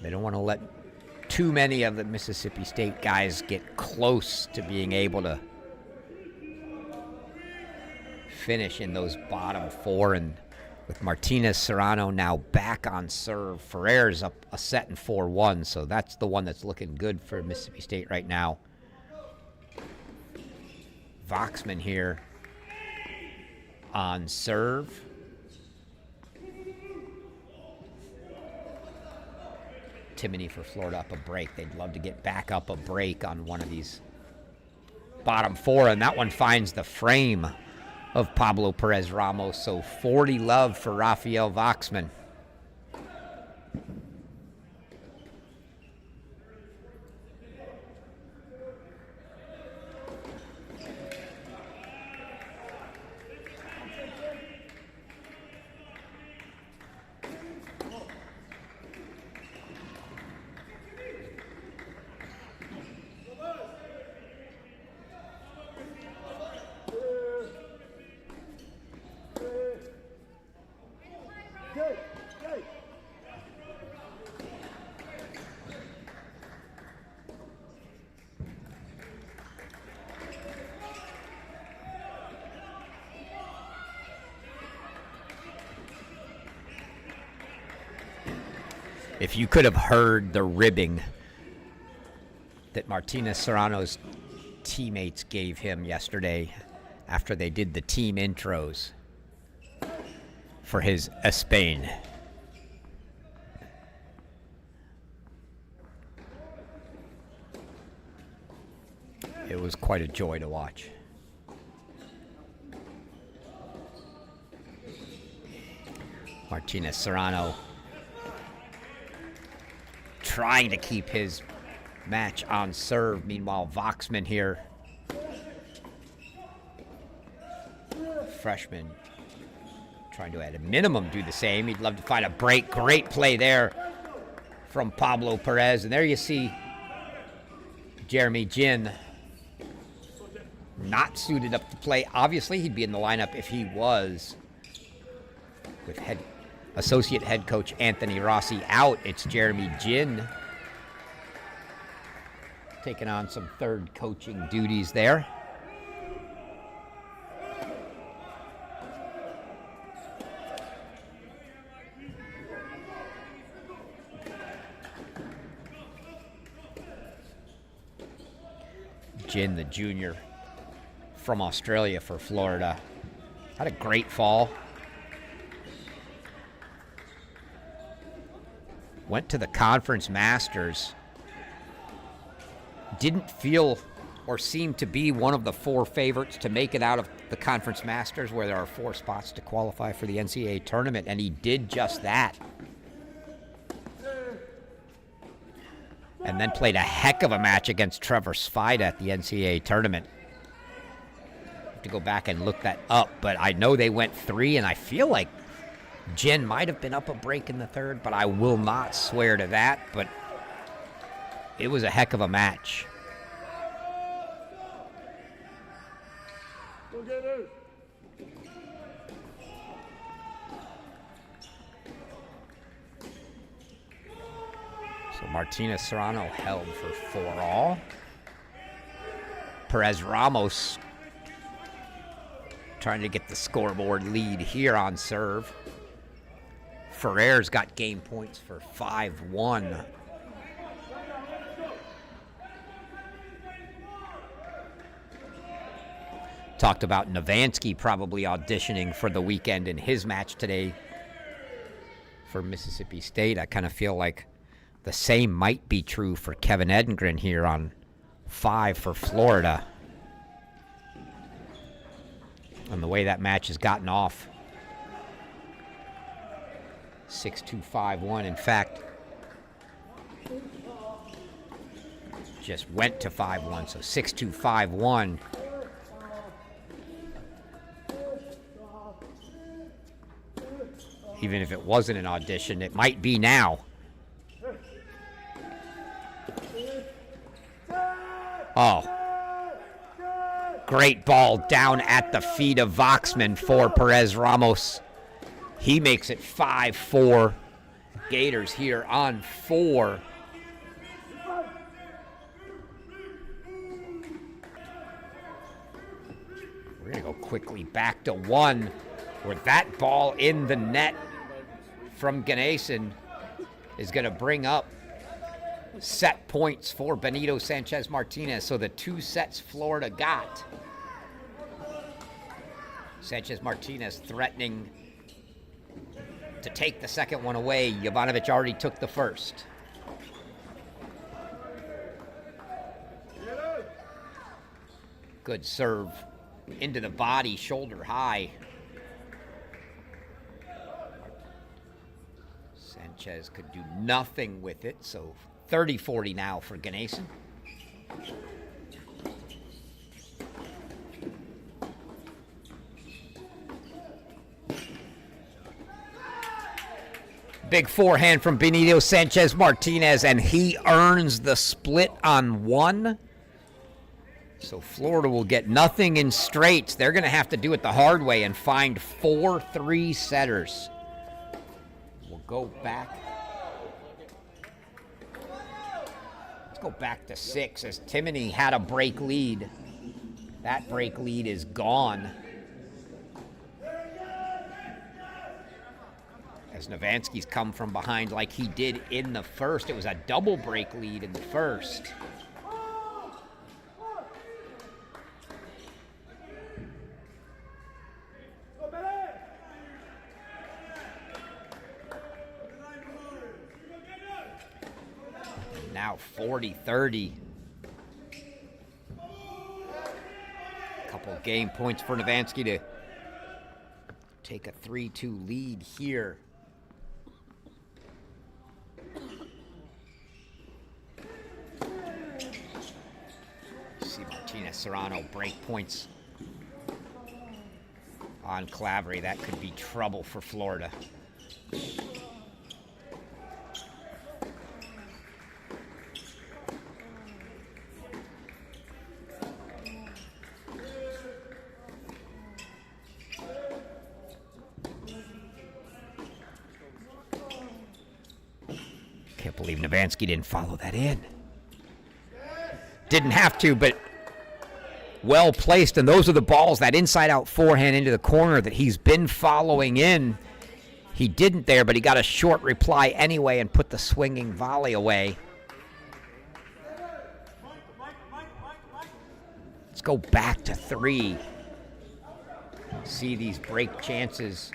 They don't want to let too many of the Mississippi State guys get close to being able to finish in those bottom 4, and with Martinez Serrano now back on serve, Ferrer's up a set in 4-1, so that's the one that's looking good for Mississippi State right now. Voxman here on serve. Timoney for Florida up a break. They'd love to get back up a break on one of these bottom 4, and that one finds the frame of Pablo Perez Ramos, so 40 love for Rafael Voxman. If you could have heard the ribbing that Martinez Serrano's teammates gave him yesterday after they did the team intros for his Spain. It was quite a joy to watch. Martinez Serrano trying to keep his match on serve. Meanwhile, Voxman here, freshman, trying to at a minimum do the same. He'd love to find a break. Great play there from Pablo Perez. And there you see Jeremy Jin not suited up to play. Obviously, he'd be in the lineup if he was. With associate head coach Anthony Rosi out, it's Jeremy Jin taking on some third coaching duties there. Jin, the junior from Australia for Florida, had a great fall. Went to the Conference Masters. Didn't feel or seem to be one of the 4 favorites to make it out of the Conference Masters, where there are 4 spots to qualify for the NCAA tournament, and he did just that. And then played a heck of a match against Trevor Svida at the NCAA tournament. I have to go back and look that up, but I know they went 3, and I feel like Jen might have been up a break in the 3rd, but I will not swear to that. But it was a heck of a match. So Martinez Serrano held for 4-all. Perez Ramos trying to get the scoreboard lead here on serve. Ferrer's got game points for 5-1. Talked about Novansky probably auditioning for the weekend in his match today for Mississippi State. I kind of feel like the same might be true for Kevin Edengren here on 5 for Florida. And the way that match has gotten off. 6-2, 5-1. In fact, just went to 5-1. So 6-2, 5-1. Even if it wasn't an audition, it might be now. Oh. Great ball down at the feet of Voxman for Perez Ramos. He makes it 5-4. Gators here on 4. We're going to go quickly back to 1. Where that ball in the net from Ganesan is going to bring up set points for Benito Sanchez Martinez. So the 2 sets Florida got. Sanchez Martinez threatening to take the second one away. Jovanovic already took the first. Good serve into the body, shoulder high. Sanchez could do nothing with it, so 30-40 now for Ganesan. Big forehand from Benito Sanchez Martinez, and he earns the split on 1. So Florida will get nothing in straights. They're going to have to do it the hard way and find 4 3-setters. We'll go back. Let's go back to 6 as Timoney had a break lead. That break lead is gone. As Novansky's come from behind like he did in the first. It was a double break lead in the first. Now 40-30. Couple game points for Novansky to take a 3-2 lead here. See Martinez Serrano break points on Clavery. That could be trouble for Florida. Can't believe Novansky didn't follow that in. Didn't have to, but well placed. And those are the balls, that inside-out forehand into the corner that he's been following in. He didn't there, but he got a short reply anyway and put the swinging volley away. Let's go back to 3. See these break chances.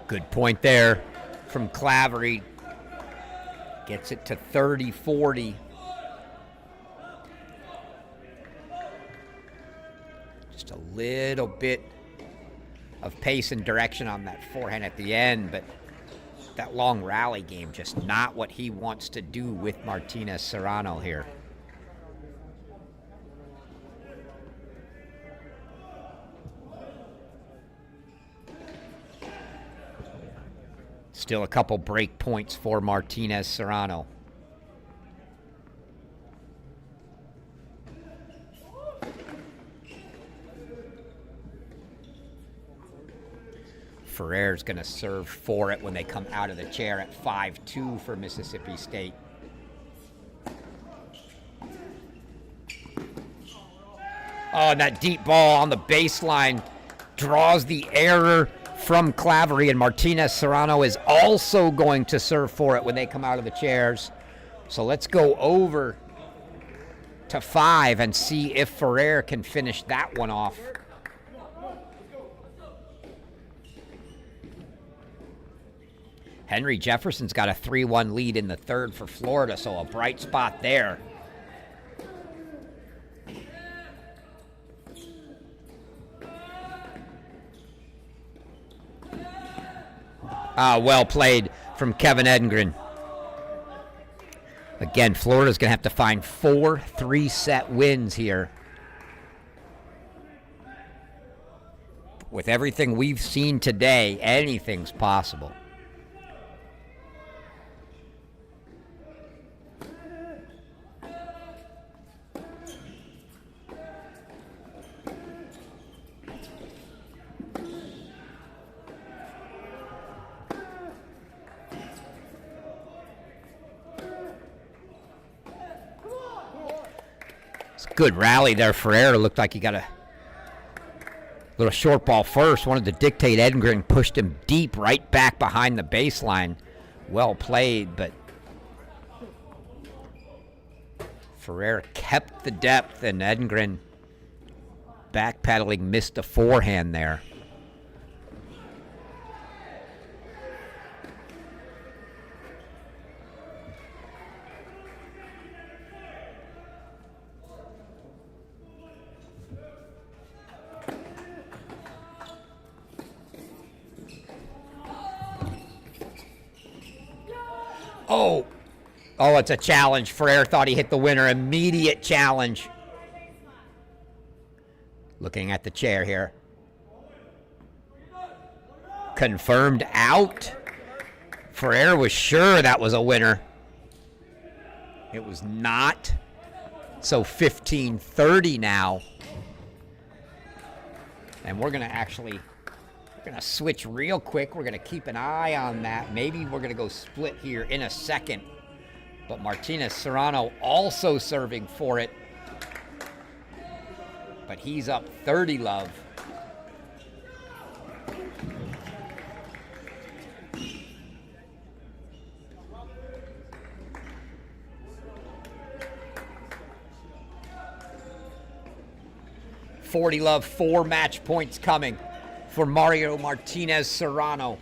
Good point there from Clavery. Gets it to 30-40. Just a little bit of pace and direction on that forehand at the end, but that long rally game, just not what he wants to do with Martinez Serrano here. Still a couple break points for Martinez Serrano. Ferrer's going to serve for it when they come out of the chair at 5-2 for Mississippi State. Oh, and that deep ball on the baseline draws the error from Clavery, and Martinez Serrano is also going to serve for it when they come out of the chairs. So let's go over to 5 and see if Ferrer can finish that one off. Henry Jefferson's got a 3-1 lead in the third for Florida, so a bright spot there. Well played from Kevin Edengren. Again, Florida's going to have to find 4 3-set wins here. With everything we've seen today, anything's possible. Good rally there. Ferrer looked like he got a little short ball first. Wanted to dictate. Edengren pushed him deep right back behind the baseline. Well played, but Ferrer kept the depth, and Edengren backpedaling missed a forehand there. Oh, it's a challenge. Ferrer thought he hit the winner. Immediate challenge. Looking at the chair here. Confirmed out. Ferrer was sure that was a winner. It was not. So 15-30 now. And we're going to switch real quick. We're going to keep an eye on that. Maybe we're going to go split here in a second. But Martinez Serrano also serving for it. But he's up 30 love. $40 love, 4 match points coming for Mario Martinez Serrano.